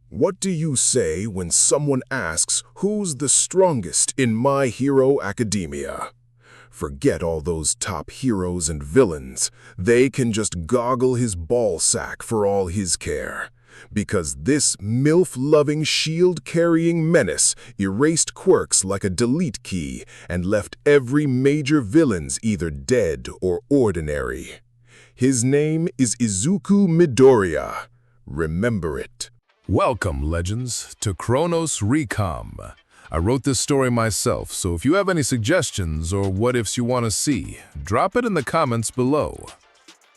What do you say when someone asks who's the strongest in My Hero Academia? Forget all those top heroes and villains. They can just goggle his ball sack for all his care. Because this MILF-loving, shield-carrying menace erased quirks like a delete key and left every major villains either dead or ordinary. His name is Izuku Midoriya. Remember it. Welcome, Legends, to Chronos Recom. I wrote this story myself, so if you have any suggestions or what-ifs you want to see, drop it in the comments below.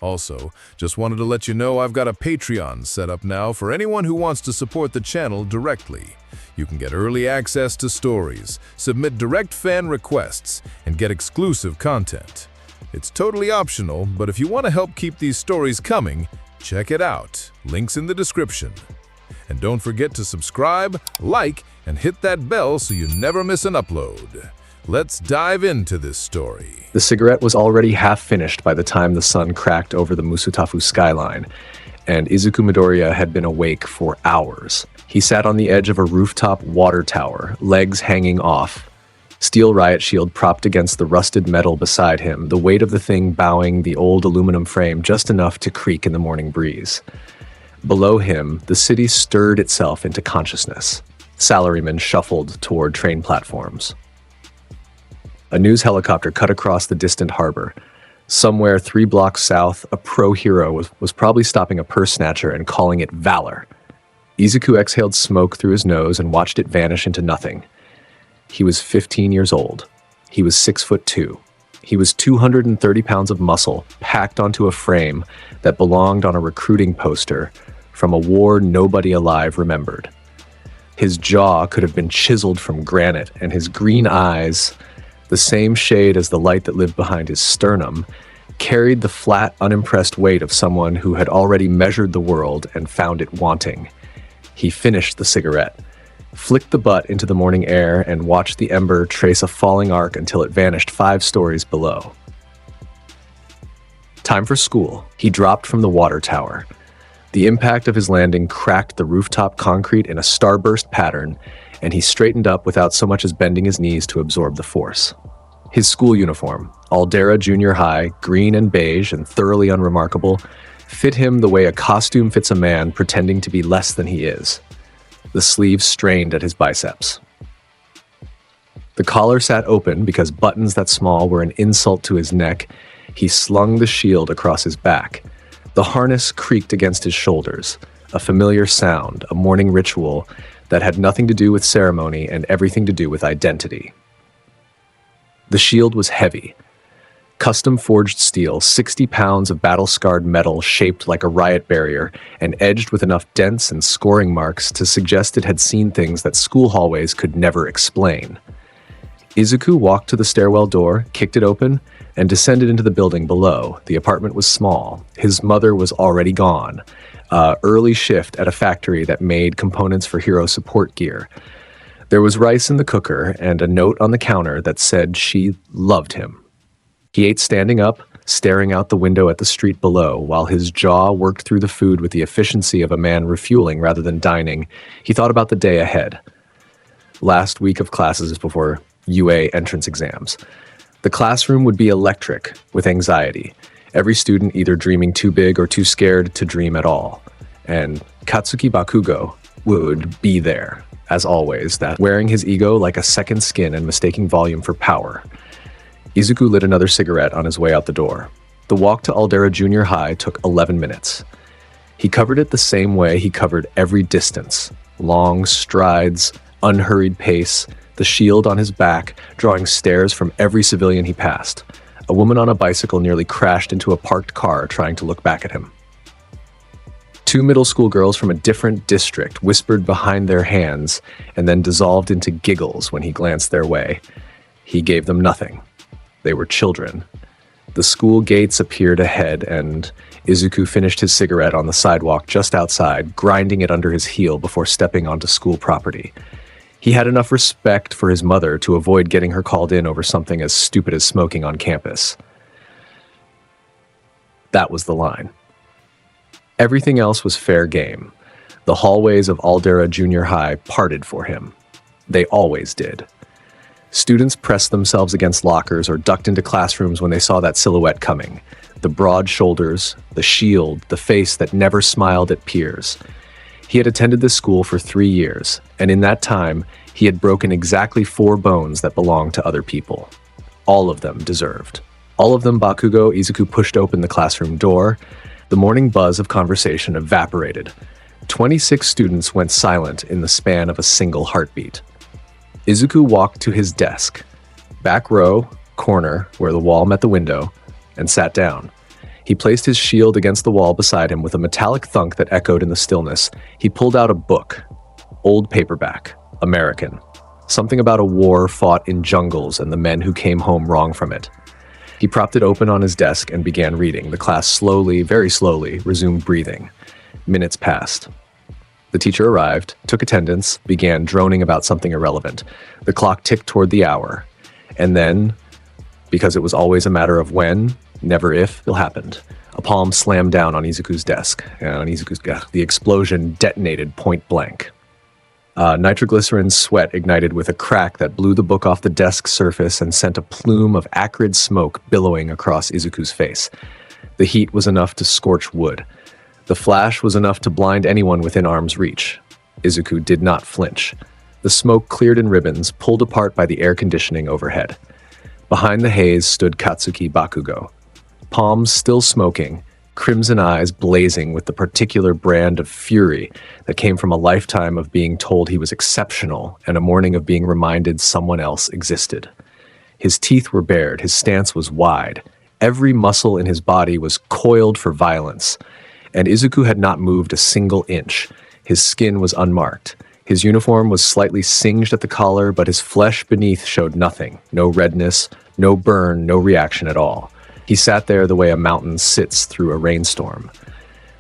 Also, just wanted to let you know I've got a Patreon set up now for anyone who wants to support the channel directly. You can get early access to stories, submit direct fan requests, and get exclusive content. It's totally optional, but if you want to help keep these stories coming, check it out. Links in the description. And don't forget to subscribe, like, and hit that bell so you never miss an upload. Let's dive into this story. The cigarette was already half finished by the time the sun cracked over the Musutafu skyline, and Izuku Midoriya had been awake for hours. He sat on the edge of a rooftop water tower, legs hanging off, steel riot shield propped against the rusted metal beside him, the weight of the thing bowing the old aluminum frame just enough to creak in the morning breeze. Below him, the city stirred itself into consciousness. Salarymen shuffled toward train platforms. A news helicopter cut across the distant harbor. Somewhere 3 blocks south, a pro-hero was probably stopping a purse snatcher and calling it valor. Izuku exhaled smoke through his nose and watched it vanish into nothing. He was 15 years old. He was 6'2". He was 230 pounds of muscle packed onto a frame that belonged on a recruiting poster from a war nobody alive remembered. His jaw could have been chiseled from granite, and his green eyes, the same shade as the light that lived behind his sternum, carried the flat, unimpressed weight of someone who had already measured the world and found it wanting. He finished the cigarette, flicked the butt into the morning air, and watched the ember trace a falling arc until it vanished 5 stories below. Time for school. He dropped from the water tower. The impact of his landing cracked the rooftop concrete in a starburst pattern, and he straightened up without so much as bending his knees to absorb the force. His school uniform, Aldera Junior High, green and beige and thoroughly unremarkable, fit him the way a costume fits a man pretending to be less than he is. The sleeves strained at his biceps. The collar sat open because buttons that small were an insult to his neck. He slung the shield across his back. The harness creaked against his shoulders, a familiar sound, a morning ritual that had nothing to do with ceremony and everything to do with identity. The shield was heavy. Custom-forged steel, 60 pounds of battle-scarred metal shaped like a riot barrier and edged with enough dents and scoring marks to suggest it had seen things that school hallways could never explain. Izuku walked to the stairwell door, kicked it open, and descended into the building below. The apartment was small. His mother was already gone. Early shift at a factory that made components for hero support gear. There was rice in the cooker and a note on the counter that said she loved him. He ate standing up, staring out the window at the street below, while his jaw worked through the food with the efficiency of a man refueling rather than dining. He thought about the day ahead. Last week of classes before UA entrance exams. The classroom would be electric with anxiety. Every student either dreaming too big or too scared to dream at all. And Katsuki Bakugo would be there, as always, that wearing his ego like a second skin and mistaking volume for power. Izuku lit another cigarette on his way out the door. The walk to Aldera Junior High took 11 minutes. He covered it the same way he covered every distance. Long strides, unhurried pace, the shield on his back, drawing stares from every civilian he passed. A woman on a bicycle nearly crashed into a parked car trying to look back at him. 2 middle school girls from a different district whispered behind their hands and then dissolved into giggles when he glanced their way. He gave them nothing. They were children. The school gates appeared ahead, and Izuku finished his cigarette on the sidewalk just outside, grinding it under his heel before stepping onto school property. He had enough respect for his mother to avoid getting her called in over something as stupid as smoking on campus. That was the line. Everything else was fair game. The hallways of Aldera Junior High parted for him. They always did. Students pressed themselves against lockers or ducked into classrooms when they saw that silhouette coming. The broad shoulders, the shield, the face that never smiled at peers. He had attended this school for 3 years, and in that time, he had broken exactly 4 bones that belonged to other people. All of them deserved. All of them Bakugo. Izuku pushed open the classroom door. The morning buzz of conversation evaporated. 26 students went silent in the span of a single heartbeat. Izuku walked to his desk, back row, corner, where the wall met the window, and sat down. He placed his shield against the wall beside him with a metallic thunk that echoed in the stillness. He pulled out a book, old paperback, American. Something about a war fought in jungles and the men who came home wrong from it. He propped it open on his desk and began reading. The class slowly, very slowly, resumed breathing. Minutes passed. The teacher arrived, took attendance, began droning about something irrelevant. The clock ticked toward the hour. And then, because it was always a matter of when, never if, it happened. A palm slammed down on Izuku's desk, and the explosion detonated point blank. Nitroglycerin sweat ignited with a crack that blew the book off the desk's surface and sent a plume of acrid smoke billowing across Izuku's face. The heat was enough to scorch wood. The flash was enough to blind anyone within arm's reach. Izuku did not flinch. The smoke cleared in ribbons, pulled apart by the air conditioning overhead. Behind the haze stood Katsuki Bakugo. Palms still smoking, crimson eyes blazing with the particular brand of fury that came from a lifetime of being told he was exceptional and a morning of being reminded someone else existed. His teeth were bared, his stance was wide. Every muscle in his body was coiled for violence, and Izuku had not moved a single inch. His skin was unmarked. His uniform was slightly singed at the collar, but his flesh beneath showed nothing. No redness, no burn, no reaction at all. He sat there the way a mountain sits through a rainstorm.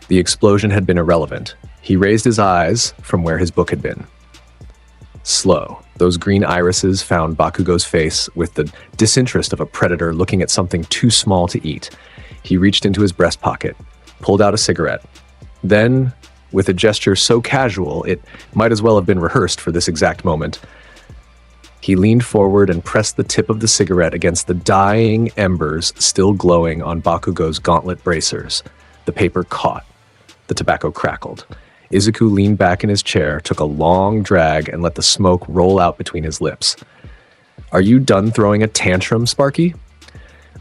The explosion had been irrelevant. He raised his eyes from where his book had been. Slow, those green irises found Bakugo's face with the disinterest of a predator looking at something too small to eat. He reached into his breast pocket, pulled out a cigarette. Then, with a gesture so casual, it might as well have been rehearsed for this exact moment, he leaned forward and pressed the tip of the cigarette against the dying embers still glowing on Bakugo's gauntlet bracers. The paper caught. The tobacco crackled. Izuku leaned back in his chair, took a long drag, and let the smoke roll out between his lips. "Are you done throwing a tantrum, Sparky?"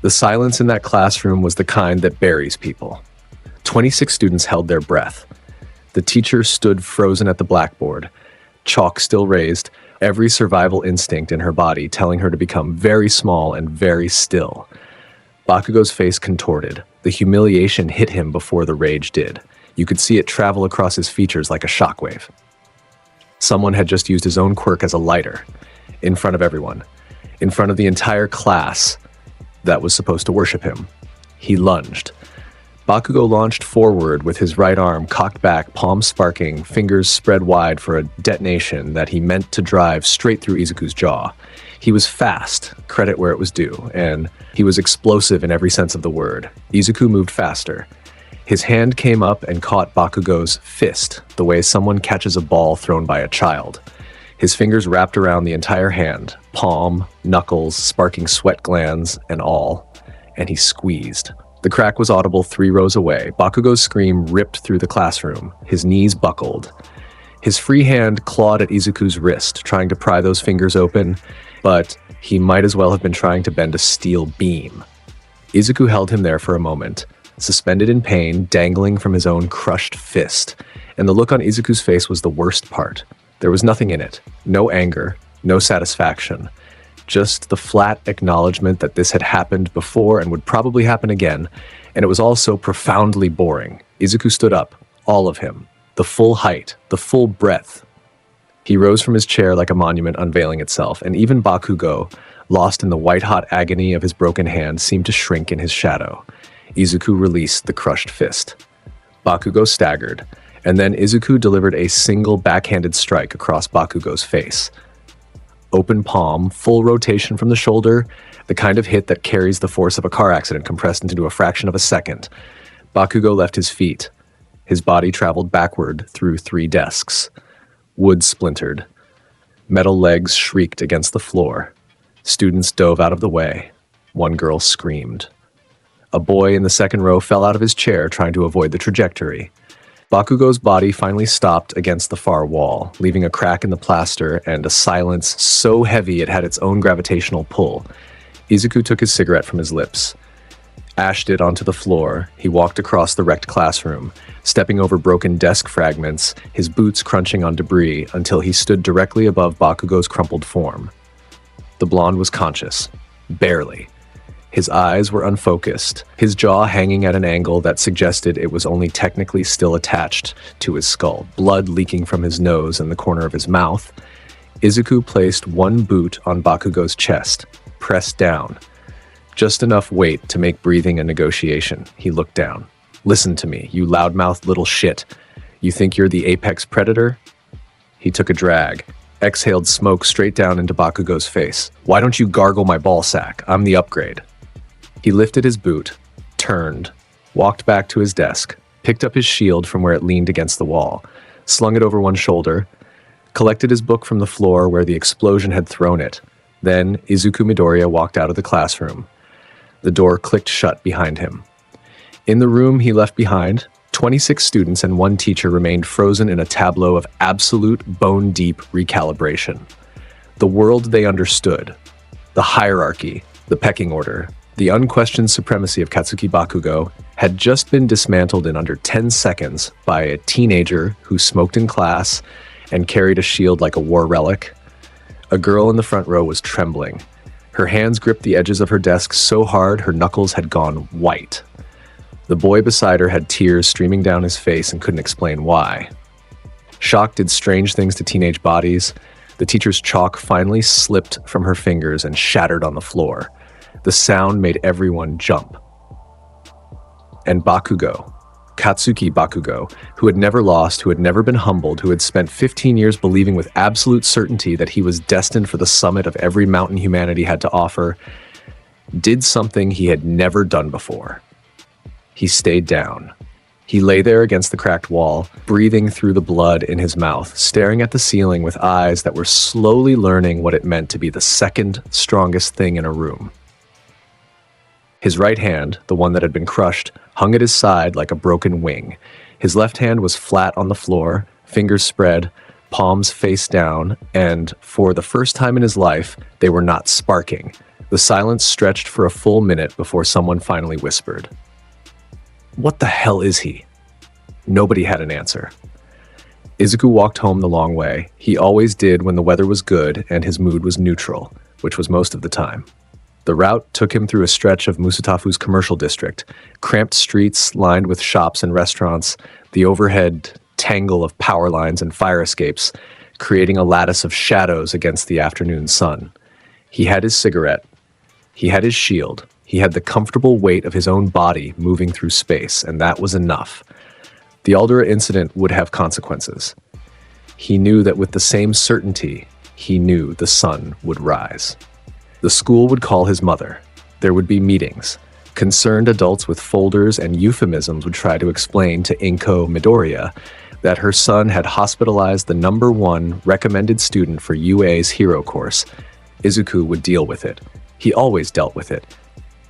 The silence in that classroom was the kind that buries people. 26 students held their breath. The teacher stood frozen at the blackboard, chalk still raised, every survival instinct in her body telling her to become very small and very still. Bakugo's face contorted. The humiliation hit him before the rage did. You could see it travel across his features like a shockwave. Someone had just used his own quirk as a lighter, in front of everyone, in front of the entire class that was supposed to worship him. He lunged. Bakugo launched forward with his right arm cocked back, palms sparking, fingers spread wide for a detonation that he meant to drive straight through Izuku's jaw. He was fast, credit where it was due, and he was explosive in every sense of the word. Izuku moved faster. His hand came up and caught Bakugo's fist, the way someone catches a ball thrown by a child. His fingers wrapped around the entire hand, palm, knuckles, sparking sweat glands, and all, and he squeezed. The crack was audible 3 rows away. Bakugo's scream ripped through the classroom. His knees buckled. His free hand clawed at Izuku's wrist, trying to pry those fingers open, but he might as well have been trying to bend a steel beam. Izuku held him there for a moment, suspended in pain, dangling from his own crushed fist, and the look on Izuku's face was the worst part. There was nothing in it. No anger, no satisfaction. Just the flat acknowledgement that this had happened before and would probably happen again, and it was all so profoundly boring. Izuku stood up, all of him, the full height, the full breadth. He rose from his chair like a monument unveiling itself, and even Bakugo, lost in the white-hot agony of his broken hand, seemed to shrink in his shadow. Izuku released the crushed fist. Bakugo staggered, and then Izuku delivered a single backhanded strike across Bakugo's face. Open palm, full rotation from the shoulder, the kind of hit that carries the force of a car accident compressed into a fraction of a second. Bakugo left his feet, His body traveled backward through 3 desks. Wood splintered. Metal legs shrieked against the floor. Students dove out of the way. One girl screamed. A boy in the second row fell out of his chair trying to avoid the trajectory. Bakugo's body finally stopped against the far wall, leaving a crack in the plaster and a silence so heavy it had its own gravitational pull. Izuku took his cigarette from his lips. Ashed it onto the floor, he walked across the wrecked classroom, stepping over broken desk fragments, his boots crunching on debris until he stood directly above Bakugo's crumpled form. The blonde was conscious. Barely. His eyes were unfocused, his jaw hanging at an angle that suggested it was only technically still attached to his skull, blood leaking from his nose and the corner of his mouth. Izuku placed one boot on Bakugo's chest, pressed down. Just enough weight to make breathing a negotiation. He looked down. "Listen to me, you loudmouthed little shit. You think you're the apex predator?" He took a drag, exhaled smoke straight down into Bakugo's face. "Why don't you gargle my ball sack? I'm the upgrade." He lifted his boot, turned, walked back to his desk, picked up his shield from where it leaned against the wall, slung it over one shoulder, collected his book from the floor where the explosion had thrown it. Then Izuku Midoriya walked out of the classroom. The door clicked shut behind him. In the room he left behind, 26 students and 1 teacher remained frozen in a tableau of absolute bone-deep recalibration. The world they understood, the hierarchy, the pecking order, the unquestioned supremacy of Katsuki Bakugo had just been dismantled in under 10 seconds by a teenager who smoked in class and carried a shield like a war relic. A girl in the front row was trembling. Her hands gripped the edges of her desk so hard her knuckles had gone white. The boy beside her had tears streaming down his face and couldn't explain why. Shock did strange things to teenage bodies. The teacher's chalk finally slipped from her fingers and shattered on the floor. The sound made everyone jump. And Bakugo, Katsuki Bakugo, who had never lost, who had never been humbled, who had spent 15 years believing with absolute certainty that he was destined for the summit of every mountain humanity had to offer, did something he had never done before. He stayed down. He lay there against the cracked wall, breathing through the blood in his mouth, staring at the ceiling with eyes that were slowly learning what it meant to be the second strongest thing in a room. His right hand, the one that had been crushed, hung at his side like a broken wing. His left hand was flat on the floor, fingers spread, palms face down, and, for the first time in his life, they were not sparking. The silence stretched for a full minute before someone finally whispered, "What the hell is he?" Nobody had an answer. Izuku walked home the long way. He always did when the weather was good and his mood was neutral, which was most of the time. The route took him through a stretch of Musatafu's commercial district, cramped streets lined with shops and restaurants, the overhead tangle of power lines and fire escapes, creating a lattice of shadows against the afternoon sun. He had his cigarette. He had his shield. He had the comfortable weight of his own body moving through space, and that was enough. The Aldera incident would have consequences. He knew that with the same certainty, he knew the sun would rise. The school would call his mother. There would be meetings. Concerned adults with folders and euphemisms would try to explain to Izuku Midoriya that her son had hospitalized the #1 recommended student for UA's hero course. Izuku would deal with it. He always dealt with it.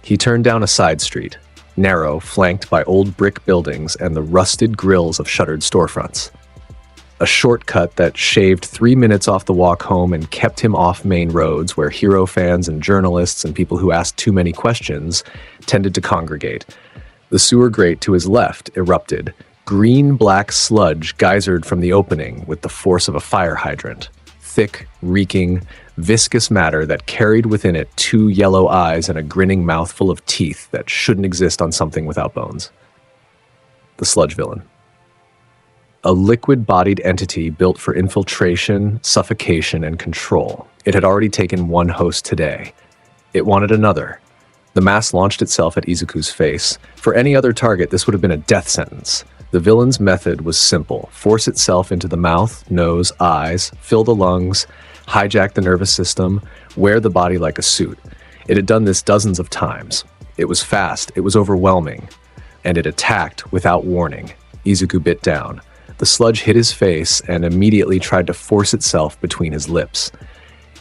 He turned down a side street, narrow, flanked by old brick buildings and the rusted grills of shuttered storefronts. A shortcut that shaved 3 minutes off the walk home and kept him off main roads where hero fans and journalists and people who asked too many questions tended to congregate. The sewer grate to his left erupted. Green-black sludge geysered from the opening with the force of a fire hydrant. Thick, reeking, viscous matter that carried within it 2 yellow eyes and a grinning mouth full of teeth that shouldn't exist on something without bones. The sludge villain. A liquid-bodied entity built for infiltration, suffocation, and control. It had already taken one host today. It wanted another. The mass launched itself at Izuku's face. For any other target, this would have been a death sentence. The villain's method was simple. Force itself into the mouth, nose, eyes, fill the lungs, hijack the nervous system, wear the body like a suit. It had done this dozens of times. It was fast, it was overwhelming, and it attacked without warning. Izuku bit down. The sludge hit his face and immediately tried to force itself between his lips.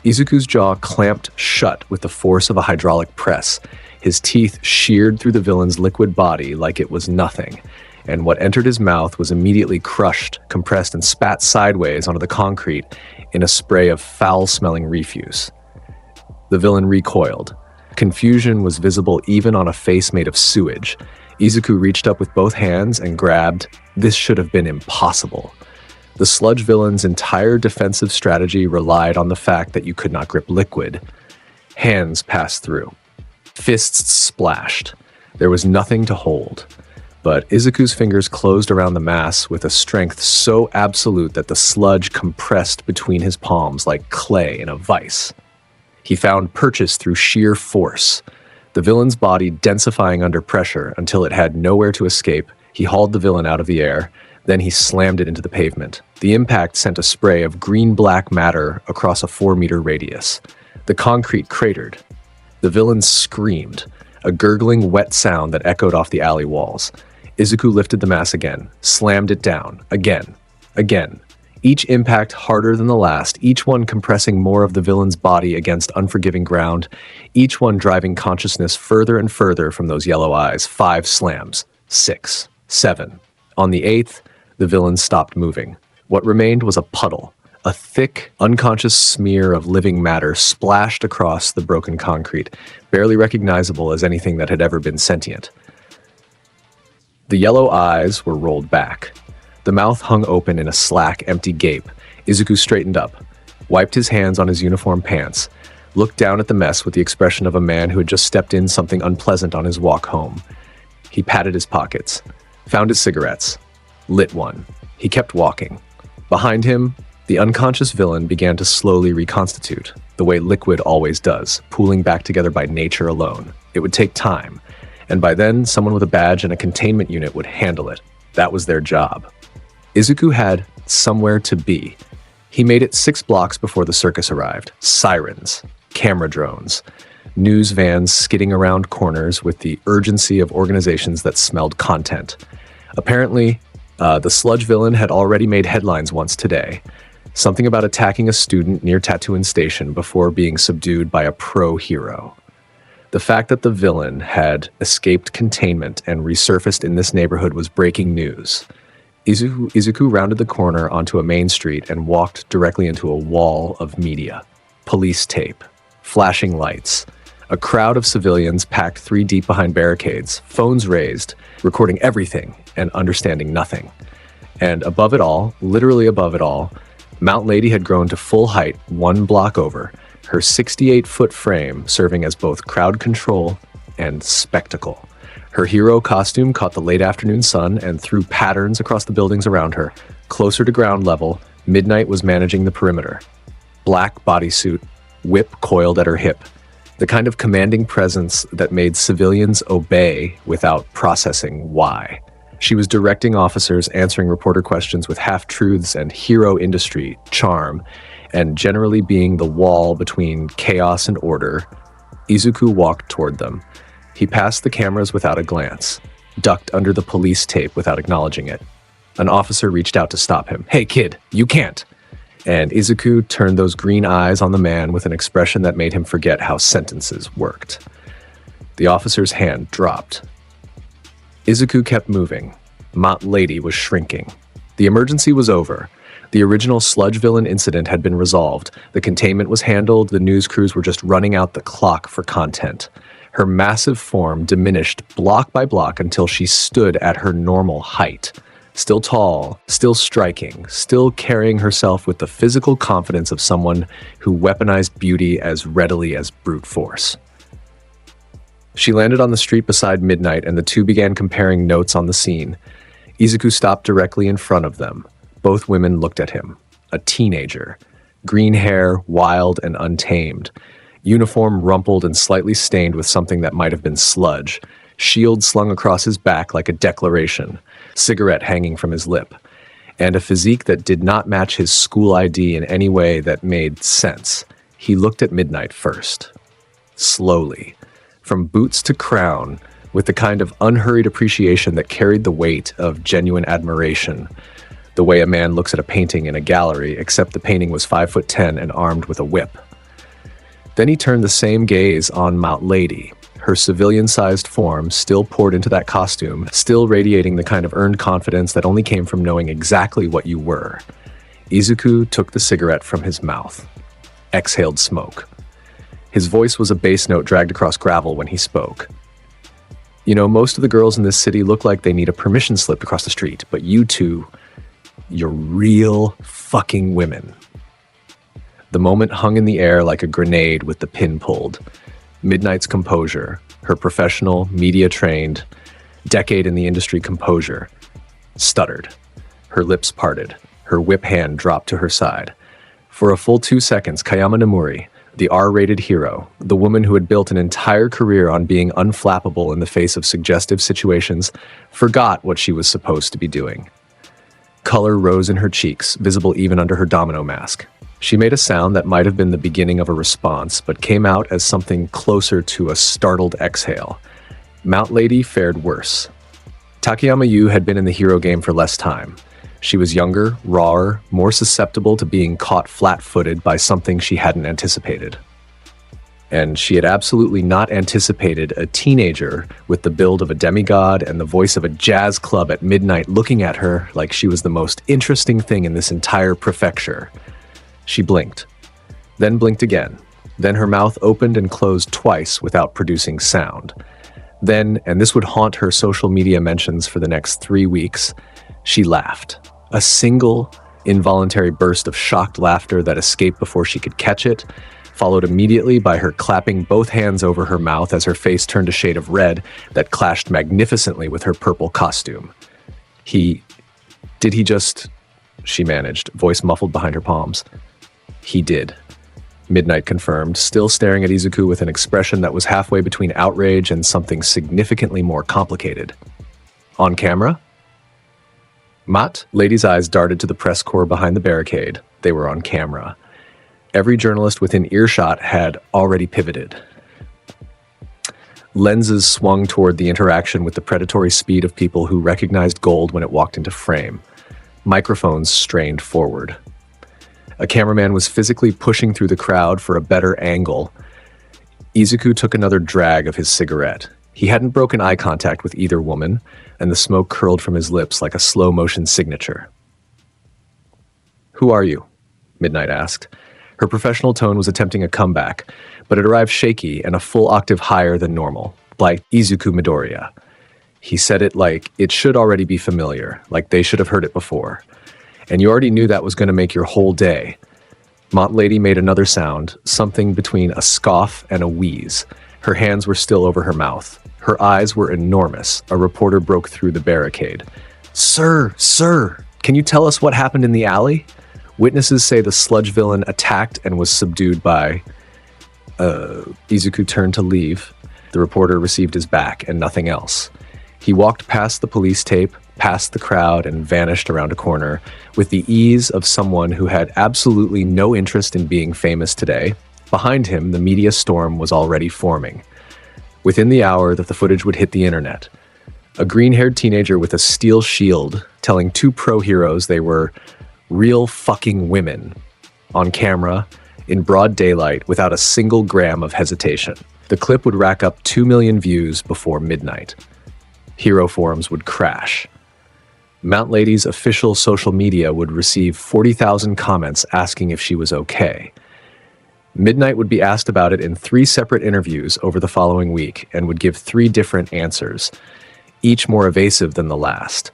Izuku's jaw clamped shut with the force of a hydraulic press. His teeth sheared through the villain's liquid body like it was nothing, and what entered his mouth was immediately crushed, compressed, and spat sideways onto the concrete in a spray of foul-smelling refuse. The villain recoiled. Confusion was visible even on a face made of sewage. Izuku reached up with both hands and grabbed. This should have been impossible. The sludge villain's entire defensive strategy relied on the fact that you could not grip liquid. Hands passed through. Fists splashed. There was nothing to hold. But Izuku's fingers closed around the mass with a strength so absolute that the sludge compressed between his palms like clay in a vice. He found purchase through sheer force. The villain's body densifying under pressure until it had nowhere to escape, he hauled the villain out of the air. Then he slammed it into the pavement. The impact sent a spray of green-black matter across a 4-meter radius. The concrete cratered. The villain screamed, a gurgling, wet sound that echoed off the alley walls. Izuku lifted the mass again, slammed it down, again. Each impact harder than the last, each one compressing more of the villain's body against unforgiving ground, each one driving consciousness further and further from those yellow eyes. 5 slams. 6. 7. On the 8th, the villain stopped moving. What remained was a puddle. A thick, unconscious smear of living matter splashed across the broken concrete, barely recognizable as anything that had ever been sentient. The yellow eyes were rolled back. The mouth hung open in a slack, empty gape. Izuku straightened up, wiped his hands on his uniform pants, looked down at the mess with the expression of a man who had just stepped in something unpleasant on his walk home. He patted his pockets, found his cigarettes, lit one. He kept walking. Behind him, the unconscious villain began to slowly reconstitute, the way liquid always does, pooling back together by nature alone. It would take time, and by then, someone with a badge and a containment unit would handle it. That was their job. Izuku had somewhere to be. He made it 6 blocks before the circus arrived. Sirens, camera drones, news vans skidding around corners with the urgency of organizations that smelled content. Apparently, the sludge villain had already made headlines once today. Something about attacking a student near Tatooine Station before being subdued by a pro-hero. The fact that the villain had escaped containment and resurfaced in this neighborhood was breaking news. Izuku rounded the corner onto a main street and walked directly into a wall of media. Police tape, flashing lights, a crowd of civilians packed 3 deep behind barricades, phones raised, recording everything and understanding nothing. And above it all, literally above it all, Mount Lady had grown to full height 1 block over, her 68-foot frame serving as both crowd control and spectacle. Her hero costume caught the late afternoon sun and threw patterns across the buildings around her. Closer to ground level, Midnight was managing the perimeter. Black bodysuit, whip coiled at her hip. The kind of commanding presence that made civilians obey without processing why. She was directing officers, answering reporter questions with half-truths and hero industry charm, and generally being the wall between chaos and order. Izuku walked toward them. He passed the cameras without a glance, ducked under the police tape without acknowledging it. An officer reached out to stop him. "Hey kid, you can't!" And Izuku turned those green eyes on the man with an expression that made him forget how sentences worked. The officer's hand dropped. Izuku kept moving. Mount Lady was shrinking. The emergency was over. The original sludge villain incident had been resolved. The containment was handled. The news crews were just running out the clock for content. Her massive form diminished block by block until she stood at her normal height. Still tall, still striking, still carrying herself with the physical confidence of someone who weaponized beauty as readily as brute force. She landed on the street beside Midnight, and the two began comparing notes on the scene. Izuku stopped directly in front of them. Both women looked at him. A teenager. Green hair, wild and untamed. Uniform rumpled and slightly stained with something that might have been sludge. Shield slung across his back like a declaration. Cigarette hanging from his lip. And a physique that did not match his school ID in any way that made sense. He looked at Midnight first. Slowly. From boots to crown, with the kind of unhurried appreciation that carried the weight of genuine admiration, the way a man looks at a painting in a gallery, except the painting was 5'10" and armed with a whip. Then he turned the same gaze on Mount Lady, her civilian-sized form still poured into that costume, still radiating the kind of earned confidence that only came from knowing exactly what you were. Izuku took the cigarette from his mouth, exhaled smoke. His voice was a bass note dragged across gravel when he spoke. You know, most of the girls in this city look like they need a permission slip to cross the street, but you two, you're real fucking women. The moment hung in the air like a grenade with the pin pulled. Midnight's composure, her professional, media-trained, decade-in-the-industry composure, stuttered. Her lips parted. Her whip hand dropped to her side. For a full 2 seconds, Kayama Nomori, the R-rated hero, the woman who had built an entire career on being unflappable in the face of suggestive situations, forgot what she was supposed to be doing. Color rose in her cheeks, visible even under her domino mask. She made a sound that might have been the beginning of a response, but came out as something closer to a startled exhale. Mount Lady fared worse. Takayama Yu had been in the hero game for less time. She was younger, rawer, more susceptible to being caught flat-footed by something she hadn't anticipated. And she had absolutely not anticipated a teenager with the build of a demigod and the voice of a jazz club at midnight looking at her like she was the most interesting thing in this entire prefecture. She blinked, then blinked again. Then her mouth opened and closed twice without producing sound. Then, and this would haunt her social media mentions for the next 3 weeks, she laughed. A single, involuntary burst of shocked laughter that escaped before she could catch it, followed immediately by her clapping both hands over her mouth as her face turned a shade of red that clashed magnificently with her purple costume. Did he just... She managed, voice muffled behind her palms. He did. Midnight confirmed, still staring at Izuku with an expression that was halfway between outrage and something significantly more complicated. On camera? Mat, Lady's eyes darted to the press corps behind the barricade. They were on camera. Every journalist within earshot had already pivoted. Lenses swung toward the interaction with the predatory speed of people who recognized gold when it walked into frame. Microphones strained forward. A cameraman was physically pushing through the crowd for a better angle. Izuku took another drag of his cigarette. He hadn't broken eye contact with either woman, and the smoke curled from his lips like a slow-motion signature. "Who are you?" Midnight asked. Her professional tone was attempting a comeback, but it arrived shaky and a full octave higher than normal, like Izuku Midoriya. He said it like it should already be familiar, like they should have heard it before. And you already knew that was going to make your whole day. Mont Lady made another sound, something between a scoff and a wheeze. Her hands were still over her mouth. Her eyes were enormous. A reporter broke through the barricade. Sir, can you tell us what happened in the alley? Witnesses say the sludge villain attacked and was subdued by... Izuku turned to leave. The reporter received his back and nothing else. He walked past the police tape, past the crowd, and vanished around a corner with the ease of someone who had absolutely no interest in being famous today. Behind him, the media storm was already forming. Within the hour that the footage would hit the internet, a green-haired teenager with a steel shield telling 2 pro heroes they were real fucking women on camera in broad daylight without a single gram of hesitation. The clip would rack up 2 million views before midnight. Hero forums would crash. Mount Lady's official social media would receive 40,000 comments asking if she was okay. Midnight would be asked about it in 3 separate interviews over the following week and would give 3 different answers, each more evasive than the last.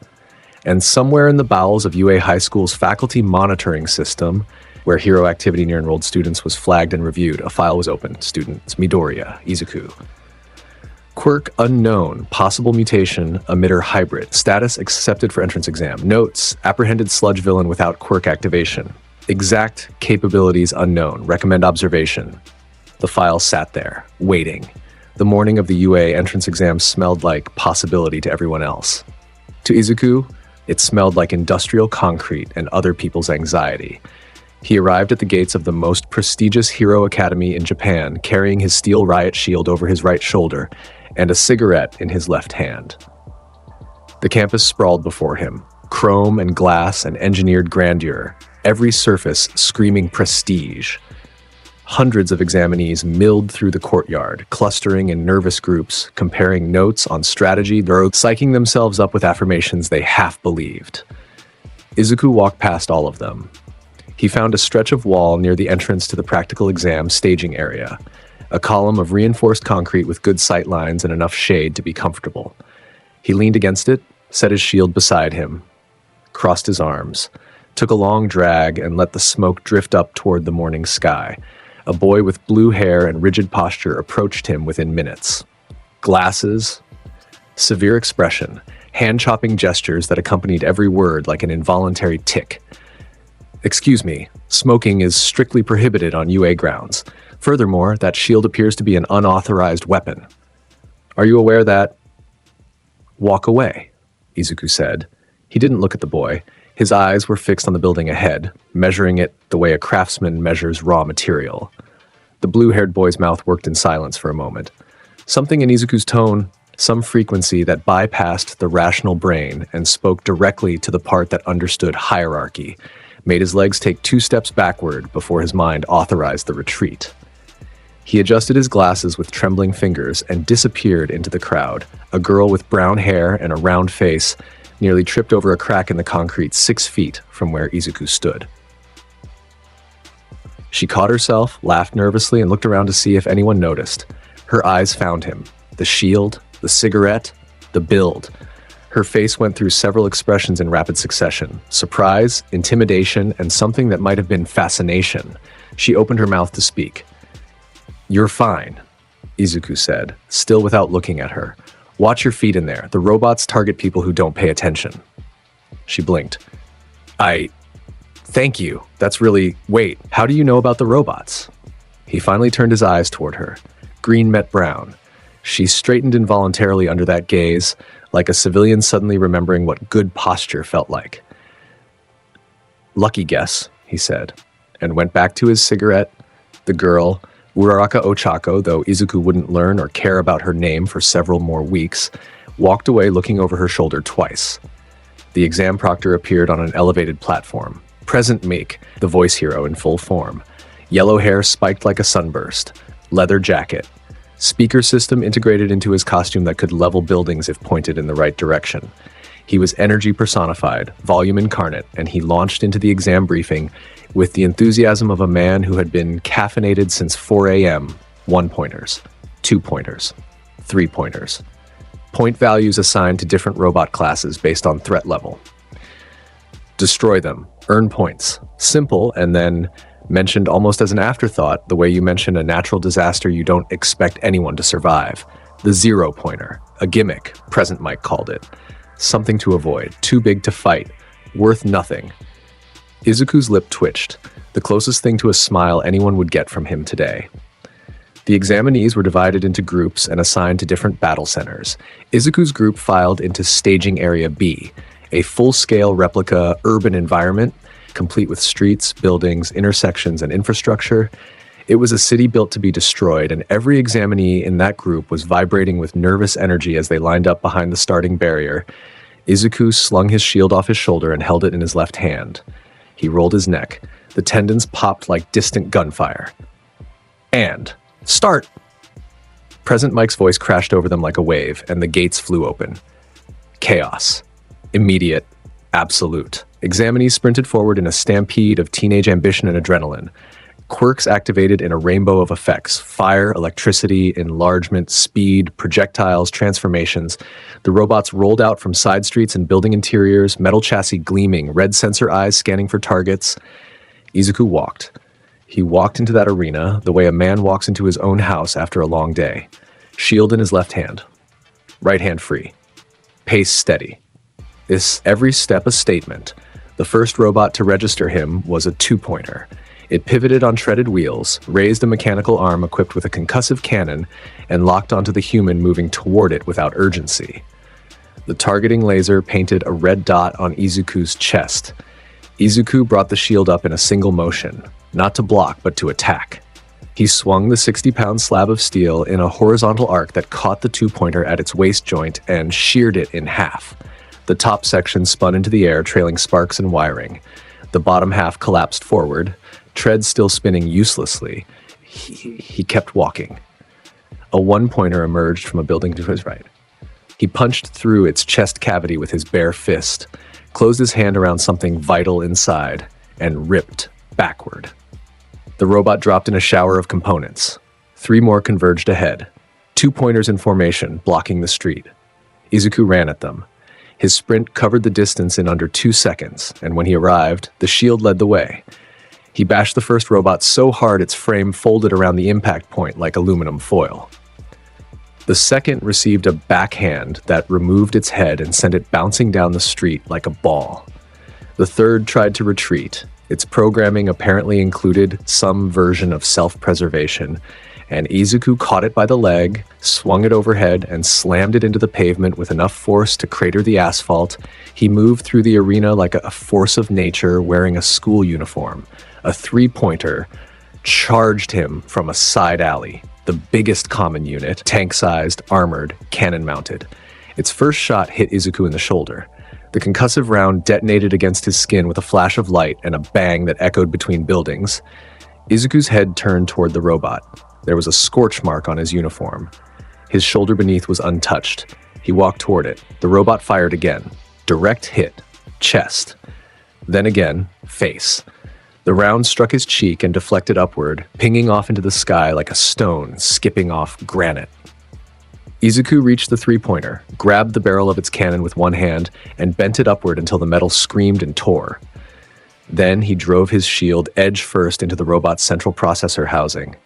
And somewhere in the bowels of UA High School's faculty monitoring system, where hero activity near enrolled students was flagged and reviewed, a file was opened. Students Midoriya, Izuku. Quirk unknown, possible mutation, emitter hybrid, status accepted for entrance exam. Notes, apprehended sludge villain without quirk activation. Exact capabilities unknown, recommend observation. The file sat there, waiting. The morning of the UA entrance exam smelled like possibility to everyone else. To Izuku, it smelled like industrial concrete and other people's anxiety. He arrived at the gates of the most prestigious hero academy in Japan, carrying his steel riot shield over his right shoulder and a cigarette in his left hand. The campus sprawled before him, chrome and glass and engineered grandeur, every surface screaming prestige. Hundreds of examinees milled through the courtyard, clustering in nervous groups, comparing notes on strategy, psyching themselves up with affirmations they half believed. Izuku walked past all of them. He found a stretch of wall near the entrance to the practical exam staging area, a column of reinforced concrete with good sight lines and enough shade to be comfortable. He leaned against it, set his shield beside him, crossed his arms, took a long drag, and let the smoke drift up toward the morning sky. A boy with blue hair and rigid posture approached him within minutes. Glasses, severe expression, hand-chopping gestures that accompanied every word like an involuntary tick. "Excuse me, smoking is strictly prohibited on UA grounds. Furthermore, that shield appears to be an unauthorized weapon. Are you aware that—" "Walk away," Izuku said. He didn't look at the boy. His eyes were fixed on the building ahead, measuring it the way a craftsman measures raw material. The blue-haired boy's mouth worked in silence for a moment. Something in Izuku's tone, some frequency that bypassed the rational brain and spoke directly to the part that understood hierarchy, made his legs take 2 steps backward before his mind authorized the retreat. He adjusted his glasses with trembling fingers and disappeared into the crowd. A girl with brown hair and a round face nearly tripped over a crack in the concrete 6 feet from where Izuku stood. She caught herself, laughed nervously, and looked around to see if anyone noticed. Her eyes found him. The shield, the cigarette, the build. Her face went through several expressions in rapid succession: surprise, intimidation, and something that might have been fascination. She opened her mouth to speak. "You're fine," Izuku said, still without looking at her. "Watch your feet in there. The robots target people who don't pay attention." She blinked. Thank you. That's really— Wait, how do you know about the robots?" He finally turned his eyes toward her. Green met brown. She straightened involuntarily under that gaze, like a civilian suddenly remembering what good posture felt like. "Lucky guess," he said, and went back to his cigarette. The girl, Uraraka Ochako, though Izuku wouldn't learn or care about her name for several more weeks, walked away looking over her shoulder twice. The exam proctor appeared on an elevated platform. Present Meek, the voice hero in full form. Yellow hair spiked like a sunburst. Leather jacket. Speaker system integrated into his costume that could level buildings if pointed in the right direction. He was energy personified, volume incarnate, and he launched into the exam briefing with the enthusiasm of a man who had been caffeinated since 4 a.m. 1-pointers, 2-pointers, 3-pointers. Point values assigned to different robot classes based on threat level. Destroy them. Earn points. Simple, and then mentioned almost as an afterthought, the way you mention a natural disaster you don't expect anyone to survive. The 0-pointer. A gimmick, Present Mike called it. Something to avoid. Too big to fight. Worth nothing. Izuku's lip twitched, the closest thing to a smile anyone would get from him today. The examinees were divided into groups and assigned to different battle centers. Izuku's group filed into Staging Area B, a full-scale replica urban environment, complete with streets, buildings, intersections, and infrastructure. It was a city built to be destroyed, and every examinee in that group was vibrating with nervous energy as they lined up behind the starting barrier. Izuku slung his shield off his shoulder and held it in his left hand. He rolled his neck. The tendons popped like distant gunfire. "And start!" Present Mike's voice crashed over them like a wave, and the gates flew open. Chaos. Immediate. Absolute. Examinees sprinted forward in a stampede of teenage ambition and adrenaline. Quirks activated in a rainbow of effects: fire, electricity, enlargement, speed, projectiles, transformations. The robots rolled out from side streets and building interiors, metal chassis gleaming, red sensor eyes scanning for targets. Izuku walked. He walked into that arena the way a man walks into his own house after a long day. Shield in his left hand. Right hand free. Pace steady. Every step a statement. The first robot to register him was a 2-pointer. It pivoted on treaded wheels, raised a mechanical arm equipped with a concussive cannon, and locked onto the human moving toward it without urgency. The targeting laser painted a red dot on Izuku's chest. Izuku brought the shield up in a single motion, not to block but to attack. He swung the 60-pound slab of steel in a horizontal arc that caught the two-pointer at its waist joint and sheared it in half. The top section spun into the air, trailing sparks and wiring. The bottom half collapsed forward, treads still spinning uselessly. He kept walking. A one-pointer emerged from a building to his right. He punched through its chest cavity with his bare fist, closed his hand around something vital inside, and ripped backward. The robot dropped in a shower of components. 3 more converged ahead, 2 pointers in formation, blocking the street. Izuku ran at them. His sprint covered the distance in under 2 seconds, and when he arrived, the shield led the way. He bashed the first robot so hard its frame folded around the impact point like aluminum foil. The second received a backhand that removed its head and sent it bouncing down the street like a ball. The third tried to retreat. Its programming apparently included some version of self-preservation, and Izuku caught it by the leg, swung it overhead, and slammed it into the pavement with enough force to crater the asphalt. He moved through the arena like a force of nature wearing a school uniform. A 3-pointer charged him from a side alley, the biggest common unit, tank-sized, armored, cannon-mounted. Its first shot hit Izuku in the shoulder. The concussive round detonated against his skin with a flash of light and a bang that echoed between buildings. Izuku's head turned toward the robot. There was a scorch mark on his uniform. His shoulder beneath was untouched. He walked toward it. The robot fired again. Direct hit. Chest. Then again, face. The round struck his cheek and deflected upward, pinging off into the sky like a stone skipping off granite. Izuku reached the 3-pointer, grabbed the barrel of its cannon with one hand, and bent it upward until the metal screamed and tore. Then he drove his shield edge first into the robot's central processor housing.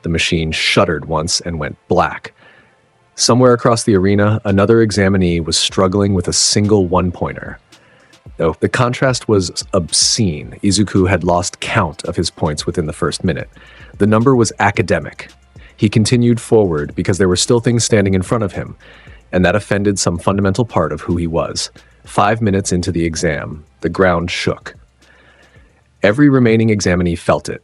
The machine shuddered once and went black. Somewhere across the arena, another examinee was struggling with a single one-pointer. Though the contrast was obscene, Izuku had lost count of his points within the first minute. The number was academic. He continued forward because there were still things standing in front of him, and that offended some fundamental part of who he was. 5 minutes into the exam, the ground shook. Every remaining examinee felt it,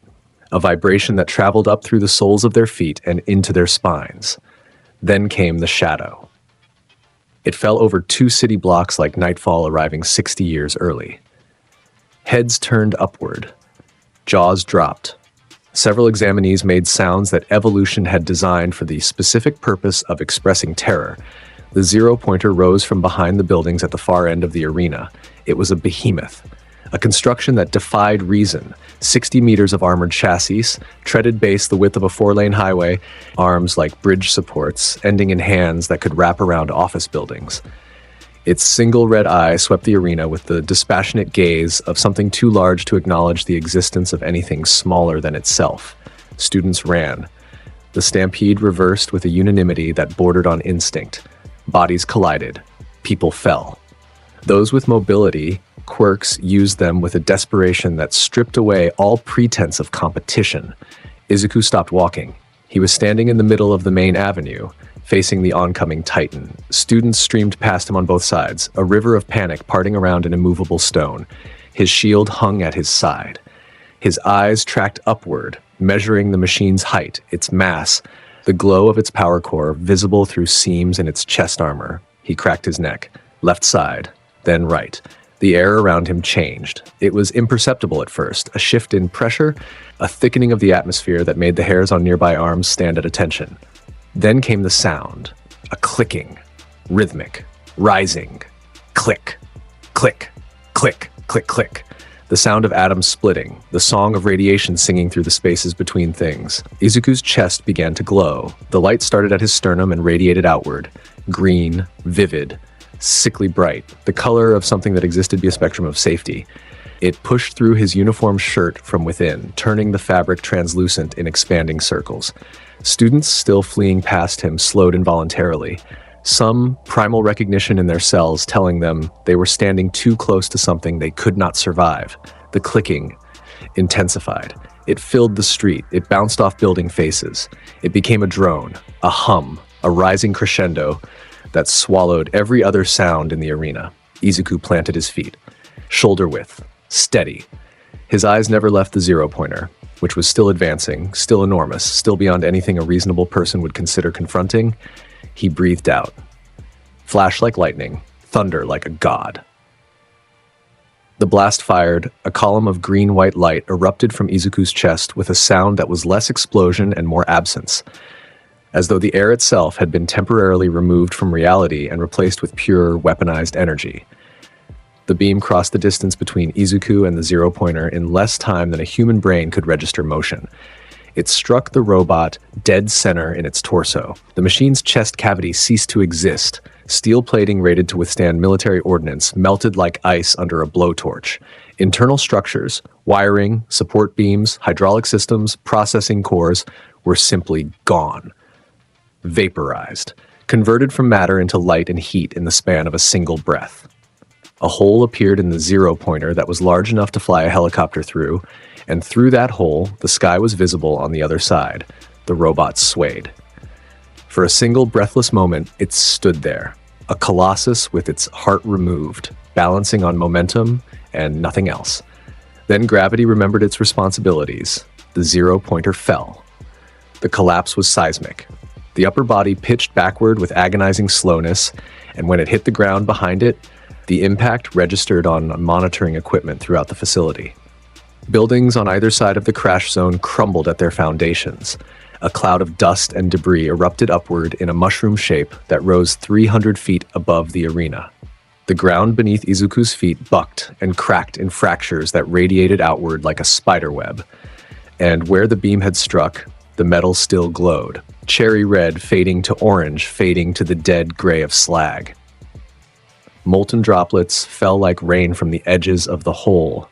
a vibration that traveled up through the soles of their feet and into their spines. Then came the shadow. It fell over 2 city blocks like nightfall arriving 60 years early. Heads turned upward. Jaws dropped. Several examinees made sounds that evolution had designed for the specific purpose of expressing terror. The 0-pointer rose from behind the buildings at the far end of the arena. It was a behemoth, a construction that defied reason. 60 meters of armored chassis, treaded base the width of a 4-lane highway, arms like bridge supports, ending in hands that could wrap around office buildings. Its single red eye swept the arena with the dispassionate gaze of something too large to acknowledge the existence of anything smaller than itself. Students ran. The stampede reversed with a unanimity that bordered on instinct. Bodies collided. People fell. Those with mobility, quirks, used them with a desperation that stripped away all pretense of competition. Izuku stopped walking. He was standing in the middle of the main avenue, facing the oncoming Titan. Students streamed past him on both sides, a river of panic parting around an immovable stone. His shield hung at his side. His eyes tracked upward, measuring the machine's height, its mass, the glow of its power core visible through seams in its chest armor. He cracked his neck, left side, then right. The air around him changed. It was imperceptible at first, a shift in pressure, a thickening of the atmosphere that made the hairs on nearby arms stand at attention. Then came the sound, a clicking, rhythmic, rising, click, click, click, click, click. The sound of atoms splitting, the song of radiation singing through the spaces between things. Izuku's chest began to glow. The light started at his sternum and radiated outward, green, vivid, sickly bright, the color of something that existed be a spectrum of safety. It pushed through his uniform shirt from within, turning the fabric translucent in expanding circles. Students still fleeing past him slowed involuntarily, some primal recognition in their cells telling them they were standing too close to something they could not survive. The clicking intensified. It filled the street. It bounced off building faces. It became a drone, a hum, a rising crescendo that swallowed every other sound in the arena. Izuku planted his feet. Shoulder width, steady. His eyes never left the zero-pointer, which was still advancing, still enormous, still beyond anything a reasonable person would consider confronting. He breathed out. Flash like lightning, thunder like a god. The blast fired, a column of green-white light erupted from Izuku's chest with a sound that was less explosion and more absence, as though the air itself had been temporarily removed from reality and replaced with pure, weaponized energy. The beam crossed the distance between Izuku and the zero-pointer in less time than a human brain could register motion. It struck the robot dead center in its torso. The machine's chest cavity ceased to exist. Steel plating rated to withstand military ordnance melted like ice under a blowtorch. Internal structures, wiring, support beams, hydraulic systems, processing cores were simply gone. Vaporized, converted from matter into light and heat in the span of a single breath. A hole appeared in the zero-pointer that was large enough to fly a helicopter through, and through that hole, the sky was visible on the other side. The robot swayed. For a single breathless moment, it stood there, a colossus with its heart removed, balancing on momentum and nothing else. Then gravity remembered its responsibilities. The zero-pointer fell. The collapse was seismic. The upper body pitched backward with agonizing slowness, and when it hit the ground behind it, the impact registered on monitoring equipment throughout the facility. Buildings on either side of the crash zone crumbled at their foundations. A cloud of dust and debris erupted upward in a mushroom shape that rose 300 feet above the arena. The ground beneath Izuku's feet bucked and cracked in fractures that radiated outward like a spiderweb. And where the beam had struck, the metal still glowed, cherry red fading to orange, fading to the dead gray of slag. Molten droplets fell like rain from the edges of the hole,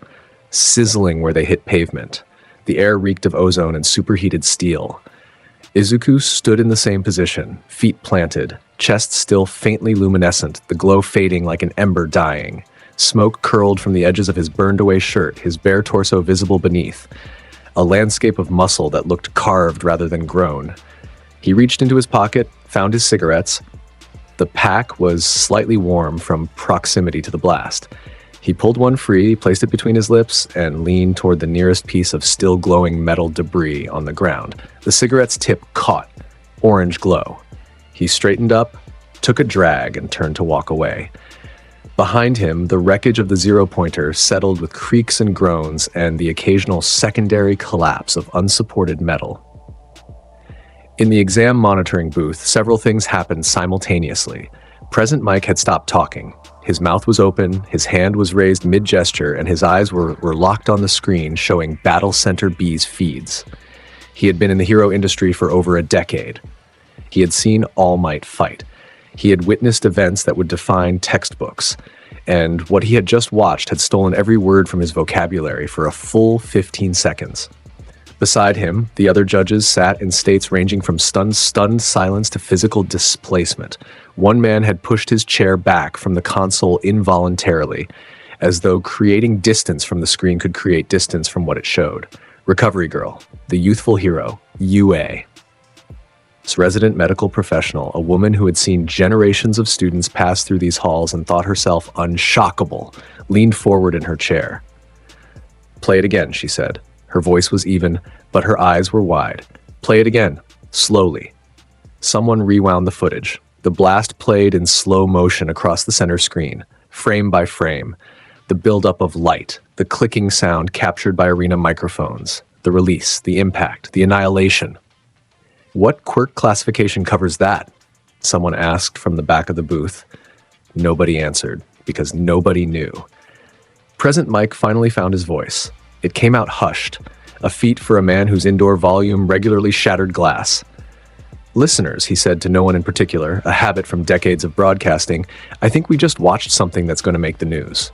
sizzling where they hit pavement. The air reeked of ozone and superheated steel. Izuku stood in the same position, feet planted, chest still faintly luminescent, the glow fading like an ember dying. Smoke curled from the edges of his burned-away shirt, his bare torso visible beneath. A landscape of muscle that looked carved rather than grown. He reached into his pocket, found his cigarettes. The pack was slightly warm from proximity to the blast. He pulled one free, placed it between his lips, and leaned toward the nearest piece of still glowing metal debris on the ground. The cigarette's tip caught, orange glow. He straightened up, took a drag, and turned to walk away. Behind him, the wreckage of the zero-pointer settled with creaks and groans and the occasional secondary collapse of unsupported metal. In the exam monitoring booth, several things happened simultaneously. Present Mike had stopped talking. His mouth was open, his hand was raised mid-gesture, and his eyes were locked on the screen showing Battle Center B's feeds. He had been in the hero industry for over a decade. He had seen All Might fight. He had witnessed events that would define textbooks, and what he had just watched had stolen every word from his vocabulary for a full 15 seconds. Beside him, the other judges sat in states ranging from stunned silence to physical displacement. One man had pushed his chair back from the console involuntarily, as though creating distance from the screen could create distance from what it showed. Recovery Girl, the youthful hero, UA. This resident medical professional, a woman who had seen generations of students pass through these halls and thought herself unshockable, leaned forward in her chair. "Play it again," she said. Her voice was even, but her eyes were wide. "Play it again, slowly." Someone rewound the footage. The blast played in slow motion across the center screen, frame by frame. The buildup of light, the clicking sound captured by arena microphones, the release, the impact, the annihilation. "What quirk classification covers that?" someone asked from the back of the booth. Nobody answered, because nobody knew. Present Mike finally found his voice. It came out hushed, a feat for a man whose indoor volume regularly shattered glass. "Listeners," he said to no one in particular, a habit from decades of broadcasting, "I think we just watched something that's going to make the news."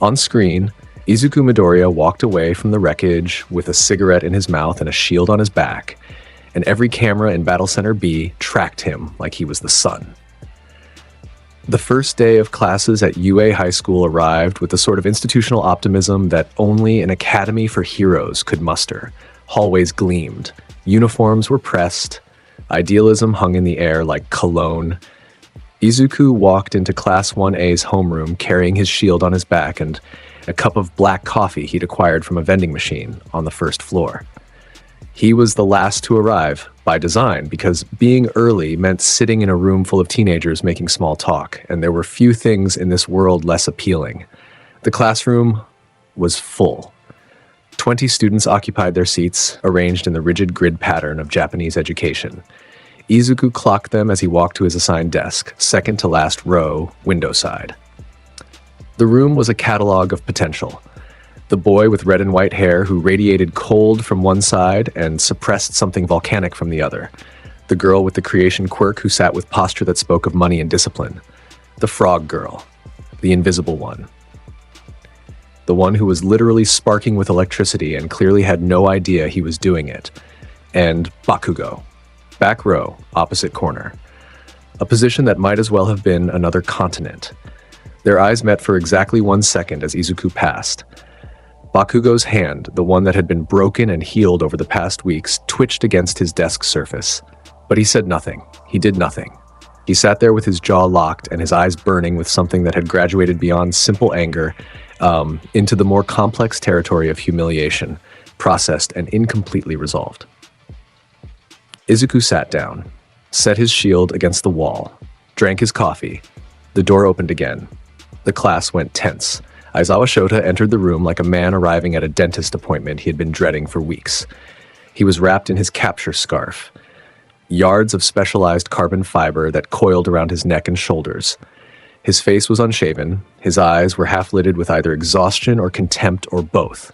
On screen, Izuku Midoriya walked away from the wreckage with a cigarette in his mouth and a shield on his back, and every camera in Battle Center B tracked him like he was the sun. The first day of classes at UA High School arrived with the sort of institutional optimism that only an academy for heroes could muster. Hallways gleamed. Uniforms were pressed. Idealism hung in the air like cologne. Izuku walked into Class 1A's homeroom carrying his shield on his back, and a cup of black coffee he'd acquired from a vending machine on the first floor. He was the last to arrive, by design, because being early meant sitting in a room full of teenagers making small talk, and there were few things in this world less appealing. The classroom was full. 20 students occupied their seats, arranged in the rigid grid pattern of Japanese education. Izuku clocked them as he walked to his assigned desk, second to last row, window side. The room was a catalog of potential. The boy with red and white hair who radiated cold from one side and suppressed something volcanic from the other. The girl with the creation quirk who sat with posture that spoke of money and discipline. The frog girl. The invisible one. The one who was literally sparking with electricity and clearly had no idea he was doing it. And Bakugo. Back row, opposite corner. A position that might as well have been another continent. Their eyes met for exactly 1 second as Izuku passed. Bakugo's hand, the one that had been broken and healed over the past weeks, twitched against his desk surface. But he said nothing. He did nothing. He sat there with his jaw locked and his eyes burning with something that had graduated beyond simple anger into the more complex territory of humiliation, processed and incompletely resolved. Izuku sat down, set his shield against the wall, drank his coffee. The door opened again. The class went tense. Aizawa Shota entered the room like a man arriving at a dentist appointment he had been dreading for weeks. He was wrapped in his capture scarf, yards of specialized carbon fiber that coiled around his neck and shoulders. His face was unshaven, his eyes were half-lidded with either exhaustion or contempt or both.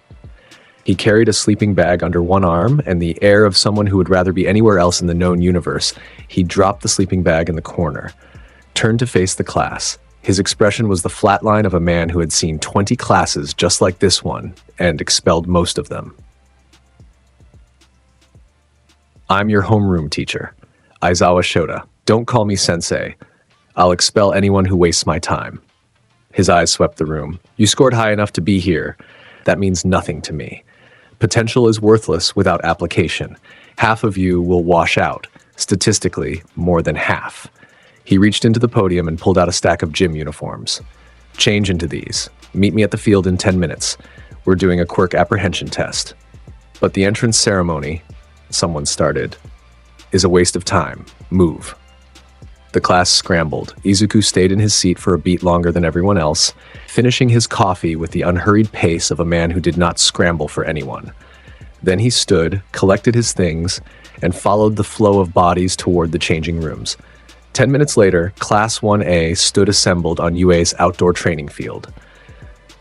He carried a sleeping bag under one arm, and the air of someone who would rather be anywhere else in the known universe. He dropped the sleeping bag in the corner, turned to face the class. His expression was the flat line of a man who had seen 20 classes just like this one, and expelled most of them. I'm your homeroom teacher, Aizawa Shota. Don't call me sensei. I'll expel anyone who wastes my time. His eyes swept the room. You scored high enough to be here. That means nothing to me. Potential is worthless without application. Half of you will wash out. Statistically, more than half. He reached into the podium and pulled out a stack of gym uniforms. Change into these. Meet me at the field in 10 minutes. We're doing a quirk apprehension test. But the entrance ceremony, someone started, is a waste of time. Move. The class scrambled. Izuku stayed in his seat for a beat longer than everyone else, finishing his coffee with the unhurried pace of a man who did not scramble for anyone. Then he stood, collected his things, and followed the flow of bodies toward the changing rooms. 10 minutes later, Class 1A stood assembled on UA's outdoor training field.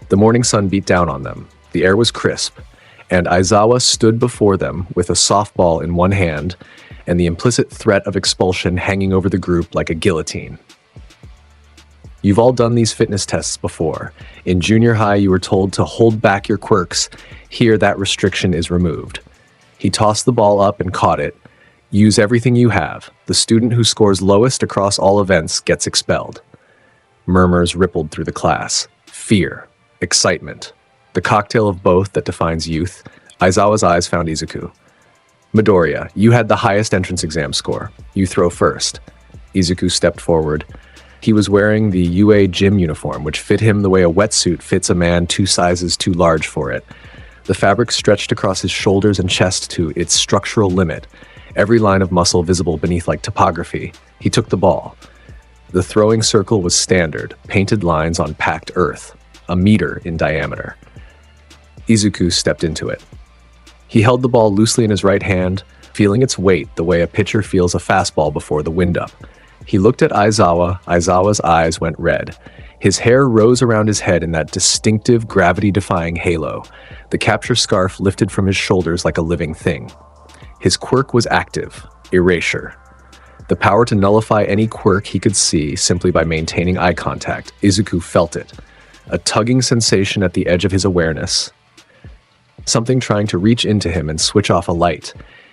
The morning sun beat down on them. The air was crisp, and Aizawa stood before them with a softball in one hand and the implicit threat of expulsion hanging over the group like a guillotine. You've all done these fitness tests before. In junior high, you were told to hold back your quirks. Here, that restriction is removed. He tossed the ball up and caught it. Use everything you have. The student who scores lowest across all events gets expelled. Murmurs rippled through the class. Fear. Excitement. The cocktail of both that defines youth. Aizawa's eyes found Izuku. Midoriya, you had the highest entrance exam score. You throw first. Izuku stepped forward. He was wearing the UA gym uniform, which fit him the way a wetsuit fits a man 2 sizes too large for it. The fabric stretched across his shoulders and chest to its structural limit, every line of muscle visible beneath like topography. He took the ball. The throwing circle was standard, painted lines on packed earth, a meter in diameter. Izuku stepped into it. He held the ball loosely in his right hand, feeling its weight the way a pitcher feels a fastball before the windup. He looked at Aizawa. Aizawa's eyes went red. His hair rose around his head in that distinctive, gravity-defying halo. The capture scarf lifted from his shoulders like a living thing. His quirk was active, erasure. The power to nullify any quirk he could see simply by maintaining eye contact. Izuku felt it. A tugging sensation at the edge of his awareness. Something trying to reach into him and switch off a light.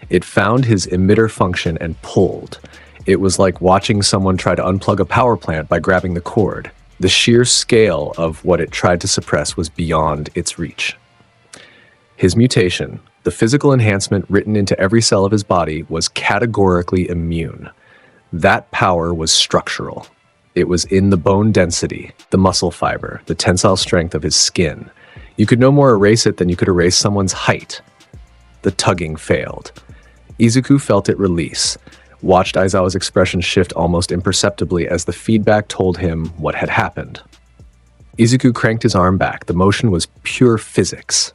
It found his emitter function and pulled. It was like watching someone try to unplug a power plant by grabbing the cord. The sheer scale of what it tried to suppress was beyond its reach. His mutation, the physical enhancement written into every cell of his body, was categorically immune. That power was structural. It was in the bone density, the muscle fiber, the tensile strength of his skin. You could no more erase it than you could erase someone's height. The tugging failed. Izuku felt it release, watched Aizawa's expression shift almost imperceptibly as the feedback told him what had happened. Izuku cranked his arm back. The motion was pure physics.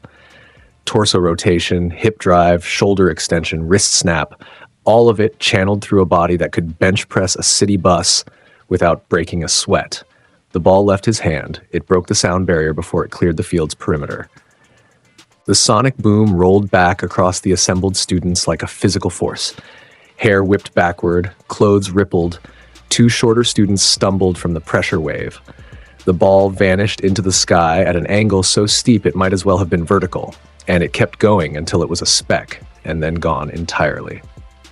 Torso rotation, hip drive, shoulder extension, wrist snap, all of it channeled through a body that could bench press a city bus without breaking a sweat. The ball left his hand. It broke the sound barrier before it cleared the field's perimeter. The sonic boom rolled back across the assembled students like a physical force. Hair whipped backward, clothes rippled. Two shorter students stumbled from the pressure wave. The ball vanished into the sky at an angle so steep it might as well have been vertical, and it kept going until it was a speck, and then gone entirely.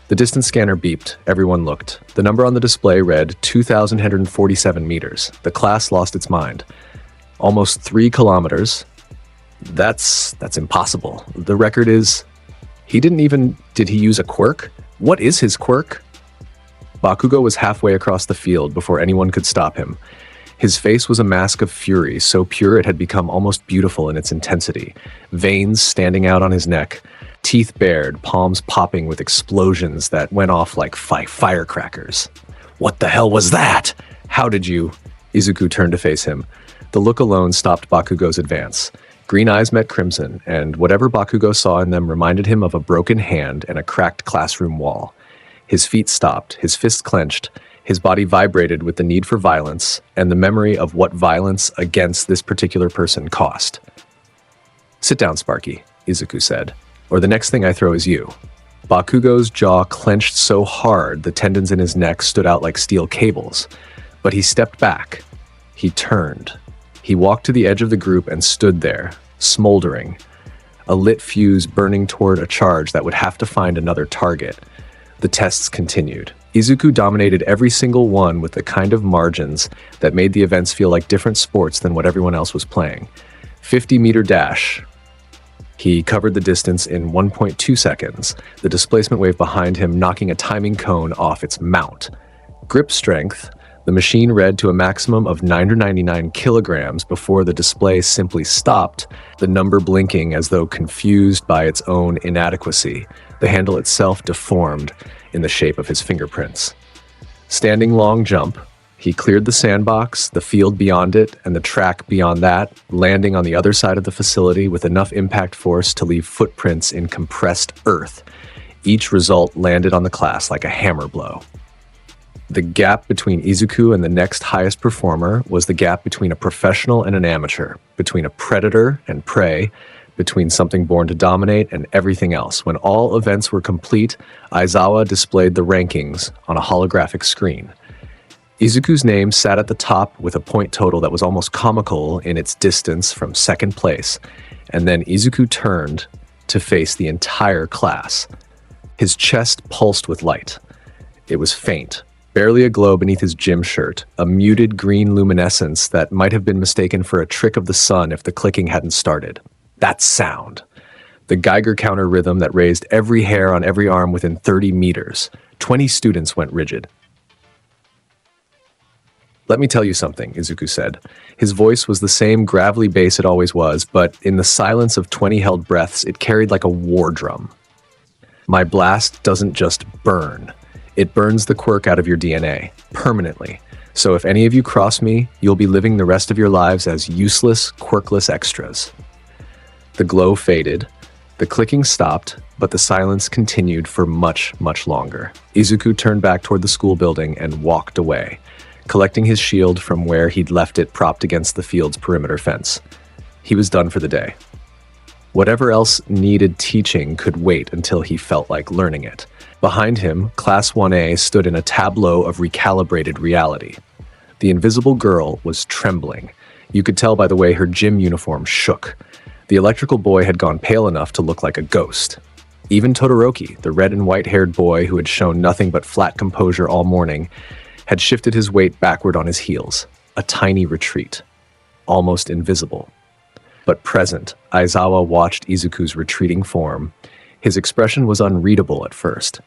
The distance scanner beeped. Everyone looked. The number on the display read 2,147 meters. The class lost its mind. Almost 3 kilometers. That's impossible. The record is... Did he use a quirk? What is his quirk? Bakugo was halfway across the field before anyone could stop him. His face was a mask of fury, so pure it had become almost beautiful in its intensity. Veins standing out on his neck, teeth bared, palms popping with explosions that went off like firecrackers. What the hell was that? How did you... Izuku turned to face him. The look alone stopped Bakugo's advance. Green eyes met crimson, and whatever Bakugo saw in them reminded him of a broken hand and a cracked classroom wall. His feet stopped, his fists clenched, his body vibrated with the need for violence and the memory of what violence against this particular person cost. "Sit down, Sparky," Izuku said, "or the next thing I throw is you." Bakugo's jaw clenched so hard the tendons in his neck stood out like steel cables. But he stepped back. He turned. He walked to the edge of the group and stood there, smoldering, a lit fuse burning toward a charge that would have to find another target. The tests continued. Izuku dominated every single one with the kind of margins that made the events feel like different sports than what everyone else was playing. 50-meter dash. He covered the distance in 1.2 seconds, the displacement wave behind him knocking a timing cone off its mount. Grip strength. The machine read to a maximum of 999 kilograms before the display simply stopped, the number blinking as though confused by its own inadequacy, the handle itself deformed in the shape of his fingerprints. Standing long jump, he cleared the sandbox, the field beyond it, and the track beyond that, landing on the other side of the facility with enough impact force to leave footprints in compressed earth. Each result landed on the class like a hammer blow. The gap between Izuku and the next highest performer was the gap between a professional and an amateur, between a predator and prey, between something born to dominate and everything else. When all events were complete, Aizawa displayed the rankings on a holographic screen. Izuku's name sat at the top with a point total that was almost comical in its distance from second place, and then Izuku turned to face the entire class. His chest pulsed with light. It was faint, barely a glow beneath his gym shirt, a muted green luminescence that might have been mistaken for a trick of the sun if the clicking hadn't started. That sound. The Geiger counter rhythm that raised every hair on every arm within 30 meters. 20 students went rigid. "Let me tell you something," Izuku said. His voice was the same gravelly bass it always was, but in the silence of 20 held breaths, it carried like a war drum. "My blast doesn't just burn. It burns the quirk out of your DNA, permanently. So if any of you cross me, you'll be living the rest of your lives as useless, quirkless extras." The glow faded, the clicking stopped, but the silence continued for much, much longer. Izuku turned back toward the school building and walked away, collecting his shield from where he'd left it propped against the field's perimeter fence. He was done for the day. Whatever else needed teaching could wait until he felt like learning it. Behind him, Class 1A stood in a tableau of recalibrated reality. The invisible girl was trembling. You could tell by the way her gym uniform shook. The electrical boy had gone pale enough to look like a ghost. Even Todoroki, the red and white-haired boy who had shown nothing but flat composure all morning, had shifted his weight backward on his heels, a tiny retreat, almost invisible. But present, Aizawa watched Izuku's retreating form. His expression was unreadable at first.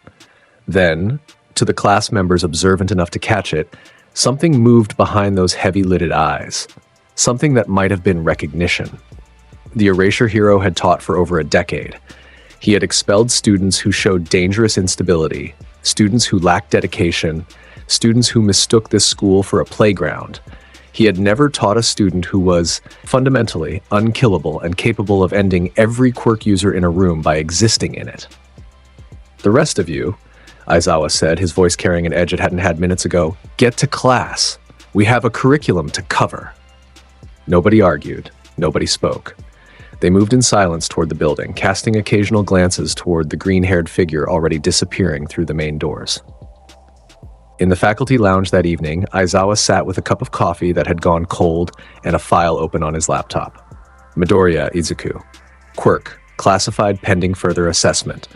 Then, to the class members observant enough to catch it, something moved behind those heavy-lidded eyes, something that might have been recognition. The erasure hero had taught for over a decade. He had expelled students who showed dangerous instability, students who lacked dedication, students who mistook this school for a playground. He had never taught a student who was fundamentally unkillable and capable of ending every quirk user in a room by existing in it. "The rest of you," Aizawa said, his voice carrying an edge it hadn't had minutes ago, "get to class. We have a curriculum to cover." Nobody argued. Nobody spoke. They moved in silence toward the building, casting occasional glances toward the green-haired figure already disappearing through the main doors. In the faculty lounge that evening, Aizawa sat with a cup of coffee that had gone cold and a file open on his laptop. Midoriya, Izuku. Quirk, classified pending further assessment.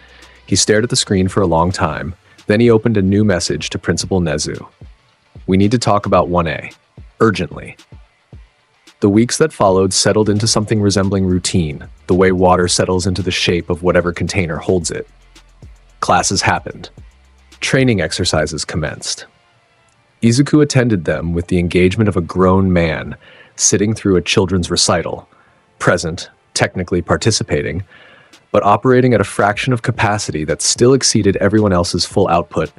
He stared at the screen for a long time, then he opened a new message to Principal Nezu. "We need to talk about 1A. Urgently." The weeks that followed settled into something resembling routine, the way water settles into the shape of whatever container holds it. Classes happened. Training exercises commenced. Izuku attended them with the engagement of a grown man sitting through a children's recital, present, technically participating, but operating at a fraction of capacity that still exceeded everyone else's full output.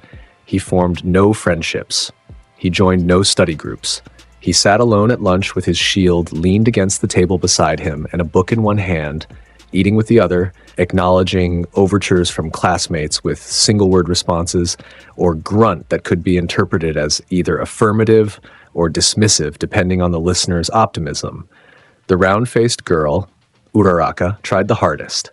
He formed no friendships. He joined no study groups. He sat alone at lunch with his shield leaned against the table beside him and a book in one hand, eating with the other, acknowledging overtures from classmates with single-word responses or grunt that could be interpreted as either affirmative or dismissive depending on the listener's optimism. The round-faced girl, Uraraka, tried the hardest.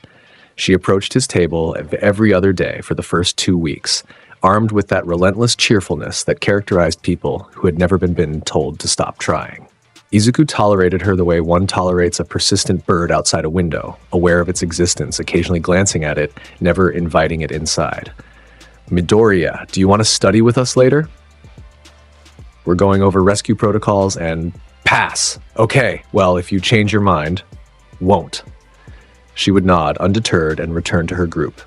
She approached his table every other day for the first 2 weeks, armed with that relentless cheerfulness that characterized people who had never been told to stop trying. Izuku tolerated her the way one tolerates a persistent bird outside a window, aware of its existence, occasionally glancing at it, never inviting it inside. "Midoriya, do you want to study with us later? We're going over rescue protocols and..." "Pass! Okay, well, if you change your mind..." "Won't." She would nod, undeterred, and return to her group.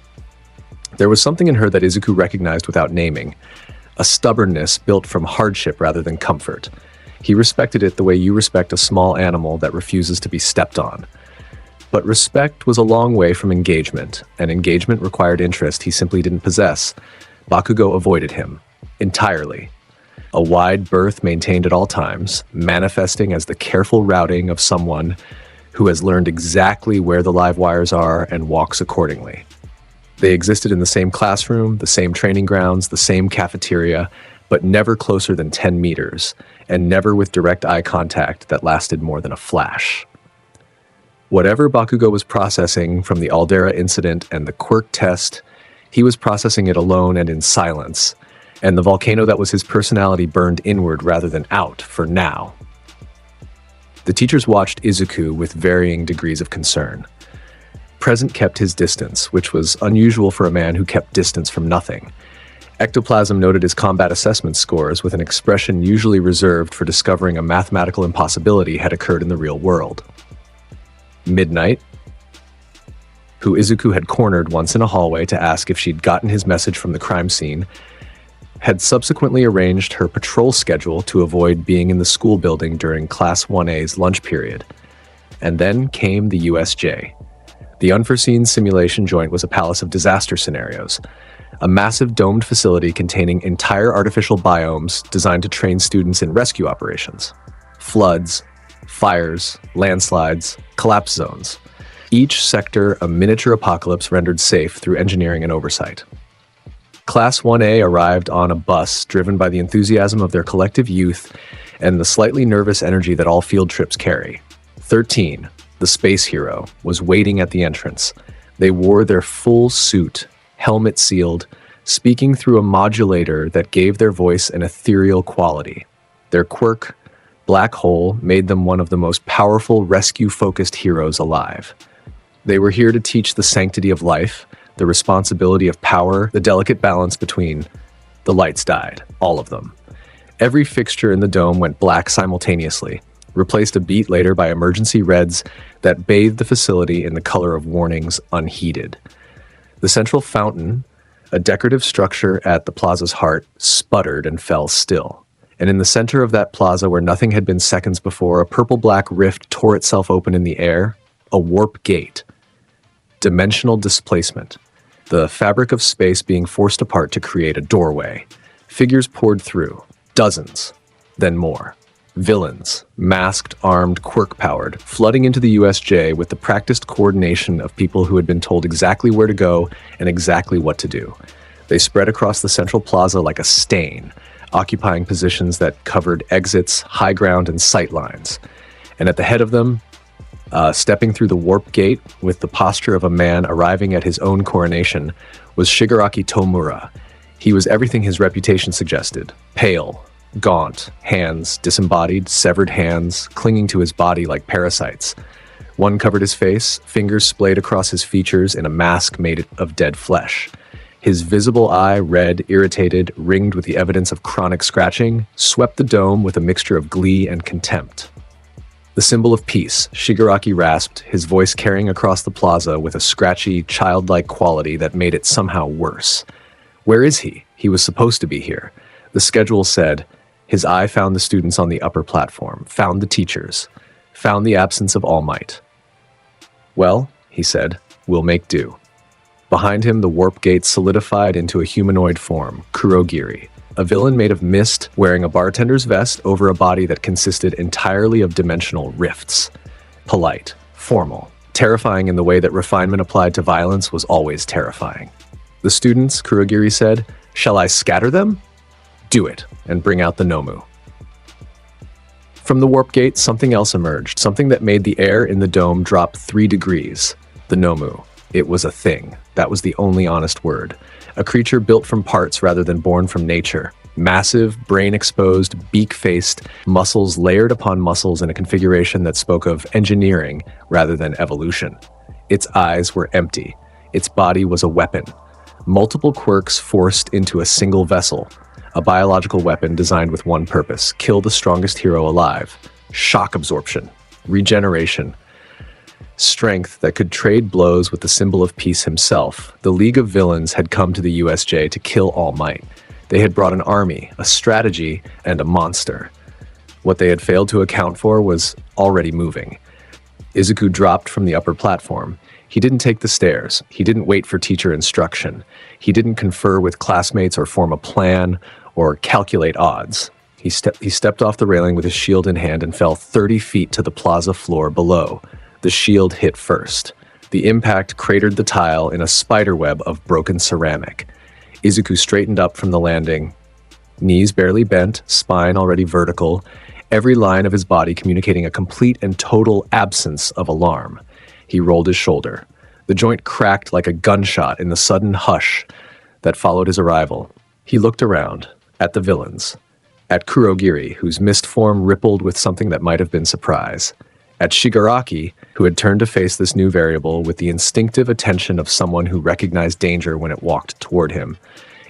There was something in her that Izuku recognized without naming, a stubbornness built from hardship rather than comfort. He respected it the way you respect a small animal that refuses to be stepped on. But respect was a long way from engagement, and engagement required interest he simply didn't possess. Bakugo avoided him, entirely. A wide berth maintained at all times, manifesting as the careful routing of someone who has learned exactly where the live wires are and walks accordingly. They existed in the same classroom, the same training grounds, the same cafeteria, but never closer than 10 meters, and never with direct eye contact that lasted more than a flash. Whatever Bakugo was processing from the Aldera incident and the quirk test, he was processing it alone and in silence, and the volcano that was his personality burned inward rather than out for now. The teachers watched Izuku with varying degrees of concern. Present kept his distance, which was unusual for a man who kept distance from nothing. Ectoplasm noted his combat assessment scores with an expression usually reserved for discovering a mathematical impossibility had occurred in the real world. Midnight, who Izuku had cornered once in a hallway to ask if she'd gotten his message from the crime scene, had subsequently arranged her patrol schedule to avoid being in the school building during Class 1A's lunch period. And then came the USJ. The unforeseen simulation joint was a palace of disaster scenarios, a massive domed facility containing entire artificial biomes designed to train students in rescue operations. Floods, fires, landslides, collapse zones. Each sector a miniature apocalypse rendered safe through engineering and oversight. Class 1A arrived on a bus driven by the enthusiasm of their collective youth and the slightly nervous energy that all field trips carry. 13, the space hero, was waiting at the entrance. They wore their full suit, helmet sealed, speaking through a modulator that gave their voice an ethereal quality. Their quirk, Black Hole, made them one of the most powerful rescue-focused heroes alive. They were here to teach the sanctity of life, the responsibility of power, the delicate balance between. The lights died, all of them. Every fixture in the dome went black simultaneously, replaced a beat later by emergency reds that bathed the facility in the color of warnings unheeded. The central fountain, a decorative structure at the plaza's heart, sputtered and fell still. And in the center of that plaza where nothing had been seconds before, a purple-black rift tore itself open in the air, A warp gate. Dimensional displacement. The fabric of space being forced apart to create a doorway. Figures poured through. Dozens. Then more. Villains, masked, armed, quirk-powered, flooding into the USJ with the practiced coordination of people who had been told exactly where to go and exactly what to do. They spread across the central plaza like a stain, occupying positions that covered exits, high ground, and sight lines. And at the head of them, stepping through the warp gate with the posture of a man arriving at his own coronation, was Shigaraki Tomura. He was everything his reputation suggested. Pale, gaunt, hands disembodied, severed hands, clinging to his body like parasites. One covered his face, fingers splayed across his features in a mask made of dead flesh. His visible eye, red, irritated, ringed with the evidence of chronic scratching, swept the dome with a mixture of glee and contempt. The symbol of peace, Shigaraki rasped, his voice carrying across the plaza with a scratchy, childlike quality that made it somehow worse. Where is he? He was supposed to be here. The schedule said. His eye found the students on the upper platform, found the teachers, found the absence of All Might. Well, he said, we'll make do. Behind him, the warp gate solidified into a humanoid form, Kurogiri, a villain made of mist wearing a bartender's vest over a body that consisted entirely of dimensional rifts. Polite, formal, terrifying in the way that refinement applied to violence was always terrifying. The students, Kurogiri said, shall I scatter them? Do it, and bring out the Nomu. From the warp gate, something else emerged, something that made the air in the dome drop 3 degrees. The Nomu. It was a thing. That was the only honest word. A creature built from parts rather than born from nature. Massive, brain-exposed, beak-faced, muscles layered upon muscles in a configuration that spoke of engineering rather than evolution. Its eyes were empty. Its body was a weapon. Multiple quirks forced into a single vessel. A biological weapon designed with one purpose: kill the strongest hero alive. Shock absorption. Regeneration. Strength that could trade blows with the symbol of peace himself. The League of Villains had come to the USJ to kill All Might. They had brought an army, a strategy, and a monster. What they had failed to account for was already moving. Izuku dropped from the upper platform. He didn't take the stairs. He didn't wait for teacher instruction. He didn't confer with classmates or form a plan or calculate odds. He stepped off the railing with his shield in hand and fell 30 feet to the plaza floor below. The shield hit first. The impact cratered the tile in a spiderweb of broken ceramic. Izuku straightened up from the landing, knees barely bent, spine already vertical, every line of his body communicating a complete and total absence of alarm. He rolled his shoulder. The joint cracked like a gunshot in the sudden hush that followed his arrival. He looked around, at the villains, at Kurogiri, whose mist form rippled with something that might have been surprise, at Shigaraki, who had turned to face this new variable with the instinctive attention of someone who recognized danger when it walked toward him.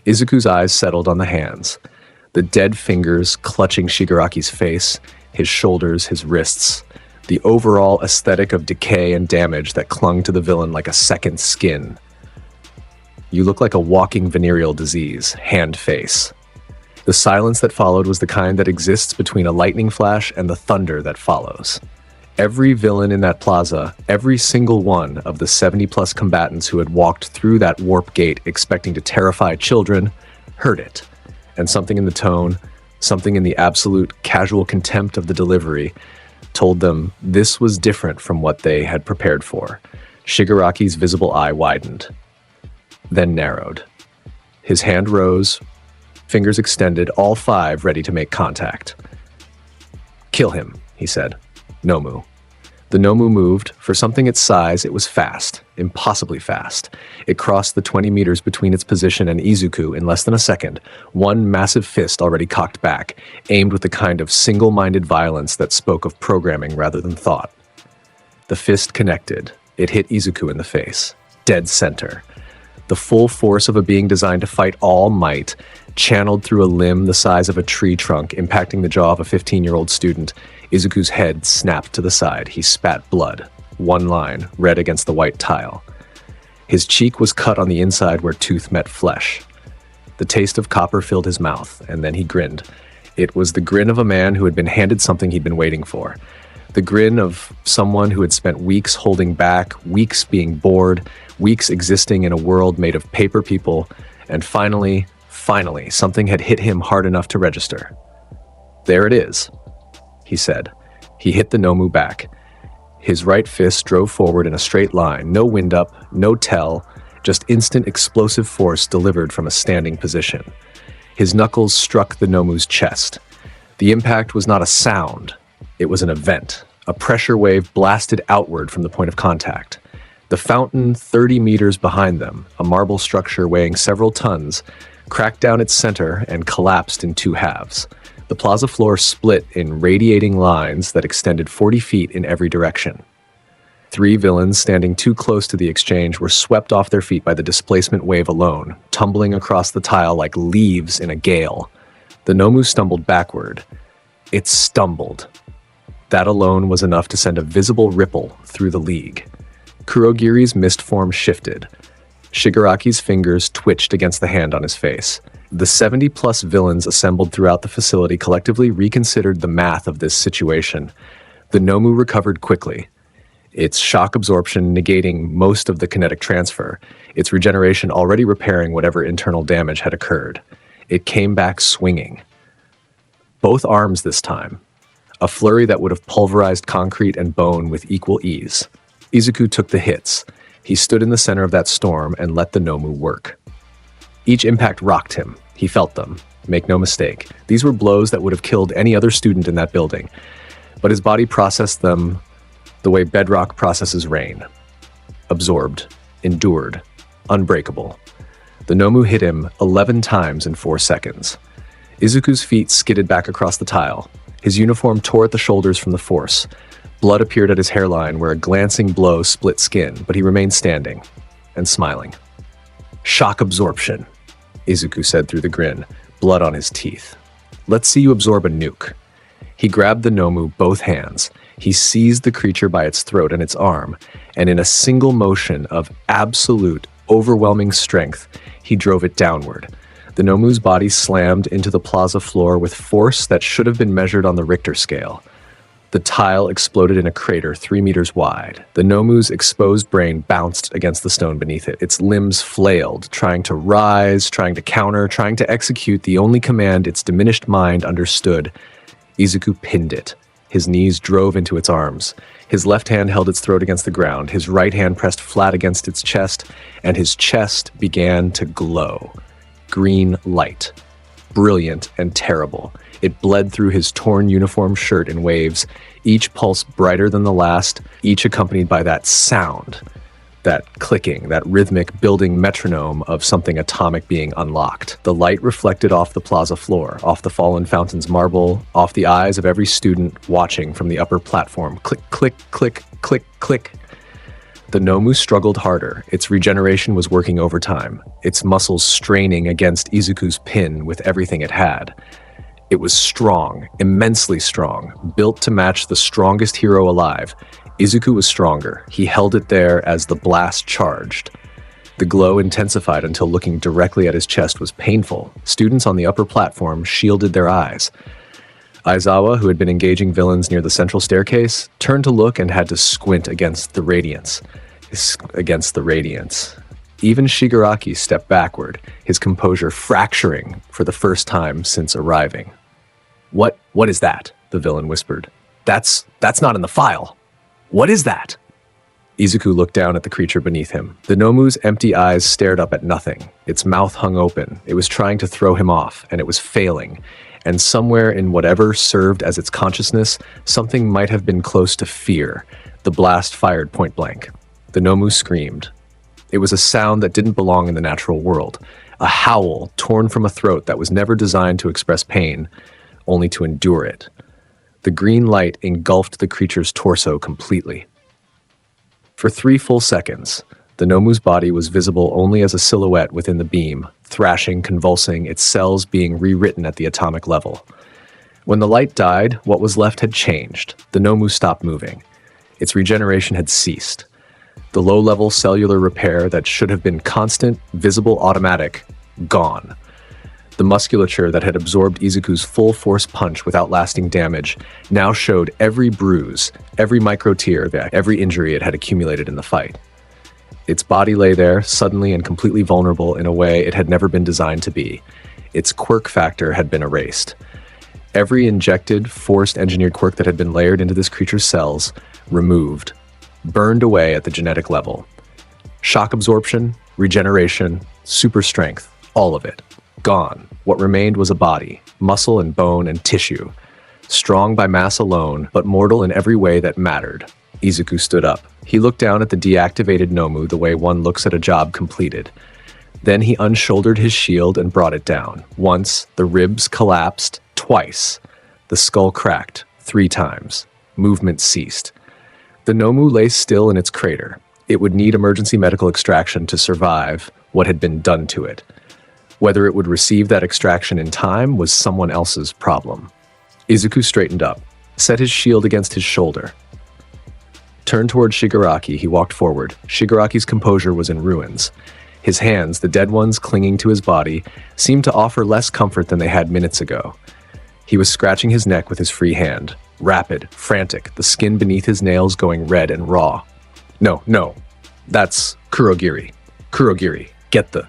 Izuku's eyes settled on the hands, the dead fingers clutching Shigaraki's face, his shoulders, his wrists, the overall aesthetic of decay and damage that clung to the villain like a second skin. You look like a walking venereal disease, hand-face. The silence that followed was the kind that exists between a lightning flash and the thunder that follows. Every villain in that plaza, every single one of the 70-plus combatants who had walked through that warp gate expecting to terrify children, heard it. And something in the tone, something in the absolute casual contempt of the delivery, told them this was different from what they had prepared for. Shigaraki's visible eye widened, then narrowed. His hand rose, fingers extended, all 5 ready to make contact. "Kill him," he said. "Nomu." The Nomu moved. For something its size, it was fast, impossibly fast. It crossed the 20 meters between its position and Izuku in less than a second, one massive fist already cocked back, aimed with the kind of single-minded violence that spoke of programming rather than thought. The fist connected. It hit Izuku in the face, dead center. The full force of a being designed to fight all might, channeled through a limb the size of a tree trunk, impacting the jaw of a 15-year-old student. Izuku's head snapped to the side. He spat blood. One line, red against the white tile. His cheek was cut on the inside where tooth met flesh. The taste of copper filled his mouth, and then he grinned. It was the grin of a man who had been handed something he'd been waiting for. The grin of someone who had spent weeks holding back, weeks being bored, weeks existing in a world made of paper people, and finally, something had hit him hard enough to register. "There it is," he said. He hit the Nomu back. His right fist drove forward in a straight line, no wind up, no tell, just instant explosive force delivered from a standing position. His knuckles struck the Nomu's chest. The impact was not a sound, it was an event. A pressure wave blasted outward from the point of contact. The fountain, 30 meters behind them, a marble structure weighing several tons, cracked down its center and collapsed in two halves. The plaza floor split in radiating lines that extended 40 feet in every direction. Three villains standing too close to the exchange were swept off their feet by the displacement wave alone, tumbling across the tile like leaves in a gale. The Nomu stumbled backward. It stumbled. That alone was enough to send a visible ripple through the league. Kurogiri's mist form shifted. Shigaraki's fingers twitched against the hand on his face. The 70-plus villains assembled throughout the facility collectively reconsidered the math of this situation. The Nomu recovered quickly, its shock absorption negating most of the kinetic transfer, its regeneration already repairing whatever internal damage had occurred. It came back swinging. Both arms this time, a flurry that would have pulverized concrete and bone with equal ease. Izuku took the hits. He stood in the center of that storm and let the Nomu work. Each impact rocked him. He felt them. Make no mistake. These were blows that would have killed any other student in that building. But his body processed them the way bedrock processes rain. Absorbed, endured, unbreakable. The Nomu hit him 11 times in 4 seconds. Izuku's feet skidded back across the tile. His uniform tore at the shoulders from the force. Blood appeared at his hairline where a glancing blow split skin, but he remained standing and smiling. "Shock absorption," Izuku said through the grin, blood on his teeth. "Let's see you absorb a nuke." He grabbed the Nomu both hands. He seized the creature by its throat and its arm, and in a single motion of absolute, overwhelming strength, he drove it downward. The Nomu's body slammed into the plaza floor with force that should have been measured on the Richter scale. The tile exploded in a crater 3 meters wide. The Nomu's exposed brain bounced against the stone beneath it. Its limbs flailed, trying to rise, trying to counter, trying to execute the only command its diminished mind understood. Izuku pinned it. His knees drove into its arms. His left hand held its throat against the ground. His right hand pressed flat against its chest, and his chest began to glow. Green light. Brilliant and terrible. It bled through his torn uniform shirt in waves, each pulse brighter than the last, each accompanied by that sound, that clicking, that rhythmic building metronome of something atomic being unlocked. The light reflected off the plaza floor, off the fallen fountain's marble, off the eyes of every student watching from the upper platform. Click, click, click, click, click. The Nomu struggled harder. Its regeneration was working overtime, its muscles straining against Izuku's pin with everything it had. It was strong, immensely strong, built to match the strongest hero alive. Izuku was stronger. He held it there as the blast charged. The glow intensified until looking directly at his chest was painful. Students on the upper platform shielded their eyes. Aizawa, who had been engaging villains near the central staircase, turned to look and had to squint against the radiance. Even Shigaraki stepped backward, his composure fracturing for the first time since arriving. What is that?" the villain whispered. That's not in the file. What is that?" Izuku looked down at the creature beneath him. The Nomu's empty eyes stared up at nothing. Its mouth hung open. It was trying to throw him off, and it was failing. And somewhere in whatever served as its consciousness, something might have been close to fear. The blast fired point blank. The Nomu screamed. It was a sound that didn't belong in the natural world. A howl torn from a throat that was never designed to express pain, only to endure it. The green light engulfed the creature's torso completely. For 3 full seconds, the Nomu's body was visible only as a silhouette within the beam, thrashing, convulsing, its cells being rewritten at the atomic level. When the light died, what was left had changed. The Nomu stopped moving. Its regeneration had ceased. The low-level cellular repair that should have been constant, visible, automatic, gone. The musculature that had absorbed Izuku's full force punch without lasting damage now showed every bruise, every micro tear, every injury it had accumulated in the fight. Its body lay there, suddenly and completely vulnerable in a way it had never been designed to be. Its quirk factor had been erased. Every injected, forced engineered quirk that had been layered into this creature's cells, removed, burned away at the genetic level. Shock absorption, regeneration, super strength, all of it. Gone. What remained was a body, muscle and bone and tissue. Strong by mass alone, but mortal in every way that mattered. Izuku stood up. He looked down at the deactivated Nomu the way one looks at a job completed. Then he unshouldered his shield and brought it down. Once, the ribs collapsed. Twice. The skull cracked. 3 times. Movement ceased. The Nomu lay still in its crater. It would need emergency medical extraction to survive what had been done to it. Whether it would receive that extraction in time was someone else's problem. Izuku straightened up, set his shield against his shoulder. Turned toward Shigaraki, he walked forward. Shigaraki's composure was in ruins. His hands, the dead ones clinging to his body, seemed to offer less comfort than they had minutes ago. He was scratching his neck with his free hand. Rapid, frantic, the skin beneath his nails going red and raw. No. That's Kurogiri. Kurogiri, get the...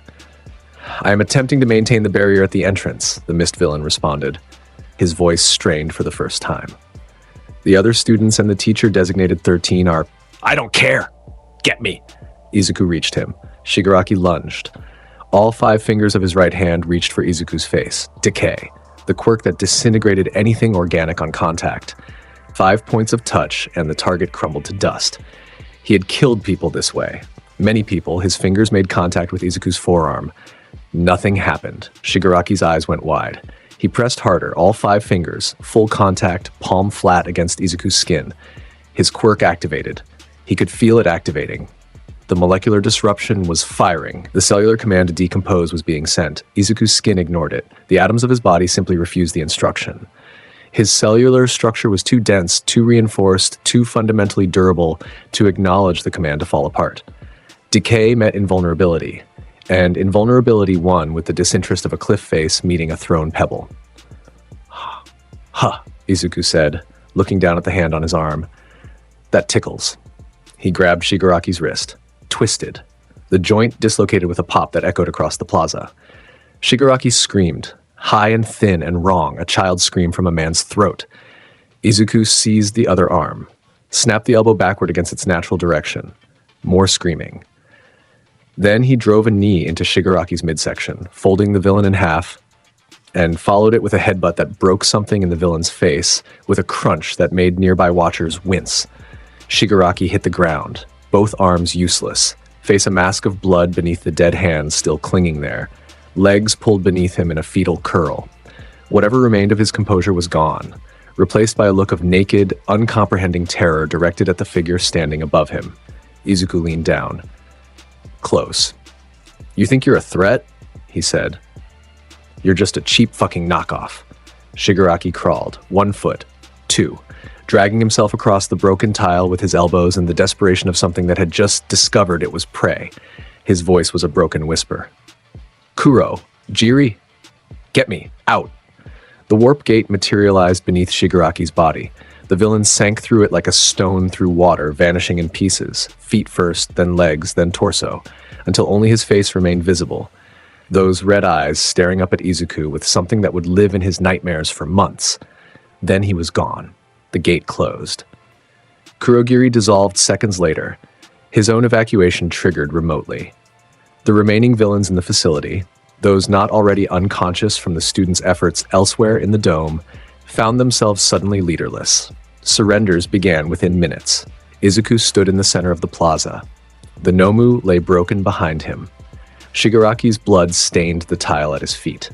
I am attempting to maintain the barrier at the entrance, the mist villain responded. His voice strained for the first time. The other students and the teacher designated 13 are... I don't care! Get me! Izuku reached him. Shigaraki lunged. All 5 fingers of his right hand reached for Izuku's face. Decay. The quirk that disintegrated anything organic on contact. 5 points of touch, and the target crumbled to dust. He had killed people this way. Many people, his fingers made contact with Izuku's forearm. Nothing happened. Shigaraki's eyes went wide. He pressed harder, all 5 fingers, full contact, palm flat against Izuku's skin. His quirk activated. He could feel it activating. The molecular disruption was firing. The cellular command to decompose was being sent. Izuku's skin ignored it. The atoms of his body simply refused the instruction. His cellular structure was too dense, too reinforced, too fundamentally durable to acknowledge the command to fall apart. Decay met invulnerability, and invulnerability won with the disinterest of a cliff face meeting a thrown pebble. Huh, Izuku said, looking down at the hand on his arm. That tickles. He grabbed Shigaraki's wrist. Twisted. The joint dislocated with a pop that echoed across the plaza. Shigaraki screamed, high and thin and wrong, a child's scream from a man's throat. Izuku seized the other arm, snapped the elbow backward against its natural direction. More screaming. Then he drove a knee into Shigaraki's midsection, folding the villain in half, and followed it with a headbutt that broke something in the villain's face, with a crunch that made nearby watchers wince. Shigaraki hit the ground, both arms useless, face a mask of blood beneath the dead hands still clinging there, legs pulled beneath him in a fetal curl. Whatever remained of his composure was gone, replaced by a look of naked, uncomprehending terror directed at the figure standing above him. Izuku leaned down. Close. You think you're a threat? He said. You're just a cheap fucking knockoff. Shigaraki crawled, 1 foot, 2, dragging himself across the broken tile with his elbows in the desperation of something that had just discovered it was prey. His voice was a broken whisper. Kuro, Jiri, get me, out. The warp gate materialized beneath Shigaraki's body. The villain sank through it like a stone through water, vanishing in pieces, feet first, then legs, then torso, until only his face remained visible. Those red eyes staring up at Izuku with something that would live in his nightmares for months. Then he was gone. The gate closed. Kurogiri dissolved seconds later, his own evacuation triggered remotely. The remaining villains in the facility, those not already unconscious from the students' efforts elsewhere in the dome, found themselves suddenly leaderless. Surrenders began within minutes. Izuku stood in the center of the plaza. The Nomu lay broken behind him. Shigaraki's blood stained the tile at his feet.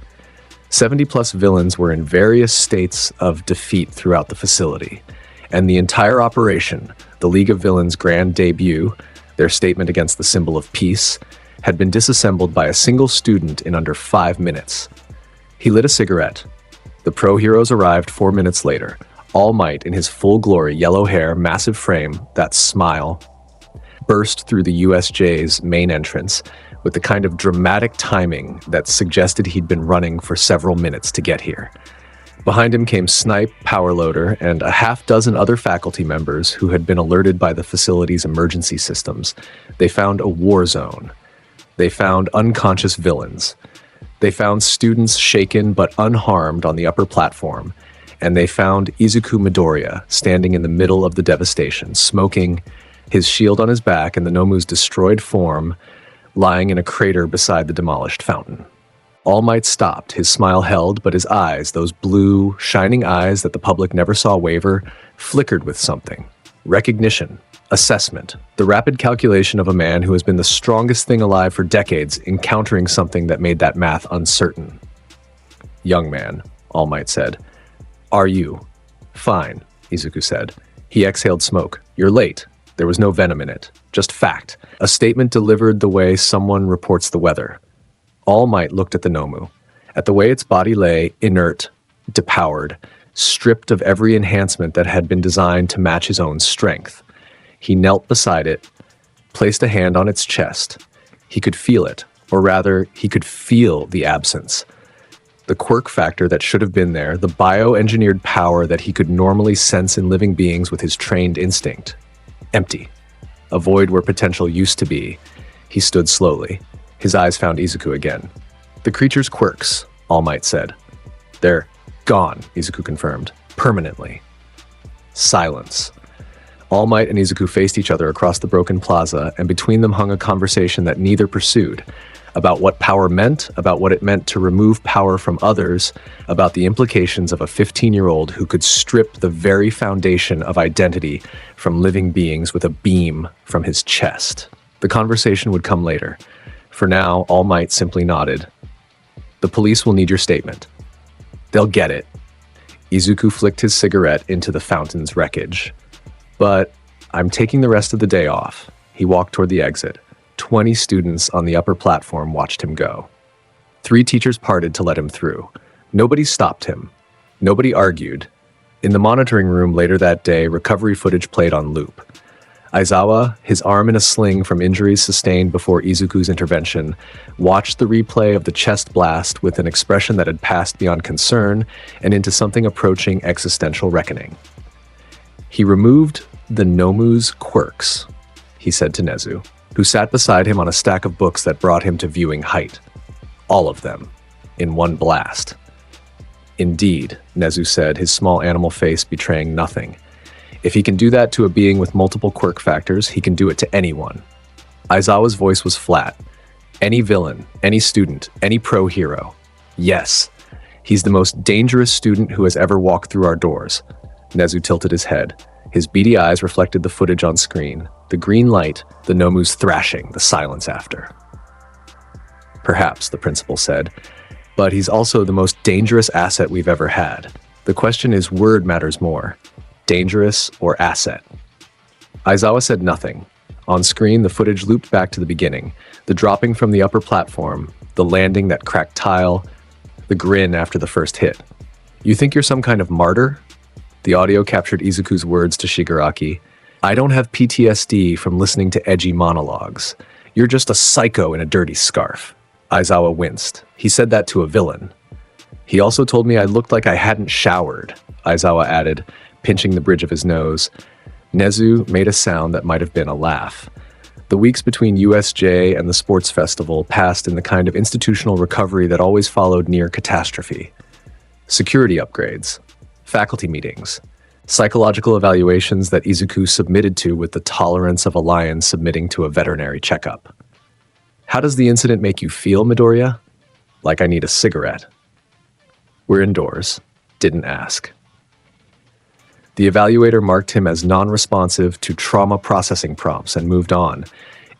70-plus villains were in various states of defeat throughout the facility, and the entire operation, the League of Villains' grand debut, their statement against the symbol of peace, had been disassembled by a single student in under 5 minutes. He lit a cigarette. The pro-heroes arrived 4 minutes later, All Might in his full glory, yellow hair, massive frame, that smile, burst through the USJ's main entrance with the kind of dramatic timing that suggested he'd been running for several minutes to get here. Behind him came Snipe, Powerloader, and a half dozen other faculty members who had been alerted by the facility's emergency systems. They found a war zone. They found unconscious villains. They found students shaken but unharmed on the upper platform. And they found Izuku Midoriya standing in the middle of the devastation, smoking, his shield on his back and the Nomu's destroyed form lying in a crater beside the demolished fountain. All Might stopped, his smile held, but his eyes, those blue, shining eyes that the public never saw waver, flickered with something. Recognition, assessment, the rapid calculation of a man who has been the strongest thing alive for decades, encountering something that made that math uncertain. "Young man," All Might said. "Are you?" "Fine," Izuku said. He exhaled smoke. "You're late." There was no venom in it, just fact, a statement delivered the way someone reports the weather. All Might looked at the Nomu, at the way its body lay, inert, depowered, stripped of every enhancement that had been designed to match his own strength. He knelt beside it, placed a hand on its chest. He could feel it, or rather, he could feel the absence. The quirk factor that should have been there, the bioengineered power that he could normally sense in living beings with his trained instinct. Empty. A void where potential used to be. He stood slowly. His eyes found Izuku again. "The creature's quirks," All Might said. "They're gone," Izuku confirmed. "Permanently." Silence. All Might and Izuku faced each other across the broken plaza, and between them hung a conversation that neither pursued. About what power meant, about what it meant to remove power from others, about the implications of a 15-year-old who could strip the very foundation of identity from living beings with a beam from his chest. The conversation would come later. For now, All Might simply nodded. "The police will need your statement." "They'll get it." Izuku flicked his cigarette into the fountain's wreckage. "But I'm taking the rest of the day off." He walked toward the exit. 20 students on the upper platform watched him go. 3 teachers parted to let him through. Nobody stopped him. Nobody argued. In the monitoring room later that day, recovery footage played on loop. Aizawa, his arm in a sling from injuries sustained before Izuku's intervention, watched the replay of the chest blast with an expression that had passed beyond concern and into something approaching existential reckoning. "He removed the Nomu's quirks," he said to Nezu, who sat beside him on a stack of books that brought him to viewing height. "All of them, in one blast." "Indeed," Nezu said, his small animal face betraying nothing. "If he can do that to a being with multiple quirk factors, he can do it to anyone." Aizawa's voice was flat. "Any villain, any student, any pro-hero. Yes, he's the most dangerous student who has ever walked through our doors." Nezu tilted his head. His beady eyes reflected the footage on screen. The green light, the Nomu's thrashing, the silence after. "Perhaps," the principal said, "but he's also the most dangerous asset we've ever had. The question is, word matters more. Dangerous or asset?" Aizawa said nothing. On screen, the footage looped back to the beginning. The dropping from the upper platform, the landing that cracked tile, the grin after the first hit. "You think you're some kind of martyr?" The audio captured Izuku's words to Shigaraki. "I don't have PTSD from listening to edgy monologues. You're just a psycho in a dirty scarf." Aizawa winced. He said that to a villain. "He also told me I looked like I hadn't showered," Aizawa added, pinching the bridge of his nose. Nezu made a sound that might have been a laugh. The weeks between USJ and the sports festival passed in the kind of institutional recovery that always followed near catastrophe. Security upgrades, faculty meetings, psychological evaluations that Izuku submitted to with the tolerance of a lion submitting to a veterinary checkup. "How does the incident make you feel, Midoriya?" "Like I need a cigarette." "We're indoors." Didn't ask. The evaluator marked him as non-responsive to trauma processing prompts and moved on.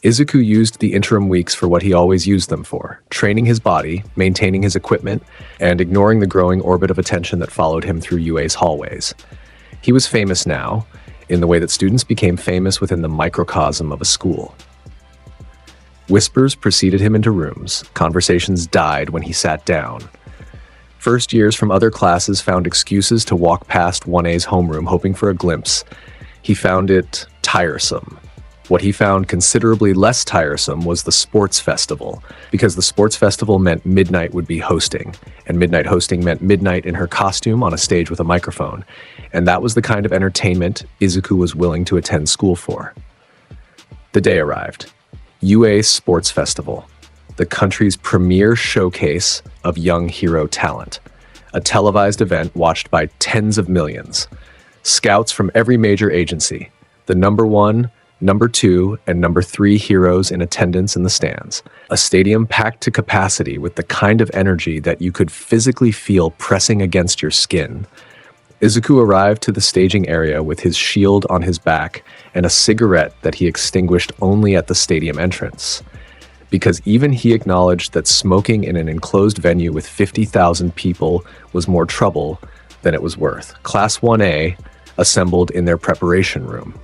Izuku used the interim weeks for what he always used them for, training his body, maintaining his equipment, and ignoring the growing orbit of attention that followed him through UA's hallways. He was famous now, in the way that students became famous within the microcosm of a school. Whispers preceded him into rooms. Conversations died when he sat down. First years from other classes found excuses to walk past 1A's homeroom hoping for a glimpse. He found it tiresome. What he found considerably less tiresome was the sports festival, because the sports festival meant Midnight would be hosting, and Midnight hosting meant Midnight in her costume on a stage with a microphone, and that was the kind of entertainment Izuku was willing to attend school for. The day arrived. UA Sports Festival, the country's premier showcase of young hero talent, a televised event watched by tens of millions. Scouts from every major agency, the number 1, number 2, and number 3 heroes in attendance in the stands. A stadium packed to capacity with the kind of energy that you could physically feel pressing against your skin. Izuku arrived to the staging area with his shield on his back and a cigarette that he extinguished only at the stadium entrance. Because even he acknowledged that smoking in an enclosed venue with 50,000 people was more trouble than it was worth. Class 1A assembled in their preparation room.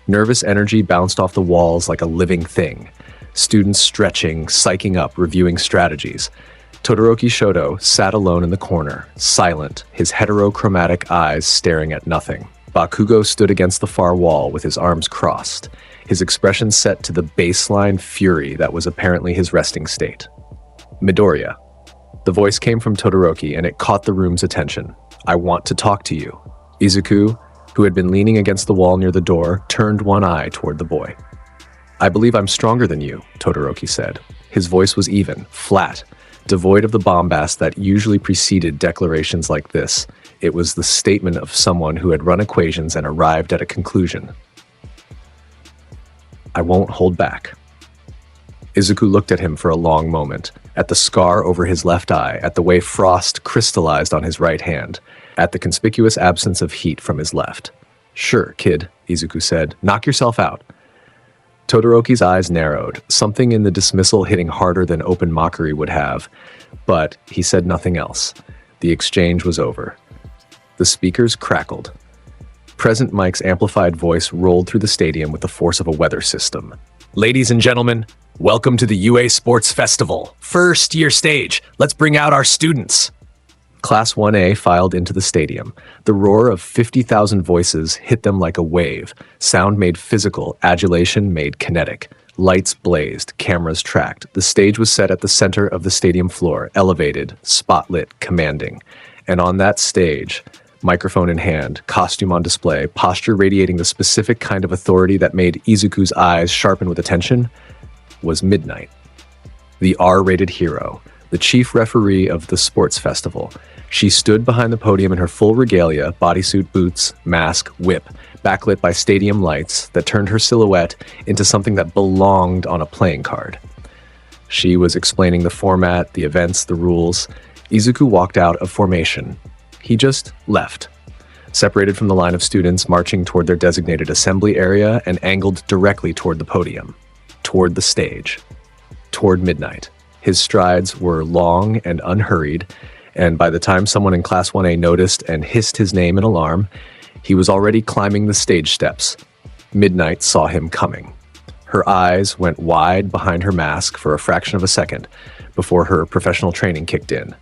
Nervous energy bounced off the walls like a living thing. Students stretching, psyching up, reviewing strategies. Todoroki Shoto sat alone in the corner, silent, his heterochromatic eyes staring at nothing. Bakugo stood against the far wall with his arms crossed, his expression set to the baseline fury that was apparently his resting state. Midoriya. The voice came from Todoroki and it caught the room's attention. "I want to talk to you." Izuku, who had been leaning against the wall near the door, turned one eye toward the boy. "I believe I'm stronger than you," Todoroki said. His voice was even, flat, devoid of the bombast that usually preceded declarations like this. It was the statement of someone who had run equations and arrived at a conclusion. "I won't hold back." Izuku looked at him for a long moment, at the scar over his left eye, at the way frost crystallized on his right hand, at the conspicuous absence of heat from his left. "Sure, kid," Izuku said. "Knock yourself out." Todoroki's eyes narrowed, something in the dismissal hitting harder than open mockery would have, but he said nothing else. The exchange was over. The speakers crackled. Present Mike's amplified voice rolled through the stadium with the force of a weather system. "Ladies and gentlemen, welcome to the UA Sports Festival. First year stage. Let's bring out our students." Class 1A filed into the stadium. The roar of 50,000 voices hit them like a wave. Sound made physical, adulation made kinetic. Lights blazed, cameras tracked. The stage was set at the center of the stadium floor, elevated, spotlit, commanding. And on that stage, microphone in hand, costume on display, posture radiating the specific kind of authority that made Izuku's eyes sharpen with attention, was Midnight. The R-rated hero, the chief referee of the sports festival. She stood behind the podium in her full regalia, bodysuit, boots, mask, whip, backlit by stadium lights that turned her silhouette into something that belonged on a playing card. She was explaining the format, the events, the rules. Izuku walked out of formation. He just left, separated from the line of students marching toward their designated assembly area and angled directly toward the podium, toward the stage, toward Midnight. His strides were long and unhurried, and by the time someone in Class 1A noticed and hissed his name in alarm, he was already climbing the stage steps. Midnight saw him coming. Her eyes went wide behind her mask for a fraction of a second before her professional training kicked in.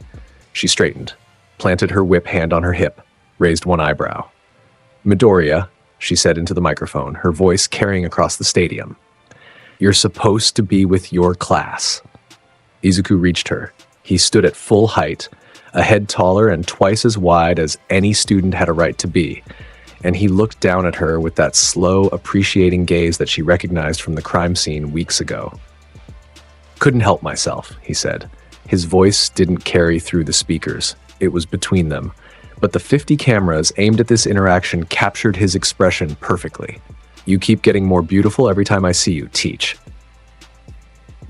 She straightened, planted her whip hand on her hip, raised one eyebrow. "Midoriya," she said into the microphone, her voice carrying across the stadium. "You're supposed to be with your class." Izuku reached her. He stood at full height, a head taller and twice as wide as any student had a right to be, and he looked down at her with that slow, appreciating gaze that she recognized from the crime scene weeks ago. "Couldn't help myself," he said. His voice didn't carry through the speakers. It was between them. But the 50 cameras aimed at this interaction captured his expression perfectly. "You keep getting more beautiful every time I see you, Teach."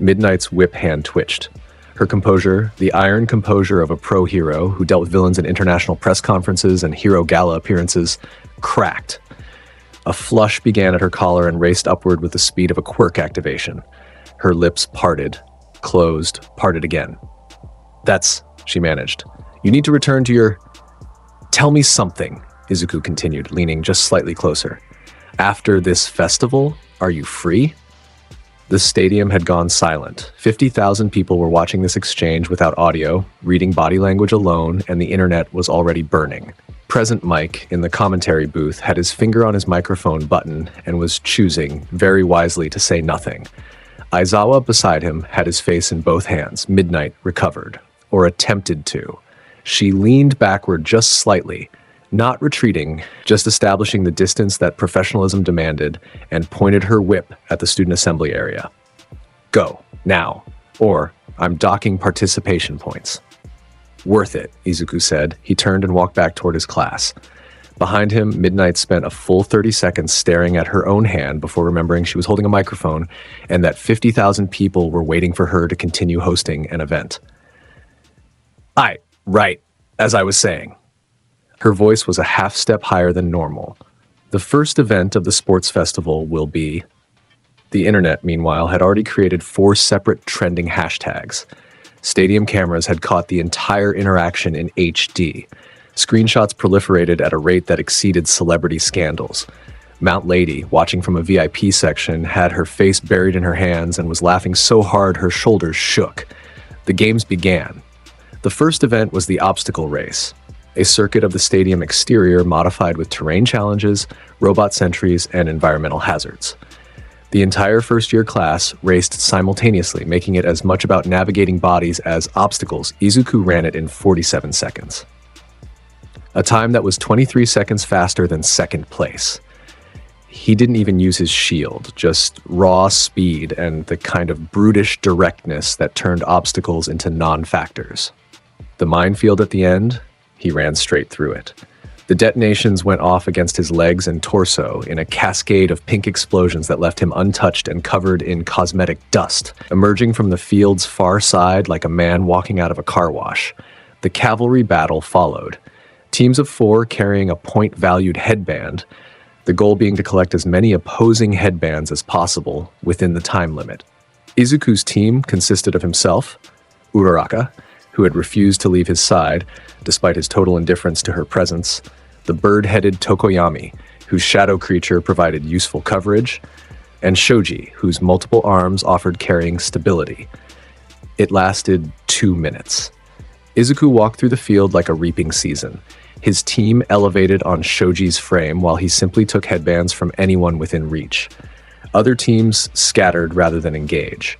Midnight's whip hand twitched. Her composure, the iron composure of a pro hero who dealt with villains in international press conferences and hero gala appearances, cracked. A flush began at her collar and raced upward with the speed of a quirk activation. Her lips parted, closed, parted again. "That's," she managed. "You need to return to your—" "Tell me something," Izuku continued, leaning just slightly closer. "After this festival, are you free?" The stadium had gone silent. 50,000 people were watching this exchange without audio, reading body language alone, and the internet was already burning. Present Mike in the commentary booth had his finger on his microphone button and was choosing, very wisely, to say nothing. Aizawa beside him had his face in both hands. Midnight recovered, or attempted to. She leaned backward just slightly, not retreating, just establishing the distance that professionalism demanded, and pointed her whip at the student assembly area. Go, now, or I'm docking participation points. Worth it, Izuku said. He turned and walked back toward his class. Behind him, Midnight spent a full 30 seconds staring at her own hand before remembering she was holding a microphone and that 50,000 people were waiting for her to continue hosting an event. Right, as I was saying. Her voice was a half step higher than normal. The first event of the sports festival will be... The internet, meanwhile, had already created 4 separate trending hashtags. Stadium cameras had caught the entire interaction in HD. Screenshots proliferated at a rate that exceeded celebrity scandals. Mount Lady, watching from a VIP section, had her face buried in her hands and was laughing so hard her shoulders shook. The games began. The first event was the obstacle race, a circuit of the stadium exterior modified with terrain challenges, robot sentries, and environmental hazards. The entire first-year class raced simultaneously, making it as much about navigating bodies as obstacles. Izuku ran it in 47 seconds. A time that was 23 seconds faster than second place. He didn't even use his shield, just raw speed and the kind of brutish directness that turned obstacles into non-factors. The minefield at the end, he ran straight through it. The detonations went off against his legs and torso in a cascade of pink explosions that left him untouched and covered in cosmetic dust, emerging from the field's far side like a man walking out of a car wash. The cavalry battle followed. Teams of 4 carrying a point-valued headband, the goal being to collect as many opposing headbands as possible within the time limit. Izuku's team consisted of himself, Uraraka, who had refused to leave his side, despite his total indifference to her presence, the bird-headed Tokoyami, whose shadow creature provided useful coverage, and Shoji, whose multiple arms offered carrying stability. It lasted 2 minutes. Izuku walked through the field like a reaping season. His team elevated on Shoji's frame while he simply took headbands from anyone within reach. Other teams scattered rather than engage.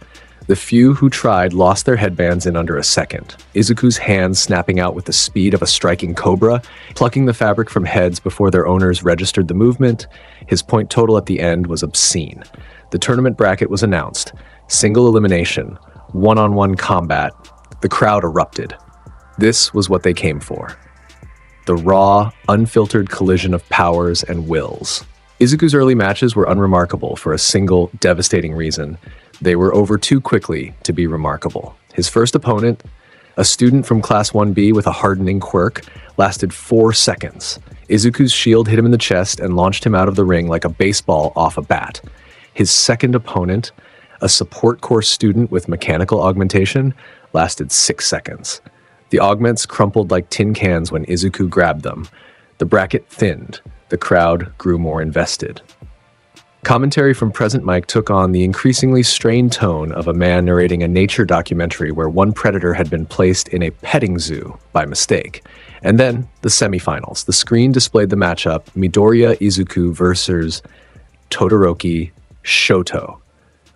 The few who tried lost their headbands in under a second, Izuku's hands snapping out with the speed of a striking cobra, plucking the fabric from heads before their owners registered the movement. His point total at the end was obscene. The tournament bracket was announced. Single elimination, one-on-one combat. The crowd erupted. This was what they came for. The raw, unfiltered collision of powers and wills. Izuku's early matches were unremarkable for a single, devastating reason. They were over too quickly to be remarkable. His first opponent, a student from Class 1B with a hardening quirk, lasted 4 seconds. Izuku's shield hit him in the chest and launched him out of the ring like a baseball off a bat. His second opponent, a support course student with mechanical augmentation, lasted 6 seconds. The augments crumpled like tin cans when Izuku grabbed them. The bracket thinned. The crowd grew more invested. Commentary from Present Mike took on the increasingly strained tone of a man narrating a nature documentary where one predator had been placed in a petting zoo by mistake. And then, the semifinals. The screen displayed the matchup, Midoriya Izuku versus Todoroki Shoto.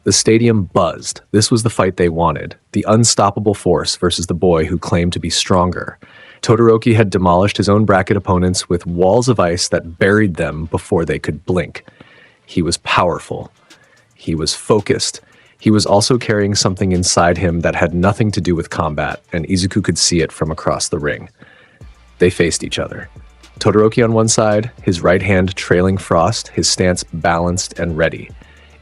The stadium buzzed. This was the fight they wanted. The unstoppable force versus the boy who claimed to be stronger. Todoroki had demolished his own bracket opponents with walls of ice that buried them before they could blink. He was powerful. He was focused. He was also carrying something inside him that had nothing to do with combat, and Izuku could see it from across the ring. They faced each other. Todoroki on one side, his right hand trailing Frost, his stance balanced and ready.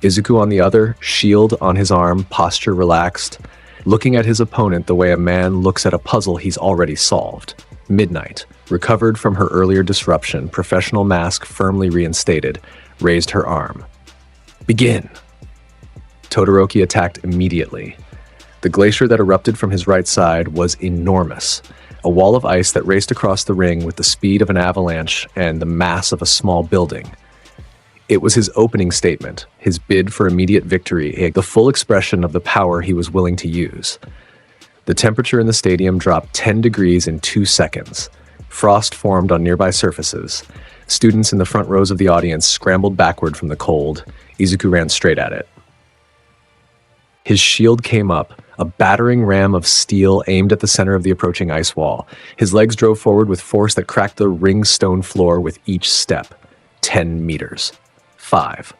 Izuku on the other, shield on his arm, posture relaxed, looking at his opponent the way a man looks at a puzzle he's already solved. Midnight, recovered from her earlier disruption, professional mask firmly reinstated, raised her arm. Begin! Todoroki attacked immediately. The glacier that erupted from his right side was enormous, a wall of ice that raced across the ring with the speed of an avalanche and the mass of a small building. It was his opening statement, his bid for immediate victory, the full expression of the power he was willing to use. The temperature in the stadium dropped 10 degrees in 2 seconds. Frost formed on nearby surfaces. Students in the front rows of the audience scrambled backward from the cold. Izuku ran straight at it. His shield came up, a battering ram of steel aimed at the center of the approaching ice wall. His legs drove forward with force that cracked the ring stone floor with each step. 10 meters. 5.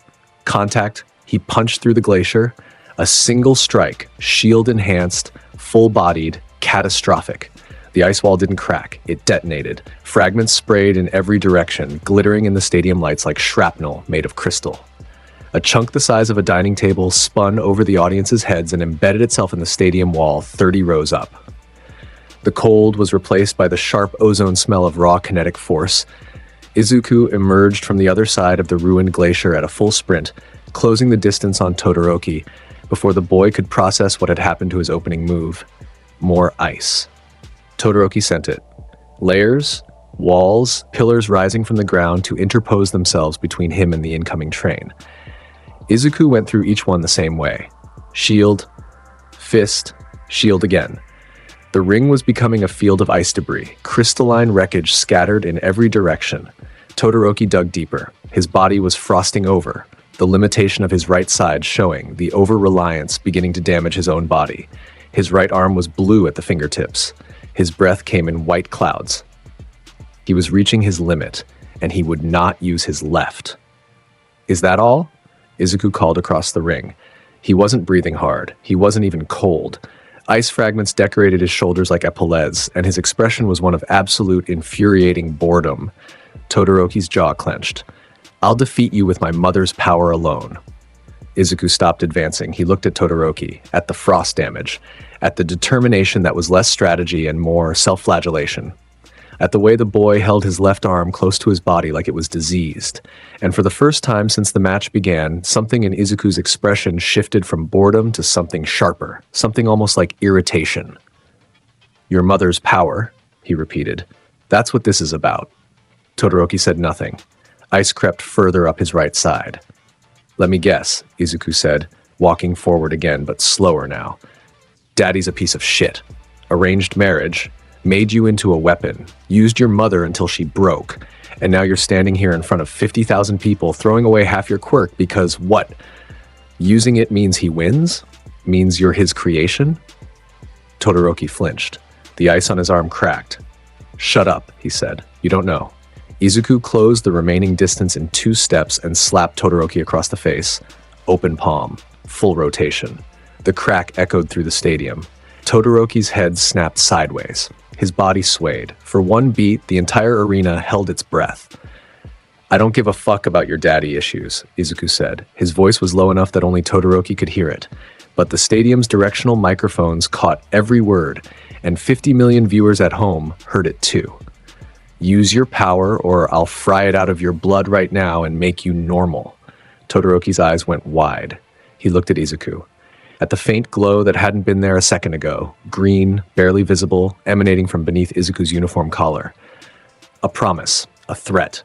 Contact. He punched through the glacier. A single strike, shield-enhanced, full-bodied, catastrophic. The ice wall didn't crack. It detonated. Fragments sprayed in every direction, glittering in the stadium lights like shrapnel made of crystal. A chunk the size of a dining table spun over the audience's heads and embedded itself in the stadium wall 30 rows up. The cold was replaced by the sharp ozone smell of raw kinetic force. Izuku emerged from the other side of the ruined glacier at a full sprint, closing the distance on Todoroki before the boy could process what had happened to his opening move. More ice. Todoroki sent it. Layers, walls, pillars rising from the ground to interpose themselves between him and the incoming train. Izuku went through each one the same way. Shield, fist, shield again. The ring was becoming a field of ice debris, crystalline wreckage scattered in every direction. Todoroki dug deeper. His body was frosting over, the limitation of his right side showing, the over-reliance beginning to damage his own body. His right arm was blue at the fingertips. His breath came in white clouds. He was reaching his limit, and he would not use his left. Is that all? Izuku called across the ring. He wasn't breathing hard. He wasn't even cold. Ice fragments decorated his shoulders like epaulets, and his expression was one of absolute infuriating boredom. Todoroki's jaw clenched. I'll defeat you with my mother's power alone. Izuku stopped advancing. He looked at Todoroki, at the frost damage, at the determination that was less strategy and more self-flagellation, at the way the boy held his left arm close to his body like it was diseased. And for the first time since the match began, something in Izuku's expression shifted from boredom to something sharper, something almost like irritation. Your mother's power, he repeated. That's what this is about. Todoroki said nothing. Ice crept further up his right side. Let me guess, Izuku said, walking forward again, but slower now. Daddy's a piece of shit. Arranged marriage, made you into a weapon, used your mother until she broke, and now you're standing here in front of 50,000 people throwing away half your quirk because what? Using it means he wins? Means you're his creation? Todoroki flinched. The ice on his arm cracked. Shut up, he said. You don't know. Izuku closed the remaining distance in 2 steps and slapped Todoroki across the face. Open palm. Full rotation. The crack echoed through the stadium. Todoroki's head snapped sideways. His body swayed. For one beat, the entire arena held its breath. I don't give a fuck about your daddy issues, Izuku said. His voice was low enough that only Todoroki could hear it. But the stadium's directional microphones caught every word, and 50 million viewers at home heard it too. Use your power or I'll fry it out of your blood right now and make you normal. Todoroki's eyes went wide. He looked at Izuku. At the faint glow that hadn't been there a second ago, green, barely visible, emanating from beneath Izuku's uniform collar. A promise, a threat.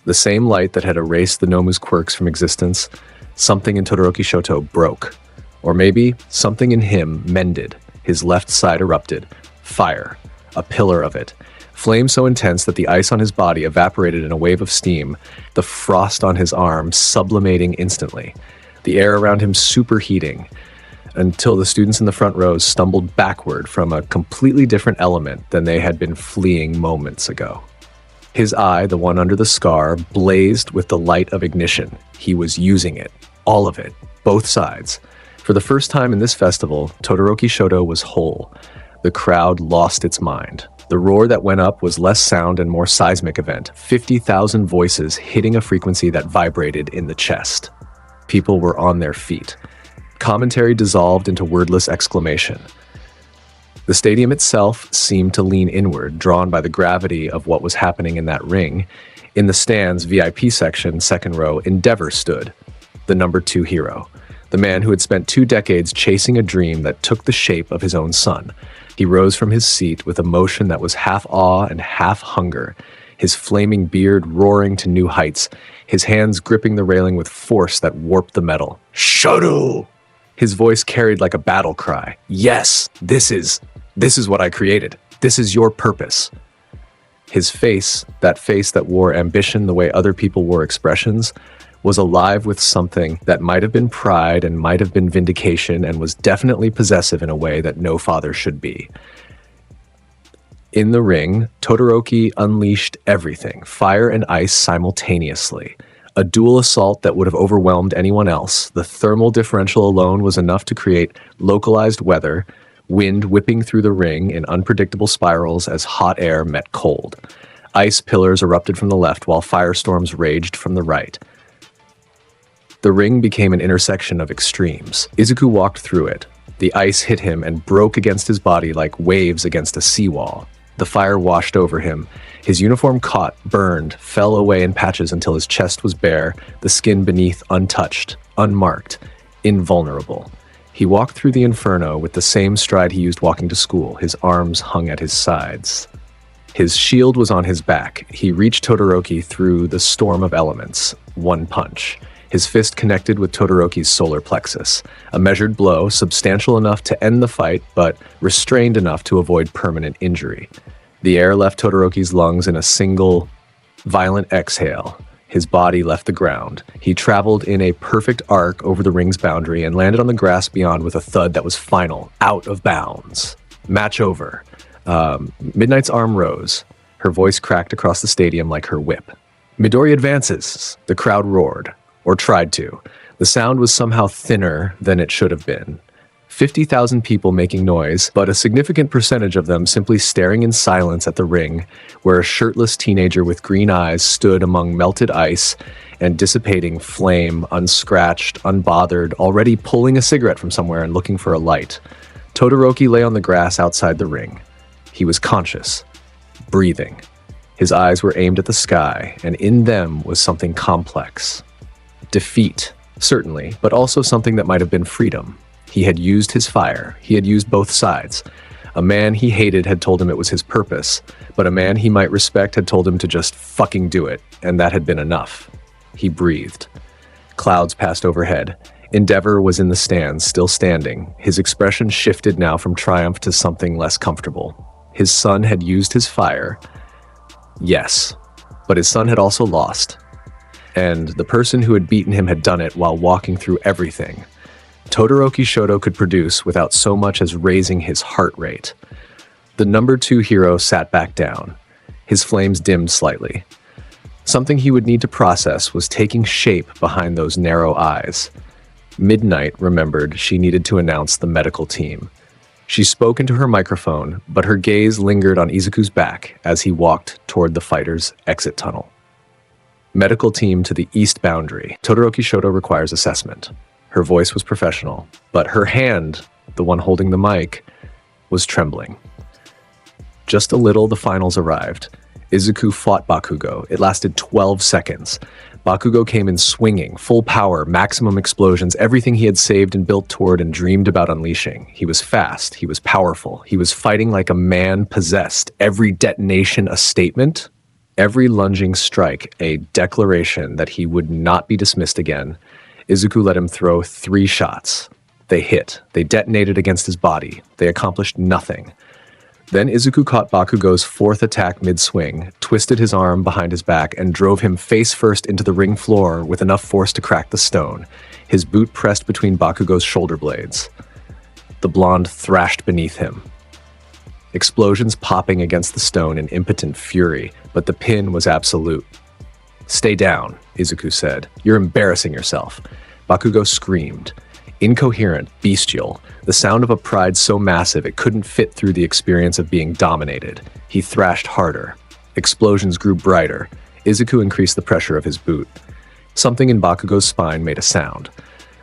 The same light that had erased the Nomu's quirks from existence, something in Todoroki Shoto broke. Or maybe something in him mended. His left side erupted. Fire. A pillar of it. Flame so intense that the ice on his body evaporated in a wave of steam, the frost on his arm sublimating instantly, the air around him superheating, until the students in the front rows stumbled backward from a completely different element than they had been fleeing moments ago. His eye, the one under the scar, blazed with the light of ignition. He was using it. All of it. Both sides. For the first time in this festival, Todoroki Shoto was whole. The crowd lost its mind. The roar that went up was less sound and more seismic event, 50,000 voices hitting a frequency that vibrated in the chest. People were on their feet. Commentary dissolved into wordless exclamation. The stadium itself seemed to lean inward, drawn by the gravity of what was happening in that ring. In the stands, VIP section, second row, Endeavor stood, the number 2 hero, the man who had spent 2 decades chasing a dream that took the shape of his own son. He rose from his seat with emotion that was half awe and half hunger, his flaming beard roaring to new heights, his hands gripping the railing with force that warped the metal. Shoto! His voice carried like a battle cry. Yes, this is what I created. This is your purpose. His face, that face that wore ambition the way other people wore expressions, was alive with something that might have been pride and might have been vindication and was definitely possessive in a way that no father should be. In the ring, Todoroki unleashed everything, fire and ice simultaneously. A dual assault that would have overwhelmed anyone else. The thermal differential alone was enough to create localized weather, wind whipping through the ring in unpredictable spirals as hot air met cold. Ice pillars erupted from the left while firestorms raged from the right. The ring became an intersection of extremes. Izuku walked through it. The ice hit him and broke against his body like waves against a seawall. The fire washed over him. His uniform caught, burned, fell away in patches until his chest was bare, the skin beneath untouched, unmarked, invulnerable. He walked through the inferno with the same stride he used walking to school. His arms hung at his sides. His shield was on his back. He reached Todoroki through the storm of elements. One punch. His fist connected with Todoroki's solar plexus. A measured blow, substantial enough to end the fight, but restrained enough to avoid permanent injury. The air left Todoroki's lungs in a single, violent exhale. His body left the ground. He traveled in a perfect arc over the ring's boundary and landed on the grass beyond with a thud that was final, out of bounds. Match over. Midnight's arm rose. Her voice cracked across the stadium like her whip. Midoriya advances. The crowd roared. Or tried to. The sound was somehow thinner than it should have been. 50,000 people making noise, but a significant percentage of them simply staring in silence at the ring, where a shirtless teenager with green eyes stood among melted ice and dissipating flame, unscratched, unbothered, already pulling a cigarette from somewhere and looking for a light. Todoroki lay on the grass outside the ring. He was conscious, breathing. His eyes were aimed at the sky, and in them was something complex. Defeat, certainly, but also something that might have been freedom. He had used his fire. He had used both sides. A man he hated had told him it was his purpose, but a man he might respect had told him to just fucking do it, and that had been enough. He breathed. Clouds passed overhead. Endeavor was in the stands, still standing. His expression shifted now from triumph to something less comfortable. His son had used his fire. Yes, but his son had also lost. And the person who had beaten him had done it while walking through everything. Todoroki Shoto could produce without so much as raising his heart rate. The number 2 hero sat back down. His flames dimmed slightly. Something he would need to process was taking shape behind those narrow eyes. Midnight remembered she needed to announce the medical team. She spoke into her microphone, but her gaze lingered on Izuku's back as he walked toward the fighter's exit tunnel. Medical team to the east boundary. Todoroki Shoto requires assessment. Her voice was professional, but her hand, the one holding the mic, was trembling. Just a little, the finals arrived. Izuku fought Bakugo. It lasted 12 seconds. Bakugo came in swinging, full power, maximum explosions, everything he had saved and built toward and dreamed about unleashing. He was fast. He was powerful. He was fighting like a man possessed. Every detonation a statement. Every lunging strike, a declaration that he would not be dismissed again. Izuku let him throw 3 shots. They hit. They detonated against his body. They accomplished nothing. Then Izuku caught Bakugo's 4th attack mid-swing, twisted his arm behind his back, and drove him face-first into the ring floor with enough force to crack the stone, his boot pressed between Bakugo's shoulder blades. The blonde thrashed beneath him. Explosions popping against the stone in impotent fury, but the pin was absolute. "Stay down," Izuku said. "You're embarrassing yourself." Bakugo screamed. Incoherent, bestial, the sound of a pride so massive it couldn't fit through the experience of being dominated. He thrashed harder. Explosions grew brighter. Izuku increased the pressure of his boot. Something in Bakugo's spine made a sound.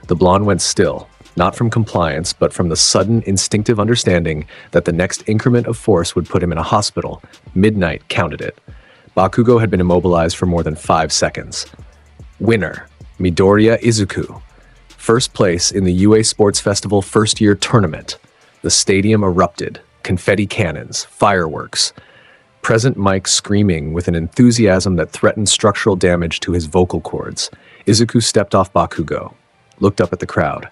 The blonde went still. Not from compliance, but from the sudden, instinctive understanding that the next increment of force would put him in a hospital. Midnight counted it. Bakugo had been immobilized for more than 5 seconds. Winner, Midoriya Izuku. First place in the UA Sports Festival first-year tournament. The stadium erupted. Confetti cannons, fireworks. Present Mike screaming with an enthusiasm that threatened structural damage to his vocal cords. Izuku stepped off Bakugo, looked up at the crowd.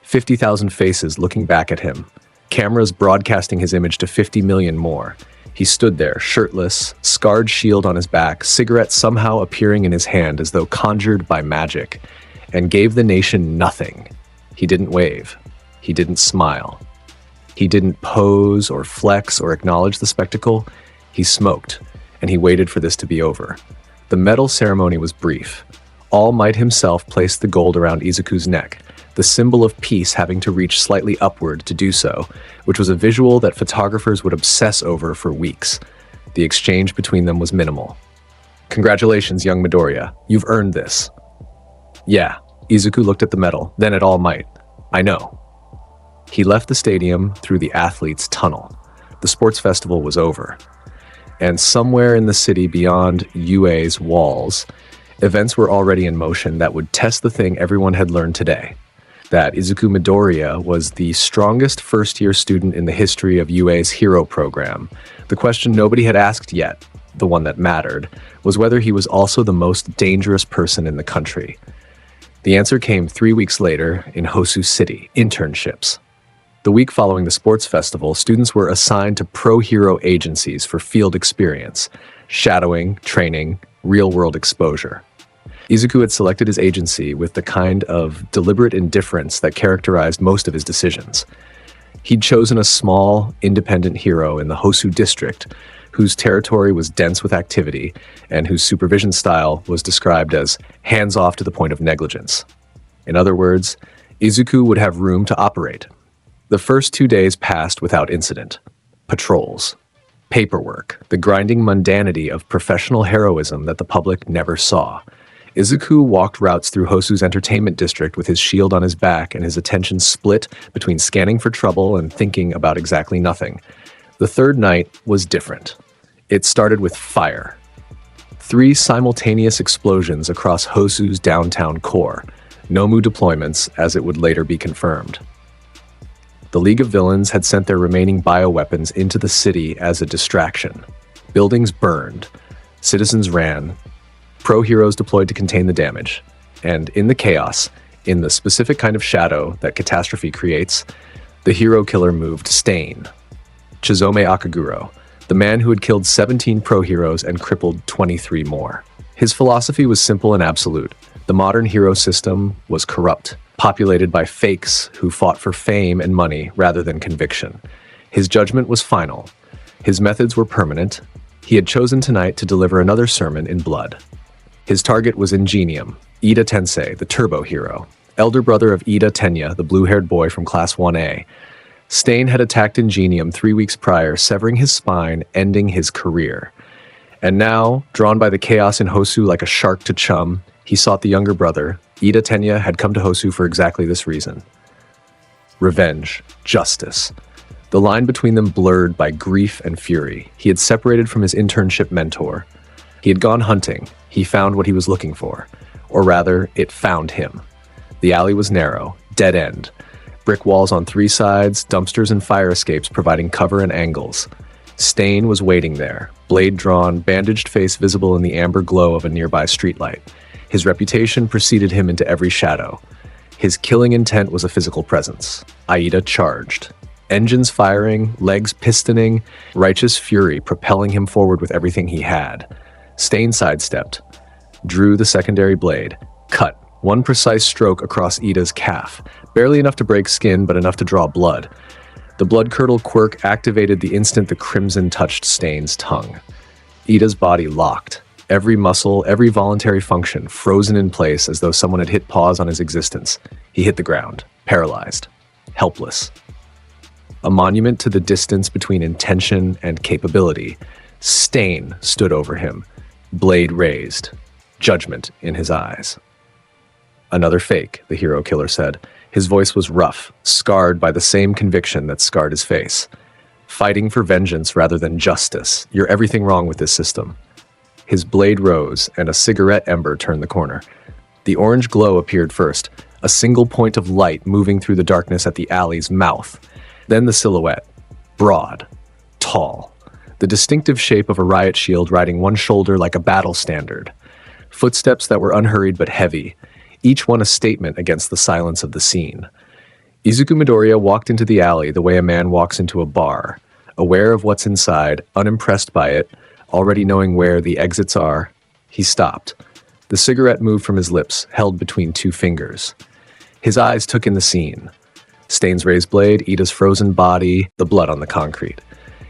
50,000 faces looking back at him. Cameras broadcasting his image to 50 million more. He stood there, shirtless, scarred shield on his back, cigarette somehow appearing in his hand as though conjured by magic, and gave the nation nothing. He didn't wave. He didn't smile. He didn't pose or flex or acknowledge the spectacle. He smoked, and he waited for this to be over. The medal ceremony was brief. All Might himself placed the gold around Izuku's neck, the symbol of peace having to reach slightly upward to do so, which was a visual that photographers would obsess over for weeks. The exchange between them was minimal. "Congratulations, young Midoriya. You've earned this." "Yeah." Izuku looked at the medal, then at All Might. "I know." He left the stadium through the athletes' tunnel. The sports festival was over. And somewhere in the city beyond UA's walls, events were already in motion that would test the thing everyone had learned today. That Izuku Midoriya was the strongest first-year student in the history of UA's hero program. The question nobody had asked yet, the one that mattered, was whether he was also the most dangerous person in the country. The answer came 3 weeks later in Hosu City, internships. The week following the sports festival, students were assigned to pro-hero agencies for field experience, shadowing, training, real-world exposure. Izuku had selected his agency with the kind of deliberate indifference that characterized most of his decisions. He'd chosen a small, independent hero in the Hosu district, whose territory was dense with activity and whose supervision style was described as hands-off to the point of negligence. In other words, Izuku would have room to operate. The first 2 days passed without incident. Patrols, paperwork, the grinding mundanity of professional heroism that the public never saw. Izuku walked routes through Hosu's entertainment district with his shield on his back and his attention split between scanning for trouble and thinking about exactly nothing. The third night was different. It started with fire. 3 simultaneous explosions across Hosu's downtown core. Nomu deployments, as it would later be confirmed. The League of Villains had sent their remaining bioweapons into the city as a distraction. Buildings burned. Citizens ran. Pro-heroes deployed to contain the damage. And in the chaos, in the specific kind of shadow that catastrophe creates, the hero killer moved Stain. Chizome Akaguro, the man who had killed 17 pro-heroes and crippled 23 more. His philosophy was simple and absolute. The modern hero system was corrupt, populated by fakes who fought for fame and money rather than conviction. His judgment was final. His methods were permanent. He had chosen tonight to deliver another sermon in blood. His target was Ingenium, Ida Tensei, the turbo hero, elder brother of Ida Tenya, the blue-haired boy from Class 1A. Stain had attacked Ingenium 3 weeks prior, severing his spine, ending his career. And now, drawn by the chaos in Hosu like a shark to chum, he sought the younger brother. Ida Tenya had come to Hosu for exactly this reason. Revenge, justice. The line between them blurred by grief and fury. He had separated from his internship mentor. He had gone hunting. He found what he was looking for. Or rather, it found him. The alley was narrow, dead end. Brick walls on 3 sides, dumpsters and fire escapes providing cover and angles. Stain was waiting there, blade drawn, bandaged face visible in the amber glow of a nearby streetlight. His reputation preceded him into every shadow. His killing intent was a physical presence. Aida charged. Engines firing, legs pistoning, righteous fury propelling him forward with everything he had. Stain sidestepped, drew the secondary blade, cut, one precise stroke across Ida's calf, barely enough to break skin but enough to draw blood. The blood curdle quirk activated the instant the crimson touched Stain's tongue. Ida's body locked. Every muscle, every voluntary function frozen in place as though someone had hit pause on his existence. He hit the ground, paralyzed, helpless. A monument to the distance between intention and capability. Stain stood over him, blade raised, judgment in his eyes. Another fake, the hero killer said. His voice was rough, scarred by the same conviction that scarred his face. Fighting for vengeance rather than justice. You're everything wrong with this system. His blade rose, and a cigarette ember turned the corner. The orange glow appeared first, a single point of light moving through the darkness at the alley's mouth. Then the silhouette, broad, tall, the distinctive shape of a riot shield riding one shoulder like a battle standard. Footsteps that were unhurried but heavy, each one a statement against the silence of the scene. Izuku Midoriya walked into the alley the way a man walks into a bar, Aware of what's inside, unimpressed by it, already knowing where the exits are, he stopped. The cigarette moved from his lips, held between two fingers. His eyes took in the scene. Stain's raised blade, Ida's frozen body, the blood on the concrete.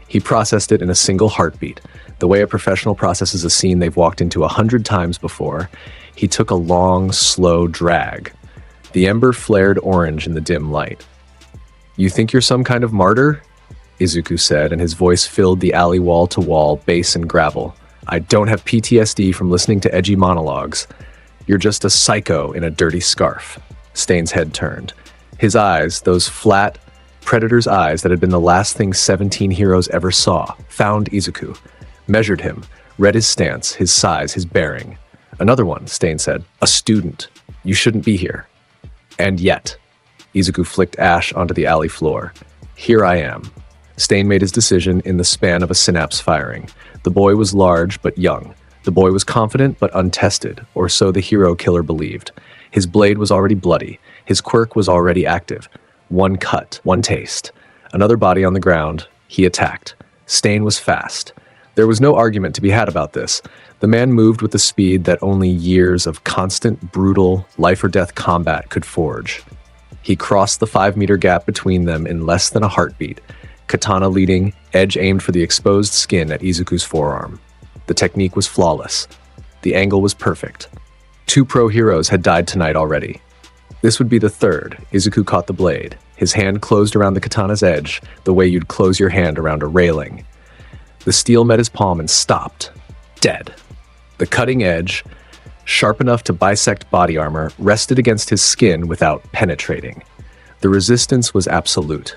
He processed it in a single heartbeat, the way a professional processes a scene they've walked into 100 times before. He took a long, slow drag. The ember flared orange in the dim light. "You think you're some kind of martyr?" Izuku said, and his voice filled the alley wall to wall, bass and gravel. "I don't have PTSD from listening to edgy monologues. You're just a psycho in a dirty scarf." Stain's head turned. His eyes, those flat, predator's eyes that had been the last thing 17 heroes ever saw, found Izuku, measured him, read his stance, his size, his bearing. "Another one," Stain said. "A student. You shouldn't be here." "And yet," Izuku flicked ash onto the alley floor. "Here I am." Stain made his decision in the span of a synapse firing. The boy was large but young. The boy was confident but untested, or so the hero killer believed. His blade was already bloody. His quirk was already active. One cut, one taste. Another body on the ground. He attacked. Stain was fast. There was no argument to be had about this. The man moved with the speed that only years of constant, brutal, life-or-death combat could forge. He crossed the 5-meter gap between them in less than a heartbeat, katana leading, edge aimed for the exposed skin at Izuku's forearm. The technique was flawless. The angle was perfect. 2 pro heroes had died tonight already. This would be the third. Izuku caught the blade. His hand closed around the katana's edge, the way you'd close your hand around a railing. The steel met his palm and stopped. Dead. The cutting edge, sharp enough to bisect body armor, rested against his skin without penetrating. The resistance was absolute.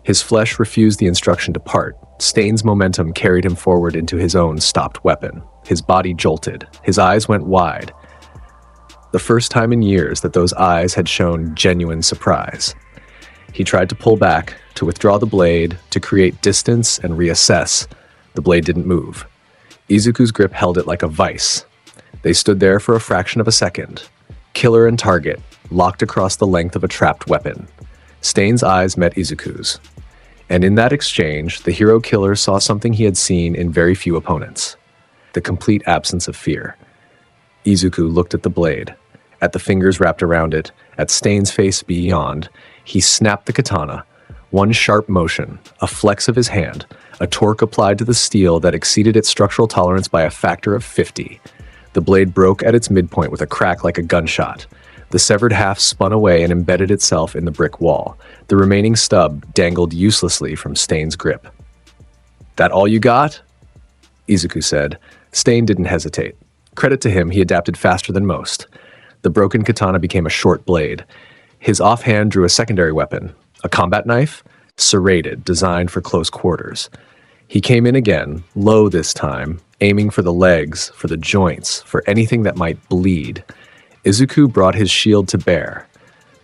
His flesh refused the instruction to part. Stain's momentum carried him forward into his own stopped weapon. His body jolted. His eyes went wide. The first time in years that those eyes had shown genuine surprise. He tried to pull back, to withdraw the blade, to create distance and reassess. The blade didn't move. Izuku's grip held it like a vice. They stood there for a fraction of a second. Killer and target, locked across the length of a trapped weapon. Stain's eyes met Izuku's. And in that exchange, the hero killer saw something he had seen in very few opponents. The complete absence of fear. Izuku looked at the blade, at the fingers wrapped around it, at Stain's face beyond. He snapped the katana. One sharp motion, a flex of his hand, a torque applied to the steel that exceeded its structural tolerance by a factor of 50. The blade broke at its midpoint with a crack like a gunshot. The severed half spun away and embedded itself in the brick wall. The remaining stub dangled uselessly from Stain's grip. "That all you got?" Izuku said. Stain didn't hesitate. Credit to him, he adapted faster than most. The broken katana became a short blade. His offhand drew a secondary weapon, a combat knife, serrated, designed for close quarters. He came in again, low this time, aiming for the legs, for the joints, for anything that might bleed. Izuku brought his shield to bear.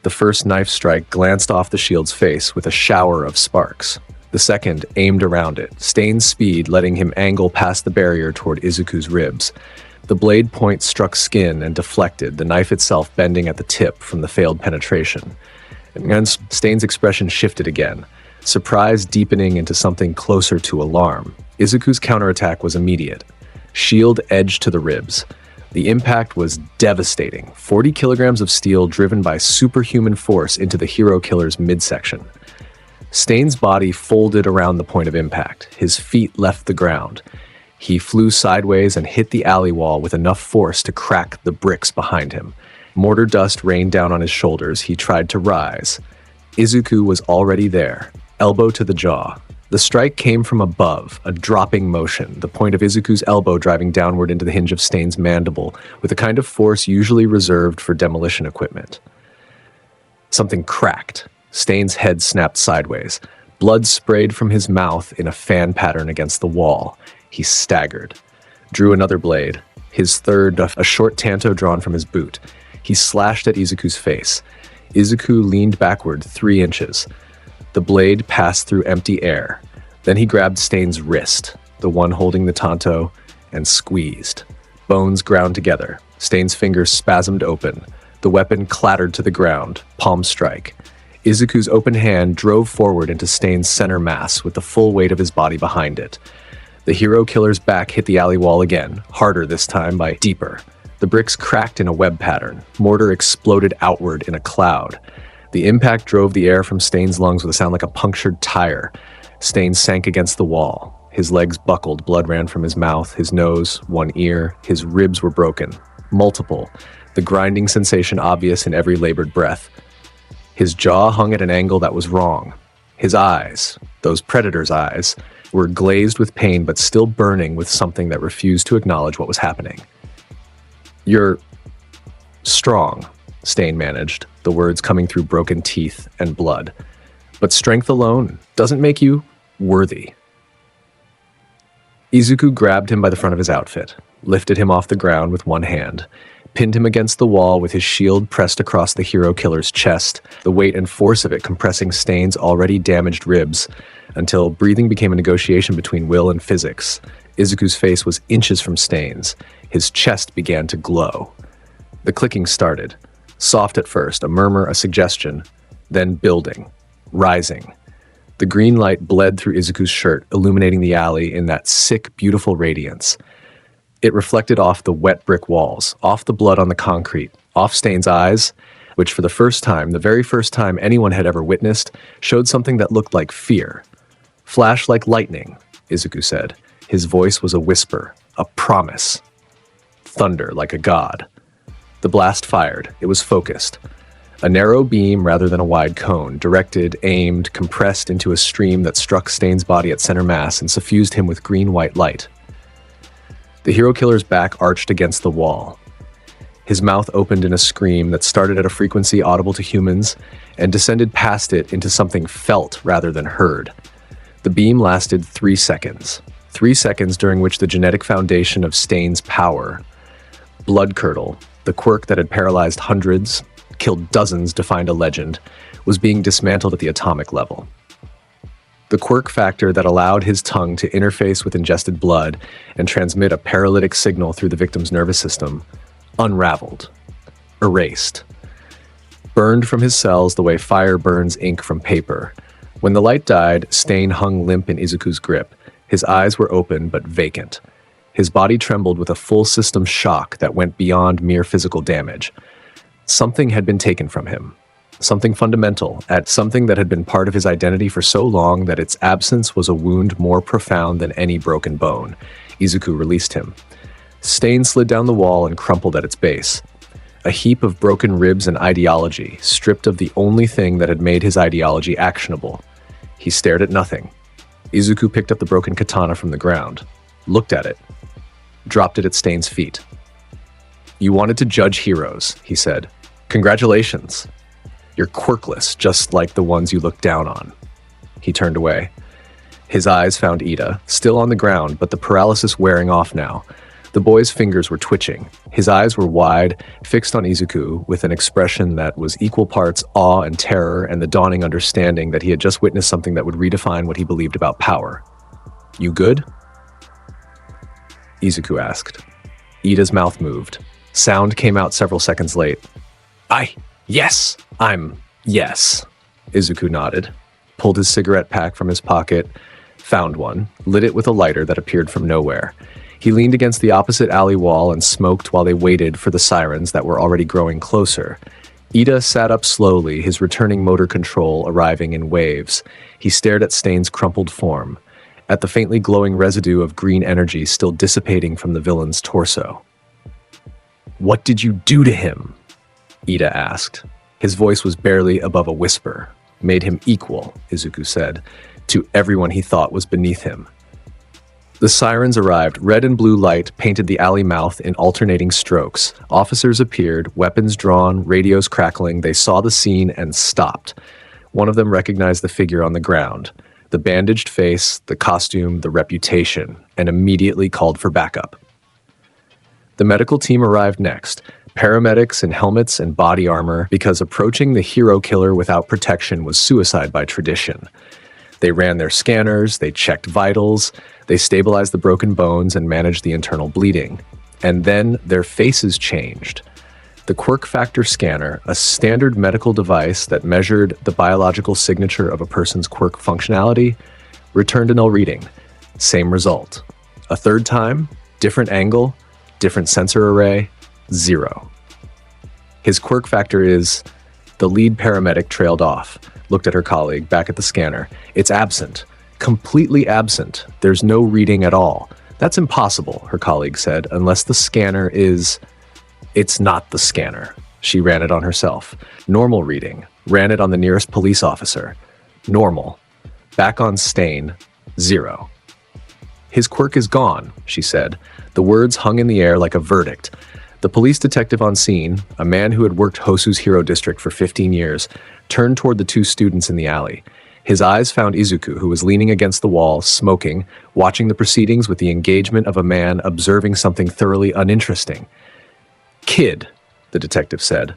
The first knife strike glanced off the shield's face with a shower of sparks. The second aimed around it, Stain's speed letting him angle past the barrier toward Izuku's ribs. The blade point struck skin and deflected, the knife itself bending at the tip from the failed penetration. And Stain's expression shifted again, surprise deepening into something closer to alarm. Izuku's counterattack was immediate. Shield edged to the ribs. The impact was devastating, 40 kilograms of steel driven by superhuman force into the hero killer's midsection. Stain's body folded around the point of impact. His feet left the ground. He flew sideways and hit the alley wall with enough force to crack the bricks behind him. Mortar dust rained down on his shoulders. He tried to rise. Izuku was already there, elbow to the jaw. The strike came from above, a dropping motion, the point of Izuku's elbow driving downward into the hinge of Stain's mandible, with a kind of force usually reserved for demolition equipment. Something cracked. Stain's head snapped sideways. Blood sprayed from his mouth in a fan pattern against the wall. He staggered, drew another blade, his third a short tanto drawn from his boot. He slashed at Izuku's face. Izuku leaned backward 3 inches. The blade passed through empty air. Then he grabbed Stain's wrist, the one holding the tanto, and squeezed. Bones ground together. Stain's fingers spasmed open. The weapon clattered to the ground, palm strike. Izuku's open hand drove forward into Stain's center mass with the full weight of his body behind it. The hero killer's back hit the alley wall again, harder this time by deeper. The bricks cracked in a web pattern. Mortar exploded outward in a cloud. The impact drove the air from Stain's lungs with a sound like a punctured tire. Stain sank against the wall. His legs buckled, blood ran from his mouth, his nose, one ear. His ribs were broken. Multiple. The grinding sensation obvious in every labored breath. His jaw hung at an angle that was wrong. His eyes, those predator's eyes, were glazed with pain but still burning with something that refused to acknowledge what was happening. "You're strong," Stain managed, the words coming through broken teeth and blood. "But strength alone doesn't make you worthy." Izuku grabbed him by the front of his outfit, lifted him off the ground with one hand, pinned him against the wall with his shield pressed across the hero killer's chest, the weight and force of it compressing Stain's already damaged ribs, until breathing became a negotiation between will and physics. Izuku's face was inches from Stain's. His chest began to glow. The clicking started. Soft at first, a murmur, a suggestion, then building, rising. The green light bled through Izuku's shirt, illuminating the alley in that sick, beautiful radiance. It reflected off the wet brick walls, off the blood on the concrete, off Stain's eyes, which for the first time, the very first time anyone had ever witnessed, showed something that looked like fear. "Flash like lightning," Izuku said. His voice was a whisper, a promise. Thunder like a god. The blast fired. It was focused. A narrow beam rather than a wide cone, directed, aimed, compressed into a stream that struck Stain's body at center mass and suffused him with green-white light. The hero killer's back arched against the wall. His mouth opened in a scream that started at a frequency audible to humans and descended past it into something felt rather than heard. The beam lasted 3 seconds. 3 seconds during which the genetic foundation of Stain's power, Blood Curdle, the quirk that had paralyzed hundreds, killed dozens, defined a legend, was being dismantled at the atomic level. The quirk factor that allowed his tongue to interface with ingested blood and transmit a paralytic signal through the victim's nervous system, unraveled, erased, burned from his cells the way fire burns ink from paper. When the light died, Stain hung limp in Izuku's grip. His eyes were open but vacant. His body trembled with a full system shock that went beyond mere physical damage. Something had been taken from him. Something fundamental, at something that had been part of his identity for so long that its absence was a wound more profound than any broken bone. Izuku released him. Stain slid down the wall and crumpled at its base. A heap of broken ribs and ideology, stripped of the only thing that had made his ideology actionable. He stared at nothing. Izuku picked up the broken katana from the ground, looked at it, dropped it at Stain's feet. "You wanted to judge heroes," he said. "Congratulations. You're quirkless, just like the ones you look down on." He turned away. His eyes found Ida, still on the ground, but the paralysis wearing off now. The boy's fingers were twitching. His eyes were wide, fixed on Izuku, with an expression that was equal parts awe and terror and the dawning understanding that he had just witnessed something that would redefine what he believed about power. "You good?" Izuku asked. Ida's mouth moved. Sound came out several seconds late. Yes, yes." Izuku nodded, pulled his cigarette pack from his pocket, found one, lit it with a lighter that appeared from nowhere. He leaned against the opposite alley wall and smoked while they waited for the sirens that were already growing closer. Ida sat up slowly, his returning motor control arriving in waves. He stared at Stain's crumpled form, at the faintly glowing residue of green energy still dissipating from the villain's torso. "What did you do to him?" Ida asked. His voice was barely above a whisper. "Made him equal," Izuku said, "to everyone he thought was beneath him." The sirens arrived. Red and blue light painted the alley mouth in alternating strokes. Officers appeared, weapons drawn, radios crackling. They saw the scene and stopped. One of them recognized the figure on the ground, the bandaged face, the costume, the reputation, and immediately called for backup. The medical team arrived next, paramedics in helmets and body armor, because approaching the hero killer without protection was suicide by tradition. They ran their scanners, they checked vitals, they stabilized the broken bones and managed the internal bleeding. And then their faces changed. The quirk factor scanner, a standard medical device that measured the biological signature of a person's quirk functionality, returned a null reading. Same result. A third time, different angle, different sensor array, 0. His quirk factor is... The lead paramedic trailed off, looked at her colleague back at the scanner. It's absent. Completely absent. There's no reading at all. That's impossible, her colleague said, unless the scanner is... It's not the scanner. She ran it on herself. Normal reading. Ran it on the nearest police officer. Normal. Back on Stain. 0. His quirk is gone, she said. The words hung in the air like a verdict. The police detective on scene, a man who had worked Hosu's hero district for 15 years, turned toward the two students in the alley. His eyes found Izuku, who was leaning against the wall, smoking, watching the proceedings with the engagement of a man observing something thoroughly uninteresting. "Kid," the detective said.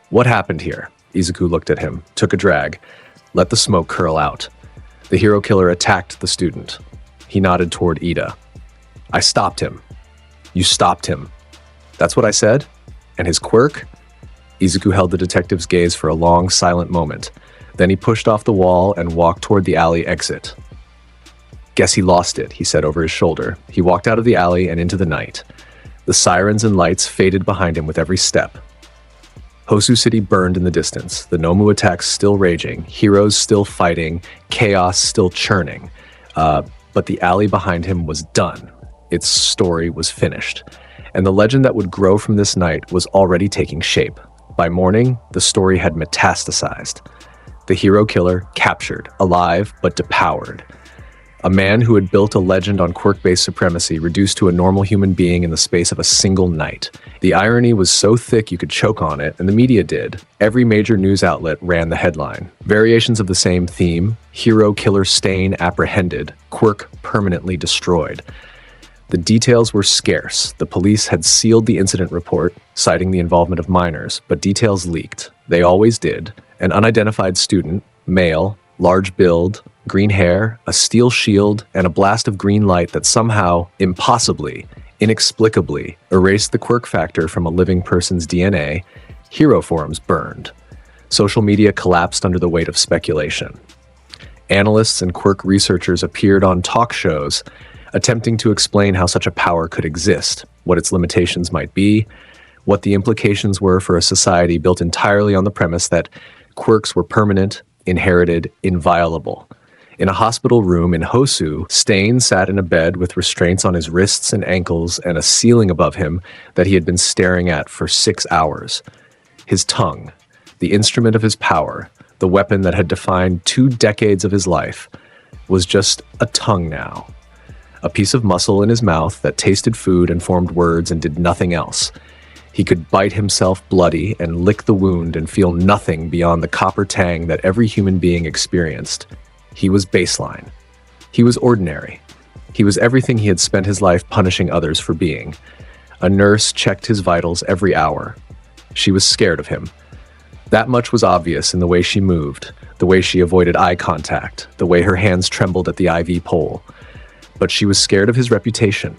"What happened here?" Izuku looked at him, took a drag, let the smoke curl out. The hero killer attacked the student. He nodded toward Ida. "I stopped him." "You stopped him?" "That's what I said? And his quirk?" Izuku held the detective's gaze for a long, silent moment. Then he pushed off the wall and walked toward the alley exit. "Guess he lost it," he said over his shoulder. He walked out of the alley and into the night. The sirens and lights faded behind him with every step. Hosu City burned in the distance, the Nomu attacks still raging, heroes still fighting, chaos still churning. But the alley behind him was done. Its story was finished. And the legend that would grow from this night was already taking shape. By morning, the story had metastasized. The hero killer captured, alive but depoured. A man who had built a legend on quirk-based supremacy reduced to a normal human being in the space of a single night. The irony was so thick you could choke on it, and the media did. Every major news outlet ran the headline. Variations of the same theme: hero killer Stain apprehended, quirk permanently destroyed. The details were scarce. The police had sealed the incident report, citing the involvement of minors, but details leaked. They always did. An unidentified student, male, large build, green hair, a steel shield, and a blast of green light that somehow, impossibly, inexplicably, erased the quirk factor from a living person's DNA. Hero forums burned. Social media collapsed under the weight of speculation. Analysts and quirk researchers appeared on talk shows, attempting to explain how such a power could exist, what its limitations might be, what the implications were for a society built entirely on the premise that quirks were permanent, inherited, inviolable. In a hospital room in Hosu, Stain sat in a bed with restraints on his wrists and ankles and a ceiling above him that he had been staring at for 6 hours. His tongue, the instrument of his power, the weapon that had defined 2 decades of his life, was just a tongue now. A piece of muscle in his mouth that tasted food and formed words and did nothing else. He could bite himself bloody and lick the wound and feel nothing beyond the copper tang that every human being experienced. He was baseline. He was ordinary. He was everything he had spent his life punishing others for being. A nurse checked his vitals every hour. She was scared of him. That much was obvious in the way she moved, the way she avoided eye contact, the way her hands trembled at the IV pole. But she was scared of his reputation,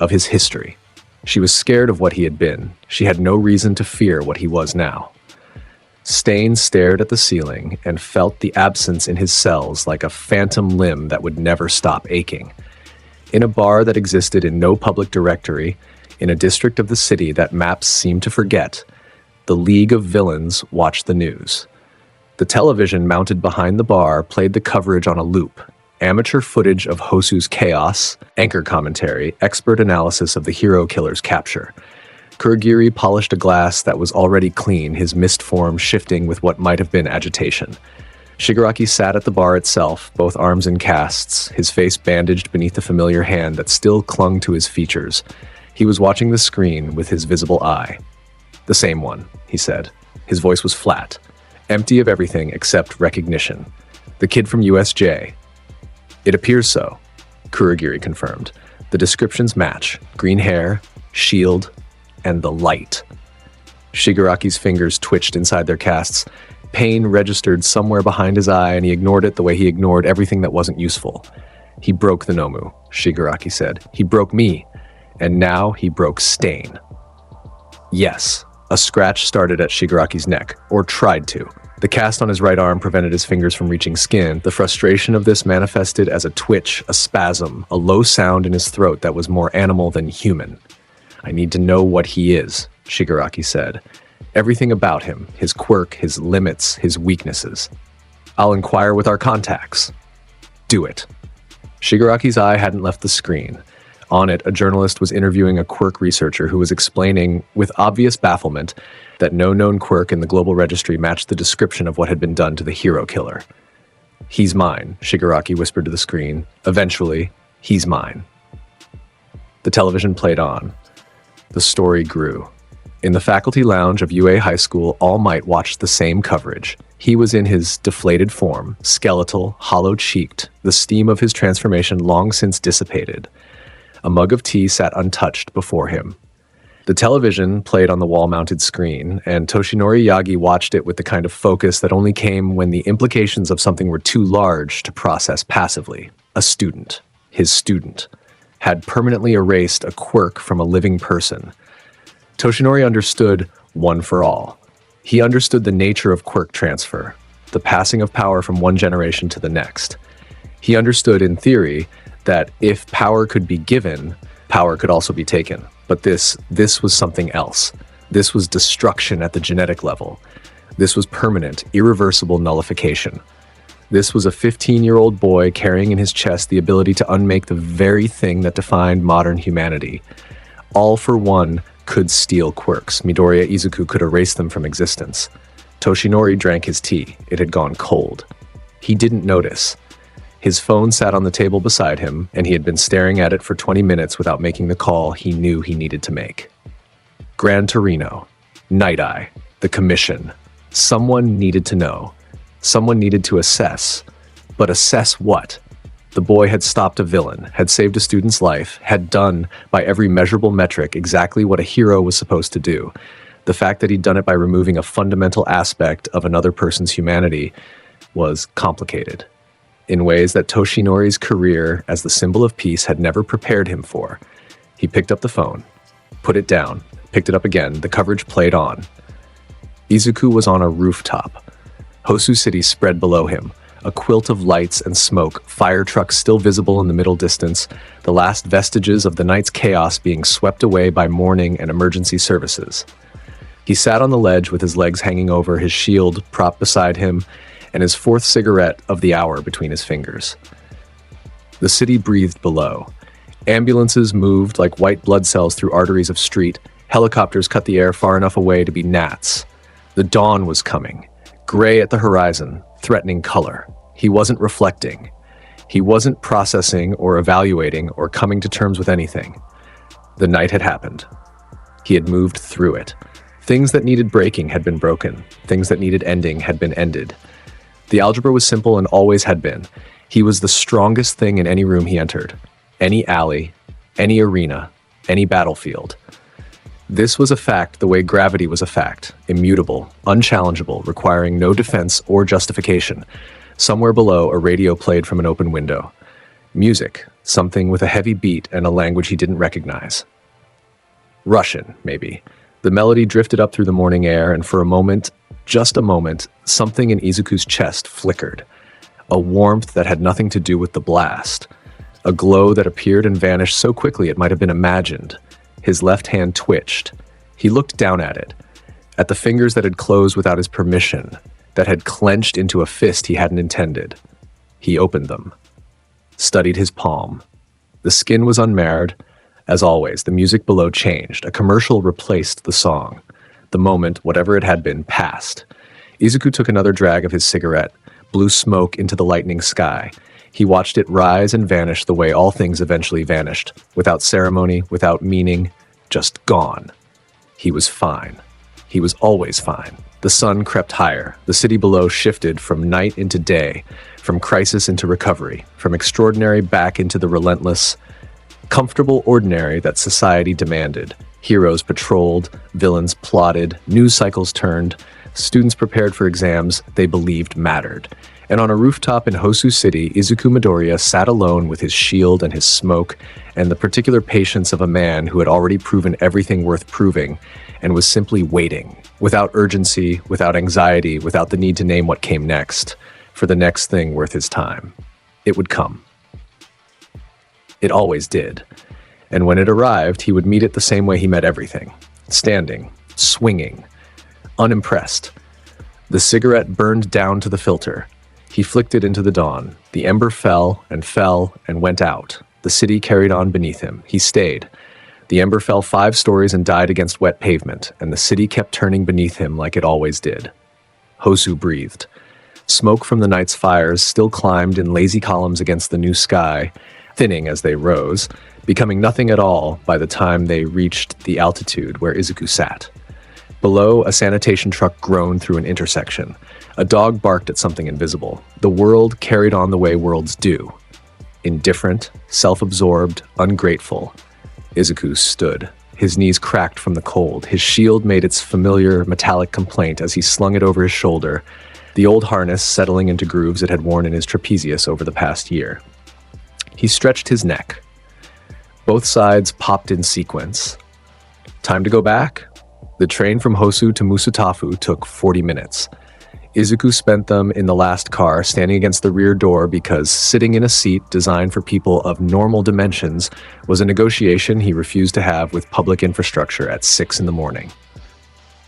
of his history. She was scared of what he had been. She had no reason to fear what he was now. Stain stared at the ceiling and felt the absence in his cells like a phantom limb that would never stop aching. In a bar that existed in no public directory, in a district of the city that maps seemed to forget, the League of Villains watched the news. The television mounted behind the bar played the coverage on a loop. Amateur footage of Hosu's chaos, anchor commentary, expert analysis of the hero killer's capture. Kurogiri polished a glass that was already clean, his mist form shifting with what might have been agitation. Shigaraki sat at the bar itself, both arms in casts, his face bandaged beneath the familiar hand that still clung to his features. He was watching the screen with his visible eye. "The same one," he said. His voice was flat, empty of everything except recognition. "The kid from USJ." "It appears so," Kurogiri confirmed. "The descriptions match. Green hair, shield, and the light." Shigaraki's fingers twitched inside their casts. Pain registered somewhere behind his eye, and he ignored it the way he ignored everything that wasn't useful. "He broke the Nomu," Shigaraki said. "He broke me, and now he broke Stain." "Yes," A scratch started at Shigaraki's neck, or tried to. The cast on his right arm prevented his fingers from reaching skin. The frustration of this manifested as a twitch, a spasm, a low sound in his throat that was more animal than human. "I need to know what he is," Shigaraki said. "Everything about him, his quirk, his limits, his weaknesses. I'll inquire with our contacts." "Do it." Shigaraki's eye hadn't left the screen. On it, a journalist was interviewing a quirk researcher who was explaining, with obvious bafflement, that no known quirk in the global registry matched the description of what had been done to the hero killer. "He's mine," Shigaraki whispered to the screen. "Eventually, he's mine." The television played on. The story grew. In the faculty lounge of UA High School, All Might watched the same coverage. He was in his deflated form, skeletal, hollow-cheeked, the steam of his transformation long since dissipated. A mug of tea sat untouched before him. The television played on the wall-mounted screen, and Toshinori Yagi watched it with the kind of focus that only came when the implications of something were too large to process passively. A student, his student, had permanently erased a quirk from a living person. Toshinori understood one for all. He understood the nature of quirk transfer, the passing of power from one generation to the next. He understood, in theory, that if power could be given, power could also be taken. But this was something else. This was destruction at the genetic level. This was permanent, irreversible nullification. This was a 15-year-old boy carrying in his chest the ability to unmake the very thing that defined modern humanity. All for one could steal quirks. Midoriya Izuku could erase them from existence. Toshinori drank his tea. It had gone cold. He didn't notice. His phone sat on the table beside him, and he had been staring at it for 20 minutes without making the call he knew he needed to make. Gran Torino. Night Eye. The Commission. Someone needed to know. Someone needed to assess. But assess what? The boy had stopped a villain, had saved a student's life, had done, by every measurable metric, exactly what a hero was supposed to do. The fact that he'd done it by removing a fundamental aspect of another person's humanity was complicated, in ways that Toshinori's career as the symbol of peace had never prepared him for. He picked up the phone, put it down, picked it up again. The coverage played on. Izuku was on a rooftop. Hosu City spread below him, a quilt of lights and smoke, fire trucks still visible in the middle distance, the last vestiges of the night's chaos being swept away by morning and emergency services. He sat on the ledge with his legs hanging over, his shield propped beside him, and his fourth cigarette of the hour between his fingers. The city breathed below. Ambulances moved like white blood cells through arteries of street. Helicopters cut the air far enough away to be gnats. The dawn was coming, gray at the horizon, threatening color. He wasn't reflecting. He wasn't processing or evaluating or coming to terms with anything. The night had happened. He had moved through it. Things that needed breaking had been broken. Things that needed ending had been ended. The algebra was simple and always had been. He was the strongest thing in any room he entered, any alley, any arena, any battlefield. This was a fact the way gravity was a fact, immutable, unchallengeable, requiring no defense or justification. Somewhere below, a radio played from an open window. Music, something with a heavy beat and a language he didn't recognize. Russian, maybe. The melody drifted up through the morning air, and for a moment, just a moment, something in Izuku's chest flickered. A warmth that had nothing to do with the blast. A glow that appeared and vanished so quickly it might have been imagined. His left hand twitched. He looked down at it, at the fingers that had closed without his permission, that had clenched into a fist he hadn't intended. He opened them, studied his palm. The skin was unmarred. As always, the music below changed. A commercial replaced the song. The moment, whatever it had been, passed. Izuku took another drag of his cigarette, blew smoke into the lightening sky. He watched it rise and vanish the way all things eventually vanished, without ceremony, without meaning, just gone. He was fine. He was always fine. The sun crept higher. The city below shifted from night into day, from crisis into recovery, from extraordinary back into the relentless, comfortable ordinary that society demanded. Heroes patrolled, villains plotted, news cycles turned, students prepared for exams they believed mattered. And on a rooftop in Hosu City, Izuku Midoriya sat alone with his shield and his smoke and the particular patience of a man who had already proven everything worth proving and was simply waiting, without urgency, without anxiety, without the need to name what came next, for the next thing worth his time. It would come. It always did. And when it arrived, he would meet it the same way he met everything. Standing, swinging, unimpressed. The cigarette burned down to the filter. He flicked it into the dawn. The ember fell and went out. The city carried on beneath him. He stayed. The ember fell 5 stories and died against wet pavement, and the city kept turning beneath him like it always did. Hosu breathed. Smoke from the night's fires still climbed in lazy columns against the new sky, thinning as they rose, becoming nothing at all by the time they reached the altitude where Izuku sat. Below, a sanitation truck groaned through an intersection. A dog barked at something invisible. The world carried on the way worlds do. Indifferent, self-absorbed, ungrateful. Izuku stood. His knees cracked from the cold. His shield made its familiar metallic complaint as he slung it over his shoulder, the old harness settling into grooves it had worn in his trapezius over the past year. He stretched his neck. Both sides popped in sequence. Time to go back? The train from Hosu to Musutafu took 40 minutes. Izuku spent them in the last car, standing against the rear door because sitting in a seat designed for people of normal dimensions was a negotiation he refused to have with public infrastructure at 6 in the morning.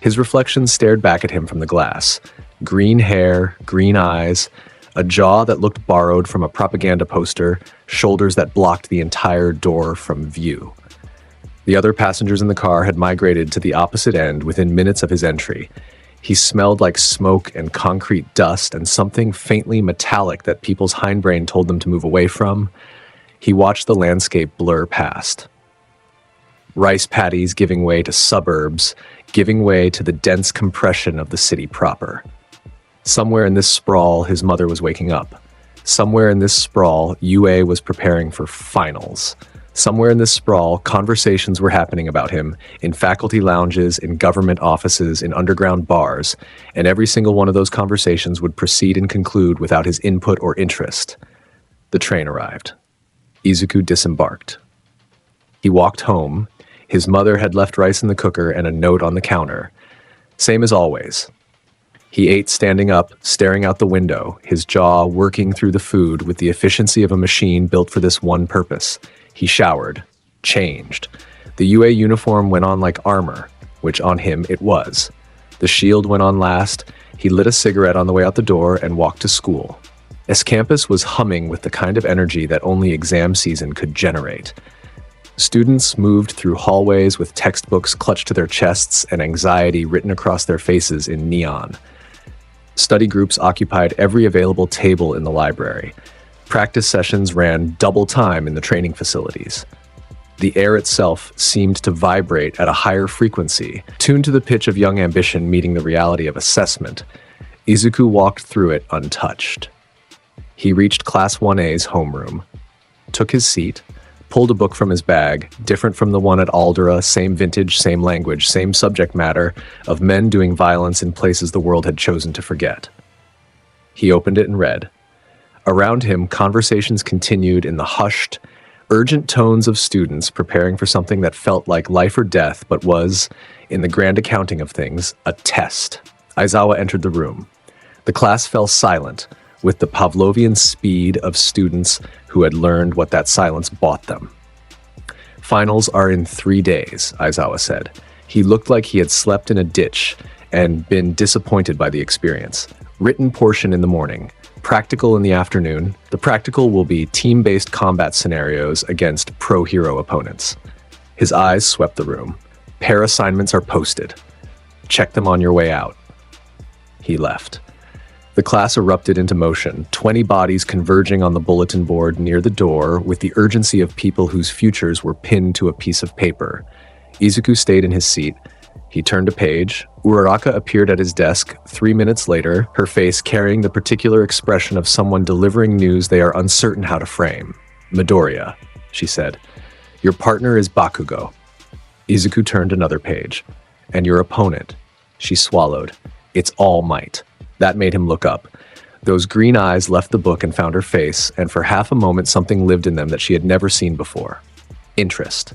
His reflection stared back at him from the glass. Green hair, green eyes, a jaw that looked borrowed from a propaganda poster, shoulders that blocked the entire door from view. The other passengers in the car had migrated to the opposite end within minutes of his entry. He smelled like smoke and concrete dust and something faintly metallic that people's hindbrain told them to move away from. He watched the landscape blur past. Rice paddies giving way to suburbs, giving way to the dense compression of the city proper. Somewhere in this sprawl, his mother was waking up. Somewhere in this sprawl, UA was preparing for finals. Somewhere in this sprawl, conversations were happening about him in faculty lounges, in government offices, in underground bars, and every single one of those conversations would proceed and conclude without his input or interest. The train arrived. Izuku disembarked. He walked home. His mother had left rice in the cooker and a note on the counter. Same as always. He ate standing up, staring out the window, his jaw working through the food with the efficiency of a machine built for this one purpose. He showered, changed. The UA uniform went on like armor, which on him it was. The shield went on last. He lit a cigarette on the way out the door and walked to school. Campus was humming with the kind of energy that only exam season could generate. Students moved through hallways with textbooks clutched to their chests and anxiety written across their faces in neon. Study groups occupied every available table in the library. Practice sessions ran double time in the training facilities. The air itself seemed to vibrate at a higher frequency, tuned to the pitch of young ambition meeting the reality of assessment. Izuku walked through it untouched. He reached Class 1A's homeroom, took his seat, pulled a book from his bag, different from the one at Aldera, same vintage, same language, same subject matter, of men doing violence in places the world had chosen to forget. He opened it and read. Around him, conversations continued in the hushed, urgent tones of students preparing for something that felt like life or death, but was, in the grand accounting of things, a test. Aizawa entered the room. The class fell silent, with the Pavlovian speed of students who had learned what that silence bought them. Finals are in 3 days, Aizawa said. He looked like he had slept in a ditch and been disappointed by the experience. Written portion in the morning. Practical in the afternoon. The practical will be team-based combat scenarios against pro-hero opponents. His eyes swept the room. Pair assignments are posted. Check them on your way out. He left. The class erupted into motion, 20 bodies converging on the bulletin board near the door with the urgency of people whose futures were pinned to a piece of paper. Izuku stayed in his seat. He turned a page. Uraraka appeared at his desk 3 minutes later, her face carrying the particular expression of someone delivering news they are uncertain how to frame. Midoriya, she said. Your partner is Bakugo. Izuku turned another page. And your opponent. She swallowed. It's All Might. That made him look up. Those green eyes left the book and found her face, and for half a moment something lived in them that she had never seen before. Interest.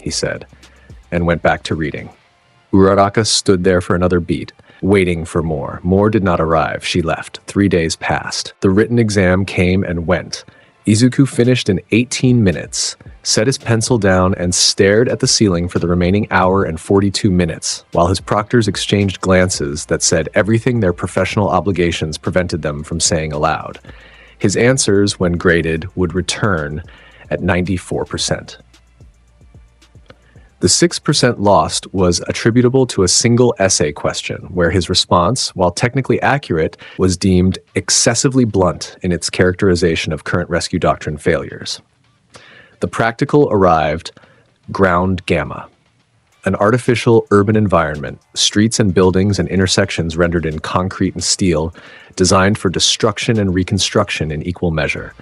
He said, and went back to reading. Uraraka stood there for another beat, waiting for more. More did not arrive. She left. 3 days passed. The written exam came and went. Izuku finished in 18 minutes, set his pencil down, and stared at the ceiling for the remaining hour and 42 minutes, while his proctors exchanged glances that said everything their professional obligations prevented them from saying aloud. His answers, when graded, would return at 94%. The 6% lost was attributable to a single essay question, where his response, while technically accurate, was deemed excessively blunt in its characterization of current rescue doctrine failures. The practical arrived ground gamma, an artificial urban environment, streets and buildings and intersections rendered in concrete and steel, designed for destruction and reconstruction in equal measure.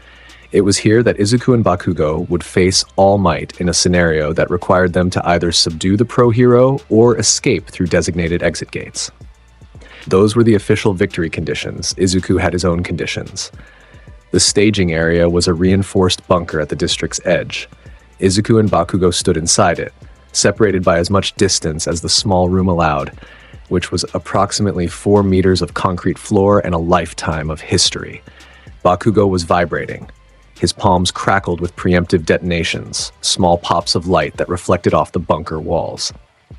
It was here that Izuku and Bakugo would face All Might in a scenario that required them to either subdue the pro-hero or escape through designated exit gates. Those were the official victory conditions. Izuku had his own conditions. The staging area was a reinforced bunker at the district's edge. Izuku and Bakugo stood inside it, separated by as much distance as the small room allowed, which was approximately 4 meters of concrete floor and a lifetime of history. Bakugo was vibrating. His palms crackled with preemptive detonations, small pops of light that reflected off the bunker walls.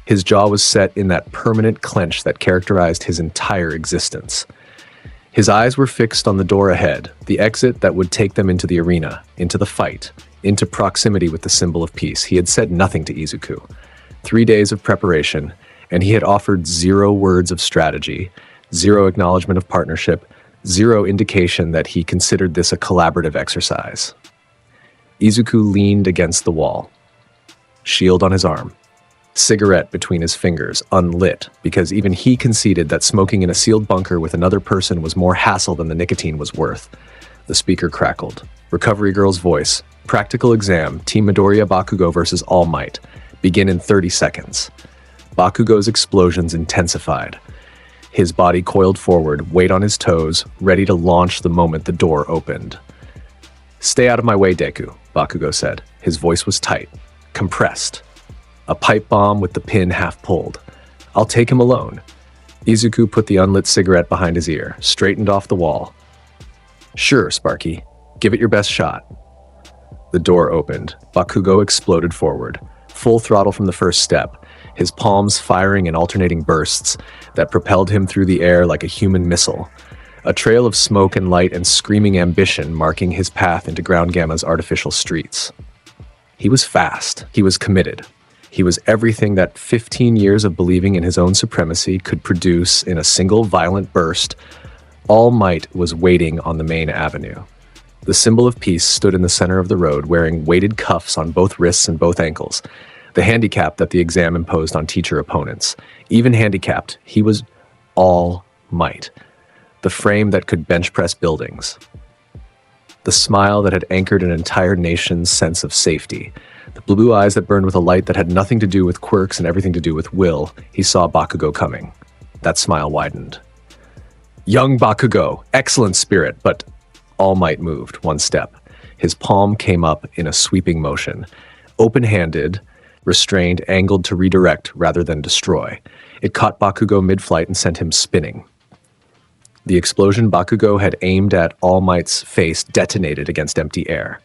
His jaw was set in that permanent clench that characterized his entire existence. His eyes were fixed on the door ahead, the exit that would take them into the arena, into the fight, into proximity with the symbol of peace. He had said nothing to Izuku. 3 days of preparation, and he had offered 0 words of strategy, 0 acknowledgement of partnership, 0 indication that he considered this a collaborative exercise. Izuku leaned against the wall, shield on his arm, cigarette between his fingers, unlit, because even he conceded that smoking in a sealed bunker with another person was more hassle than the nicotine was worth. The speaker crackled. Recovery Girl's voice. Practical exam. Team Midoriya Bakugo versus All Might. Begin in 30 seconds. Bakugo's explosions intensified. His body coiled forward, weight on his toes, ready to launch the moment the door opened. "Stay out of my way, Deku," Bakugo said. His voice was tight, compressed. A pipe bomb with the pin half pulled. "I'll take him alone." Izuku put the unlit cigarette behind his ear, straightened off the wall. "Sure, Sparky. Give it your best shot." The door opened. Bakugo exploded forward, full throttle from the first step, his palms firing in alternating bursts that propelled him through the air like a human missile. A trail of smoke and light and screaming ambition marking his path into Ground Gamma's artificial streets. He was fast. He was committed. He was everything that 15 years of believing in his own supremacy could produce in a single violent burst. All Might was waiting on the main avenue. The symbol of peace stood in the center of the road, wearing weighted cuffs on both wrists and both ankles, the handicap that the exam imposed on teacher opponents. Even handicapped, he was All Might, the frame that could bench press buildings, the smile that had anchored an entire nation's sense of safety, the blue eyes that burned with a light that had nothing to do with quirks and everything to do with will. He saw Bakugo coming. That smile widened. "Young Bakugo, excellent spirit," but All Might moved one step. His palm came up in a sweeping motion, open-handed, restrained, angled to redirect rather than destroy. It caught Bakugo mid-flight and sent him spinning. The explosion Bakugo had aimed at All Might's face detonated against empty air.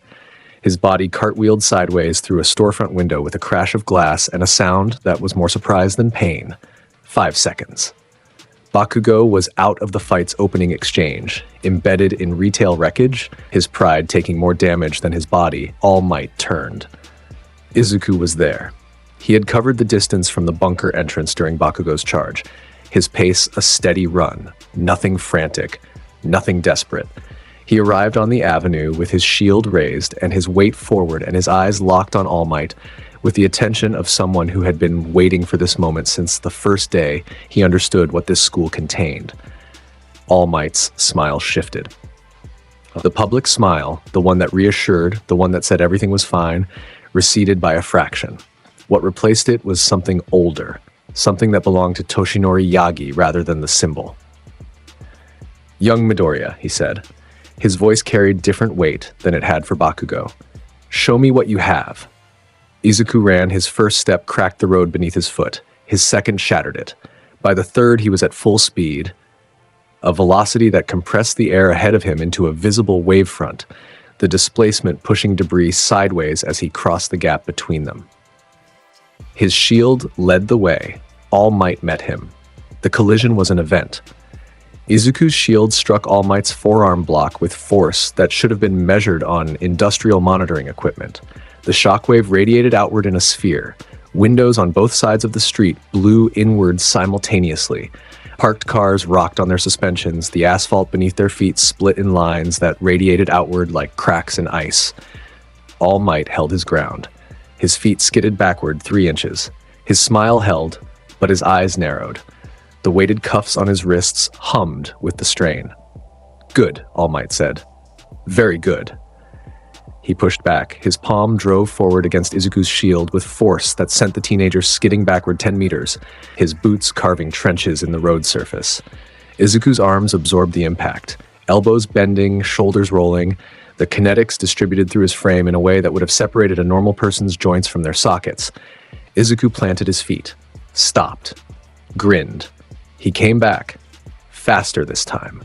His body cartwheeled sideways through a storefront window with a crash of glass and a sound that was more surprise than pain. 5 seconds. Bakugo was out of the fight's opening exchange, embedded in retail wreckage, his pride taking more damage than his body. All Might turned. Izuku was there. He had covered the distance from the bunker entrance during Bakugo's charge, his pace a steady run, nothing frantic, nothing desperate. He arrived on the avenue with his shield raised and his weight forward and his eyes locked on All Might, with the attention of someone who had been waiting for this moment since the first day he understood what this school contained. All Might's smile shifted. The public smile, the one that reassured, the one that said everything was fine, receded by a fraction. What replaced it was something older, something that belonged to Toshinori Yagi rather than the symbol. "Young Midoriya," he said. His voice carried different weight than it had for Bakugo. "Show me what you have." Izuku ran. His first step cracked the road beneath his foot. His second shattered it. By the third, he was at full speed, a velocity that compressed the air ahead of him into a visible wavefront, the displacement pushing debris sideways as he crossed the gap between them. His shield led the way. All Might met him. The collision was an event. Izuku's shield struck All Might's forearm block with force that should have been measured on industrial monitoring equipment. The shockwave radiated outward in a sphere. Windows on both sides of the street blew inward simultaneously. Parked cars rocked on their suspensions. The asphalt beneath their feet split in lines that radiated outward like cracks in ice. All Might held his ground. His feet skidded backward 3 inches. His smile held, but his eyes narrowed. The weighted cuffs on his wrists hummed with the strain. "Good," All Might said. "Very good." He pushed back. His palm drove forward against Izuku's shield with force that sent the teenager skidding backward 10 meters, his boots carving trenches in the road surface. Izuku's arms absorbed the impact, elbows bending, shoulders rolling, the kinetics distributed through his frame in a way that would have separated a normal person's joints from their sockets. Izuku planted his feet, stopped, grinned. He came back, faster this time.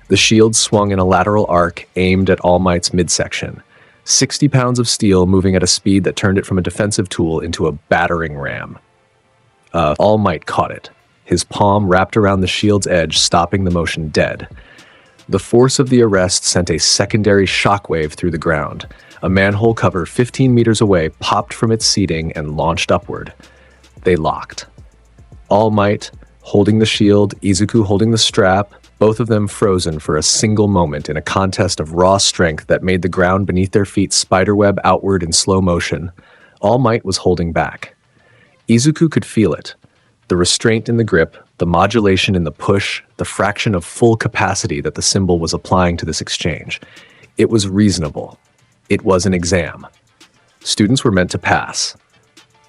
The shield swung in a lateral arc aimed at All Might's midsection. 60 pounds of steel moving at a speed that turned it from a defensive tool into a battering ram. All Might caught it. His palm wrapped around the shield's edge, stopping the motion dead. The force of the arrest sent a secondary shockwave through the ground. A manhole cover 15 meters away popped from its seating and launched upward. They locked. All Might holding the shield, Izuku holding the strap, both of them frozen for a single moment in a contest of raw strength that made the ground beneath their feet spiderweb outward in slow motion. All Might was holding back. Izuku could feel it. The restraint in the grip, the modulation in the push, the fraction of full capacity that the symbol was applying to this exchange. It was reasonable. It was an exam. Students were meant to pass.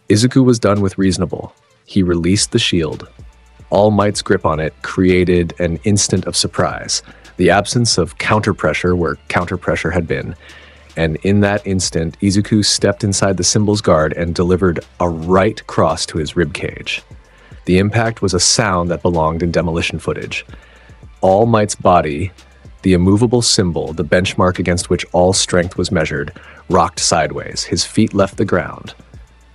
Izuku was done with reasonable. He released the shield. All Might's grip on it created an instant of surprise, the absence of counterpressure where counterpressure had been, and in that instant, Izuku stepped inside the symbol's guard and delivered a right cross to his ribcage. The impact was a sound that belonged in demolition footage. All Might's body, the immovable symbol, the benchmark against which all strength was measured, rocked sideways. His feet left the ground.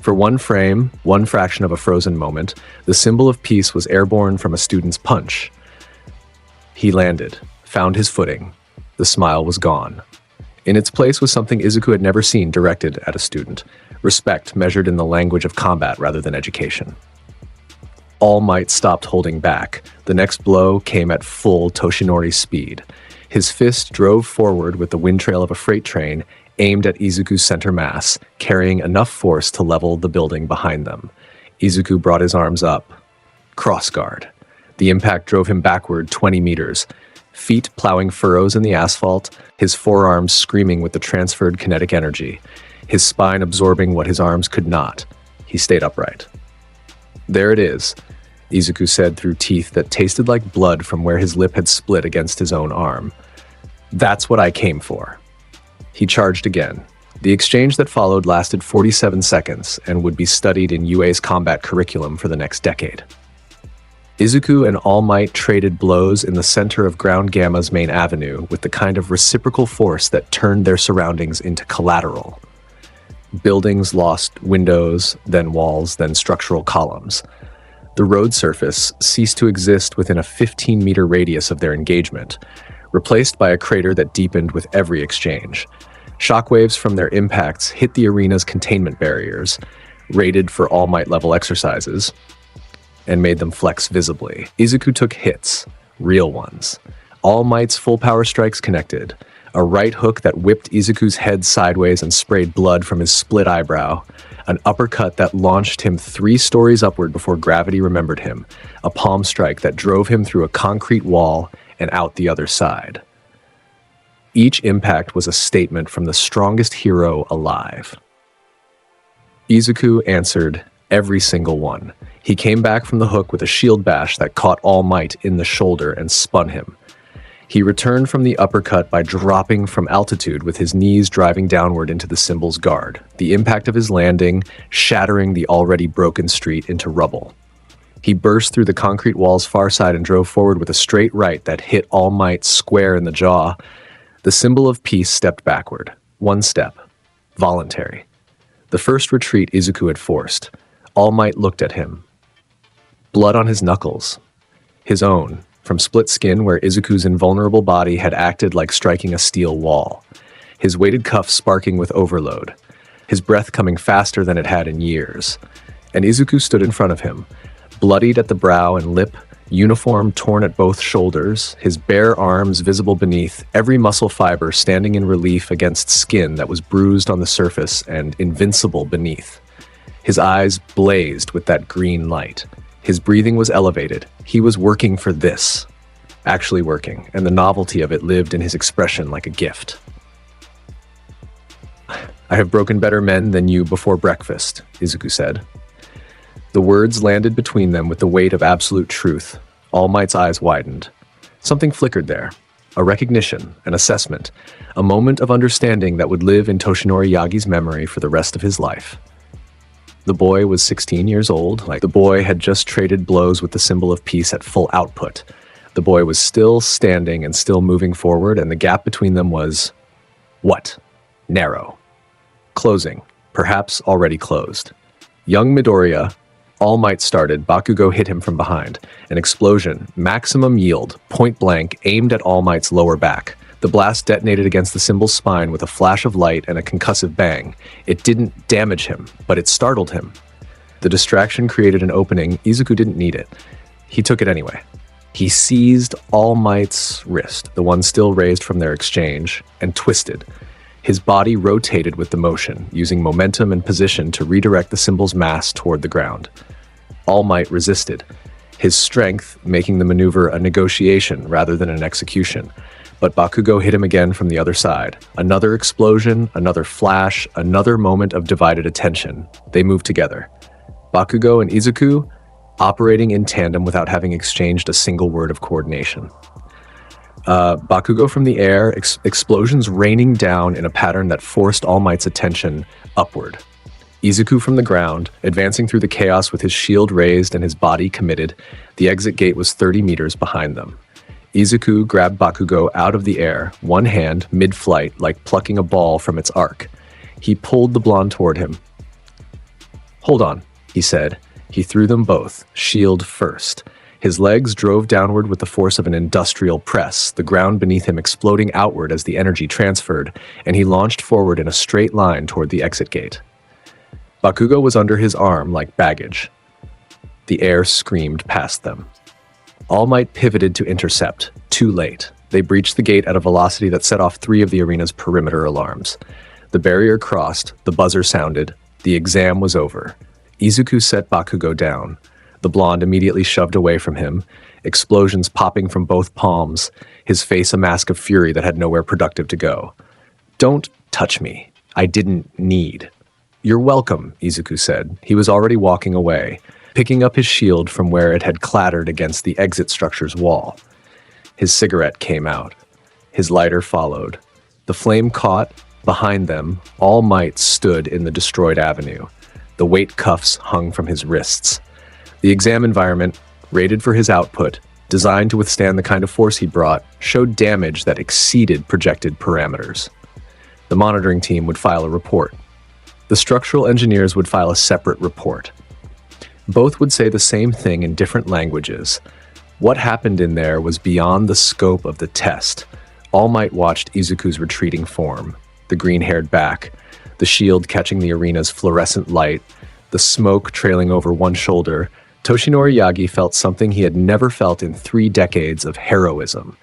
For one frame, one fraction of a frozen moment, the symbol of peace was airborne from a student's punch. He landed, found his footing. The smile was gone. In its place was something Izuku had never seen directed at a student, respect measured in the language of combat rather than education. All Might stopped holding back. The next blow came at full Toshinori speed. His fist drove forward with the wind trail of a freight train, aimed at Izuku's center mass, carrying enough force to level the building behind them. Izuku brought his arms up. Crossguard. The impact drove him backward 20 meters, feet plowing furrows in the asphalt, his forearms screaming with the transferred kinetic energy, his spine absorbing what his arms could not. He stayed upright. "There it is," Izuku said through teeth that tasted like blood from where his lip had split against his own arm. "That's what I came for." He charged again. The exchange that followed lasted 47 seconds and would be studied in UA's combat curriculum for the next decade. Izuku and All Might traded blows in the center of Ground Gamma's main avenue with the kind of reciprocal force that turned their surroundings into collateral. Buildings lost windows, then walls, then structural columns. The road surface ceased to exist within a 15-meter radius of their engagement, replaced by a crater that deepened with every exchange. Shockwaves from their impacts hit the arena's containment barriers, rated for All Might level exercises, and made them flex visibly. Izuku took hits, real ones. All Might's full power strikes connected. A right hook that whipped Izuku's head sideways and sprayed blood from his split eyebrow. An uppercut that launched him 3 stories upward before gravity remembered him. A palm strike that drove him through a concrete wall and out the other side. Each impact was a statement from the strongest hero alive. Izuku answered every single one. He came back from the hook with a shield bash that caught All Might in the shoulder and spun him. He returned from the uppercut by dropping from altitude with his knees driving downward into the symbol's guard, the impact of his landing shattering the already broken street into rubble. He burst through the concrete wall's far side and drove forward with a straight right that hit All Might square in the jaw. The symbol of peace stepped backward. One step. Voluntary. The first retreat Izuku had forced. All Might looked at him. Blood on his knuckles. His own, from split skin where Izuku's invulnerable body had acted like striking a steel wall. His weighted cuffs sparking with overload. His breath coming faster than it had in years. And Izuku stood in front of him, bloodied at the brow and lip, uniform torn at both shoulders, his bare arms visible beneath, every muscle fiber standing in relief against skin that was bruised on the surface and invincible beneath. His eyes blazed with that green light. His breathing was elevated. He was working for this. Actually working, and the novelty of it lived in his expression like a gift. "I have broken better men than you before breakfast," Izuku said. The words landed between them with the weight of absolute truth. All Might's eyes widened. Something flickered there. A recognition, an assessment, a moment of understanding that would live in Toshinori Yagi's memory for the rest of his life. The boy was 16 years old, like the boy had just traded blows with the symbol of peace at full output. The boy was still standing and still moving forward, and the gap between them was... what? Narrow. Closing, perhaps already closed. Young Midoriya, All Might started, Bakugo hit him from behind. An explosion, maximum yield, point blank, aimed at All Might's lower back. The blast detonated against the symbol's spine with a flash of light and a concussive bang. It didn't damage him, but it startled him. The distraction created an opening. Izuku didn't need it. He took it anyway. He seized All Might's wrist, the one still raised from their exchange, and twisted. His body rotated with the motion, using momentum and position to redirect the symbol's mass toward the ground. All Might resisted, his strength making the maneuver a negotiation rather than an execution. But Bakugo hit him again from the other side. Another explosion, another flash, another moment of divided attention. They moved together. Bakugo and Izuku operating in tandem without having exchanged a single word of coordination. Bakugo from the air, explosions raining down in a pattern that forced All Might's attention upward. Izuku from the ground, advancing through the chaos with his shield raised and his body committed. The exit gate was 30 meters behind them. Izuku grabbed Bakugo out of the air, one hand, mid-flight, like plucking a ball from its arc. He pulled the blonde toward him. "Hold on," he said. He threw them both, shield first. His legs drove downward with the force of an industrial press, the ground beneath him exploding outward as the energy transferred, and he launched forward in a straight line toward the exit gate. Bakugo was under his arm like baggage. The air screamed past them. All Might pivoted to intercept. Too late. They breached the gate at a velocity that set off 3 of the arena's perimeter alarms. The barrier crossed, the buzzer sounded, the exam was over. Izuku set Bakugo down. The blonde immediately shoved away from him, explosions popping from both palms, his face a mask of fury that had nowhere productive to go. "Don't touch me. I didn't need." "You're welcome," Izuku said. He was already walking away, picking up his shield from where it had clattered against the exit structure's wall. His cigarette came out. His lighter followed. The flame caught. Behind them, All Might stood in the destroyed avenue. The weight cuffs hung from his wrists. The exam environment, rated for his output, designed to withstand the kind of force he brought, showed damage that exceeded projected parameters. The monitoring team would file a report. The structural engineers would file a separate report. Both would say the same thing in different languages. What happened in there was beyond the scope of the test. All Might watched Izuku's retreating form, the green-haired back, the shield catching the arena's fluorescent light, the smoke trailing over one shoulder. Toshinori Yagi felt something he had never felt in 3 decades of heroism.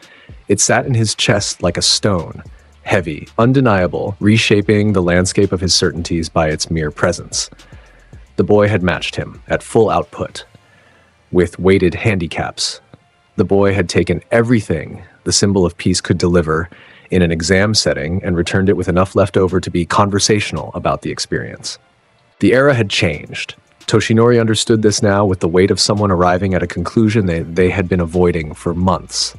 It sat in his chest like a stone, heavy, undeniable, reshaping the landscape of his certainties by its mere presence. The boy had matched him, at full output, with weighted handicaps. The boy had taken everything the symbol of peace could deliver in an exam setting and returned it with enough left over to be conversational about the experience. The era had changed. Toshinori understood this now with the weight of someone arriving at a conclusion they had been avoiding for months.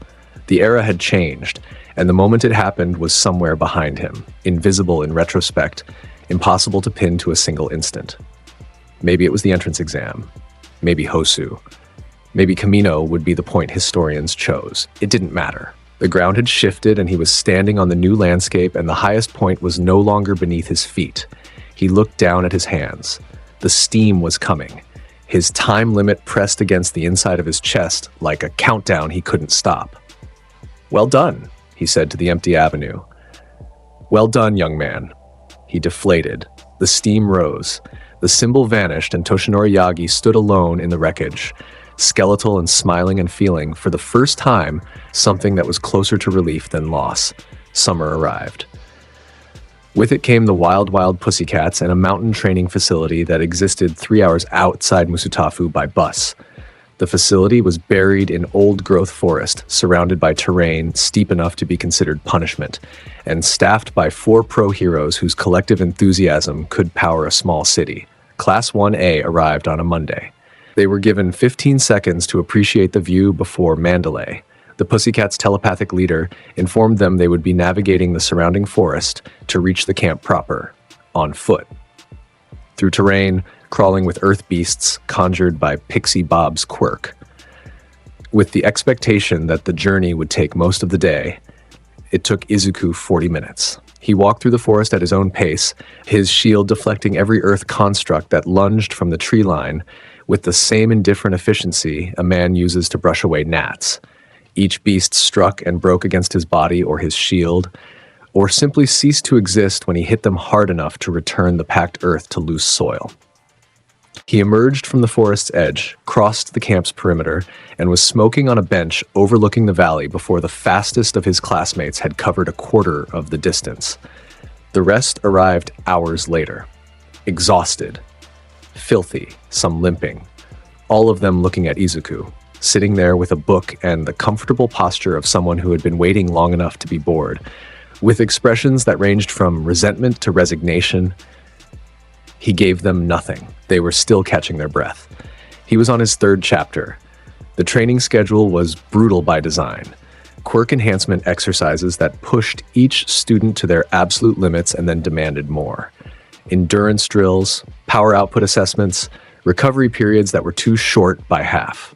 The era had changed, and the moment it happened was somewhere behind him, invisible in retrospect, impossible to pin to a single instant. Maybe it was the entrance exam. Maybe Hosu. Maybe Camino would be the point historians chose. It didn't matter. The ground had shifted and he was standing on the new landscape, and the highest point was no longer beneath his feet. He looked down at his hands. The steam was coming. His time limit pressed against the inside of his chest like a countdown he couldn't stop. "Well done," he said to the empty avenue. "Well done, young man." He deflated. The steam rose. The symbol vanished, and Toshinori Yagi stood alone in the wreckage, skeletal and smiling and feeling, for the first time, something that was closer to relief than loss. Summer arrived. With it came the Wild Wild Pussycats and a mountain training facility that existed 3 hours outside Musutafu by bus. The facility was buried in old-growth forest, surrounded by terrain steep enough to be considered punishment, and staffed by 4 pro heroes whose collective enthusiasm could power a small city. Class 1A arrived on a Monday. They were given 15 seconds to appreciate the view before Mandalay. The Pussycats' telepathic leader informed them they would be navigating the surrounding forest to reach the camp proper, on foot. Through terrain, crawling with earth beasts conjured by Pixie Bob's quirk. With the expectation that the journey would take most of the day, it took Izuku 40 minutes. He walked through the forest at his own pace, his shield deflecting every earth construct that lunged from the tree line with the same indifferent efficiency a man uses to brush away gnats. Each beast struck and broke against his body or his shield, or simply ceased to exist when he hit them hard enough to return the packed earth to loose soil. He emerged from the forest's edge, crossed the camp's perimeter, and was smoking on a bench overlooking the valley before the fastest of his classmates had covered a quarter of the distance. The rest arrived hours later, exhausted, filthy, some limping, all of them looking at Izuku, sitting there with a book and the comfortable posture of someone who had been waiting long enough to be bored, with expressions that ranged from resentment to resignation. He gave them nothing. They were still catching their breath. He was on his 3rd chapter. The training schedule was brutal by design. Quirk enhancement exercises that pushed each student to their absolute limits and then demanded more. Endurance drills, power output assessments, recovery periods that were too short by half.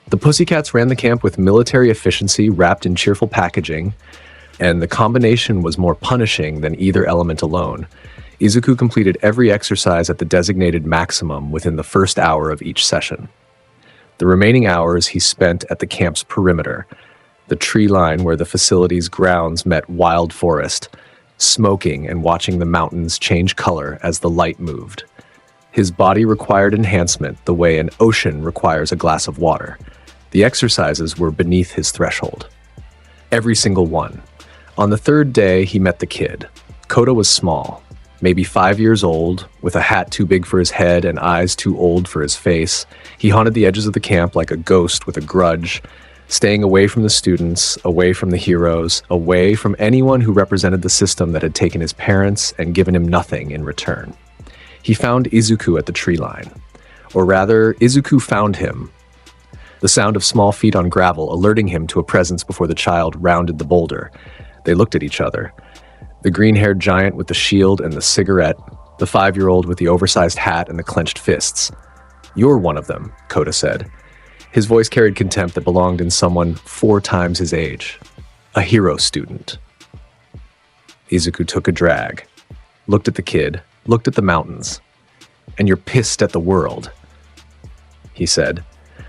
The Pussycats ran the camp with military efficiency wrapped in cheerful packaging, and the combination was more punishing than either element alone. Izuku completed every exercise at the designated maximum within the first hour of each session. The remaining hours he spent at the camp's perimeter, the tree line where the facility's grounds met wild forest, smoking and watching the mountains change color as the light moved. His body required enhancement the way an ocean requires a glass of water. The exercises were beneath his threshold. Every single one. On the 3rd day, he met the kid. Kota was small, maybe 5 years old, with a hat too big for his head and eyes too old for his face. He haunted the edges of the camp like a ghost with a grudge, staying away from the students, away from the heroes, away from anyone who represented the system that had taken his parents and given him nothing in return. He found Izuku at the tree line. Or rather, Izuku found him. The sound of small feet on gravel alerting him to a presence before the child rounded the boulder. They looked at each other. The green-haired giant with the shield and the cigarette, the 5-year-old with the oversized hat and the clenched fists. "You're one of them," Kota said. His voice carried contempt that belonged in someone 4 times his age. A hero student. Izuku took a drag, looked at the kid, looked at the mountains. "And you're pissed at the world," he said.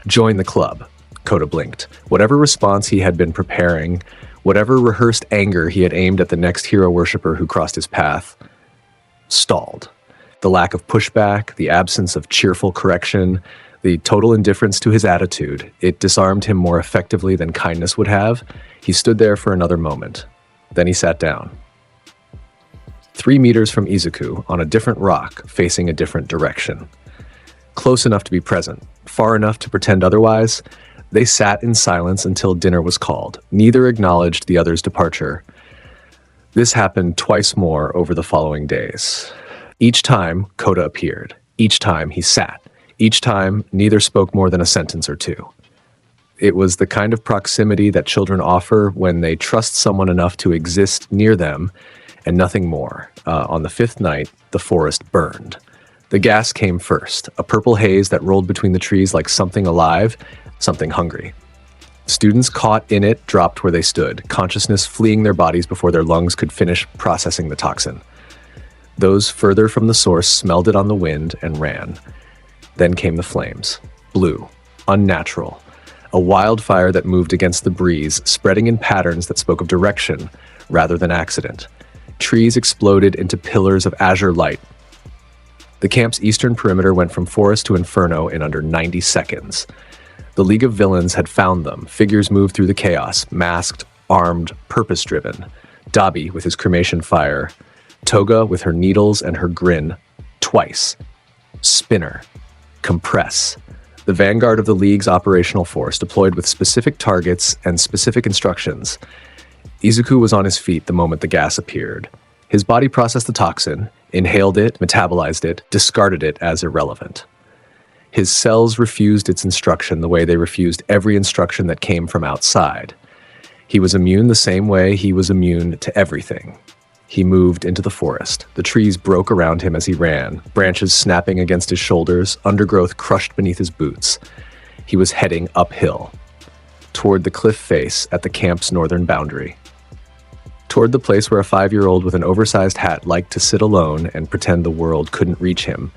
"Join the club." Kota blinked. Whatever response he had been preparing, whatever rehearsed anger he had aimed at the next hero worshipper who crossed his path, stalled. The lack of pushback, the absence of cheerful correction, the total indifference to his attitude, it disarmed him more effectively than kindness would have. He stood there for another moment. Then he sat down. 3 meters from Izuku, on a different rock, facing a different direction. Close enough to be present, far enough to pretend otherwise, they sat in silence until dinner was called. Neither acknowledged the other's departure. This happened twice more over the following days. Each time, Kota appeared. Each time, he sat. Each time, neither spoke more than a sentence or two. It was the kind of proximity that children offer when they trust someone enough to exist near them and nothing more. On the 5th night, the forest burned. The gas came first, a purple haze that rolled between the trees like something alive, something hungry. Students caught in it dropped where they stood, consciousness fleeing their bodies before their lungs could finish processing the toxin. Those further from the source smelled it on the wind and ran. Then came the flames. Blue, unnatural. A wildfire that moved against the breeze, spreading in patterns that spoke of direction rather than accident. Trees exploded into pillars of azure light. The camp's eastern perimeter went from forest to inferno in under 90 seconds. The League of Villains had found them. Figures moved through the chaos, masked, armed, purpose-driven. Dabi with his cremation fire. Toga with her needles and her grin. Twice. Spinner. Compress. The vanguard of the League's operational force, deployed with specific targets and specific instructions. Izuku was on his feet the moment the gas appeared. His body processed the toxin, inhaled it, metabolized it, discarded it as irrelevant. His cells refused its instruction the way they refused every instruction that came from outside. He was immune the same way he was immune to everything. He moved into the forest. The trees broke around him as he ran, branches snapping against his shoulders, undergrowth crushed beneath his boots. He was heading uphill, toward the cliff face at the camp's northern boundary. Toward the place where a 5-year-old with an oversized hat liked to sit alone and pretend the world couldn't reach him.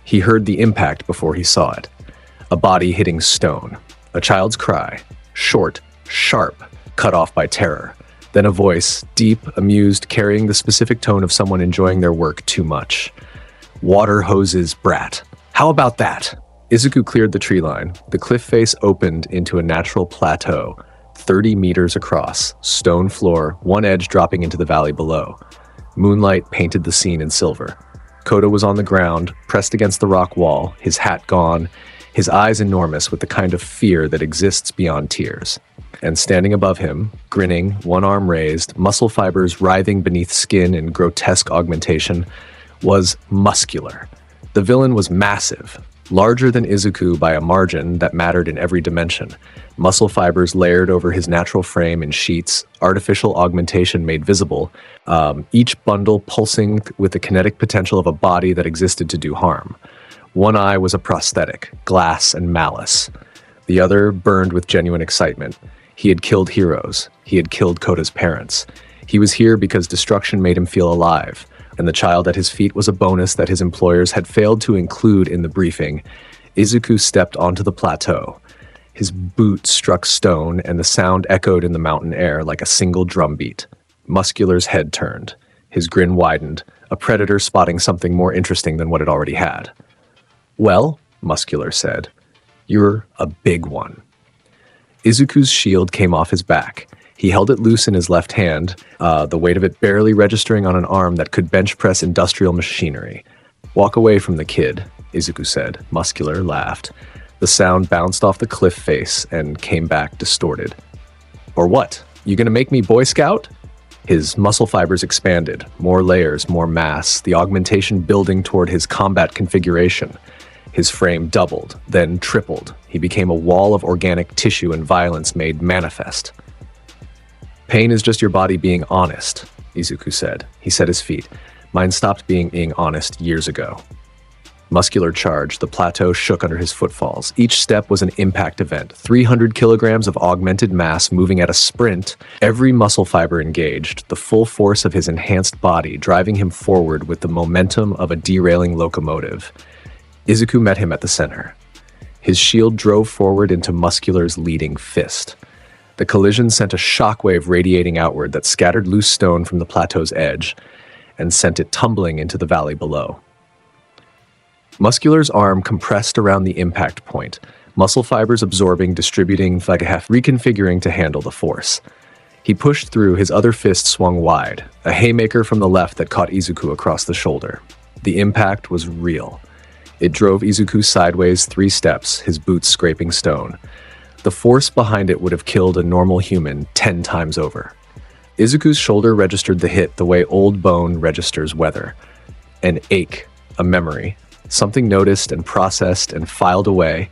He heard the impact before he saw it. A body hitting stone. A child's cry. Short, sharp, cut off by terror. Then a voice, deep, amused, carrying the specific tone of someone enjoying their work too much. Water hoses, brat. How about that? Izuku cleared the tree line. The cliff face opened into a natural plateau, 30 meters across, stone floor, one edge dropping into the valley below. Moonlight painted the scene in silver. Koda was on the ground, pressed against the rock wall, his hat gone, his eyes enormous with the kind of fear that exists beyond tears. And standing above him, grinning, one arm raised, muscle fibers writhing beneath skin in grotesque augmentation, was Muscular. The villain was massive, larger than Izuku by a margin that mattered in every dimension. Muscle fibers layered over his natural frame in sheets, artificial augmentation made visible, each bundle pulsing with the kinetic potential of a body that existed to do harm. One eye was a prosthetic, glass and malice. The other burned with genuine excitement. He had killed heroes. He had killed Koda's parents. He was here because destruction made him feel alive, and the child at his feet was a bonus that his employers had failed to include in the briefing. Izuku stepped onto the plateau. His boot struck stone, and the sound echoed in the mountain air like a single drumbeat. Muscular's head turned. His grin widened, a predator spotting something more interesting than what it already had. "Well," Muscular said, "you're a big one." Izuku's shield came off his back. He held it loose in his left hand, the weight of it barely registering on an arm that could bench press industrial machinery. "Walk away from the kid," Izuku said. Muscular laughed. The sound bounced off the cliff face and came back distorted. "Or what? You gonna make me Boy Scout?" His muscle fibers expanded, more layers, more mass, the augmentation building toward his combat configuration. His frame doubled, then tripled. He became a wall of organic tissue and violence made manifest. "Pain is just your body being honest," Izuku said. He set his feet. "Mine stopped being honest years ago." Muscular charged, the plateau shook under his footfalls. Each step was an impact event, 300 kilograms of augmented mass moving at a sprint, every muscle fiber engaged, the full force of his enhanced body driving him forward with the momentum of a derailing locomotive. Izuku met him at the center. His shield drove forward into Muscular's leading fist. The collision sent a shockwave radiating outward that scattered loose stone from the plateau's edge and sent it tumbling into the valley below. Muscular's arm compressed around the impact point, muscle fibers absorbing, distributing, reconfiguring to handle the force. He pushed through, his other fist swung wide, a haymaker from the left that caught Izuku across the shoulder. The impact was real. It drove Izuku sideways 3 steps, his boots scraping stone. The force behind it would have killed a normal human 10 times over. Izuku's shoulder registered the hit the way old bone registers weather. An ache, a memory, something noticed and processed and filed away.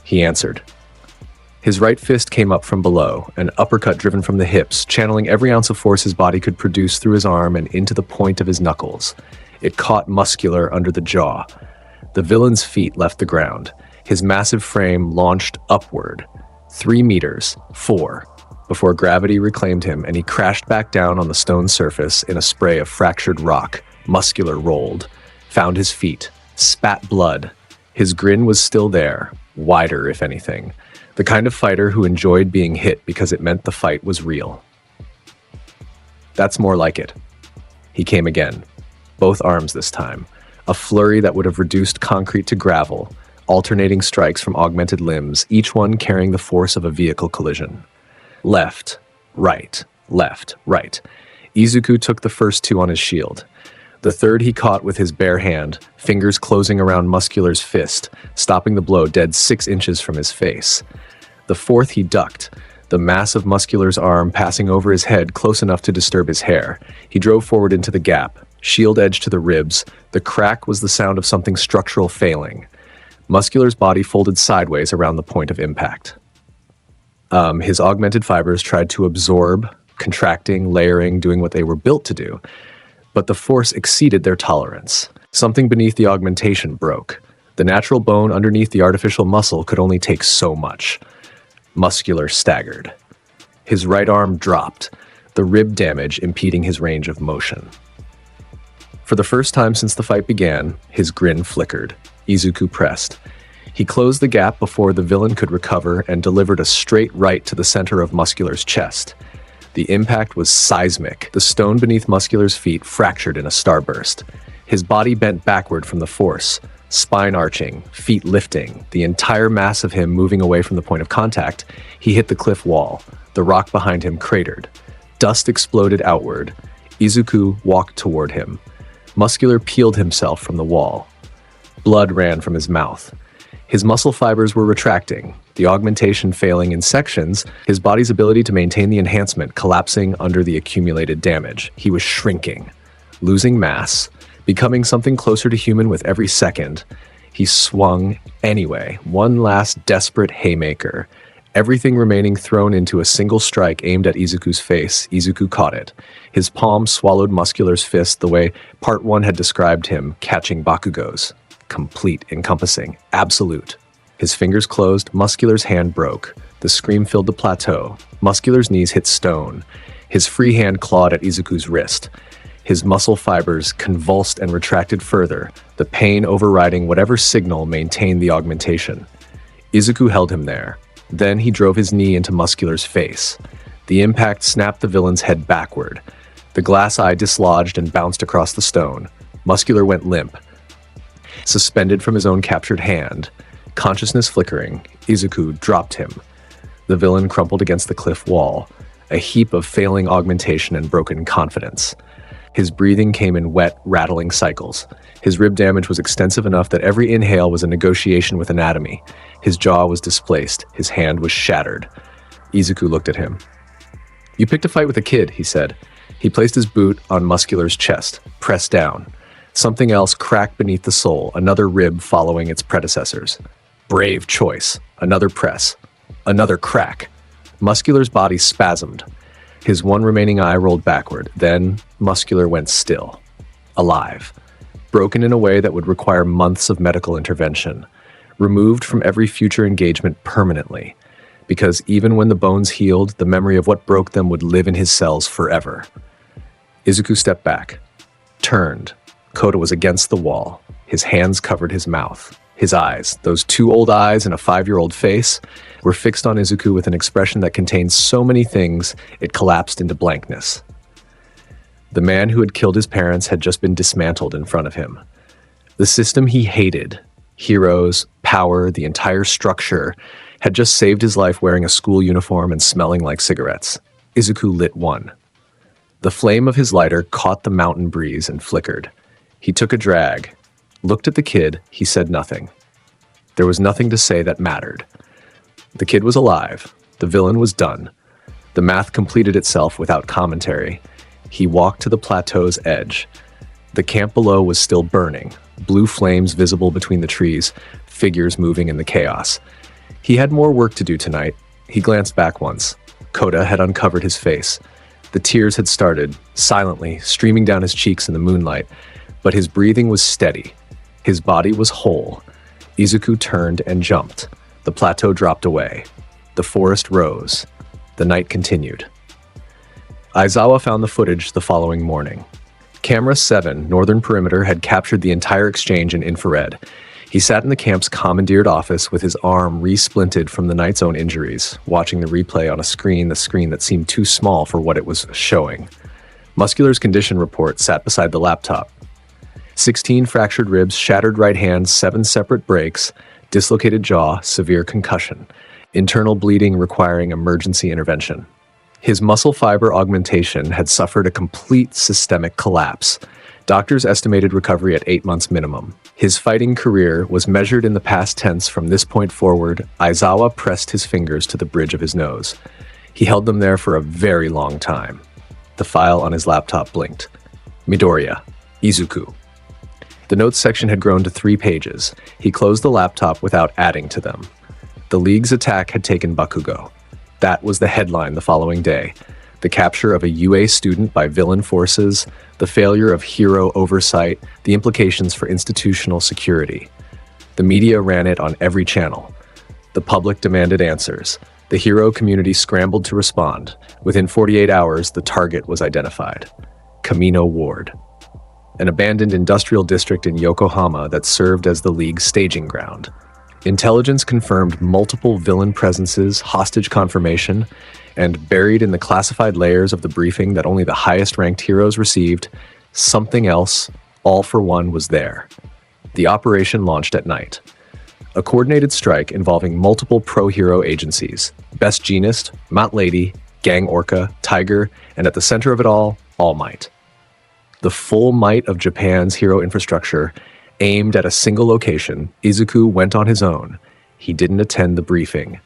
He answered. His right fist came up from below, an uppercut driven from the hips, channeling every ounce of force his body could produce through his arm and into the point of his knuckles. It caught Muscular under the jaw. The villain's feet left the ground. His massive frame launched upward, 3 meters, 4, before gravity reclaimed him and he crashed back down on the stone surface in a spray of fractured rock. Muscular rolled, found his feet, spat blood. His grin was still there, wider if anything. The kind of fighter who enjoyed being hit because it meant the fight was real. That's more like it. He came again, both arms this time, a flurry that would have reduced concrete to gravel, alternating strikes from augmented limbs, each one carrying the force of a vehicle collision. Left, right, left, right. Izuku took the first 2 on his shield. The third he caught with his bare hand, fingers closing around Muscular's fist, stopping the blow dead 6 inches from his face. The fourth he ducked, the mass of Muscular's arm passing over his head close enough to disturb his hair. He drove forward into the gap, shield edge to the ribs. The crack was the sound of something structural failing. Muscular's body folded sideways around the point of impact. His augmented fibers tried to absorb, contracting, layering, doing what they were built to do. But the force exceeded their tolerance. Something beneath the augmentation broke. The natural bone underneath the artificial muscle could only take so much. Muscular staggered. His right arm dropped, the rib damage impeding his range of motion. For the first time since the fight began, his grin flickered. Izuku pressed. He closed the gap before the villain could recover and delivered a straight right to the center of Muscular's chest. The impact was seismic. The stone beneath Muscular's feet fractured in a starburst. His body bent backward from the force, spine arching, feet lifting, the entire mass of him moving away from the point of contact. He hit the cliff wall. The rock behind him cratered. Dust exploded outward. Izuku walked toward him. Muscular peeled himself from the wall. Blood ran from his mouth. His muscle fibers were retracting, the augmentation failing in sections, his body's ability to maintain the enhancement collapsing under the accumulated damage. He was shrinking, losing mass, becoming something closer to human with every second. He swung anyway, one last desperate haymaker, everything remaining thrown into a single strike aimed at Izuku's face. Izuku caught it. His palm swallowed Muscular's fist the way Part 1 had described him catching Bakugos. Complete, encompassing, absolute. His fingers closed, Muscular's hand broke. The scream filled the plateau. Muscular's knees hit stone. His free hand clawed at Izuku's wrist. His muscle fibers convulsed and retracted further, the pain overriding whatever signal maintained the augmentation. Izuku held him there. Then he drove his knee into Muscular's face. The impact snapped the villain's head backward. The glass eye dislodged and bounced across the stone. Muscular went limp. Suspended from his own captured hand, consciousness flickering, Izuku dropped him. The villain crumpled against the cliff wall, a heap of failing augmentation and broken confidence. His breathing came in wet, rattling cycles. His rib damage was extensive enough that every inhale was a negotiation with anatomy. His jaw was displaced. His hand was shattered. Izuku looked at him. "You picked a fight with a kid," he said. He placed his boot on Muscular's chest, pressed down. Something else cracked beneath the sole, another rib following its predecessors. Brave choice. Another press. Another crack. Muscular's body spasmed. His one remaining eye rolled backward. Then, Muscular went still. Alive. Broken in a way that would require months of medical intervention. Removed from every future engagement permanently. Because even when the bones healed, the memory of what broke them would live in his cells forever. Izuku stepped back. Turned. Kota was against the wall. His hands covered his mouth. His eyes, those 2 old eyes and a 5-year-old face, were fixed on Izuku with an expression that contained so many things it collapsed into blankness. The man who had killed his parents had just been dismantled in front of him. The system he hated, heroes, power, the entire structure, had just saved his life wearing a school uniform and smelling like cigarettes. Izuku lit one. The flame of his lighter caught the mountain breeze and flickered. He took a drag, looked at the kid. He said nothing. There was nothing to say that mattered. The kid was alive. The villain was done. The math completed itself without commentary. He walked to the plateau's edge. The camp below was still burning, blue flames visible between the trees, figures moving in the chaos. He had more work to do tonight. He glanced back once. Kota had uncovered his face. The tears had started, silently, streaming down his cheeks in the moonlight. But his breathing was steady. His body was whole. Izuku turned and jumped. The plateau dropped away. The forest rose. The night continued. Aizawa found the footage the following morning. Camera 7, Northern Perimeter, had captured the entire exchange in infrared. He sat in the camp's commandeered office with his arm re-splinted from the night's own injuries, watching the replay on the screen that seemed too small for what it was showing. Muscular's condition report sat beside the laptop. 16 fractured ribs, shattered right hand, 7 separate breaks, dislocated jaw, severe concussion, internal bleeding requiring emergency intervention. His muscle fiber augmentation had suffered a complete systemic collapse. Doctors estimated recovery at 8 months minimum. His fighting career was measured in the past tense from this point forward. Aizawa pressed his fingers to the bridge of his nose. He held them there for a very long time. The file on his laptop blinked. Midoriya. Izuku. The notes section had grown to 3 pages. He closed the laptop without adding to them. The League's attack had taken Bakugo. That was the headline the following day. The capture of a UA student by villain forces, the failure of hero oversight, the implications for institutional security. The media ran it on every channel. The public demanded answers. The hero community scrambled to respond. Within 48 hours, the target was identified. Kamino Ward, an abandoned industrial district in Yokohama that served as the League's staging ground. Intelligence confirmed multiple villain presences, hostage confirmation, and buried in the classified layers of the briefing that only the highest-ranked heroes received, something else, all for one, was there. The operation launched at night. A coordinated strike involving multiple pro-hero agencies, Best Jeanist, Mount Lady, Gang Orca, Tiger, and at the center of it all, All Might. The full might of Japan's hero infrastructure aimed at a single location. Izuku went on his own. He didn't attend the briefing.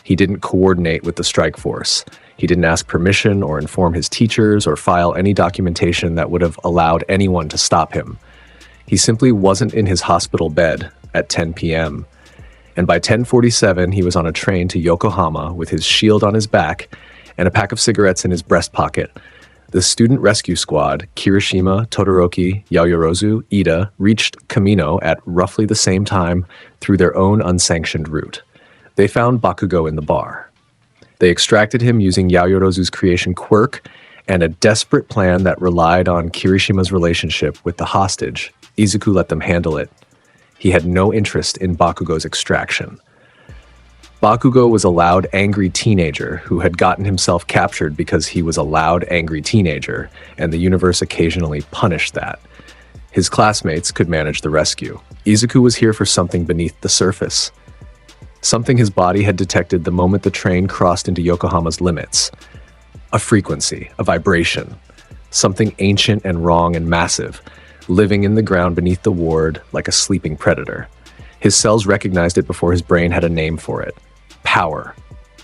He didn't coordinate with the strike force. He didn't ask permission or inform his teachers or file any documentation that would have allowed anyone to stop him. He simply wasn't in his hospital bed at 10 p.m. And by 10:47, he was on a train to Yokohama with his shield on his back and a pack of cigarettes in his breast pocket. The student rescue squad, Kirishima, Todoroki, Yaoyorozu, Ida, reached Kamino at roughly the same time through their own unsanctioned route. They found Bakugo in the bar. They extracted him using Yaoyorozu's creation Quirk and a desperate plan that relied on Kirishima's relationship with the hostage. Izuku let them handle it. He had no interest in Bakugo's extraction. Bakugo was a loud, angry teenager who had gotten himself captured because he was a loud, angry teenager, and the universe occasionally punished that. His classmates could manage the rescue. Izuku was here for something beneath the surface. Something his body had detected the moment the train crossed into Yokohama's limits. A frequency, a vibration. Something ancient and wrong and massive, living in the ground beneath the ward like a sleeping predator. His cells recognized it before his brain had a name for it. Power.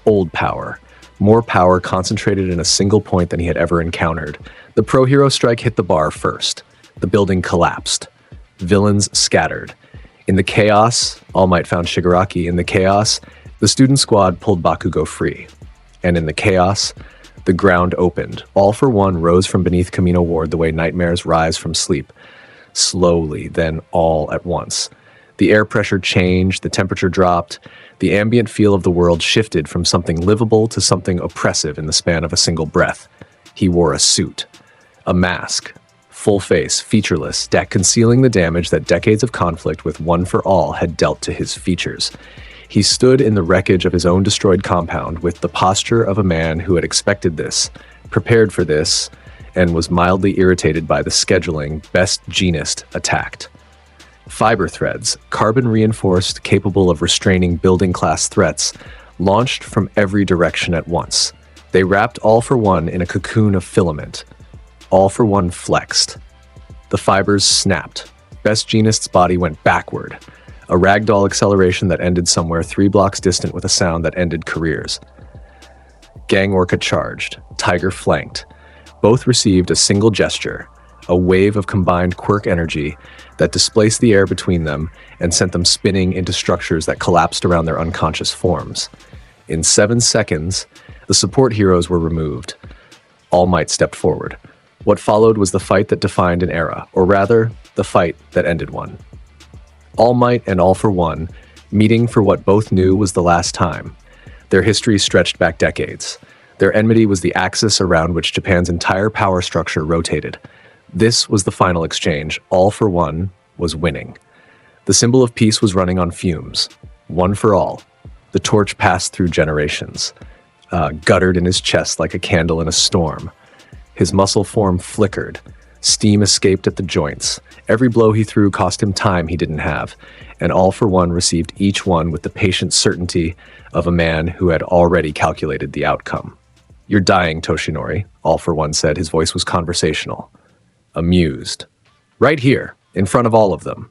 Old power. More power concentrated in a single point than he had ever encountered. The pro-hero strike hit the bar first. The building collapsed. Villains scattered. In the chaos, All Might found Shigaraki. In the chaos, the student squad pulled Bakugo free. And in the chaos, the ground opened. All for one rose from beneath Kamino Ward the way nightmares rise from sleep. Slowly, then all at once. The air pressure changed, the temperature dropped, the ambient feel of the world shifted from something livable to something oppressive in the span of a single breath. He wore a suit, a mask, full face, featureless, concealing the damage that decades of conflict with One for All had dealt to his features. He stood in the wreckage of his own destroyed compound with the posture of a man who had expected this, prepared for this, and was mildly irritated by the scheduling Best Jeanist attacked. Fiber threads, carbon-reinforced, capable of restraining building-class threats, launched from every direction at once. They wrapped All for One in a cocoon of filament. All for One flexed. The fibers snapped. Best Jeanist's body went backward, a ragdoll acceleration that ended somewhere 3 blocks distant with a sound that ended careers. Gang Orca charged. Tiger flanked. Both received a single gesture, a wave of combined quirk energy that displaced the air between them and sent them spinning into structures that collapsed around their unconscious forms. In 7 seconds, the support heroes were removed. All Might stepped forward. What followed was the fight that defined an era, or rather, the fight that ended one. All Might and All for One, meeting for what both knew was the last time. Their history stretched back decades. Their enmity was the axis around which Japan's entire power structure rotated. This was the final exchange. All for One was winning. The symbol of peace was running on fumes. One for all. The torch passed through generations, guttered in his chest like a candle in a storm. His muscle form flickered. Steam escaped at the joints. Every blow he threw cost him time he didn't have, and All for One received each one with the patient certainty of a man who had already calculated the outcome. "You're dying, Toshinori," All for One said. His voice was conversational, amused. "Right here, in front of all of them."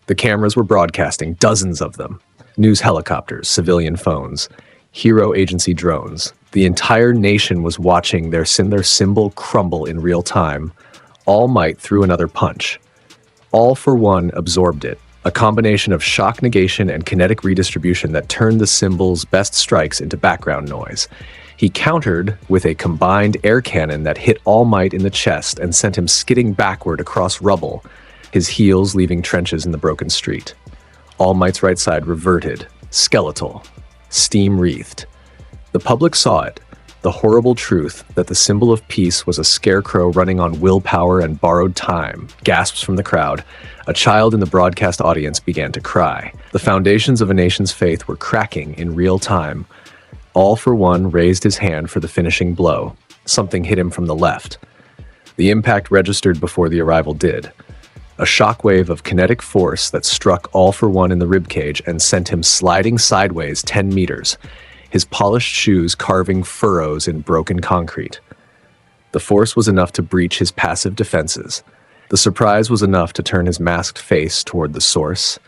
The cameras were broadcasting, dozens of them. News helicopters, civilian phones, hero agency drones. The entire nation was watching their symbol crumble in real time. All Might threw another punch. All for One absorbed it, a combination of shock negation and kinetic redistribution that turned the symbol's best strikes into background noise. He countered with a combined air cannon that hit All Might in the chest and sent him skidding backward across rubble, his heels leaving trenches in the broken street. All Might's right side reverted, skeletal, steam-wreathed. The public saw it, the horrible truth that the symbol of peace was a scarecrow running on willpower and borrowed time. Gasps from the crowd. A child in the broadcast audience began to cry. The foundations of a nation's faith were cracking in real time. All for One raised his hand for the finishing blow. Something hit him from the left. The impact registered before the arrival did. A shockwave of kinetic force that struck All for One in the ribcage and sent him sliding sideways 10 meters, his polished shoes carving furrows in broken concrete. The force was enough to breach his passive defenses. The surprise was enough to turn his masked face toward the source.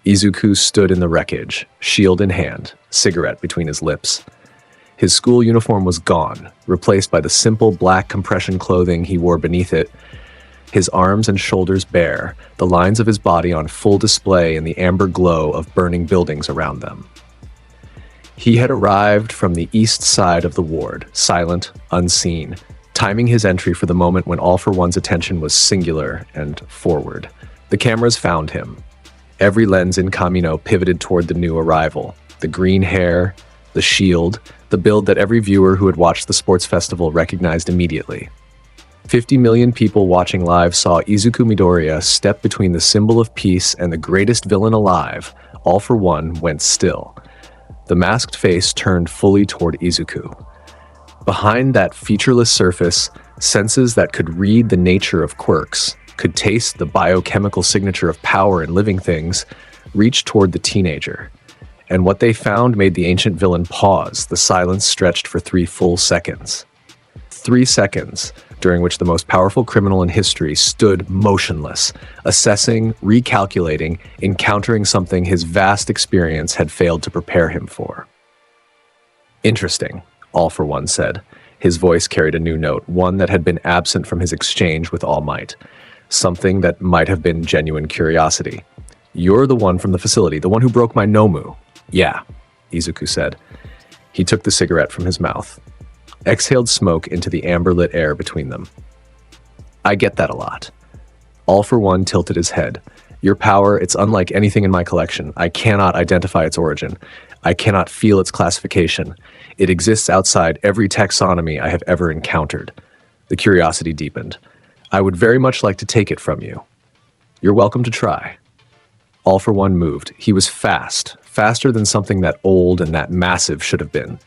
Izuku stood in the wreckage, shield in hand, cigarette between his lips. His school uniform was gone, replaced by the simple black compression clothing he wore beneath it. His arms and shoulders bare, the lines of his body on full display in the amber glow of burning buildings around them. He had arrived from the east side of the ward, silent, unseen, timing his entry for the moment when All for One's attention was singular and forward. The cameras found him. Every lens in Kamino pivoted toward the new arrival. The green hair, the shield, the build that every viewer who had watched the sports festival recognized immediately. 50 million people watching live saw Izuku Midoriya step between the symbol of peace and the greatest villain alive. All for One went still. The masked face turned fully toward Izuku. Behind that featureless surface, senses that could read the nature of quirks, could taste the biochemical signature of power in living things, reached toward the teenager. And what they found made the ancient villain pause. The silence stretched for 3 full seconds. 3 seconds, during which the most powerful criminal in history stood motionless, assessing, recalculating, encountering something his vast experience had failed to prepare him for. "Interesting," All for One said. His voice carried a new note, one that had been absent from his exchange with All Might. Something that might have been genuine curiosity. "You're the one from the facility, the one who broke my Nomu." "Yeah," Izuku said. He took the cigarette from his mouth, exhaled smoke into the amber-lit air between them. "I get that a lot." All for One tilted his head. "Your power, it's unlike anything in my collection. I cannot identify its origin. I cannot feel its classification. It exists outside every taxonomy I have ever encountered." The curiosity deepened. "I would very much like to take it from you. You're welcome to try." All for One moved. He was fast, faster than something that old and that massive should have been.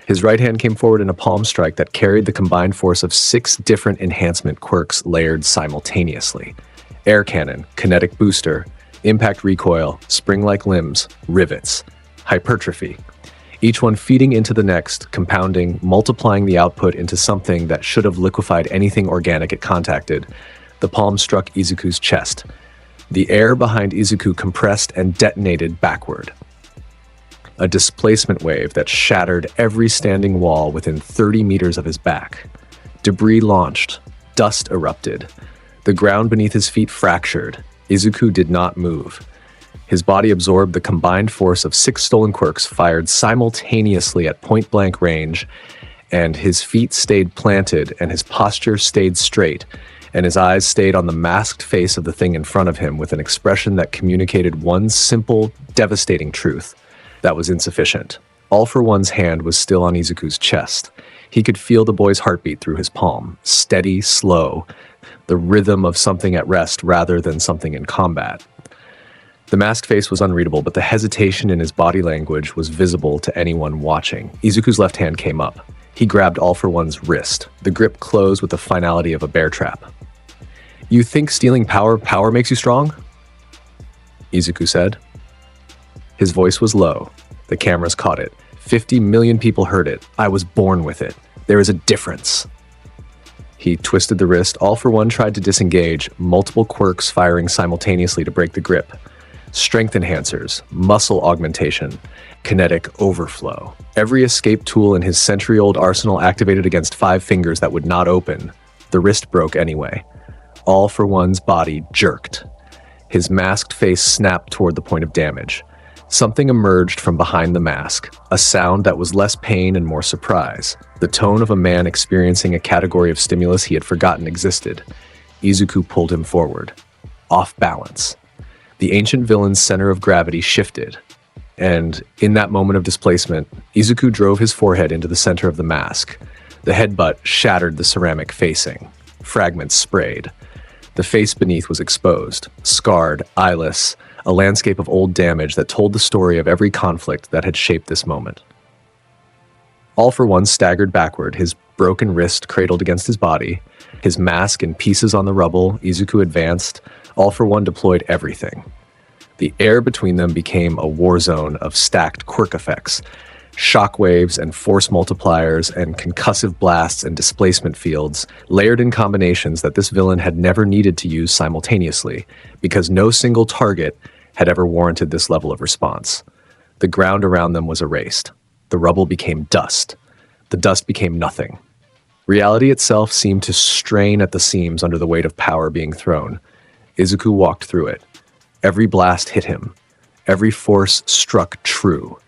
His right hand came forward in a palm strike that carried the combined force of 6 different enhancement quirks layered simultaneously. Air cannon, kinetic booster, impact recoil, spring-like limbs, rivets, hypertrophy. Each one feeding into the next, compounding, multiplying the output into something that should have liquefied anything organic it contacted. The palm struck Izuku's chest. The air behind Izuku compressed and detonated backward. A displacement wave that shattered every standing wall within 30 meters of his back. Debris launched. Dust erupted. The ground beneath his feet fractured. Izuku did not move. His body absorbed the combined force of 6 stolen quirks fired simultaneously at point-blank range, and his feet stayed planted and his posture stayed straight and his eyes stayed on the masked face of the thing in front of him with an expression that communicated one simple, devastating truth. That was insufficient. All for One's hand was still on Izuku's chest. He could feel the boy's heartbeat through his palm, steady, slow, the rhythm of something at rest rather than something in combat. The masked face was unreadable, but the hesitation in his body language was visible to anyone watching. Izuku's left hand came up. He grabbed All for One's wrist. The grip closed with the finality of a bear trap. "You think stealing power makes you strong?" Izuku said. His voice was low. The cameras caught it. 50 million people heard it. I was born with it. There is a difference. He twisted the wrist. All for One tried to disengage, multiple quirks firing simultaneously to break the grip. Strength enhancers, muscle augmentation, kinetic overflow. Every escape tool in his century-old arsenal activated against 5 fingers that would not open. The wrist broke anyway. All for One's body jerked. His masked face snapped toward the point of damage. Something emerged from behind the mask, a sound that was less pain and more surprise, the tone of a man experiencing a category of stimulus he had forgotten existed. Izuku pulled him forward. Off balance. The ancient villain's center of gravity shifted, and in that moment of displacement, Izuku drove his forehead into the center of the mask. The headbutt shattered the ceramic facing. Fragments sprayed. The face beneath was exposed, scarred, eyeless, a landscape of old damage that told the story of every conflict that had shaped this moment. All for One staggered backward, his broken wrist cradled against his body, his mask in pieces on the rubble. Izuku advanced. All for One deployed everything. The air between them became a war zone of stacked quirk effects, shockwaves and force multipliers and concussive blasts and displacement fields, layered in combinations that this villain had never needed to use simultaneously, because no single target had ever warranted this level of response. The ground around them was erased. The rubble became dust. The dust became nothing. Reality itself seemed to strain at the seams under the weight of power being thrown. Izuku walked through it. Every blast hit him. Every force struck true.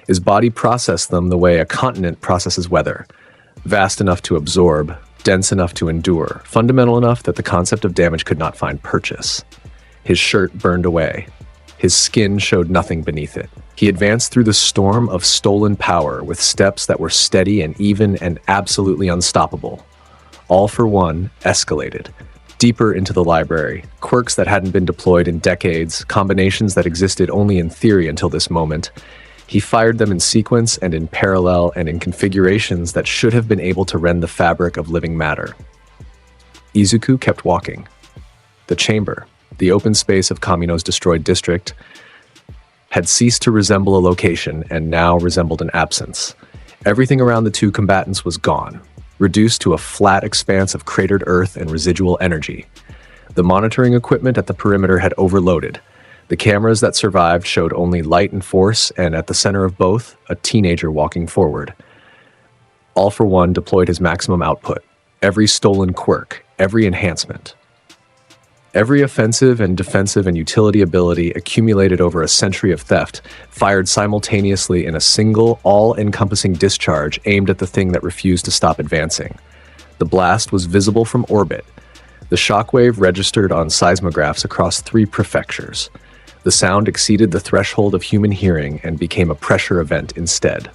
His body processed them the way a continent processes weather. Vast enough to absorb, dense enough to endure, fundamental enough that the concept of damage could not find purchase. His shirt burned away. His skin showed nothing beneath it. He advanced through the storm of stolen power with steps that were steady and even and absolutely unstoppable. All for One escalated. Deeper into the library, quirks that hadn't been deployed in decades, combinations that existed only in theory until this moment. He fired them in sequence and in parallel and in configurations that should have been able to rend the fabric of living matter. Izuku kept walking. The chamber, the open space of Kamino's destroyed district, had ceased to resemble a location and now resembled an absence. Everything around the two combatants was gone, reduced to a flat expanse of cratered earth and residual energy. The monitoring equipment at the perimeter had overloaded. The cameras that survived showed only light and force, and at the center of both, a teenager walking forward. All for One deployed his maximum output, every stolen quirk, every enhancement. Every offensive and defensive and utility ability accumulated over a century of theft, fired simultaneously in a single, all-encompassing discharge aimed at the thing that refused to stop advancing. The blast was visible from orbit. The shockwave registered on seismographs across 3 prefectures. The sound exceeded the threshold of human hearing and became a pressure event instead.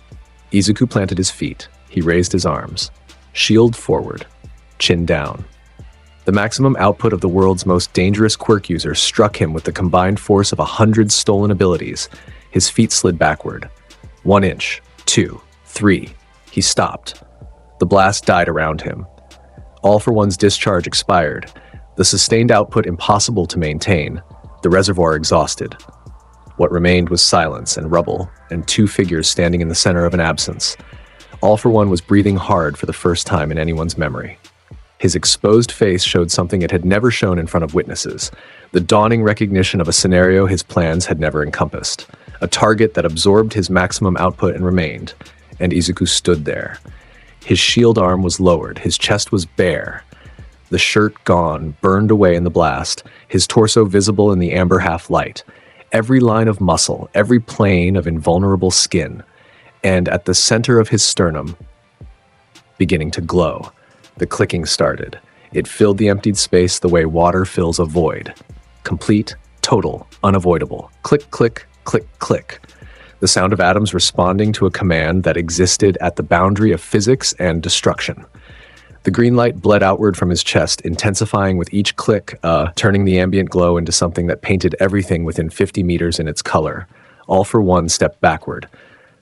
Izuku planted his feet. He raised his arms. Shield forward. Chin down. The maximum output of the world's most dangerous quirk user struck him with the combined force of 100 stolen abilities. His feet slid backward. 1 inch, 2, 3. He stopped. The blast died around him. All for One's discharge expired. The sustained output impossible to maintain. The reservoir exhausted. What remained was silence and rubble, and 2 figures standing in the center of an absence. All for One was breathing hard for the first time in anyone's memory. His exposed face showed something it had never shown in front of witnesses, the dawning recognition of a scenario his plans had never encompassed, a target that absorbed his maximum output and remained, and Izuku stood there. His shield arm was lowered, his chest was bare. The shirt gone, burned away in the blast, his torso visible in the amber half-light, every line of muscle, every plane of invulnerable skin, and at the center of his sternum, beginning to glow. The clicking started. It filled the emptied space the way water fills a void. Complete, total, unavoidable. Click, click, click, click. The sound of atoms responding to a command that existed at the boundary of physics and destruction. The green light bled outward from his chest, intensifying with each click, turning the ambient glow into something that painted everything within 50 meters in its color. All for one stepped backward.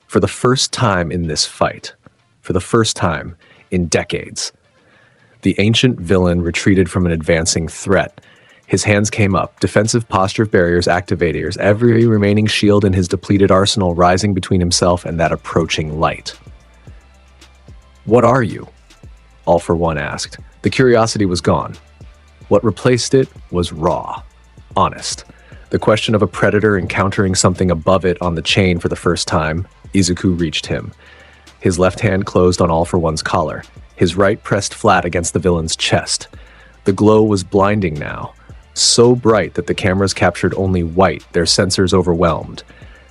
For the first time in this fight, for the first time in decades, the ancient villain retreated from an advancing threat. His hands came up, defensive posture barriers activators, every remaining shield in his depleted arsenal rising between himself and that approaching light. "What are you?" All for One asked. The curiosity was gone. What replaced it was raw, honest. The question of a predator encountering something above it on the chain for the first time. Izuku reached him. His left hand closed on All for One's collar. His right pressed flat against the villain's chest. The glow was blinding now. So bright that the cameras captured only white, their sensors overwhelmed.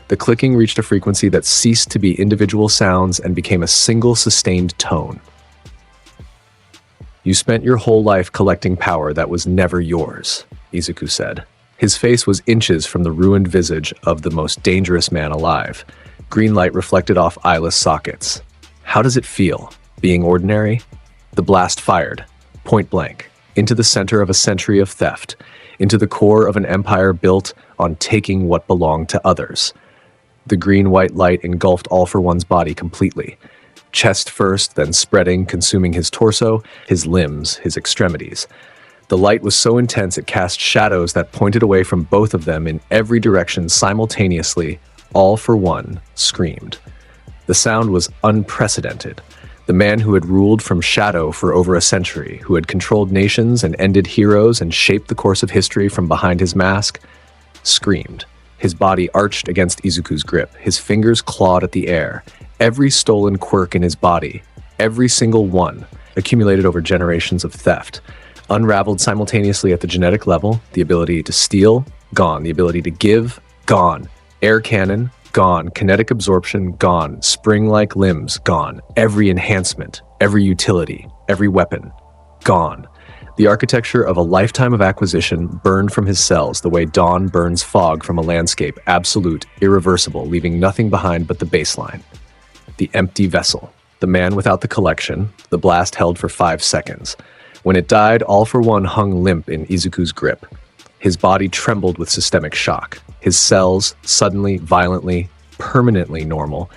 The clicking reached a frequency that ceased to be individual sounds and became a single sustained tone. "You spent your whole life collecting power that was never yours," Izuku said. His face was inches from the ruined visage of the most dangerous man alive. Green light reflected off eyeless sockets. "How does it feel, being ordinary?" The blast fired, point blank, into the center of a century of theft, into the core of an empire built on taking what belonged to others. The green-white light engulfed All for One's body completely. Chest first, then spreading, consuming his torso, his limbs, his extremities. The light was so intense it cast shadows that pointed away from both of them in every direction simultaneously. All for One screamed. The sound was unprecedented. The man who had ruled from shadow for over a century, who had controlled nations and ended heroes and shaped the course of history from behind his mask, screamed. His body arched against Izuku's grip. His fingers clawed at the air. Every stolen quirk in his body, every single one, accumulated over generations of theft, unraveled simultaneously at the genetic level. The ability to steal, gone. The ability to give, gone. Air cannon, gone. Kinetic absorption, gone. Spring-like limbs, gone. Every enhancement, every utility, every weapon, gone. The architecture of a lifetime of acquisition burned from his cells the way dawn burns fog from a landscape, absolute, irreversible, leaving nothing behind but the baseline. The empty vessel. The man without the collection. The blast held for 5 seconds. When it died, All for One hung limp in Izuku's grip. His body trembled with systemic shock. His cells, suddenly, violently, permanently normal,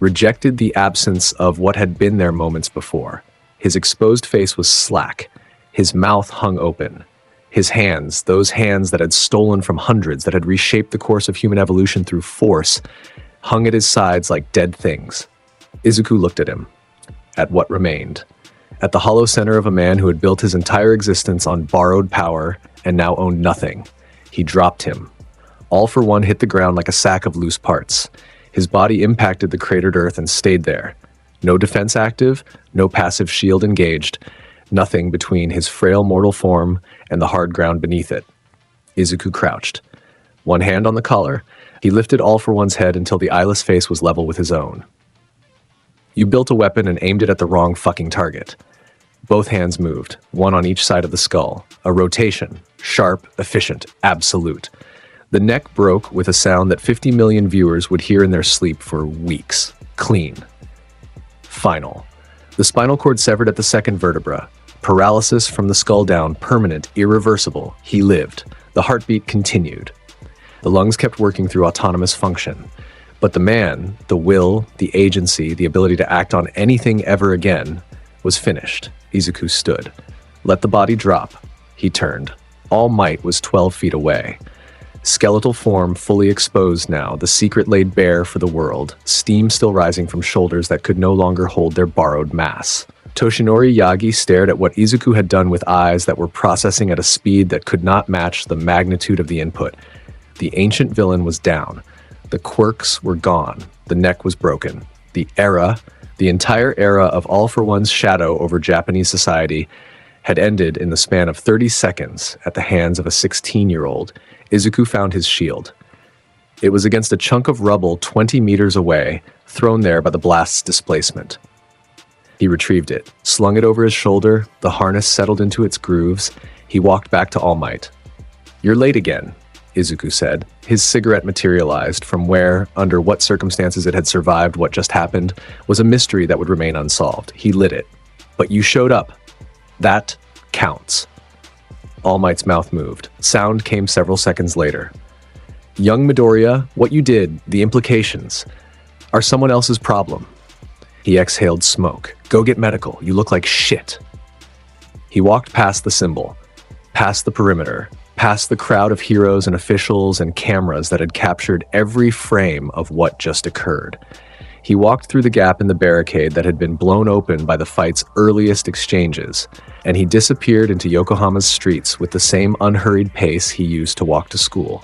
rejected the absence of what had been there moments before. His exposed face was slack. His mouth hung open. His hands, those hands that had stolen from hundreds, that had reshaped the course of human evolution through force, hung at his sides like dead things. Izuku looked at him, at what remained, at the hollow center of a man who had built his entire existence on borrowed power and now owned nothing. He dropped him. All for One hit the ground like a sack of loose parts. His body impacted the cratered earth and stayed there. No defense active, no passive shield engaged, nothing between his frail mortal form and the hard ground beneath it. Izuku crouched. One hand on the collar, he lifted All for One's head until the eyeless face was level with his own. "You built a weapon and aimed it at the wrong fucking target." Both hands moved, one on each side of the skull. A rotation, sharp, efficient, absolute. The neck broke with a sound that 50 million viewers would hear in their sleep for weeks. Clean. Final. The spinal cord severed at the second vertebra. Paralysis from the skull down, permanent, irreversible. He lived. The heartbeat continued. The lungs kept working through autonomous function. But the man, the will, the agency, the ability to act on anything ever again, was finished. Izuku stood. Let the body drop. He turned. All Might was 12 feet away. Skeletal form fully exposed now, the secret laid bare for the world, steam still rising from shoulders that could no longer hold their borrowed mass. Toshinori Yagi stared at what Izuku had done with eyes that were processing at a speed that could not match the magnitude of the input. The ancient villain was down. The quirks were gone. The neck was broken. The entire era of All for One's shadow over Japanese society had ended in the span of 30 seconds at the hands of a 16-year-old. Izuku found his shield. It was against a chunk of rubble 20 meters away, thrown there by the blast's displacement. He retrieved it, slung it over his shoulder, the harness settled into its grooves. He walked back to All Might. "You're late again," Izuku said. His cigarette materialized from where, under what circumstances it had survived what just happened, was a mystery that would remain unsolved. He lit it. "But you showed up. That counts." All Might's mouth moved. Sound came several seconds later. "Young Midoriya, what you did, the implications, are someone else's problem." He exhaled smoke. "Go get medical. You look like shit." He walked past the symbol, past the perimeter, past the crowd of heroes and officials and cameras that had captured every frame of what just occurred. He walked through the gap in the barricade that had been blown open by the fight's earliest exchanges, and he disappeared into Yokohama's streets with the same unhurried pace he used to walk to school.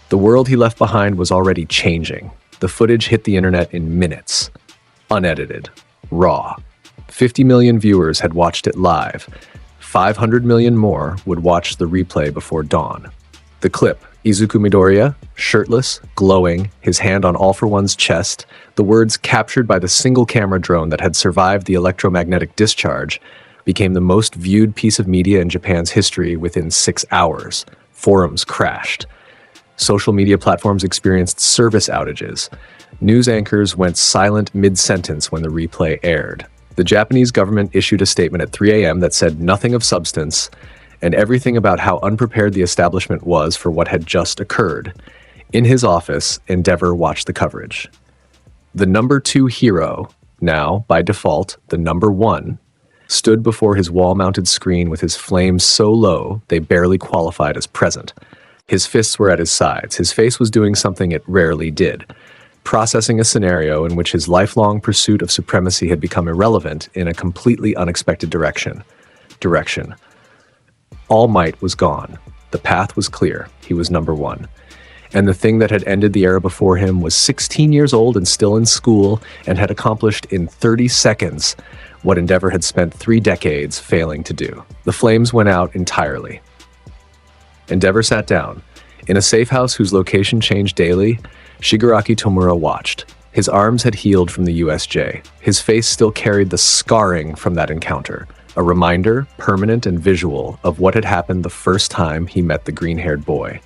The world he left behind was already changing. The footage hit the internet in minutes. Unedited. Raw. 50 million viewers had watched it live. 500 million more would watch the replay before dawn. The clip, Izuku Midoriya, shirtless, glowing, his hand on All For One's chest, the words captured by the single camera drone that had survived the electromagnetic discharge, became the most viewed piece of media in Japan's history within 6 hours. Forums crashed. Social media platforms experienced service outages. News anchors went silent mid-sentence when the replay aired. The Japanese government issued a statement at 3 a.m. that said nothing of substance and everything about how unprepared the establishment was for what had just occurred. In his office, Endeavor watched the coverage. The number 2 hero, now, by default, the number 1, stood before his wall-mounted screen with his flames so low they barely qualified as present. His fists were at his sides. His face was doing something it rarely did, processing a scenario in which his lifelong pursuit of supremacy had become irrelevant in a completely unexpected direction. All Might was gone. The path was clear. He was number 1. And the thing that had ended the era before him was 16 years old and still in school and had accomplished in 30 seconds what Endeavor had spent 3 decades failing to do. The flames went out entirely. Endeavor sat down. In a safe house whose location changed daily, Shigaraki Tomura watched. His arms had healed from the USJ. His face still carried the scarring from that encounter, a reminder, permanent and visual, of what had happened the first time he met the green-haired boy.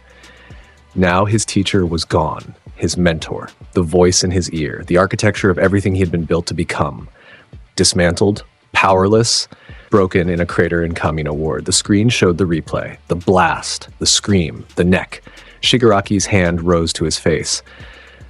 Now his teacher was gone, his mentor, the voice in his ear, the architecture of everything he had been built to become. Dismantled, powerless, broken in a crater in Kamino Ward. The screen showed the replay, the blast, the scream, the neck. Shigaraki's hand rose to his face.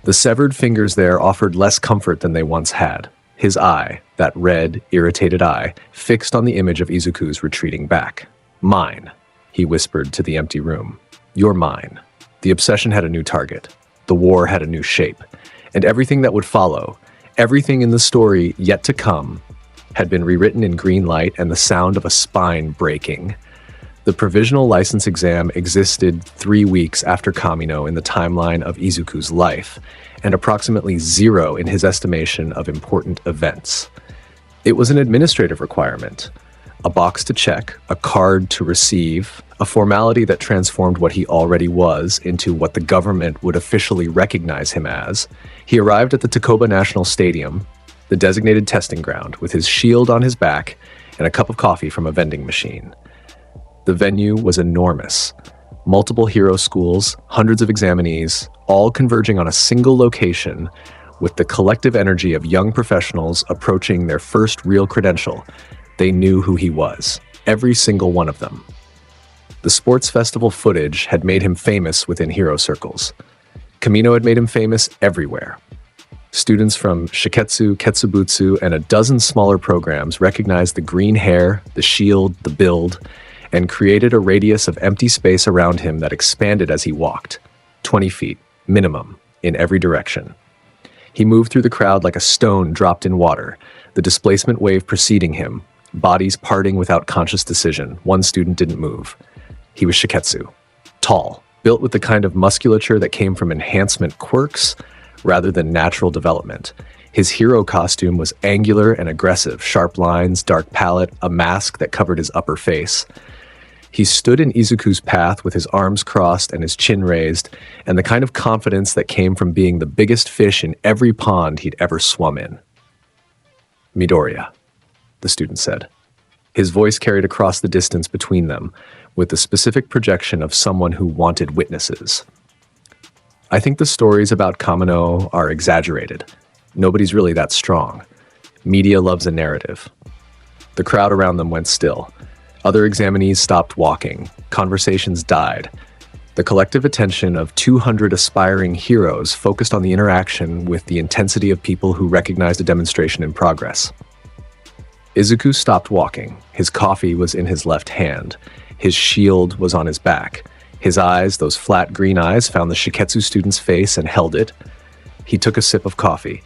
The severed fingers there offered less comfort than they once had. His eye, that red, irritated eye, fixed on the image of Izuku's retreating back. "Mine," he whispered to the empty room. "You're mine." The obsession had a new target. The war had a new shape. And everything that would follow, everything in the story yet to come, had been rewritten in green light and the sound of a spine breaking. The provisional license exam existed 3 weeks after Kamino in the timeline of Izuku's life, and approximately 0 in his estimation of important events. It was an administrative requirement, a box to check, a card to receive, a formality that transformed what he already was into what the government would officially recognize him as. He arrived at the Takoba National Stadium, the designated testing ground, with his shield on his back and a cup of coffee from a vending machine. The venue was enormous. Multiple hero schools, hundreds of examinees, all converging on a single location with the collective energy of young professionals approaching their first real credential. They knew who he was, every single one of them. The sports festival footage had made him famous within hero circles. Kamino had made him famous everywhere. Students from Shiketsu, Ketsubutsu, and a dozen smaller programs recognized the green hair, the shield, the build, and created a radius of empty space around him that expanded as he walked, 20 feet, minimum, in every direction. He moved through the crowd like a stone dropped in water, the displacement wave preceding him, bodies parting without conscious decision. One student didn't move. He was Shiketsu. Tall, built with the kind of musculature that came from enhancement quirks rather than natural development. His hero costume was angular and aggressive, sharp lines, dark palette, a mask that covered his upper face. He stood in Izuku's path with his arms crossed and his chin raised, and the kind of confidence that came from being the biggest fish in every pond he'd ever swum in. Midoriya. the student said. His voice carried across the distance between them, with the specific projection of someone who wanted witnesses. I think the stories about Kamino are exaggerated. Nobody's really that strong. Media loves a narrative. The crowd around them went still. Other examinees stopped walking. Conversations died. The collective attention of 200 aspiring heroes focused on the interaction with the intensity of people who recognized a demonstration in progress. Izuku stopped walking. His coffee was in his left hand. His shield was on his back. His eyes, those flat green eyes, found the Shiketsu student's face and held it. He took a sip of coffee.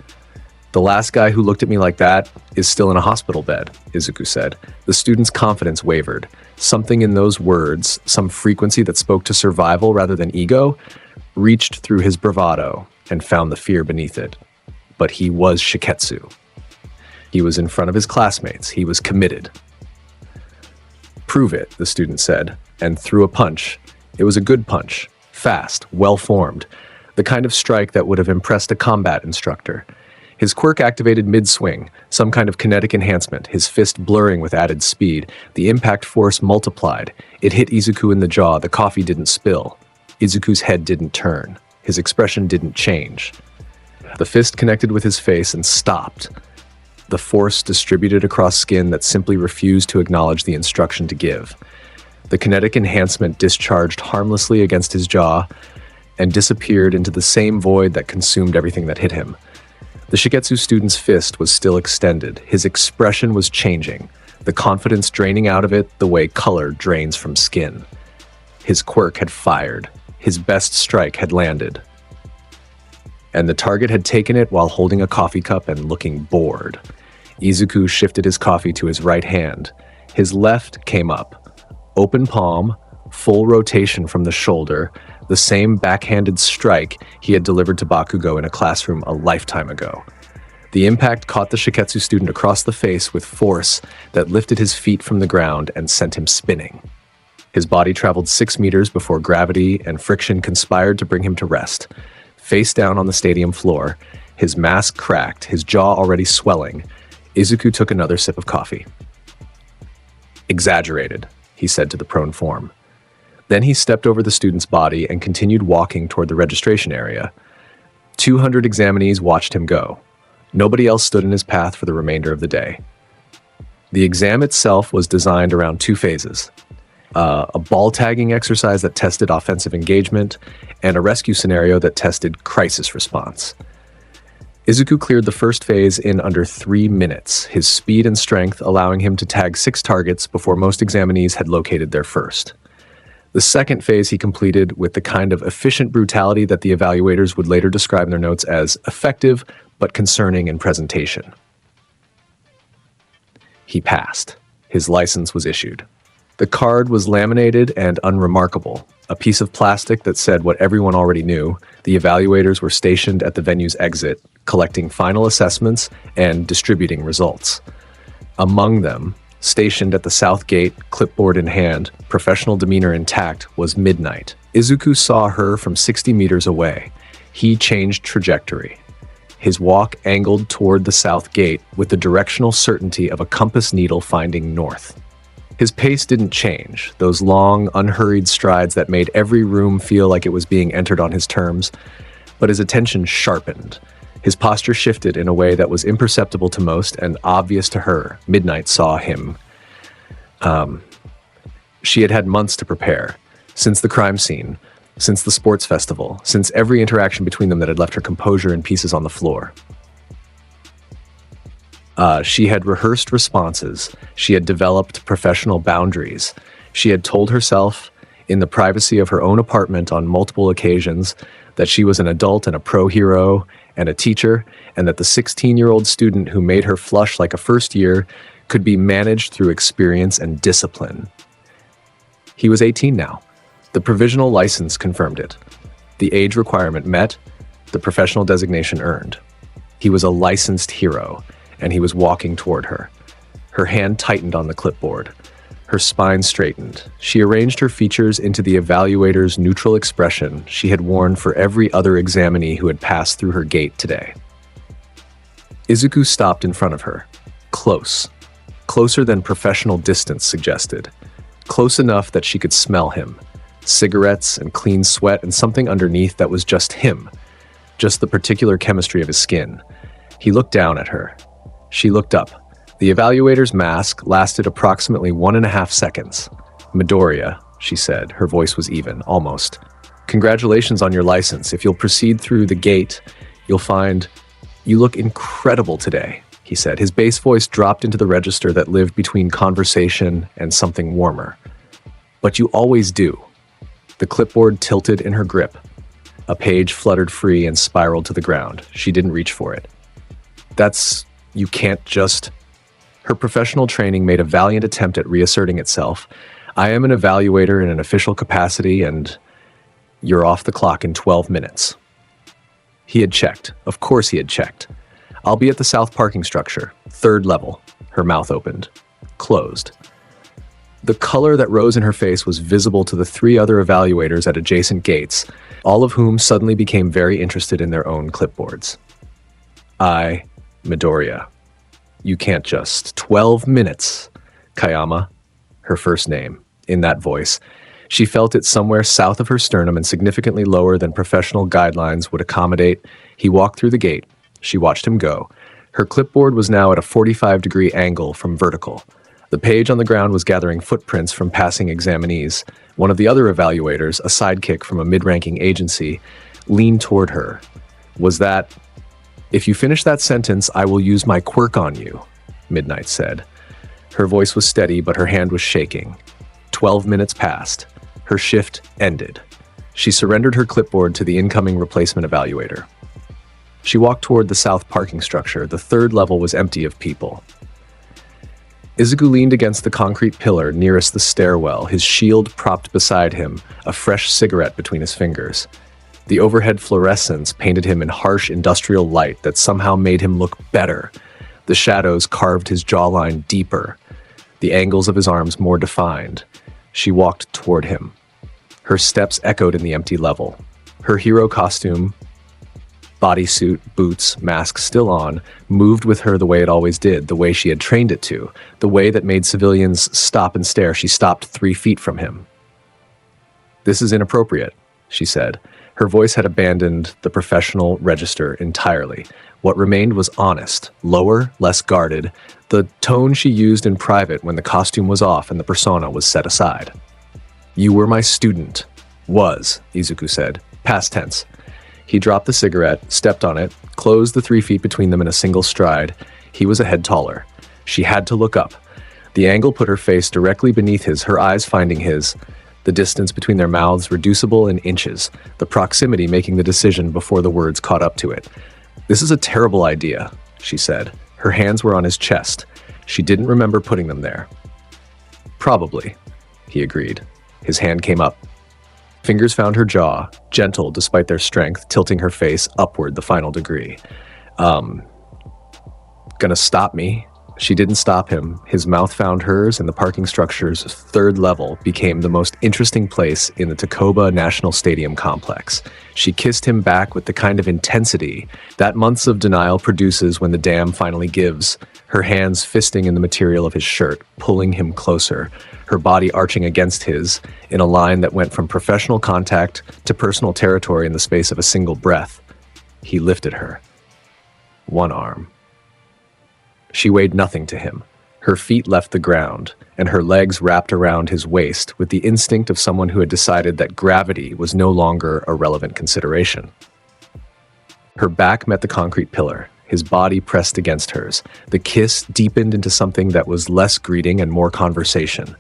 "The last guy who looked at me like that is still in a hospital bed," Izuku said. The student's confidence wavered. Something in those words, some frequency that spoke to survival rather than ego, reached through his bravado and found the fear beneath it. But he was Shiketsu. He was in front of his classmates. He was committed. "Prove it," the student said, and threw a punch. It was a good punch, fast, well-formed, the kind of strike that would have impressed a combat instructor. His quirk activated mid-swing, some kind of kinetic enhancement, his fist blurring with added speed. The impact force multiplied. It hit Izuku in the jaw. The coffee didn't spill. Izuku's head didn't turn. His expression didn't change. The fist connected with his face and stopped. The force distributed across skin that simply refused to acknowledge the instruction to give. The kinetic enhancement discharged harmlessly against his jaw and disappeared into the same void that consumed everything that hit him. The Shiketsu student's fist was still extended. His expression was changing, the confidence draining out of it the way color drains from skin. His quirk had fired. His best strike had landed. And the target had taken it while holding a coffee cup and looking bored. Izuku shifted his coffee to his right hand. His left came up. Open palm, full rotation from the shoulder, the same backhanded strike he had delivered to Bakugo in a classroom a lifetime ago. The impact caught the Shiketsu student across the face with force that lifted his feet from the ground and sent him spinning. His body traveled 6 meters before gravity and friction conspired to bring him to rest. Face down on the stadium floor, his mask cracked, his jaw already swelling, Izuku took another sip of coffee. "Exaggerated," he said to the prone form. Then he stepped over the student's body and continued walking toward the registration area. 200 examinees watched him go. Nobody else stood in his path for the remainder of the day. The exam itself was designed around 2 phases. A ball tagging exercise that tested offensive engagement, and a rescue scenario that tested crisis response. Izuku cleared the first phase in under 3 minutes, his speed and strength allowing him to tag 6 targets before most examinees had located their first. The second phase he completed with the kind of efficient brutality that the evaluators would later describe in their notes as effective but concerning in presentation. He passed. His license was issued. The card was laminated and unremarkable, a piece of plastic that said what everyone already knew. The evaluators were stationed at the venue's exit, collecting final assessments and distributing results. Among them, stationed at the south gate, clipboard in hand, professional demeanor intact, was Midnight. Izuku saw her from 60 meters away. He changed trajectory. His walk angled toward the south gate with the directional certainty of a compass needle finding north. His pace didn't change, those long, unhurried strides that made every room feel like it was being entered on his terms, but his attention sharpened. His posture shifted in a way that was imperceptible to most and obvious to her. Midnight saw him. She had had months to prepare, since the crime scene, since the sports festival, since every interaction between them that had left her composure in pieces on the floor. She had rehearsed responses. She had developed professional boundaries. She had told herself, in the privacy of her own apartment on multiple occasions, that she was an adult and a pro hero and a teacher, and that the 16-year-old student who made her flush like a first year could be managed through experience and discipline. He was 18 now. The provisional license confirmed it. The age requirement met, the professional designation earned. He was a licensed hero, and he was walking toward her. Her hand tightened on the clipboard. Her spine straightened. She arranged her features into the evaluator's neutral expression she had worn for every other examinee who had passed through her gate today. Izuku stopped in front of her, close. closer than professional distance suggested. Close enough that she could smell him. Cigarettes and clean sweat and something underneath that was just him. Just the particular chemistry of his skin. He looked down at her. She looked up. The evaluator's mask lasted approximately 1.5 seconds. "Midoriya," she said. Her voice was even, almost. "Congratulations on your license. If you'll proceed through the gate, you'll find you look incredible today," he said. His bass voice dropped into the register that lived between conversation and something warmer. "But you always do." The clipboard tilted in her grip. A page fluttered free and spiraled to the ground. She didn't reach for it. You can't just... Her professional training made a valiant attempt at reasserting itself. "I am an evaluator in an official capacity, and you're off the clock in 12 minutes. He had checked. Of course he had checked. "I'll be at the south parking structure, 3rd level." Her mouth opened. Closed. The color that rose in her face was visible to the 3 other evaluators at adjacent gates, all of whom suddenly became very interested in their own clipboards. Midoriya. You can't just... 12 minutes. Kayama, her first name, in that voice. She felt it somewhere south of her sternum and significantly lower than professional guidelines would accommodate. He walked through the gate. She watched him go. Her clipboard was now at a 45-degree angle from vertical. The page on the ground was gathering footprints from passing examinees. One of the other evaluators, a sidekick from a mid-ranking agency, leaned toward her. "Was that... If you finish that sentence, I will use my quirk on you," Midnight said. Her voice was steady, but her hand was shaking. 12 minutes passed. Her shift ended. She surrendered her clipboard to the incoming replacement evaluator. She walked toward the south parking structure. The 3rd level was empty of people. Izuku leaned against the concrete pillar nearest the stairwell, his shield propped beside him, a fresh cigarette between his fingers. The overhead fluorescence painted him in harsh industrial light that somehow made him look better. The shadows carved his jawline deeper, the angles of his arms more defined. She walked toward him. Her steps echoed in the empty level. Her hero costume, bodysuit, boots, mask still on, moved with her the way it always did, the way she had trained it to, the way that made civilians stop and stare. She stopped 3 feet from him. "This is inappropriate," she said. Her voice had abandoned the professional register entirely. What remained was honest, lower, less guarded, the tone she used in private when the costume was off and the persona was set aside. "You were my student." "Was," Izuku said. Past tense. He dropped the cigarette, stepped on it, closed the 3 feet between them in a single stride. He was a head taller. She had to look up. The angle put her face directly beneath his, her eyes finding his. The distance between their mouths reducible in inches, the proximity making the decision before the words caught up to it. "This is a terrible idea," she said. Her hands were on his chest. She didn't remember putting them there. "Probably," he agreed. His hand came up. Fingers found her jaw, gentle despite their strength, tilting her face upward the final degree. Gonna stop me?" She didn't stop him. His mouth found hers, and the parking structure's 3rd level became the most interesting place in the Takoba National Stadium complex. She kissed him back with the kind of intensity that months of denial produces when the dam finally gives, her hands fisting in the material of his shirt, pulling him closer, her body arching against his, in a line that went from professional contact to personal territory in the space of a single breath. He lifted her. One arm. She weighed nothing to him. Her feet left the ground, and her legs wrapped around his waist with the instinct of someone who had decided that gravity was no longer a relevant consideration. Her back met the concrete pillar, his body pressed against hers. The kiss deepened into something that was less greeting and more conversation.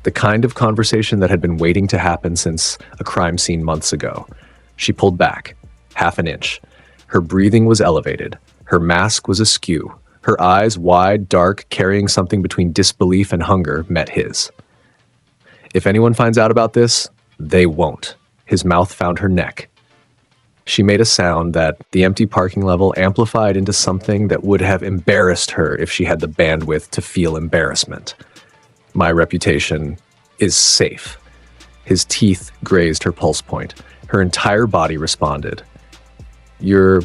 The kind of conversation that had been waiting to happen since a crime scene months ago. She pulled back, 1/2 inch. Her breathing was elevated. Her mask was askew. Her eyes, wide, dark, carrying something between disbelief and hunger, met his. "If anyone finds out about this, they won't." His mouth found her neck. She made a sound that the empty parking level amplified into something that would have embarrassed her if she had the bandwidth to feel embarrassment. "My reputation is safe." His teeth grazed her pulse point. Her entire body responded. "You're..."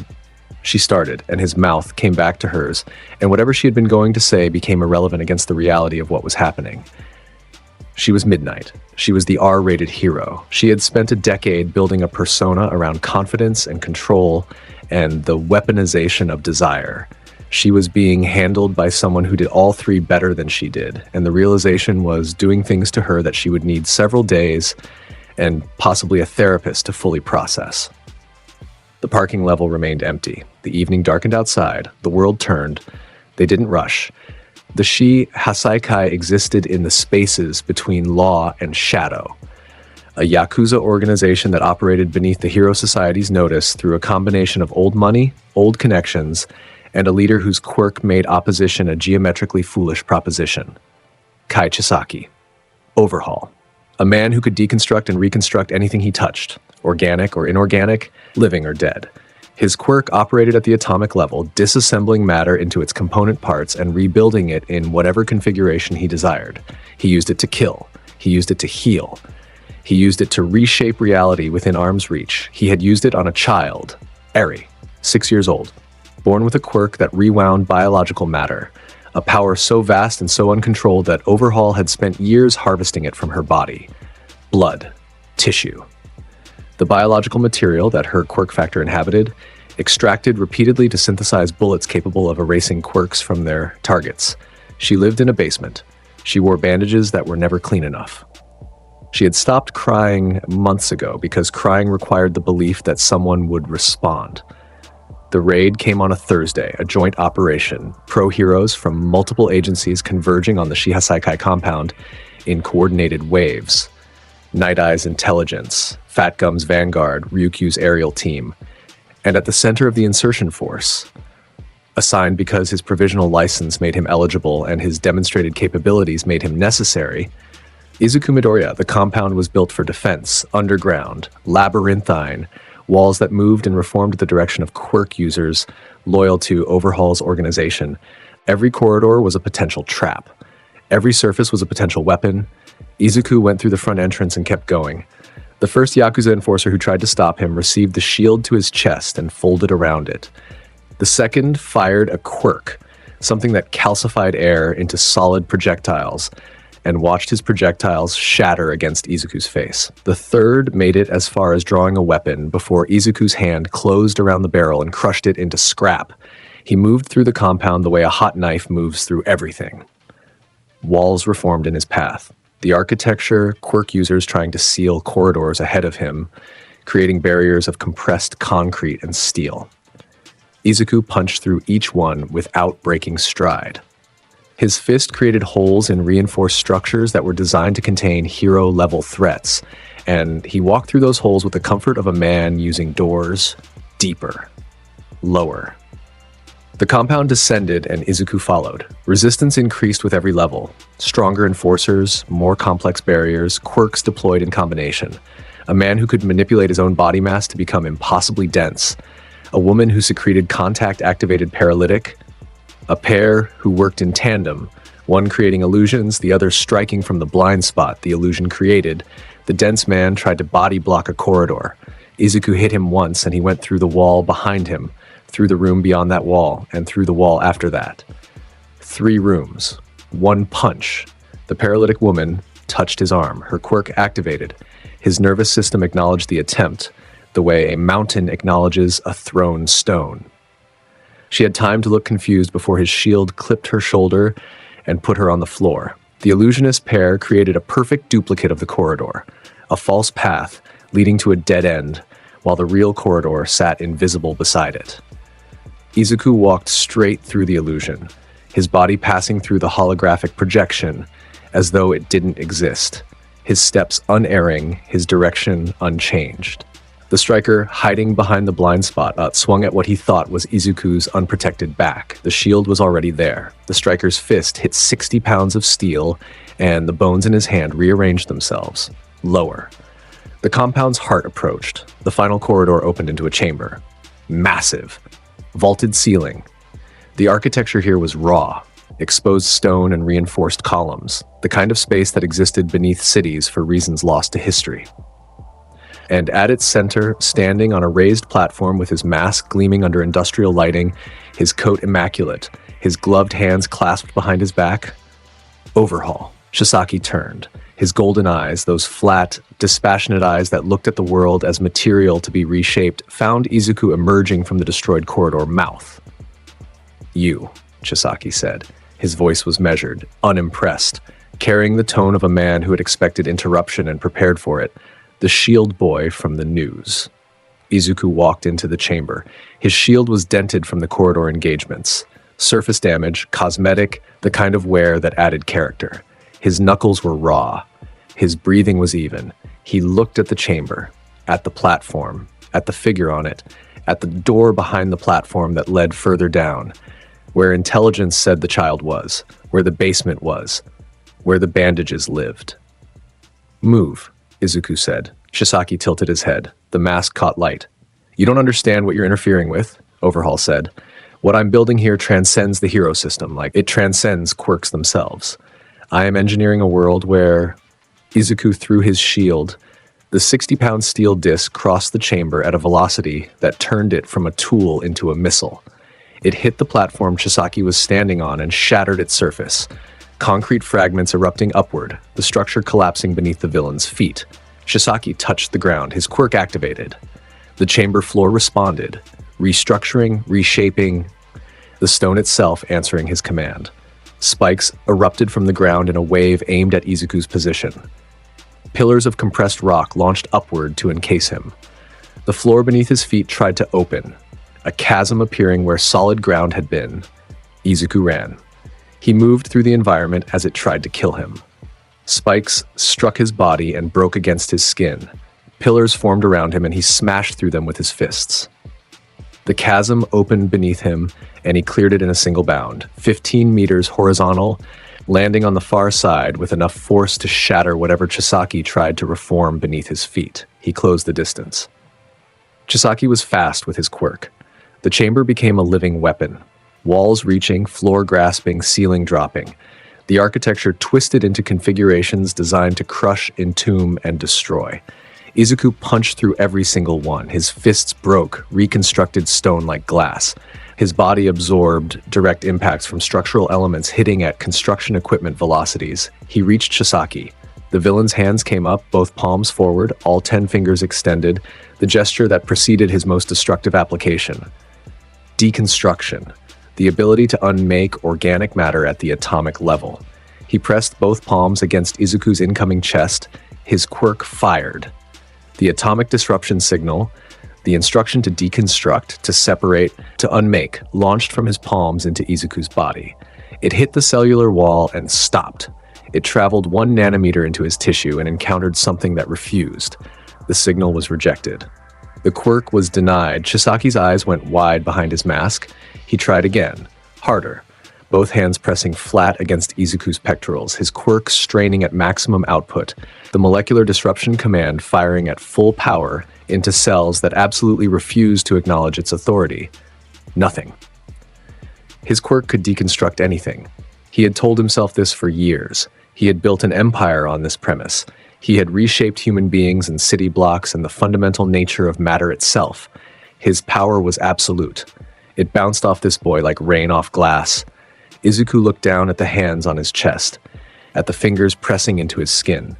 She started, and his mouth came back to hers, and whatever she had been going to say became irrelevant against the reality of what was happening. She was Midnight. She was the R-rated hero. She had spent a decade building a persona around confidence and control and the weaponization of desire. She was being handled by someone who did all three better than she did, and the realization was doing things to her that she would need several days and possibly a therapist to fully process. The parking level remained empty. The evening darkened outside. The world turned. They didn't rush. The Hasaikai existed in the spaces between law and shadow, a Yakuza organization that operated beneath the Hero Society's notice through a combination of old money, old connections, and a leader whose quirk made opposition a geometrically foolish proposition. Kai Chisaki. Overhaul. A man who could deconstruct and reconstruct anything he touched, organic or inorganic, living or dead. His quirk operated at the atomic level, disassembling matter into its component parts and rebuilding it in whatever configuration he desired. He used it to kill. He used it to heal. He used it to reshape reality within arm's reach. He had used it on a child, Eri, 6 years old, born with a quirk that rewound biological matter, a power so vast and so uncontrolled that Overhaul had spent years harvesting it from her body. Blood. Tissue. The biological material that her quirk factor inhabited, extracted repeatedly to synthesize bullets capable of erasing quirks from their targets. She lived in a basement. She wore bandages that were never clean enough. She had stopped crying months ago because crying required the belief that someone would respond. The raid came on a Thursday, a joint operation, pro-heroes from multiple agencies converging on the Shihasaikai compound in coordinated waves. Night Eye's intelligence, Fat Gum's vanguard, Ryukyu's aerial team, and at the center of the insertion force, assigned because his provisional license made him eligible and his demonstrated capabilities made him necessary, Izuku Midoriya. The compound was built for defense, underground, labyrinthine, walls that moved and reformed the direction of quirk users loyal to Overhaul's organization. Every corridor was a potential trap. Every surface was a potential weapon. Izuku went through the front entrance and kept going. The first Yakuza enforcer who tried to stop him received the shield to his chest and folded around it. The second fired a quirk, something that calcified air into solid projectiles, and watched his projectiles shatter against Izuku's face. The third made it as far as drawing a weapon before Izuku's hand closed around the barrel and crushed it into scrap. He moved through the compound the way a hot knife moves through everything. Walls reformed in his path. The architecture, quirk users trying to seal corridors ahead of him, creating barriers of compressed concrete and steel. Izuku punched through each one without breaking stride. His fist created holes in reinforced structures that were designed to contain hero-level threats, and he walked through those holes with the comfort of a man using doors deeper, lower. The compound descended and Izuku followed. Resistance increased with every level. Stronger enforcers, more complex barriers, quirks deployed in combination. A man who could manipulate his own body mass to become impossibly dense. A woman who secreted contact-activated paralytic. A pair who worked in tandem, one creating illusions, the other striking from the blind spot the illusion created. The dense man tried to body block a corridor. Izuku hit him once and he went through the wall behind him, through the room beyond that wall, and through the wall after that. 3 rooms. 1 punch. The paralytic woman touched his arm, her quirk activated. His nervous system acknowledged the attempt, the way a mountain acknowledges a thrown stone. She had time to look confused before his shield clipped her shoulder and put her on the floor. The illusionist pair created a perfect duplicate of the corridor, a false path leading to a dead end, while the real corridor sat invisible beside it. Izuku walked straight through the illusion, his body passing through the holographic projection as though it didn't exist, his steps unerring, his direction unchanged. The striker, hiding behind the blind spot, swung at what he thought was Izuku's unprotected back. The shield was already there. The striker's fist hit 60 pounds of steel, and the bones in his hand rearranged themselves. Lower. The compound's heart approached. The final corridor opened into a chamber. Massive. Vaulted ceiling. The architecture here was raw. Exposed stone and reinforced columns. The kind of space that existed beneath cities for reasons lost to history. And at its center, standing on a raised platform with his mask gleaming under industrial lighting, his coat immaculate, his gloved hands clasped behind his back, Overhaul. Chisaki turned. His golden eyes, those flat, dispassionate eyes that looked at the world as material to be reshaped, found Izuku emerging from the destroyed corridor mouth. "You," Chisaki said. His voice was measured, unimpressed, carrying the tone of a man who had expected interruption and prepared for it. The shield boy from the news. Izuku walked into the chamber. His shield was dented from the corridor engagements. Surface damage, cosmetic, the kind of wear that added character. His knuckles were raw. His breathing was even. He looked at the chamber, at the platform, at the figure on it, at the door behind the platform that led further down, where intelligence said the child was, where the basement was, where the bandages lived. "Move," Izuku said. Chisaki tilted his head. The mask caught light. "You don't understand what you're interfering with," Overhaul said. "What I'm building here transcends the hero system, like it transcends quirks themselves. I am engineering a world where..." Izuku threw his shield. The 60-pound steel disc crossed the chamber at a velocity that turned it from a tool into a missile. It hit the platform Chisaki was standing on and shattered its surface. Concrete fragments erupting upward, the structure collapsing beneath the villain's feet. Chisaki touched the ground, his quirk activated. The chamber floor responded, restructuring, reshaping, the stone itself answering his command. Spikes erupted from the ground in a wave aimed at Izuku's position. Pillars of compressed rock launched upward to encase him. The floor beneath his feet tried to open, a chasm appearing where solid ground had been. Izuku ran. He moved through the environment as it tried to kill him. Spikes struck his body and broke against his skin. Pillars formed around him and he smashed through them with his fists. The chasm opened beneath him and he cleared it in a single bound, 15 meters horizontal, landing on the far side with enough force to shatter whatever Chisaki tried to reform beneath his feet. He closed the distance. Chisaki was fast with his quirk. The chamber became a living weapon. Walls reaching, floor grasping, ceiling dropping. The architecture twisted into configurations designed to crush, entomb, and destroy. Izuku punched through every single one. His fists broke, reconstructed stone like glass. His body absorbed direct impacts from structural elements hitting at construction equipment velocities. He reached Chisaki. The villain's hands came up, both palms forward, all 10 fingers extended, the gesture that preceded his most destructive application. Deconstruction. The ability to unmake organic matter at the atomic level. He pressed both palms against Izuku's incoming chest. His quirk fired. The atomic disruption signal, the instruction to deconstruct, to separate, to unmake, launched from his palms into Izuku's body. It hit the cellular wall and stopped. It traveled 1 nanometer into his tissue and encountered something that refused. The signal was rejected. The quirk was denied. Chisaki's eyes went wide behind his mask. He tried again, harder, both hands pressing flat against Izuku's pectorals, his quirk straining at maximum output, the molecular disruption command firing at full power into cells that absolutely refused to acknowledge its authority. Nothing. His quirk could deconstruct anything. He had told himself this for years. He had built an empire on this premise. He had reshaped human beings and city blocks and the fundamental nature of matter itself. His power was absolute. It bounced off this boy like rain off glass. Izuku looked down at the hands on his chest, at the fingers pressing into his skin,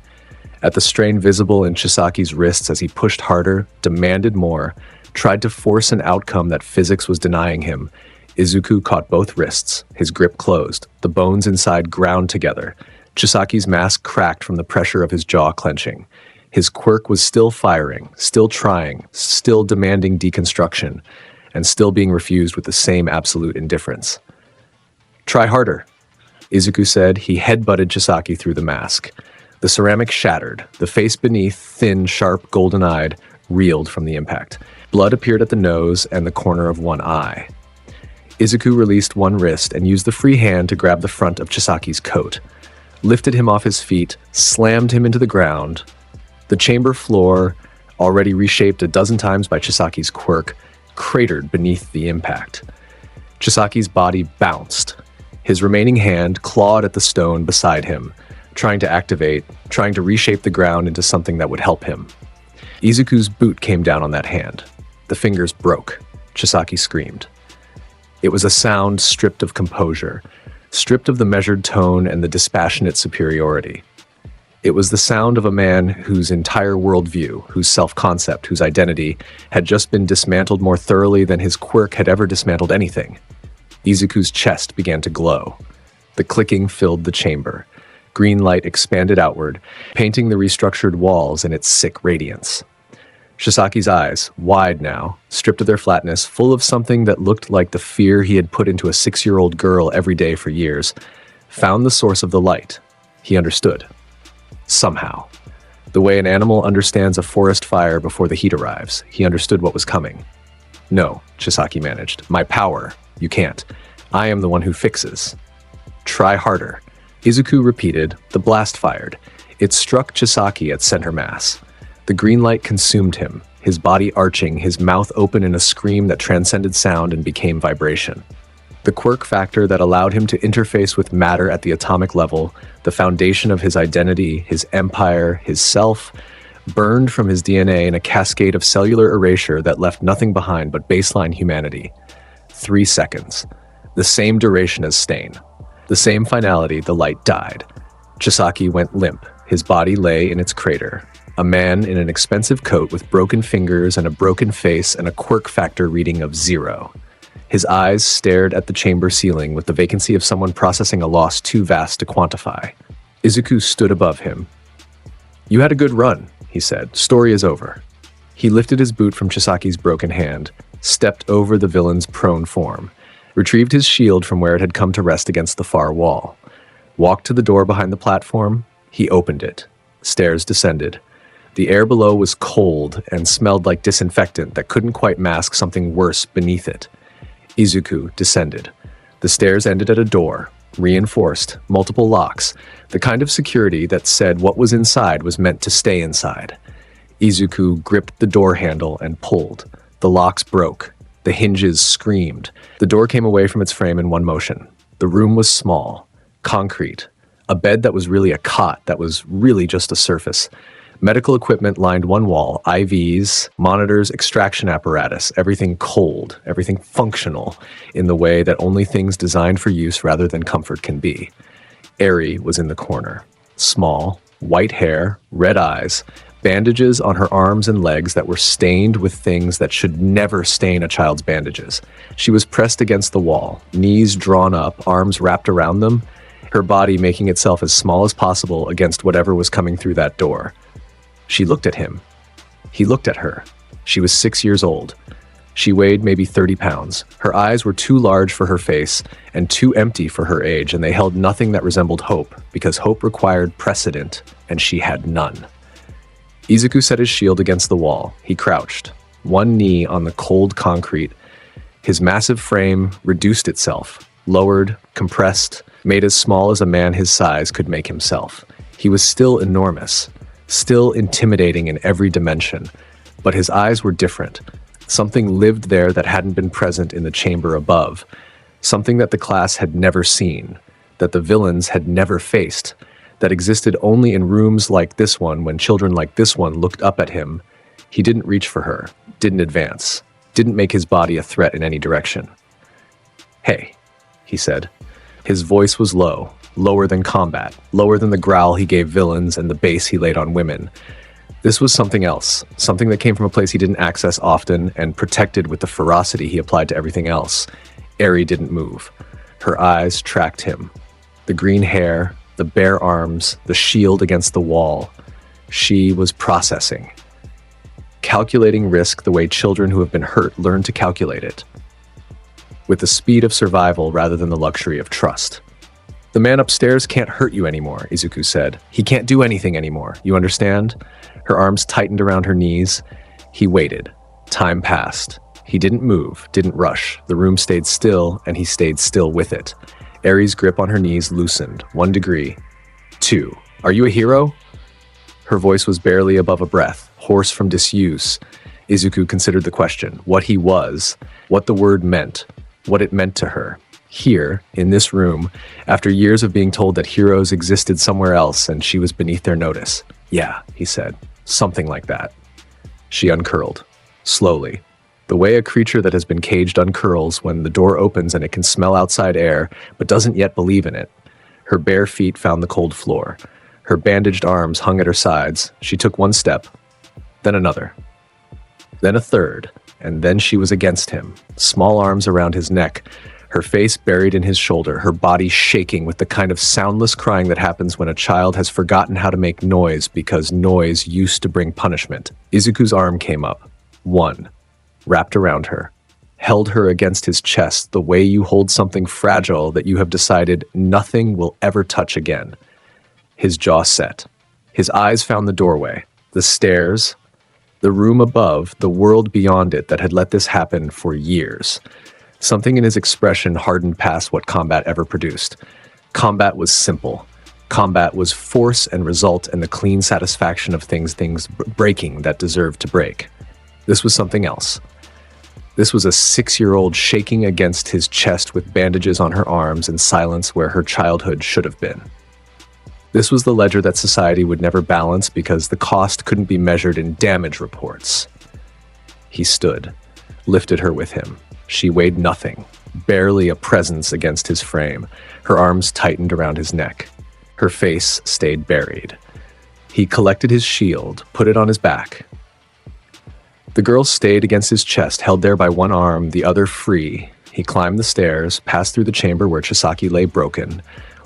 at the strain visible in Chisaki's wrists as he pushed harder, demanded more, tried to force an outcome that physics was denying him. Izuku caught both wrists, his grip closed, the bones inside ground together. Chisaki's mask cracked from the pressure of his jaw clenching. His quirk was still firing, still trying, still demanding deconstruction, and still being refused with the same absolute indifference. "Try harder," Izuku said. He headbutted Chisaki through the mask. The ceramic shattered. The face beneath, thin, sharp, golden-eyed, reeled from the impact. Blood appeared at the nose and the corner of one eye. Izuku released one wrist and used the free hand to grab the front of Chisaki's coat, lifted him off his feet, slammed him into the ground. The chamber floor, already reshaped a dozen times by Chisaki's quirk, cratered beneath the impact. Chisaki's body bounced. His remaining hand clawed at the stone beside him, trying to activate, trying to reshape the ground into something that would help him. Izuku's boot came down on that hand. The fingers broke. Chisaki screamed. It was a sound stripped of composure, stripped of the measured tone and the dispassionate superiority. It was the sound of a man whose entire worldview, whose self-concept, whose identity had just been dismantled more thoroughly than his quirk had ever dismantled anything. Izuku's chest began to glow. The clicking filled the chamber. Green light expanded outward, painting the restructured walls in its sick radiance. Chisaki's eyes, wide now, stripped of their flatness, full of something that looked like the fear he had put into a 6-year-old girl every day for years, found the source of the light. He understood. Somehow. The way an animal understands a forest fire before the heat arrives, he understood what was coming. No, Chisaki managed. My power. You can't. I am the one who fixes. Try harder. Izuku repeated. The blast fired. It struck Chisaki at center mass. The green light consumed him, his body arching, his mouth open in a scream that transcended sound and became vibration. The quirk factor that allowed him to interface with matter at the atomic level, the foundation of his identity, his empire, his self, burned from his DNA in a cascade of cellular erasure that left nothing behind but baseline humanity. 3 seconds. The same duration as Stain. The same finality, the light died. Chisaki went limp. His body lay in its crater. A man in an expensive coat with broken fingers and a broken face and a quirk factor reading of 0. His eyes stared at the chamber ceiling with the vacancy of someone processing a loss too vast to quantify. Izuku stood above him. You had a good run, he said. Story is over. He lifted his boot from Chisaki's broken hand, stepped over the villain's prone form, retrieved his shield from where it had come to rest against the far wall, walked to the door behind the platform. He opened it. Stairs descended. The air below was cold and smelled like disinfectant that couldn't quite mask something worse beneath it. Izuku descended. The stairs ended at a door, reinforced, multiple locks, the kind of security that said what was inside was meant to stay inside. Izuku gripped the door handle and pulled. The locks broke. The hinges screamed. The door came away from its frame in one motion. The room was small, concrete, a bed that was really a cot that was really just a surface. Medical equipment lined one wall, IVs, monitors, extraction apparatus, everything cold, everything functional in the way that only things designed for use rather than comfort can be. Eri was in the corner. Small, white hair, red eyes, bandages on her arms and legs that were stained with things that should never stain a child's bandages. She was pressed against the wall, knees drawn up, arms wrapped around them, her body making itself as small as possible against whatever was coming through that door. She looked at him. He looked at her. She was 6 years old. She weighed maybe 30 pounds. Her eyes were too large for her face and too empty for her age, and they held nothing that resembled hope, because hope required precedent, and she had none. Izuku set his shield against the wall. He crouched, one knee on the cold concrete. His massive frame reduced itself, lowered, compressed, made as small as a man his size could make himself. He was still enormous. Still intimidating in every dimension, but his eyes were different. Something lived there that hadn't been present in the chamber above, something that the class had never seen, that the villains had never faced, that existed only in rooms like this one when children like this one looked up at him. He didn't reach for her, didn't advance, didn't make his body a threat in any direction. Hey, he said. His voice was low. Lower than combat, lower than the growl he gave villains and the bass he laid on women. This was something else, something that came from a place he didn't access often and protected with the ferocity he applied to everything else. Eri didn't move. Her eyes tracked him. The green hair, the bare arms, the shield against the wall. She was processing. Calculating risk the way children who have been hurt learn to calculate it. With the speed of survival rather than the luxury of trust. The man upstairs can't hurt you anymore, Izuku said. He can't do anything anymore, you understand? Her arms tightened around her knees. He waited. Time passed. He didn't move, didn't rush. The room stayed still, and he stayed still with it. Eri's grip on her knees loosened, 1 degree. 2. Are you a hero? Her voice was barely above a breath, hoarse from disuse. Izuku considered the question, what he was, what the word meant, what it meant to her. Here, in this room, after years of being told that heroes existed somewhere else and she was beneath their notice. Yeah, he said. Something like that. She uncurled, slowly, the way a creature that has been caged uncurls when the door opens and it can smell outside air but doesn't yet believe in it. Her bare feet found the cold floor. Her bandaged arms hung at her sides. She took one step, then another, then a third, and then she was against him, small arms around his neck, her face buried in his shoulder, her body shaking with the kind of soundless crying that happens when a child has forgotten how to make noise because noise used to bring punishment. Izuku's arm came up, one, wrapped around her, held her against his chest the way you hold something fragile that you have decided nothing will ever touch again. His jaw set. His eyes found the doorway, the stairs, the room above, the world beyond it that had let this happen for years. Something in his expression hardened past what combat ever produced. Combat was simple. Combat was force and result and the clean satisfaction of things breaking that deserved to break. This was something else. This was a 6-year-old shaking against his chest with bandages on her arms and silence where her childhood should have been. This was the ledger that society would never balance because the cost couldn't be measured in damage reports. He stood, lifted her with him. She weighed nothing, barely a presence against his frame. Her arms tightened around his neck. Her face stayed buried. He collected his shield, put it on his back. The girl stayed against his chest, held there by one arm, the other free. He climbed the stairs, passed through the chamber where Chisaki lay broken,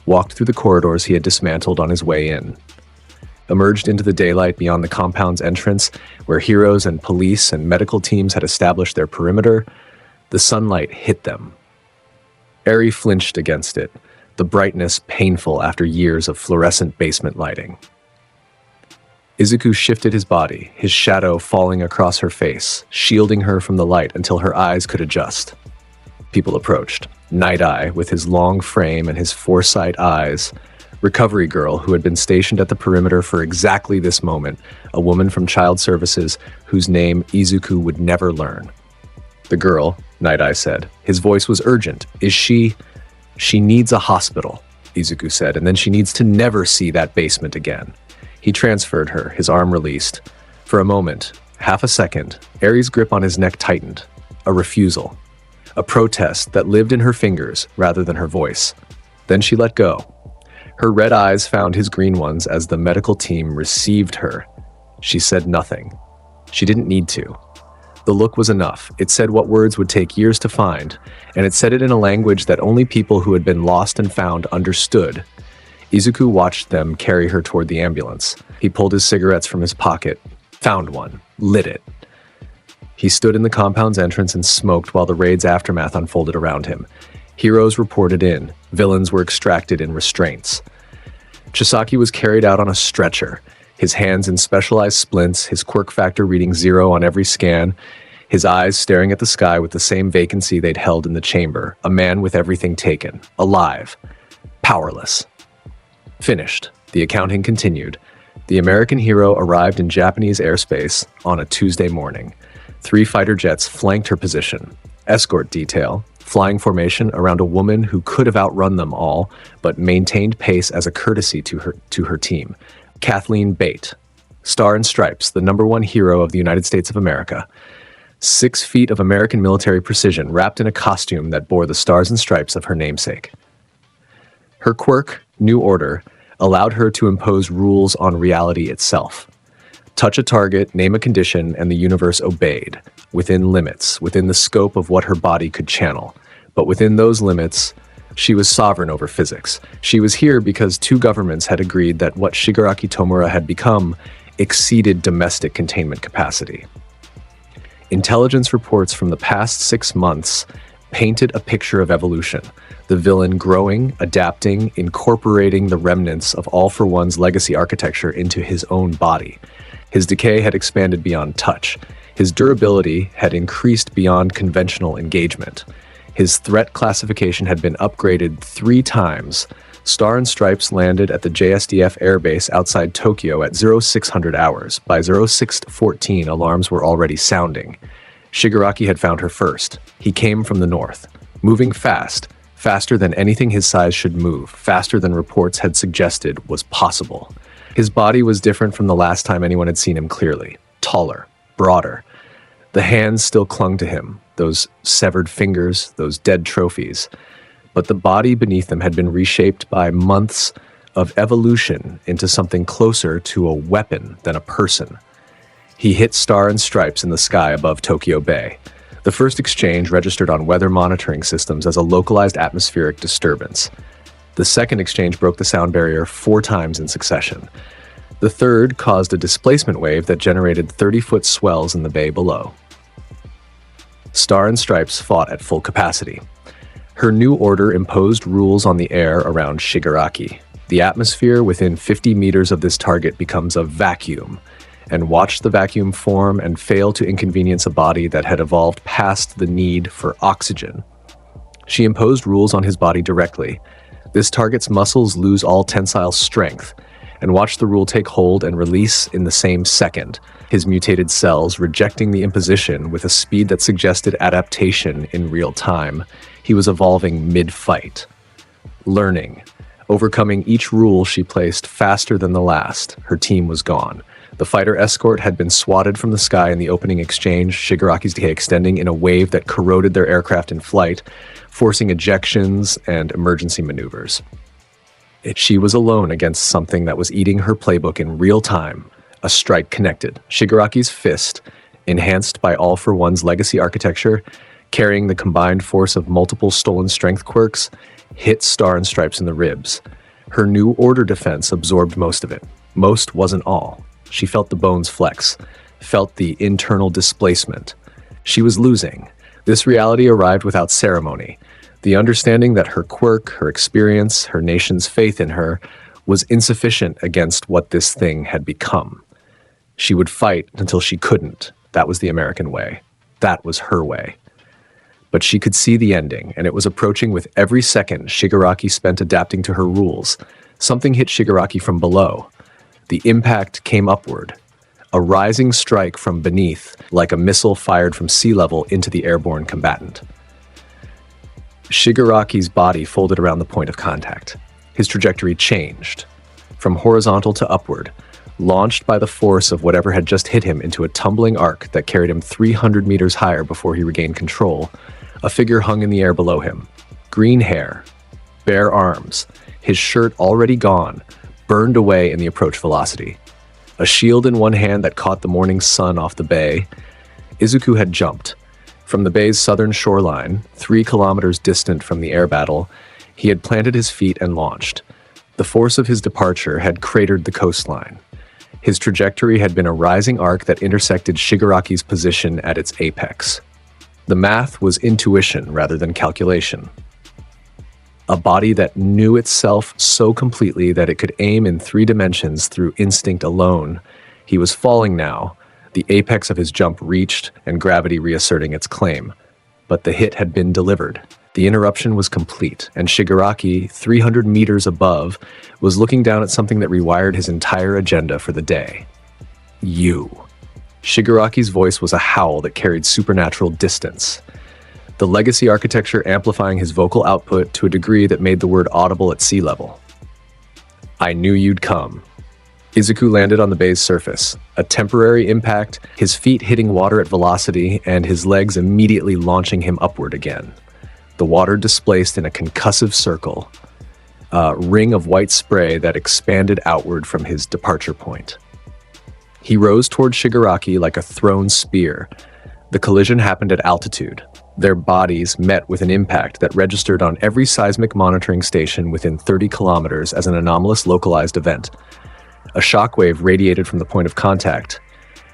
walked through the corridors he had dismantled on his way in, emerged into the daylight beyond the compound's entrance, where heroes and police and medical teams had established their perimeter. The sunlight hit them. Eri flinched against it, the brightness painful after years of fluorescent basement lighting. Izuku shifted his body, his shadow falling across her face, shielding her from the light until her eyes could adjust. People approached. Night Eye, with his long frame and his foresight eyes. Recovery Girl, who had been stationed at the perimeter for exactly this moment, a woman from Child Services whose name Izuku would never learn. The girl, Night Eye said. His voice was urgent. Is she... She needs a hospital, Izuku said, and then she needs to never see that basement again. He transferred her, his arm released. For a moment, half a second, Eri's grip on his neck tightened. A refusal. A protest that lived in her fingers rather than her voice. Then she let go. Her red eyes found his green ones as the medical team received her. She said nothing. She didn't need to. The look was enough. It said what words would take years to find, and it said it in a language that only people who had been lost and found understood. Izuku watched them carry her toward the ambulance. He pulled his cigarettes from his pocket, found one, lit it. He stood in the compound's entrance and smoked while the raid's aftermath unfolded around him. Heroes reported in. Villains were extracted in restraints. Chisaki was carried out on a stretcher, his hands in specialized splints, his quirk factor reading 0 on every scan, his eyes staring at the sky with the same vacancy they'd held in the chamber, a man with everything taken, alive, powerless. Finished. The accounting continued. The American hero arrived in Japanese airspace on a Tuesday morning. 3 fighter jets flanked her position. Escort detail, flying formation around a woman who could have outrun them all, but maintained pace as a courtesy to her team. Kathleen Bate, Star and Stripes, the #1 hero of the United States of America. 6 feet of American military precision wrapped in a costume that bore the stars and stripes of her namesake. Her quirk, New Order, allowed her to impose rules on reality itself. Touch a target, name a condition, and the universe obeyed, within limits, within the scope of what her body could channel. But within those limits, she was sovereign over physics. She was here because 2 governments had agreed that what Shigaraki Tomura had become exceeded domestic containment capacity. Intelligence reports from the past 6 months painted a picture of evolution, the villain growing, adapting, incorporating the remnants of All for One's legacy architecture into his own body. His decay had expanded beyond touch. His durability had increased beyond conventional engagement. His threat classification had been upgraded 3 times. Star and Stripes landed at the JSDF airbase outside Tokyo at 0600 hours. By 0614, alarms were already sounding. Shigaraki had found her first. He came from the north, moving fast, faster than anything his size should move, faster than reports had suggested was possible. His body was different from the last time anyone had seen him clearly. Taller, broader. The hands still clung to him, those severed fingers, those dead trophies. But the body beneath them had been reshaped by months of evolution into something closer to a weapon than a person. He hit Star and Stripes in the sky above Tokyo Bay. The first exchange registered on weather monitoring systems as a localized atmospheric disturbance. The second exchange broke the sound barrier 4 times in succession. The third caused a displacement wave that generated 30-foot swells in the bay below. Star and Stripes fought at full capacity. Her new order imposed rules on the air around Shigaraki. The atmosphere within 50 meters of this target becomes a vacuum, and watch the vacuum form and fail to inconvenience a body that had evolved past the need for oxygen. She imposed rules on his body directly. This target's muscles lose all tensile strength, and watch the rule take hold and release in the same second, his mutated cells rejecting the imposition with a speed that suggested adaptation in real time. He was evolving mid-fight. Learning. Overcoming each rule she placed faster than the last. Her team was gone. The fighter escort had been swatted from the sky in the opening exchange, Shigaraki's decay extending in a wave that corroded their aircraft in flight, forcing ejections and emergency maneuvers. She was alone against something that was eating her playbook in real time. A strike connected. Shigaraki's fist, enhanced by All for One's legacy architecture, carrying the combined force of multiple stolen strength quirks, hit Star and Stripes in the ribs. Her new order defense absorbed most of it. Most wasn't all. She felt the bones flex, felt the internal displacement. She was losing. This reality arrived without ceremony. The understanding that her quirk, her experience, her nation's faith in her was insufficient against what this thing had become. She would fight until she couldn't. That was the American way. That was her way. But she could see the ending, and it was approaching with every second Shigaraki spent adapting to her rules. Something hit Shigaraki from below. The impact came upward. A rising strike from beneath, like a missile fired from sea level into the airborne combatant. Shigaraki's body folded around the point of contact. His trajectory changed, from horizontal to upward, launched by the force of whatever had just hit him into a tumbling arc that carried him 300 meters higher before he regained control. A figure hung in the air below him. Green hair, bare arms, his shirt already gone, burned away in the approach velocity. A shield in one hand that caught the morning sun off the bay. Izuku had jumped. From the bay's southern shoreline, 3 kilometers distant from the air battle, he had planted his feet and launched. The force of his departure had cratered the coastline. His trajectory had been a rising arc that intersected Shigaraki's position at its apex. The math was intuition rather than calculation. A body that knew itself so completely that it could aim in 3 dimensions through instinct alone. He was falling now, the apex of his jump reached and gravity reasserting its claim. But the hit had been delivered. The interruption was complete, and Shigaraki, 300 meters above, was looking down at something that rewired his entire agenda for the day. You. Shigaraki's voice was a howl that carried supernatural distance. The legacy architecture amplifying his vocal output to a degree that made the word audible at sea level. I knew you'd come. Izuku landed on the bay's surface. A temporary impact, his feet hitting water at velocity, and his legs immediately launching him upward again. The water displaced in a concussive circle, a ring of white spray that expanded outward from his departure point. He rose toward Shigaraki like a thrown spear. The collision happened at altitude. Their bodies met with an impact that registered on every seismic monitoring station within 30 kilometers as an anomalous localized event. A shockwave radiated from the point of contact.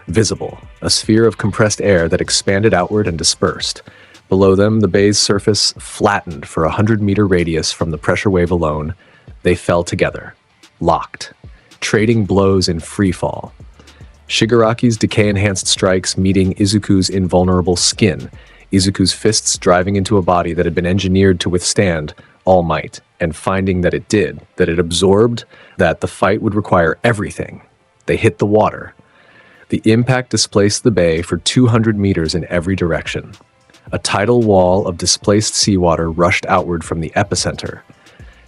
Visible, a sphere of compressed air that expanded outward and dispersed. Below them, the bay's surface flattened for a 100-meter radius from the pressure wave alone. They fell together, locked, trading blows in free fall. Shigaraki's decay-enhanced strikes meeting Izuku's invulnerable skin, Izuku's fists driving into a body that had been engineered to withstand all might, and finding that it did, that it absorbed, that the fight would require everything. They hit the water. The impact displaced the bay for 200 meters in every direction. A tidal wall of displaced seawater rushed outward from the epicenter.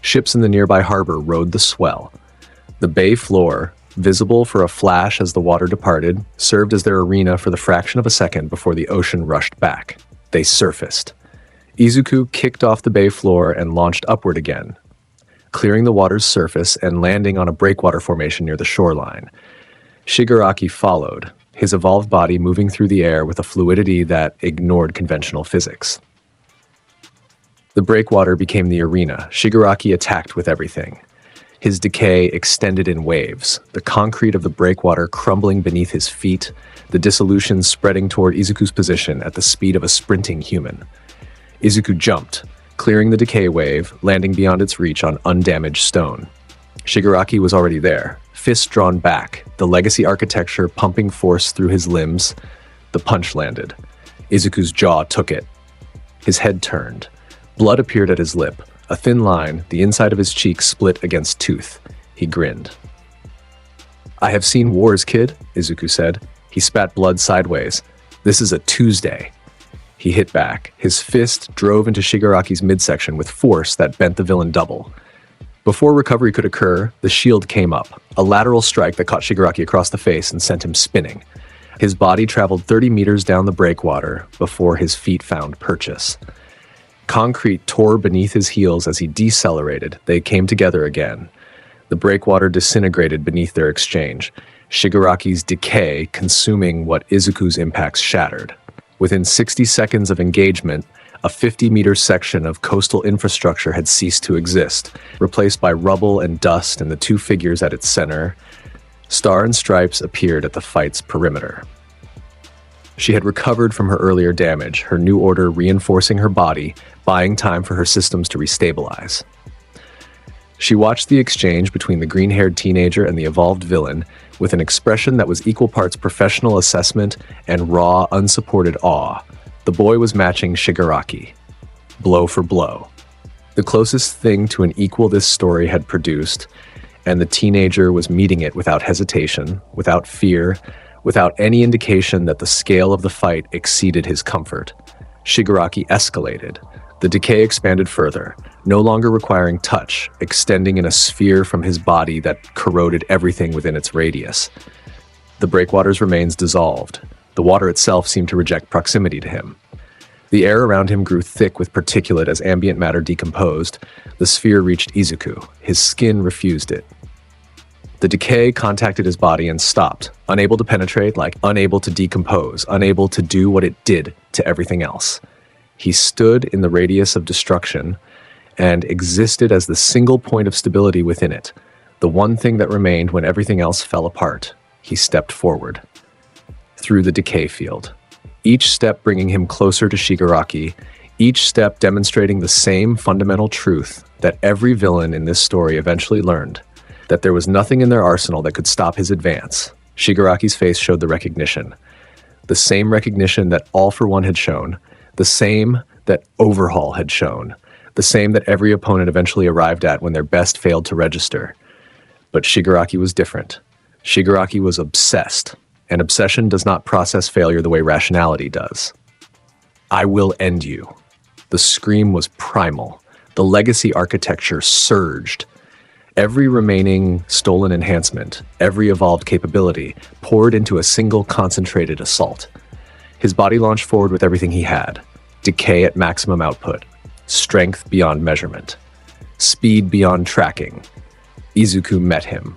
Ships in the nearby harbor rode the swell. The bay floor, visible for a flash as the water departed, served as their arena for the fraction of a second before the ocean rushed back. They surfaced. Izuku kicked off the bay floor and launched upward again, clearing the water's surface and landing on a breakwater formation near the shoreline. Shigaraki followed, his evolved body moving through the air with a fluidity that ignored conventional physics. The breakwater became the arena. Shigaraki attacked with everything. His decay extended in waves, the concrete of the breakwater crumbling beneath his feet, the dissolution spreading toward Izuku's position at the speed of a sprinting human. Izuku jumped, clearing the decay wave, landing beyond its reach on undamaged stone. Shigaraki was already there, fists drawn back, the legacy architecture pumping force through his limbs. The punch landed. Izuku's jaw took it. His head turned. Blood appeared at his lip. A thin line, the inside of his cheek split against tooth. He grinned. "I have seen wars, kid," Izuku said. He spat blood sideways. "This is a Tuesday." He hit back. His fist drove into Shigaraki's midsection with force that bent the villain double. Before recovery could occur, the shield came up, a lateral strike that caught Shigaraki across the face and sent him spinning. His body traveled 30 meters down the breakwater before his feet found purchase. Concrete tore beneath his heels as he decelerated. They came together again. The breakwater disintegrated beneath their exchange, Shigaraki's decay consuming what Izuku's impacts shattered. Within 60 seconds of engagement, a 50-meter section of coastal infrastructure had ceased to exist, replaced by rubble and dust and the two figures at its center. Star and Stripes appeared at the fight's perimeter. She had recovered from her earlier damage, her new order reinforcing her body, buying time for her systems to restabilize. She watched the exchange between the green-haired teenager and the evolved villain with an expression that was equal parts professional assessment and raw, unsupported awe. The boy was matching Shigaraki, blow for blow. The closest thing to an equal this story had produced, and the teenager was meeting it without hesitation, without fear, without any indication that the scale of the fight exceeded his comfort. Shigaraki escalated. The decay expanded further, no longer requiring touch, extending in a sphere from his body that corroded everything within its radius. The breakwater's remains dissolved. The water itself seemed to reject proximity to him. The air around him grew thick with particulate as ambient matter decomposed. The sphere reached Izuku. His skin refused it. The decay contacted his body and stopped, unable to penetrate, like unable to decompose, unable to do what it did to everything else. He stood in the radius of destruction and existed as the single point of stability within it, the one thing that remained when everything else fell apart. He stepped forward through the decay field, each step bringing him closer to Shigaraki, each step demonstrating the same fundamental truth that every villain in this story eventually learned, that there was nothing in their arsenal that could stop his advance. Shigaraki's face showed the recognition. The same recognition that All for One had shown, the same that Overhaul had shown, the same that every opponent eventually arrived at when their best failed to register. But Shigaraki was different. Shigaraki was obsessed, and obsession does not process failure the way rationality does. "I will end you." The scream was primal. The legacy architecture surged. Every remaining stolen enhancement, every evolved capability, poured into a single concentrated assault. His body launched forward with everything he had. Decay at maximum output. Strength beyond measurement. Speed beyond tracking. Izuku met him.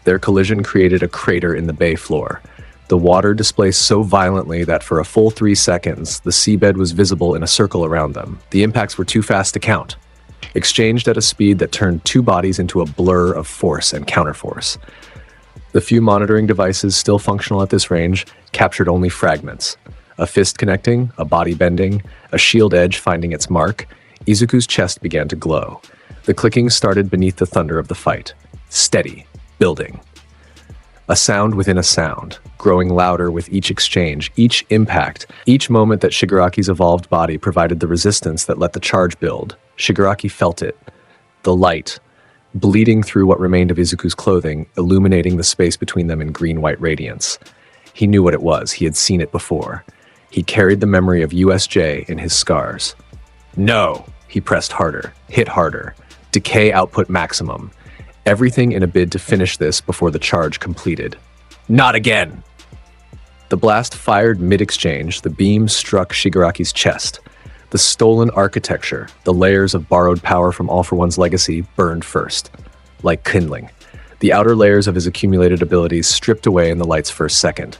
Their collision created a crater in the bay floor. The water displaced so violently that for a full 3 seconds, the seabed was visible in a circle around them. The impacts were too fast to count, exchanged at a speed that turned two bodies into a blur of force and counterforce. The few monitoring devices still functional at this range captured only fragments. A fist connecting, a body bending, a shield edge finding its mark. Izuku's chest began to glow. The clicking started beneath the thunder of the fight. Steady, building. A sound within a sound, growing louder with each exchange, each impact, each moment that Shigaraki's evolved body provided the resistance that let the charge build. Shigaraki felt it. The light, bleeding through what remained of Izuku's clothing, illuminating the space between them in green-white radiance. He knew what it was. He had seen it before. He carried the memory of USJ in his scars. No! He pressed harder, hit harder. Decay output maximum. everything in a bid to finish this before the charge completed. Not again! The blast fired mid-exchange, the beam struck Shigaraki's chest. The stolen architecture, the layers of borrowed power from All for One's legacy, burned first, like kindling. The outer layers of his accumulated abilities stripped away in the light's first second.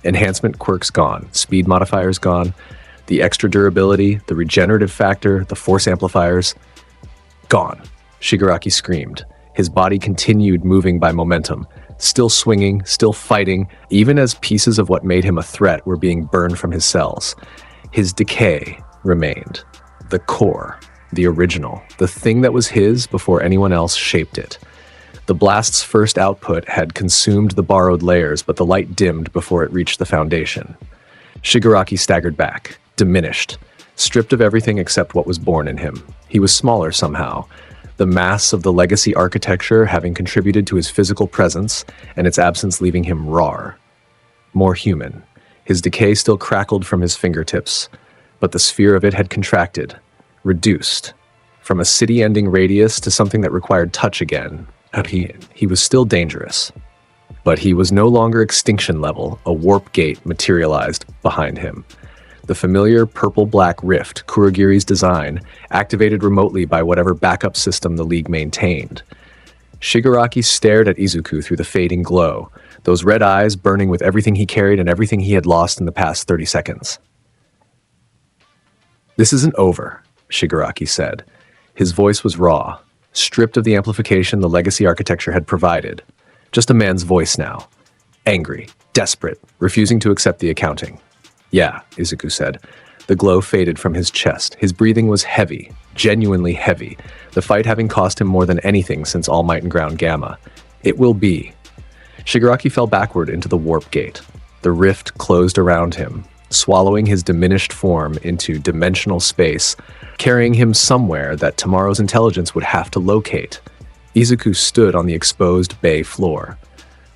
Enhancement quirks gone, speed modifiers gone, the extra durability, the regenerative factor, the force amplifiers, gone. Shigaraki screamed. His body continued moving by momentum, still swinging, still fighting, even as pieces of what made him a threat were being burned from his cells. His decay remained. The core, the original, the thing that was his before anyone else shaped it. The blast's first output had consumed the borrowed layers, but the light dimmed before it reached the foundation. Shigaraki staggered back, diminished, stripped of everything except what was born in him. He was smaller somehow, the mass of the legacy architecture having contributed to his physical presence, and its absence leaving him raw. More human. His decay still crackled from his fingertips, but the sphere of it had contracted, reduced, from a city-ending radius to something that required touch again. He was still dangerous, but he was no longer extinction level. A warp gate materialized behind him. The familiar purple-black rift, Kurogiri's design, activated remotely by whatever backup system the League maintained. Shigaraki stared at Izuku through the fading glow, those red eyes burning with everything he carried and everything he had lost in the past 30 seconds. "This isn't over," Shigaraki said. His voice was raw, stripped of the amplification the legacy architecture had provided. Just a man's voice now. Angry, desperate, refusing to accept the accounting. "Yeah," Izuku said. The glow faded from his chest. His breathing was heavy, genuinely heavy, the fight having cost him more than anything since All Might and Ground Gamma. "It will be." Shigaraki fell backward into the warp gate. The rift closed around him, swallowing his diminished form into dimensional space, carrying him somewhere that tomorrow's intelligence would have to locate. Izuku stood on the exposed bay floor.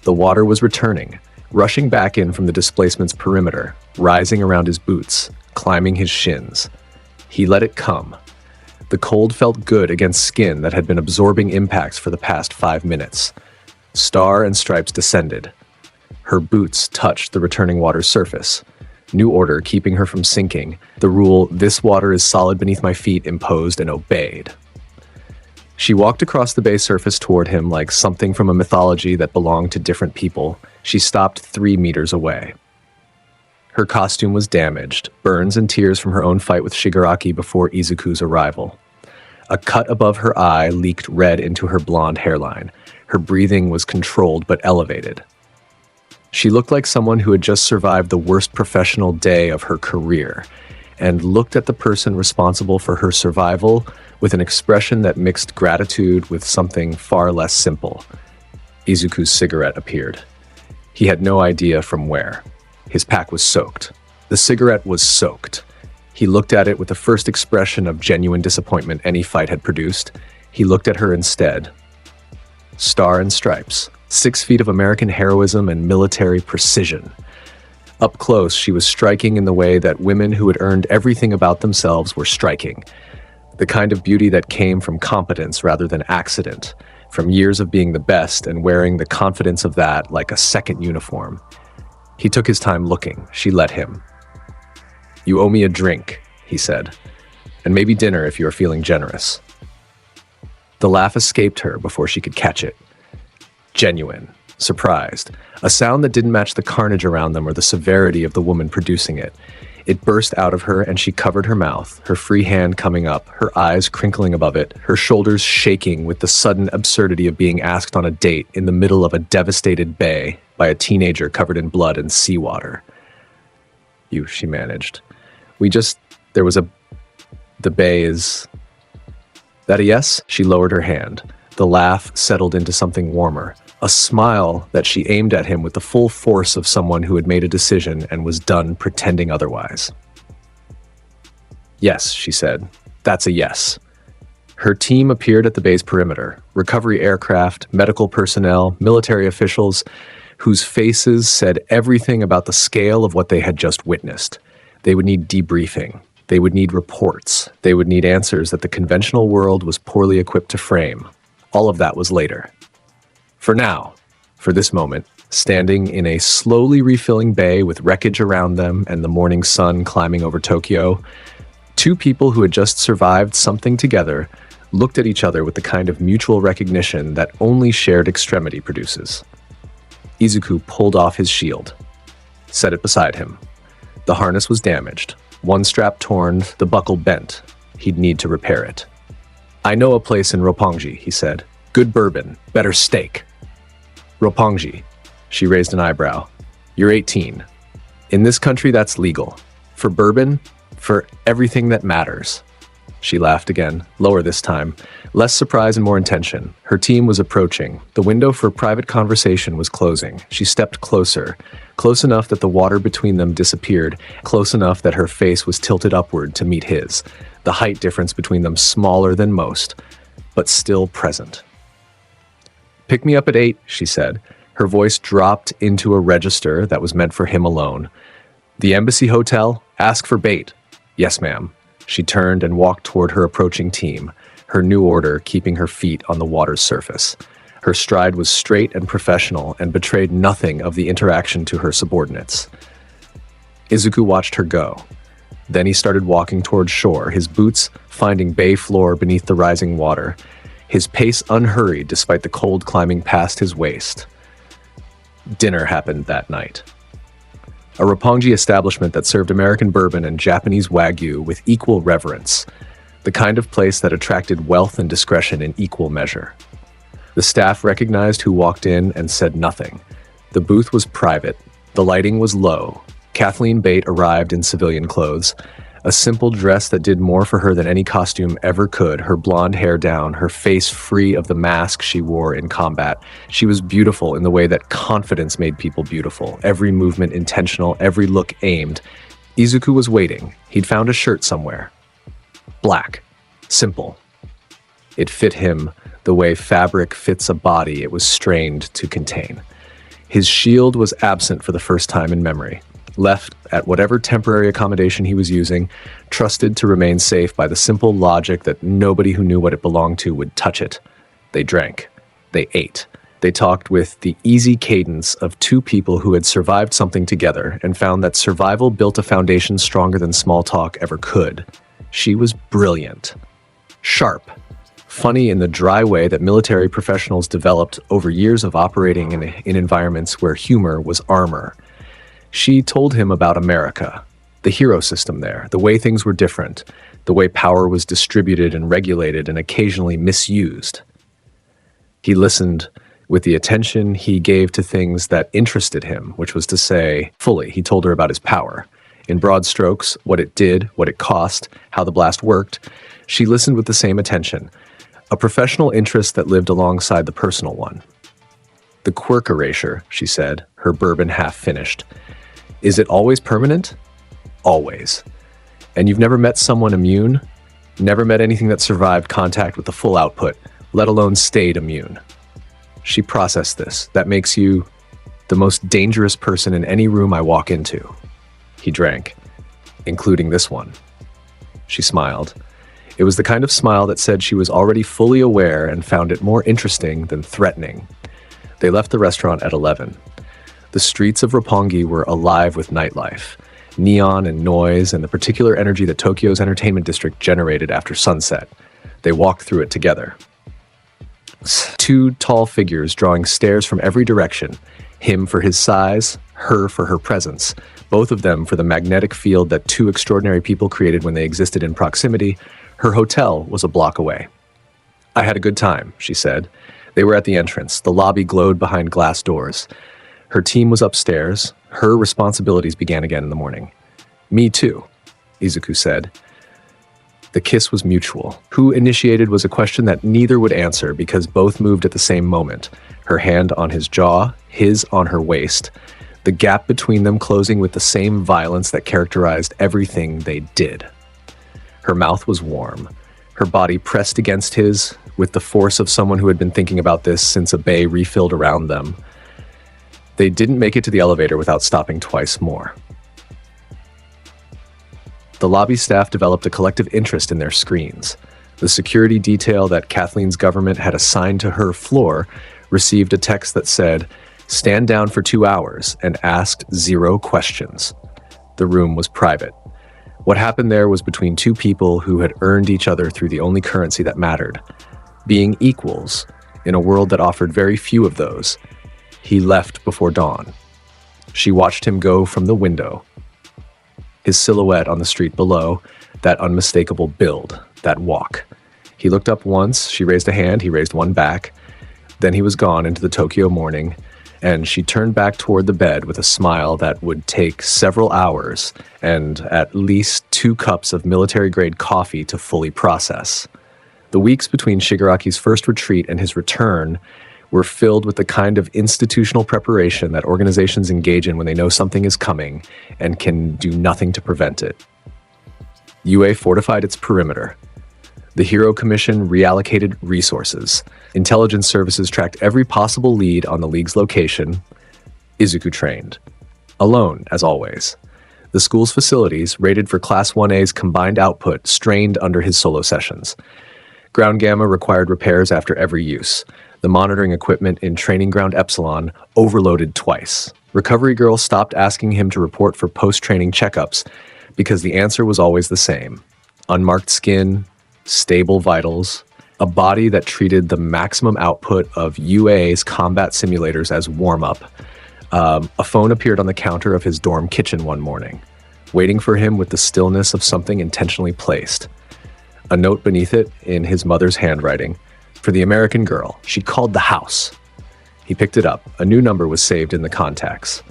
The water was returning, rushing back in from the displacement's perimeter, rising around his boots, climbing his shins. He let it come. The cold felt good against skin that had been absorbing impacts for the past 5 minutes. Star and Stripes descended. Her boots touched the returning water's surface. New order keeping her from sinking. The rule, "This water is solid beneath my feet," imposed and obeyed. She walked across the bay surface toward him like something from a mythology that belonged to different people. She stopped 3 meters away. Her costume was damaged, burns and tears from her own fight with Shigaraki before Izuku's arrival. A cut above her eye leaked red into her blonde hairline. Her breathing was controlled but elevated. She looked like someone who had just survived the worst professional day of her career, and looked at the person responsible for her survival with an expression that mixed gratitude with something far less simple. Izuku's cigarette appeared. He had no idea from where. His pack was soaked. The cigarette was soaked. He looked at it with the first expression of genuine disappointment any fight had produced. He looked at her instead. Star and Stripes. 6 feet of American heroism and military precision. Up close, she was striking in the way that women who had earned everything about themselves were striking. The kind of beauty that came from competence rather than accident, from years of being the best and wearing the confidence of that like a second uniform. He took his time looking. She let him. "You owe me a drink," he said, "and maybe dinner if you are feeling generous." The laugh escaped her before she could catch it. Genuine, surprised, a sound that didn't match the carnage around them or the severity of the woman producing it. It burst out of her and she covered her mouth, her free hand coming up, her eyes crinkling above it, her shoulders shaking with the sudden absurdity of being asked on a date in the middle of a devastated bay by a teenager covered in blood and seawater. She managed. The bay is... That a yes? She lowered her hand. The laugh settled into something warmer. A smile that she aimed at him with the full force of someone who had made a decision and was done pretending otherwise. "Yes," she said. "That's a yes." Her team appeared at the bay's perimeter. Recovery aircraft, medical personnel, military officials, whose faces said everything about the scale of what they had just witnessed. They would need debriefing. They would need reports. They would need answers that the conventional world was poorly equipped to frame. All of that was later. For now, for this moment, standing in a slowly refilling bay with wreckage around them and the morning sun climbing over Tokyo, two people who had just survived something together looked at each other with the kind of mutual recognition that only shared extremity produces. Izuku pulled off his shield, set it beside him. The harness was damaged, one strap torn, the buckle bent. He'd need to repair it. "I know a place in Roppongi," he said. "Good bourbon, better steak." "Roppongi." She raised an eyebrow. "You're 18. In this country, that's legal. For bourbon, for everything that matters." She laughed again, lower this time. Less surprise and more intention. Her team was approaching. The window for private conversation was closing. She stepped closer, close enough that the water between them disappeared, close enough that her face was tilted upward to meet his, the height difference between them smaller than most, but still present. "Pick me up at 8, she said. Her voice dropped into a register that was meant for him alone. "The Embassy Hotel? Ask for bait." "Yes, ma'am." She turned and walked toward her approaching team, her new order keeping her feet on the water's surface. Her stride was straight and professional and betrayed nothing of the interaction to her subordinates. Izuku watched her go. Then he started walking toward shore, his boots finding bay floor beneath the rising water, his pace unhurried despite the cold climbing past his waist. Dinner happened that night. A Roppongi establishment that served American bourbon and Japanese wagyu with equal reverence, the kind of place that attracted wealth and discretion in equal measure. The staff recognized who walked in and said nothing. The booth was private. The lighting was low. Kathleen Bate arrived in civilian clothes, a simple dress that did more for her than any costume ever could, her blonde hair down, her face free of the mask she wore in combat. She was beautiful in the way that confidence made people beautiful, every movement intentional, every look aimed. Izuku was waiting. He'd found a shirt somewhere. Black. Simple. It fit him the way fabric fits a body it was strained to contain. His shield was absent for the first time in memory. Left at whatever temporary accommodation he was using, trusted to remain safe by the simple logic that nobody who knew what it belonged to would touch it. They drank. They ate. They talked with the easy cadence of two people who had survived something together and found that survival built a foundation stronger than small talk ever could. She was brilliant. Sharp. Funny in the dry way that military professionals developed over years of operating in environments where humor was armor. She told him about America, the hero system there, the way things were different, the way power was distributed and regulated and occasionally misused. He listened with the attention he gave to things that interested him, which was to say, fully, he told her about his power. In broad strokes, what it did, what it cost, how the blast worked. She listened with the same attention, a professional interest that lived alongside the personal one. "The quirk erasure," she said, her bourbon half finished. "Is it always permanent?" "Always." "And you've never met someone immune? Never met anything that survived contact with the full output, let alone stayed immune?" She processed this. "That makes you the most dangerous person in any room I walk into." He drank. "Including this one." She smiled. It was the kind of smile that said she was already fully aware and found it more interesting than threatening. They left the restaurant at 11. The streets of Roppongi were alive with nightlife, neon and noise, and the particular energy that Tokyo's entertainment district generated after sunset. They walked through it together. Two tall figures drawing stares from every direction, him for his size, her for her presence, both of them for the magnetic field that two extraordinary people created when they existed in proximity. Her hotel was a block away. "I had a good time," she said. They were at the entrance. The lobby glowed behind glass doors. Her team was upstairs. Her responsibilities began again in the morning. "Me too," Izuku said. The kiss was mutual. Who initiated was a question that neither would answer because both moved at the same moment, her hand on his jaw, his on her waist, the gap between them closing with the same violence that characterized everything they did. Her mouth was warm, her body pressed against his with the force of someone who had been thinking about this since a bay refilled around them. They didn't make it to the elevator without stopping twice more. The lobby staff developed a collective interest in their screens. The security detail that Kathleen's government had assigned to her floor received a text that said, "Stand down for 2 hours and asked 0 questions." The room was private. What happened there was between two people who had earned each other through the only currency that mattered, being equals in a world that offered very few of those. He left before dawn. She watched him go from the window. His silhouette on the street below, that unmistakable build, that walk. He looked up once, she raised a hand, he raised one back. Then he was gone into the Tokyo morning, and she turned back toward the bed with a smile that would take several hours and at least 2 cups of military-grade coffee to fully process. The weeks between Shigaraki's first retreat and his return were filled with the kind of institutional preparation that organizations engage in when they know something is coming and can do nothing to prevent it. UA fortified its perimeter. The Hero Commission reallocated resources. Intelligence services tracked every possible lead on the League's location. Izuku trained. Alone, as always. The school's facilities, rated for Class 1A's combined output, strained under his solo sessions. Ground Gamma required repairs after every use. The monitoring equipment in Training Ground Epsilon overloaded twice. Recovery Girl stopped asking him to report for post-training checkups because the answer was always the same. Unmarked skin, stable vitals, a body that treated the maximum output of UA's combat simulators as warm-up. A phone appeared on the counter of his dorm kitchen one morning, waiting for him with the stillness of something intentionally placed. A note beneath it, in his mother's handwriting, for the American girl. She called the house. He picked it up. A new number was saved in the contacts.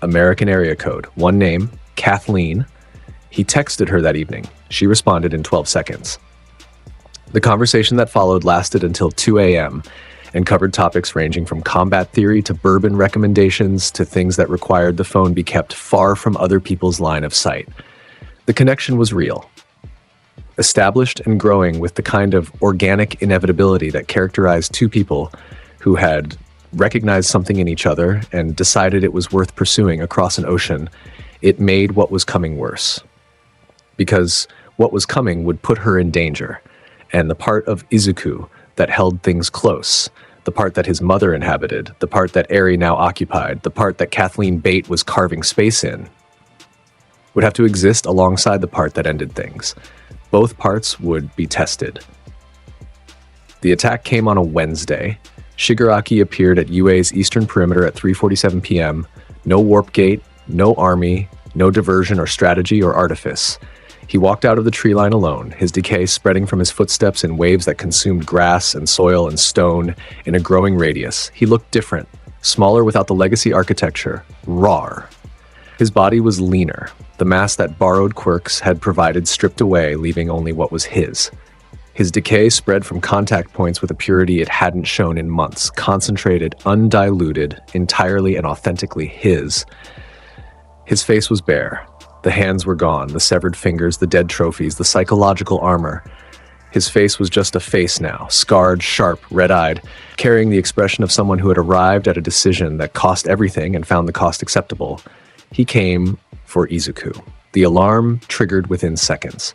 American area code. One name, Kathleen. He texted her that evening. She responded in 12 seconds. The conversation that followed lasted until 2 a.m. and covered topics ranging from combat theory to bourbon recommendations to things that required the phone be kept far from other people's line of sight. The connection was real. Established and growing with the kind of organic inevitability that characterized two people who had recognized something in each other and decided it was worth pursuing across an ocean, it made what was coming worse. Because what was coming would put her in danger, and the part of Izuku that held things close, the part that his mother inhabited, the part that Eri now occupied, the part that Kathleen Bate was carving space in, would have to exist alongside the part that ended things. Both parts would be tested. The attack came on a Wednesday. Shigaraki appeared at UA's eastern perimeter at 3:47 p.m. No warp gate, no army, no diversion or strategy or artifice. He walked out of the tree line alone, his decay spreading from his footsteps in waves that consumed grass and soil and stone in a growing radius. He looked different, smaller without the legacy architecture, raw. His body was leaner, the mass that borrowed quirks had provided stripped away, leaving only what was his. His decay spread from contact points with a purity it hadn't shown in months, concentrated, undiluted, entirely and authentically his. His face was bare. The hands were gone, the severed fingers, the dead trophies, the psychological armor. His face was just a face now, scarred, sharp, red-eyed, carrying the expression of someone who had arrived at a decision that cost everything and found the cost acceptable. He came for Izuku. The alarm triggered within seconds.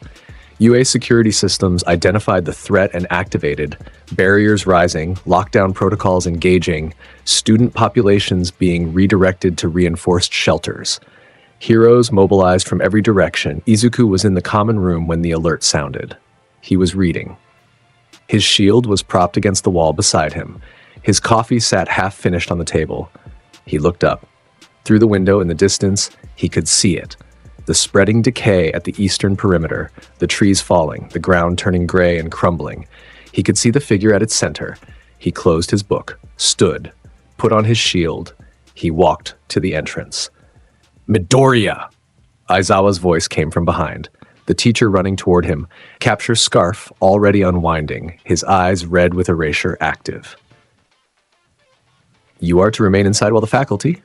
UA security systems identified the threat and activated, barriers rising, lockdown protocols engaging, student populations being redirected to reinforced shelters. Heroes mobilized from every direction. Izuku was in the common room when the alert sounded. He was reading. His shield was propped against the wall beside him. His coffee sat half-finished on the table. He looked up. Through the window in the distance, he could see it. The spreading decay at the eastern perimeter, the trees falling, the ground turning gray and crumbling. He could see the figure at its center. He closed his book, stood, put on his shield. He walked to the entrance. Midoriya! Aizawa's voice came from behind. The teacher running toward him, capture scarf already unwinding, his eyes red with erasure active. You are to remain inside while the faculty.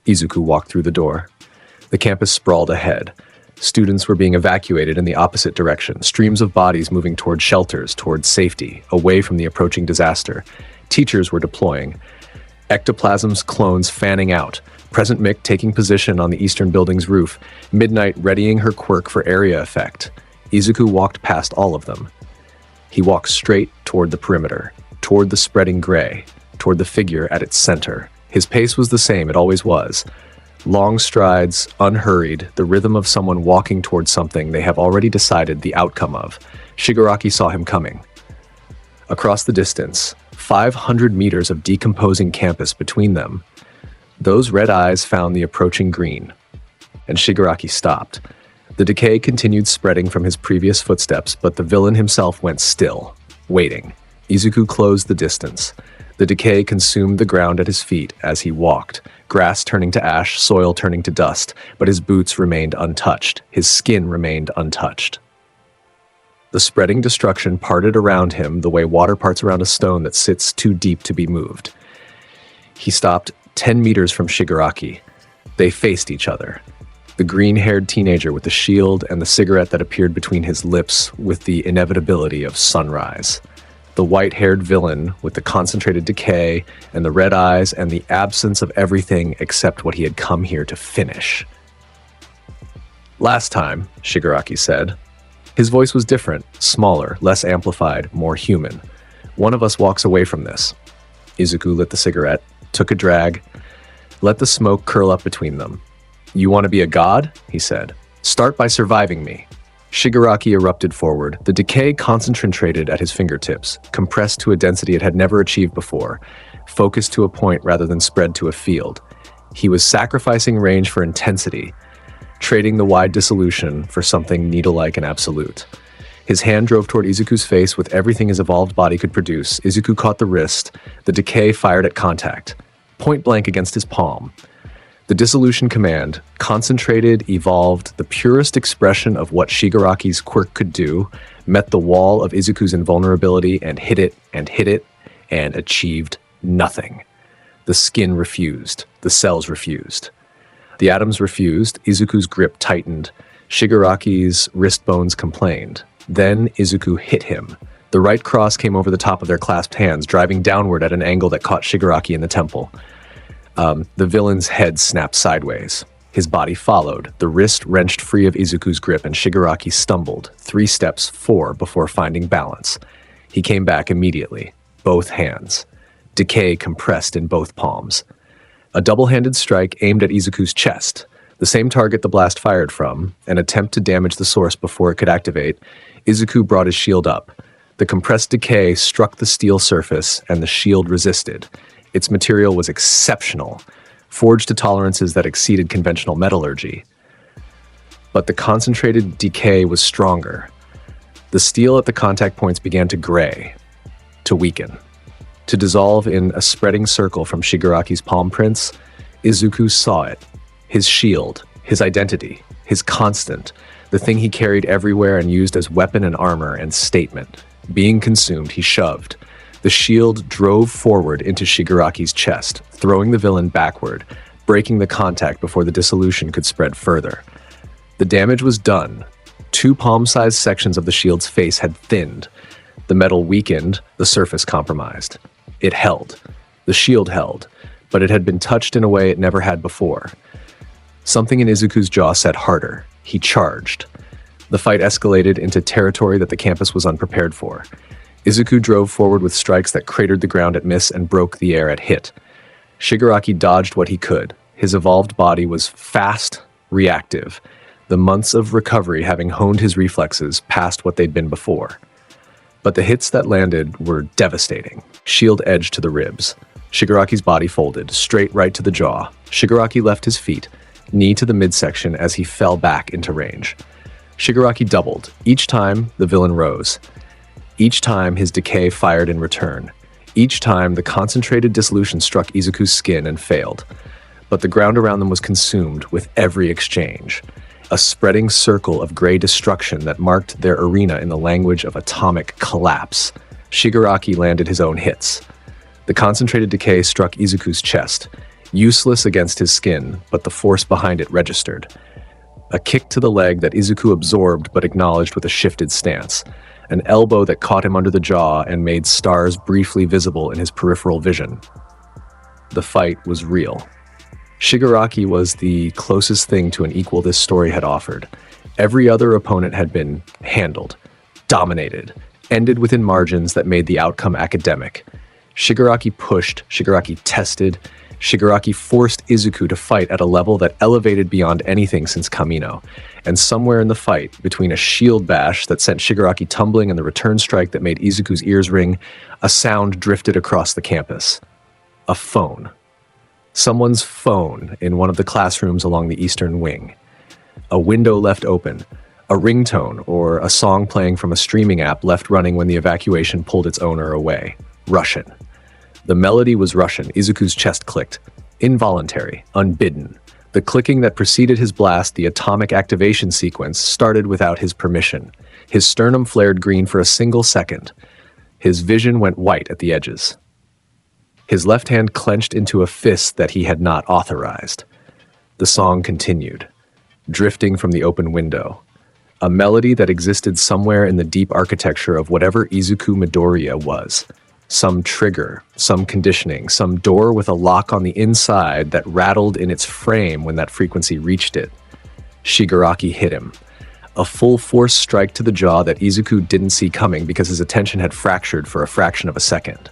Izuku walked through the door. The campus sprawled ahead. Students were being evacuated in the opposite direction, streams of bodies moving toward shelters, toward safety, away from the approaching disaster. Teachers were deploying. Ectoplasm's clones fanning out. Present Mick taking position on the eastern building's roof. Midnight readying her quirk for area effect. Izuku walked past all of them. He walked straight toward the perimeter, toward the spreading gray, toward the figure at its center. His pace was the same, it always was. Long strides, unhurried, the rhythm of someone walking towards something they have already decided the outcome of. Shigaraki saw him coming. Across the distance, 500 meters of decomposing campus between them, those red eyes found the approaching green, and Shigaraki stopped. The decay continued spreading from his previous footsteps, but the villain himself went still, waiting. Izuku closed the distance. The decay consumed the ground at his feet as he walked, grass turning to ash, soil turning to dust, but his boots remained untouched. His skin remained untouched. The spreading destruction parted around him the way water parts around a stone that sits too deep to be moved. He stopped 10 meters from Shigaraki. They faced each other. The green-haired teenager with the shield and the cigarette that appeared between his lips with the inevitability of sunrise. The white-haired villain with the concentrated decay and the red eyes and the absence of everything except what he had come here to finish. "Last time," Shigaraki said. His voice was different, smaller, less amplified, more human. "One of us walks away from this." Izuku lit the cigarette, took a drag, let the smoke curl up between them. "You want to be a god?" he said. "Start by surviving me." Shigaraki erupted forward, the decay concentrated at his fingertips, compressed to a density it had never achieved before, focused to a point rather than spread to a field. He was sacrificing range for intensity, trading the wide dissolution for something needle-like and absolute. His hand drove toward Izuku's face with everything his evolved body could produce. Izuku caught the wrist. The decay fired at contact, point blank against his palm. The dissolution command, concentrated, evolved, the purest expression of what Shigaraki's quirk could do, met the wall of Izuku's invulnerability and hit it, and achieved nothing. The skin refused. The cells refused. The atoms refused. Izuku's grip tightened. Shigaraki's wrist bones complained. Then Izuku hit him. The right cross came over the top of their clasped hands, driving downward at an angle that caught Shigaraki in the temple. The villain's head snapped sideways. His body followed. The wrist wrenched free of Izuku's grip, and Shigaraki stumbled, 3 steps, 4, before finding balance. He came back immediately, both hands. Decay compressed in both palms. A double-handed strike aimed at Izuku's chest, the same target the blast fired from, an attempt to damage the source before it could activate. Izuku brought his shield up. The compressed decay struck the steel surface, and the shield resisted. Its material was exceptional, forged to tolerances that exceeded conventional metallurgy. But the concentrated decay was stronger. The steel at the contact points began to gray, to weaken, to dissolve in a spreading circle from Shigaraki's palm prints. Izuku saw it. His shield, his identity, his constant, the thing he carried everywhere and used as weapon and armor and statement. Being consumed, he shoved. The shield drove forward into Shigaraki's chest, throwing the villain backward, breaking the contact before the dissolution could spread further. The damage was done. 2 palm-sized sections of the shield's face had thinned. The metal weakened, the surface compromised. It held. The shield held, but it had been touched in a way it never had before. Something in Izuku's jaw set harder. He charged. The fight escalated into territory that the campus was unprepared for. Izuku drove forward with strikes that cratered the ground at miss and broke the air at hit. Shigaraki dodged what he could. His evolved body was fast, reactive, the months of recovery having honed his reflexes past what they'd been before. But the hits that landed were devastating. Shield edged to the ribs. Shigaraki's body folded, straight right to the jaw. Shigaraki left his feet, knee to the midsection as he fell back into range. Shigaraki doubled. Each time, the villain rose. Each time, his decay fired in return. Each time, the concentrated dissolution struck Izuku's skin and failed. But the ground around them was consumed with every exchange. A spreading circle of gray destruction that marked their arena in the language of atomic collapse. Shigaraki landed his own hits. The concentrated decay struck Izuku's chest, useless against his skin, but the force behind it registered. A kick to the leg that Izuku absorbed but acknowledged with a shifted stance. An elbow that caught him under the jaw and made stars briefly visible in his peripheral vision. The fight was real. Shigaraki was the closest thing to an equal this story had offered. Every other opponent had been handled, dominated, ended within margins that made the outcome academic. Shigaraki pushed, Shigaraki tested, Shigaraki forced Izuku to fight at a level that elevated beyond anything since Kamino. And somewhere in the fight, between a shield bash that sent Shigaraki tumbling and the return strike that made Izuku's ears ring, a sound drifted across the campus. A phone. Someone's phone in one of the classrooms along the eastern wing. A window left open. A ringtone or a song playing from a streaming app left running when the evacuation pulled its owner away. Russian. The melody was Russian. Izuku's chest clicked. Involuntary, unbidden. The clicking that preceded his blast, the atomic activation sequence, started without his permission. His sternum flared green for a single second. His vision went white at the edges. His left hand clenched into a fist that he had not authorized. The song continued, drifting from the open window. A melody that existed somewhere in the deep architecture of whatever Izuku Midoriya was. Some trigger, some conditioning, some door with a lock on the inside that rattled in its frame when that frequency reached it. Shigaraki hit him. A full force strike to the jaw that Izuku didn't see coming because his attention had fractured for a fraction of a second.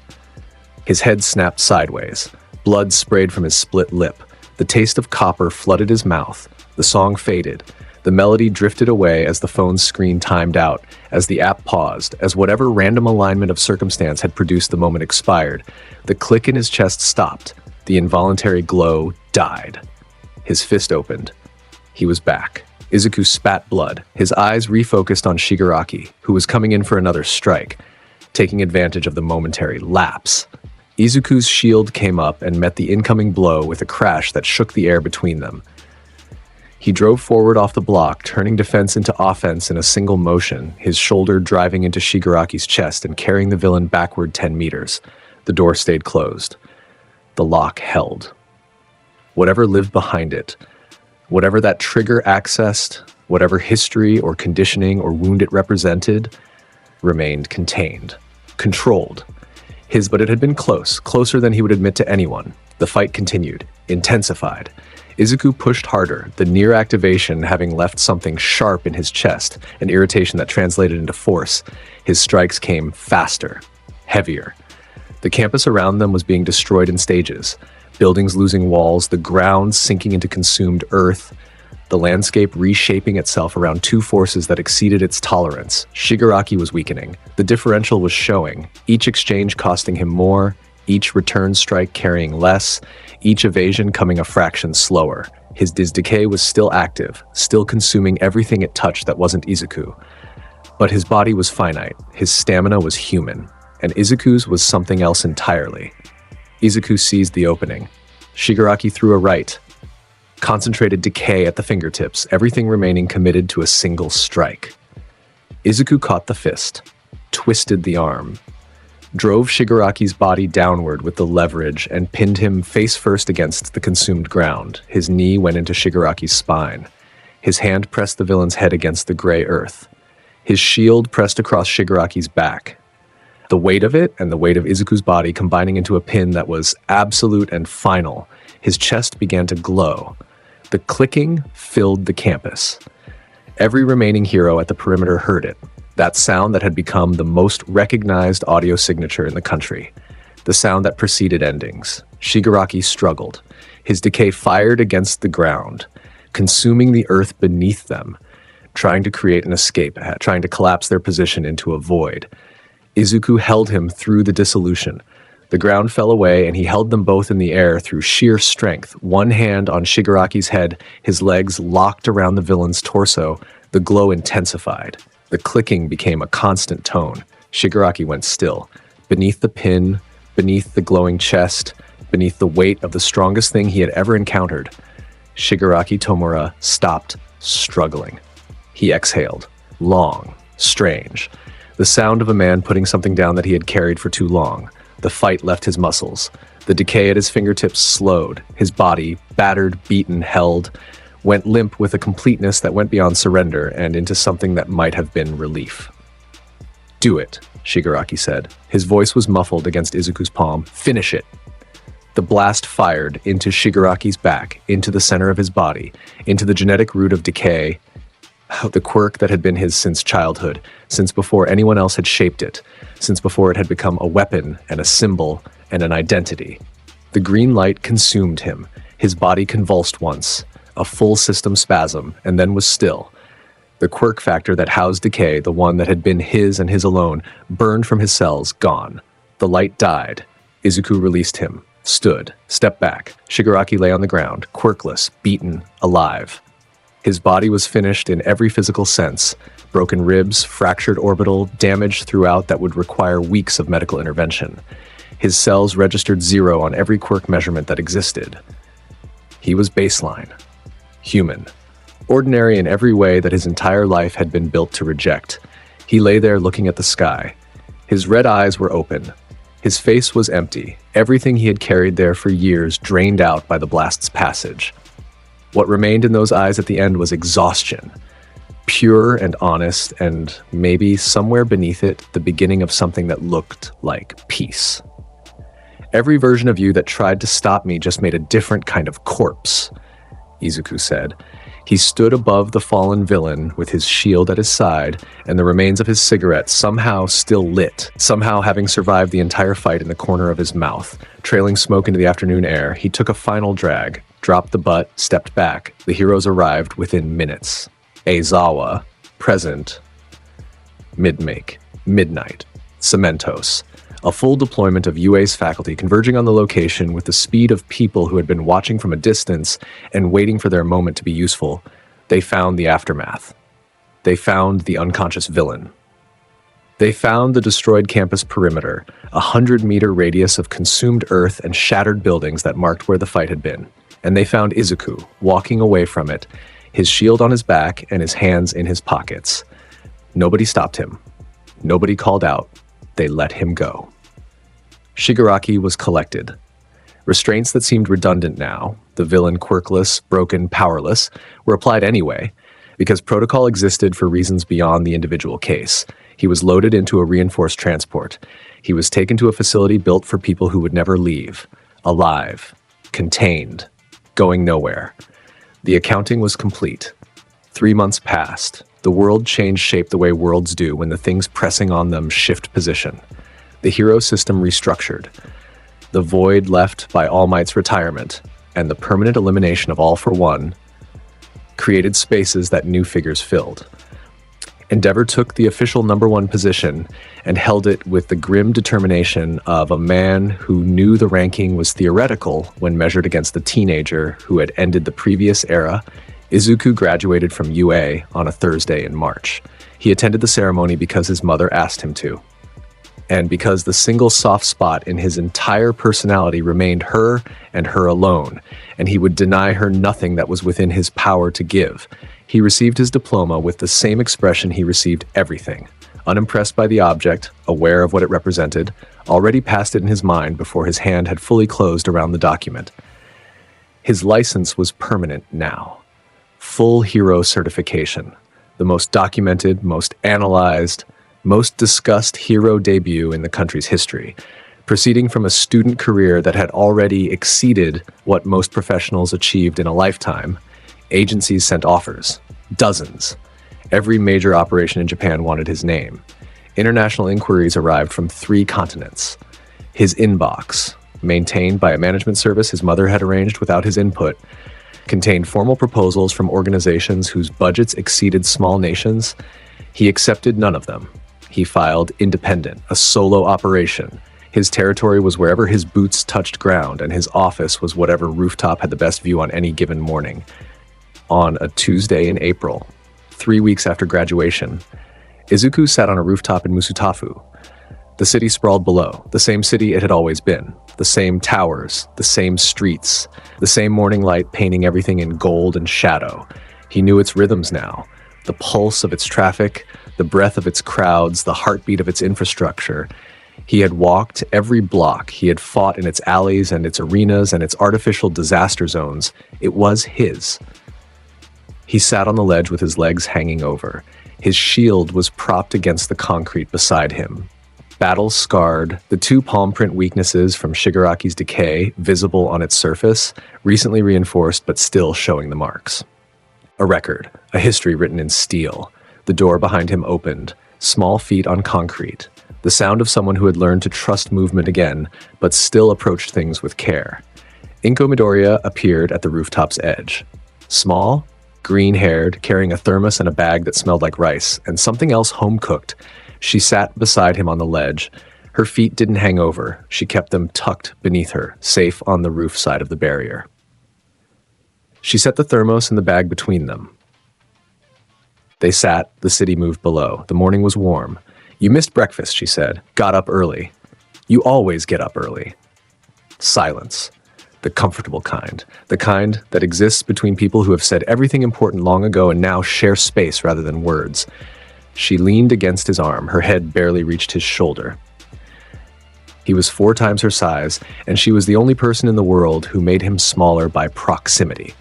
His head snapped sideways. Blood sprayed from his split lip. The taste of copper flooded his mouth. The song faded. The melody drifted away as the phone's screen timed out, as the app paused, as whatever random alignment of circumstance had produced the moment expired. The click in his chest stopped. The involuntary glow died. His fist opened. He was back. Izuku spat blood, his eyes refocused on Shigaraki, who was coming in for another strike, taking advantage of the momentary lapse. Izuku's shield came up and met the incoming blow with a crash that shook the air between them. He drove forward off the block, turning defense into offense in a single motion, his shoulder driving into Shigaraki's chest and carrying the villain backward 10 meters. The door stayed closed. The lock held. Whatever lived behind it, whatever that trigger accessed, whatever history or conditioning or wound it represented, remained contained, controlled. But it had been close, closer than he would admit to anyone. The fight continued, intensified. Izuku pushed harder, the near activation having left something sharp in his chest, an irritation that translated into force. His strikes came faster, heavier. The campus around them was being destroyed in stages, buildings losing walls, the ground sinking into consumed earth, the landscape reshaping itself around two forces that exceeded its tolerance. Shigaraki was weakening. The differential was showing, each exchange costing him more, each return strike carrying less, each evasion coming a fraction slower. His decay was still active, still consuming everything it touched that wasn't Izuku. But his body was finite, his stamina was human, and Izuku's was something else entirely. Izuku seized the opening. Shigaraki threw a right. Concentrated decay at the fingertips, everything remaining committed to a single strike. Izuku caught the fist, twisted the arm, drove Shigaraki's body downward with the leverage and pinned him face first against the consumed ground. His knee went into Shigaraki's spine. His hand pressed the villain's head against the gray earth. His shield pressed across Shigaraki's back. The weight of it and the weight of Izuku's body combining into a pin that was absolute and final. His chest began to glow. The clicking filled the campus. Every remaining hero at the perimeter heard it. That sound that had become the most recognized audio signature in the country. The sound that preceded endings. Shigaraki struggled. His decay fired against the ground, consuming the earth beneath them, trying to create an escape, trying to collapse their position into a void. Izuku held him through the dissolution. The ground fell away and he held them both in the air through sheer strength, one hand on Shigaraki's head, his legs locked around the villain's torso. The glow intensified. The clicking became a constant tone. Shigaraki went still. Beneath the pin, beneath the glowing chest, beneath the weight of the strongest thing he had ever encountered, Shigaraki Tomura stopped struggling. He exhaled. Long, strange. The sound of a man putting something down that he had carried for too long. The fight left his muscles. The decay at his fingertips slowed. His body, battered, beaten, held, went limp with a completeness that went beyond surrender and into something that might have been relief. "Do it," Shigaraki said. His voice was muffled against Izuku's palm. "Finish it." The blast fired into Shigaraki's back, into the center of his body, into the genetic root of decay, The quirk that had been his since childhood, since before anyone else had shaped it, since before it had become a weapon and a symbol and an identity. The green light consumed him. His body convulsed once, a full system spasm, and then was still. The quirk factor that housed decay, the one that had been his and his alone, burned from his cells, gone. The light died. Izuku released him, stood, stepped back. Shigaraki lay on the ground, quirkless, beaten, alive. His body was finished in every physical sense. Broken ribs, fractured orbital, damage throughout that would require weeks of medical intervention. His cells registered 0 on every quirk measurement that existed. He was baseline. Human. Ordinary in every way that his entire life had been built to reject. He lay there looking at the sky. His red eyes were open. His face was empty. Everything he had carried there for years drained out by the blast's passage. What remained in those eyes at the end was exhaustion. Pure and honest, and maybe somewhere beneath it, the beginning of something that looked like peace. Every version of you that tried to stop me just made a different kind of corpse, Izuku said. He stood above the fallen villain with his shield at his side and the remains of his cigarette somehow still lit, somehow having survived the entire fight in the corner of his mouth. Trailing smoke into the afternoon air, he took a final drag, dropped the butt, stepped back. The heroes arrived within minutes. Aizawa, present. Midnight. Cementos. A full deployment of UA's faculty converging on the location with the speed of people who had been watching from a distance and waiting for their moment to be useful. They found the aftermath. They found the unconscious villain. They found the destroyed campus perimeter, 100-meter radius of consumed earth and shattered buildings that marked where the fight had been. And they found Izuku, walking away from it, his shield on his back and his hands in his pockets. Nobody stopped him. Nobody called out. They let him go. Shigaraki was collected. Restraints that seemed redundant now, the villain quirkless, broken, powerless, were applied anyway, because protocol existed for reasons beyond the individual case. He was loaded into a reinforced transport. He was taken to a facility built for people who would never leave. Alive. Contained. Going nowhere. The accounting was complete. 3 months passed. The world changed shape the way worlds do when the things pressing on them shift position. The hero system restructured. The void left by All Might's retirement and the permanent elimination of All for One created spaces that new figures filled. Endeavor took the official #1 position and held it with the grim determination of a man who knew the ranking was theoretical when measured against the teenager who had ended the previous era. Izuku graduated from UA on a Thursday in March. He attended the ceremony because his mother asked him to, and because the single soft spot in his entire personality remained her and her alone, and he would deny her nothing that was within his power to give. He received his diploma with the same expression he received everything, unimpressed by the object, aware of what it represented, already past it in his mind before his hand had fully closed around the document. His license was permanent now. Full hero certification, the most documented, most analyzed, most discussed hero debut in the country's history, proceeding from a student career that had already exceeded what most professionals achieved in a lifetime. Agencies sent offers, dozens. Every major operation in Japan wanted his name. International inquiries arrived from 3 continents. His inbox, maintained by a management service his mother had arranged without his input, contained formal proposals from organizations whose budgets exceeded small nations. He accepted none of them. He filed independent, a solo operation. His territory was wherever his boots touched ground, and his office was whatever rooftop had the best view on any given morning. On a Tuesday in April, 3 weeks after graduation, Izuku sat on a rooftop in Musutafu. The city sprawled below, the same city it had always been. The same towers, the same streets, the same morning light painting everything in gold and shadow. He knew its rhythms now, the pulse of its traffic, the breath of its crowds, the heartbeat of its infrastructure. He had walked every block, he had fought in its alleys and its arenas and its artificial disaster zones. It was his. He sat on the ledge with his legs hanging over. His shield was propped against the concrete beside him. Battle-scarred, the 2 palm print weaknesses from Shigaraki's decay visible on its surface, recently reinforced but still showing the marks. A record, a history written in steel. The door behind him opened, small feet on concrete. The sound of someone who had learned to trust movement again, but still approached things with care. Izuku Midoriya appeared at the rooftop's edge. Small, green-haired, carrying a thermos and a bag that smelled like rice, and something else home-cooked. She sat beside him on the ledge. Her feet didn't hang over. She kept them tucked beneath her, safe on the roof side of the barrier. She set the thermos and the bag between them. They sat, the city moved below. The morning was warm. "You missed breakfast," she said. "Got up early." "You always get up early." Silence. The comfortable kind. The kind that exists between people who have said everything important long ago and now share space rather than words. She leaned against his arm. Her head barely reached his shoulder. He was 4 times her size, and she was the only person in the world who made him smaller by proximity,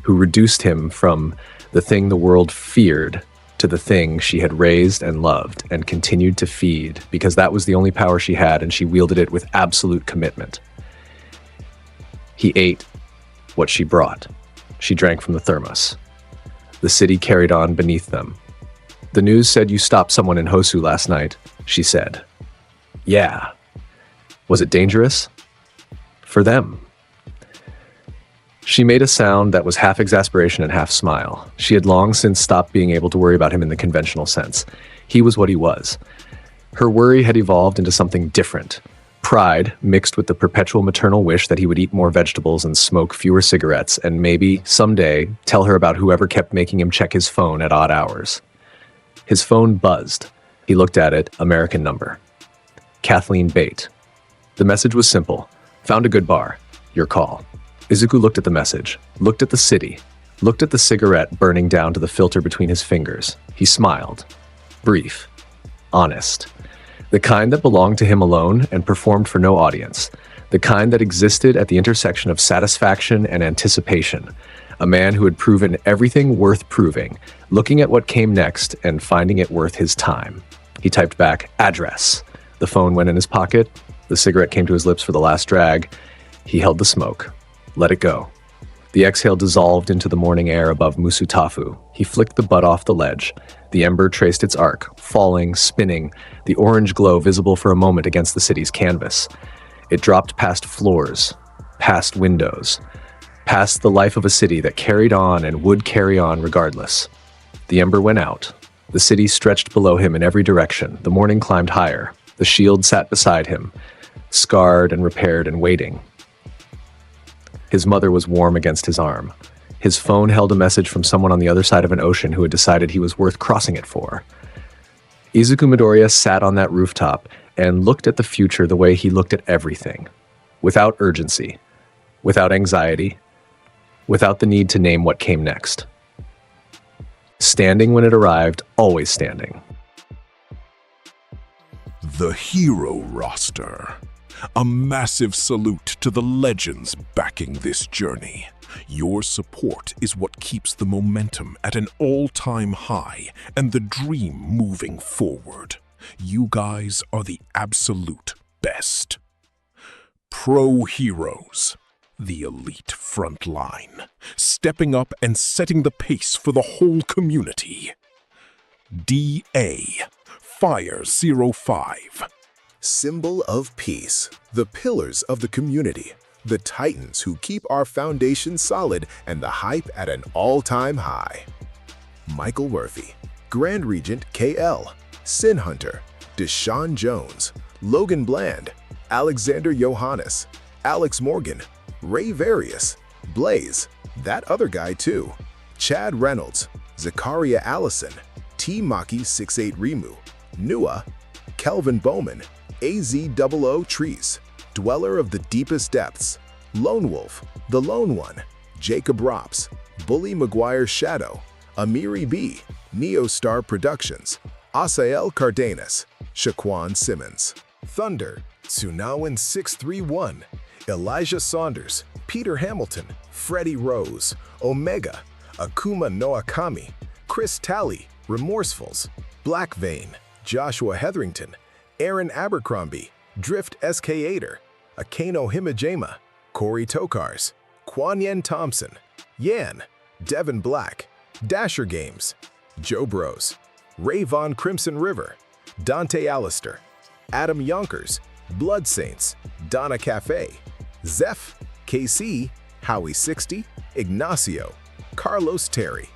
who reduced him from the thing the world feared to the thing she had raised and loved and continued to feed, because that was the only power she had, and she wielded it with absolute commitment. He ate what she brought. She drank from the thermos. The city carried on beneath them. "The news said you stopped someone in Hosu last night," she said. "Yeah." "Was it dangerous?" "For them." She made a sound that was half exasperation and half smile. She had long since stopped being able to worry about him in the conventional sense. He was what he was. Her worry had evolved into something different. Pride, mixed with the perpetual maternal wish that he would eat more vegetables and smoke fewer cigarettes, and maybe, someday, tell her about whoever kept making him check his phone at odd hours. His phone buzzed. He looked at it, American number. Kathleen Bate. The message was simple. "Found a good bar. Your call." Izuku looked at the message, looked at the city, looked at the cigarette burning down to the filter between his fingers. He smiled. Brief. Honest. The kind that belonged to him alone and performed for no audience. The kind that existed at the intersection of satisfaction and anticipation. A man who had proven everything worth proving, looking at what came next and finding it worth his time. He typed back, "Address." The phone went in his pocket. The cigarette came to his lips for the last drag. He held the smoke. Let it go. The exhale dissolved into the morning air above Musutafu. He flicked the butt off the ledge. The ember traced its arc, falling, spinning, the orange glow visible for a moment against the city's canvas. It dropped past floors, past windows, past the life of a city that carried on and would carry on regardless. The ember went out. The city stretched below him in every direction. The morning climbed higher. The shield sat beside him, scarred and repaired and waiting. His mother was warm against his arm. His phone held a message from someone on the other side of an ocean who had decided he was worth crossing it for. Izuku Midoriya sat on that rooftop and looked at the future the way he looked at everything. Without urgency, without anxiety, without the need to name what came next. Standing when it arrived, always standing. The hero roster. A massive salute to the legends backing this journey. Your support is what keeps the momentum at an all-time high and the dream moving forward. You guys are the absolute best. Pro heroes. The elite front line. Stepping up and setting the pace for the whole community. DA. Fire 05. Symbol of peace, the pillars of the community, the titans who keep our foundation solid and the hype at an all-time high. Michael Worthy, Grand Regent KL, Sin Hunter, Deshaun Jones, Logan Bland, Alexander Johannes, Alex Morgan, Ray Various, Blaze, that other guy too, Chad Reynolds, Zakaria Allison, T-Maki 68 Rimu, Nua, Kelvin Bowman, AZ00 Trees, Dweller of the Deepest Depths, Lone Wolf, The Lone One, Jacob Rops, Bully McGuire Shadow, Amiri B, Neostar Productions, Asael Cardenas, Shaquan Simmons, Thunder, Tsunawan 631, Elijah Saunders, Peter Hamilton, Freddie Rose, Omega, Akuma Noakami, Chris Talley, Remorsefuls, Black Vein, Joshua Hetherington, Aaron Abercrombie, Drift SK8er, Akano Himajima, Corey Tokars, Kwan Yen Thompson, Yan, Devin Black, Dasher Games, Joe Bros, Ray Von Crimson River, Dante Allister, Adam Yonkers, Blood Saints, Donna Cafe, Zeph, KC, Howie 60, Ignacio, Carlos Terry,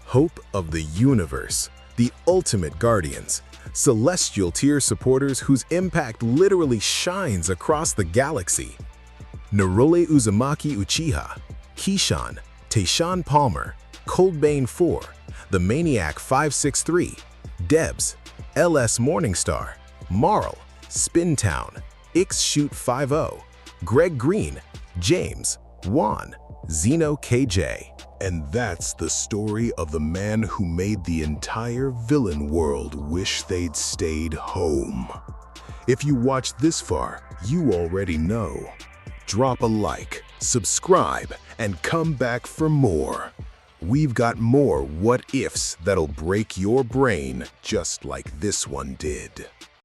Hope of the Universe, the Ultimate Guardians, celestial tier supporters whose impact literally shines across the galaxy. Narole Uzumaki Uchiha, Keyshawn, Tayshawn Palmer, Coldbane 4, The Maniac 563, Debs, LS Morningstar, Marl, Spintown, Shoot 50, Greg Green, James, Juan, Zeno KJ. And that's the story of the man who made the entire villain world wish they'd stayed home. If you watched this far, you already know. Drop a like, subscribe, and come back for more. We've got more what-ifs that'll break your brain just like this one did.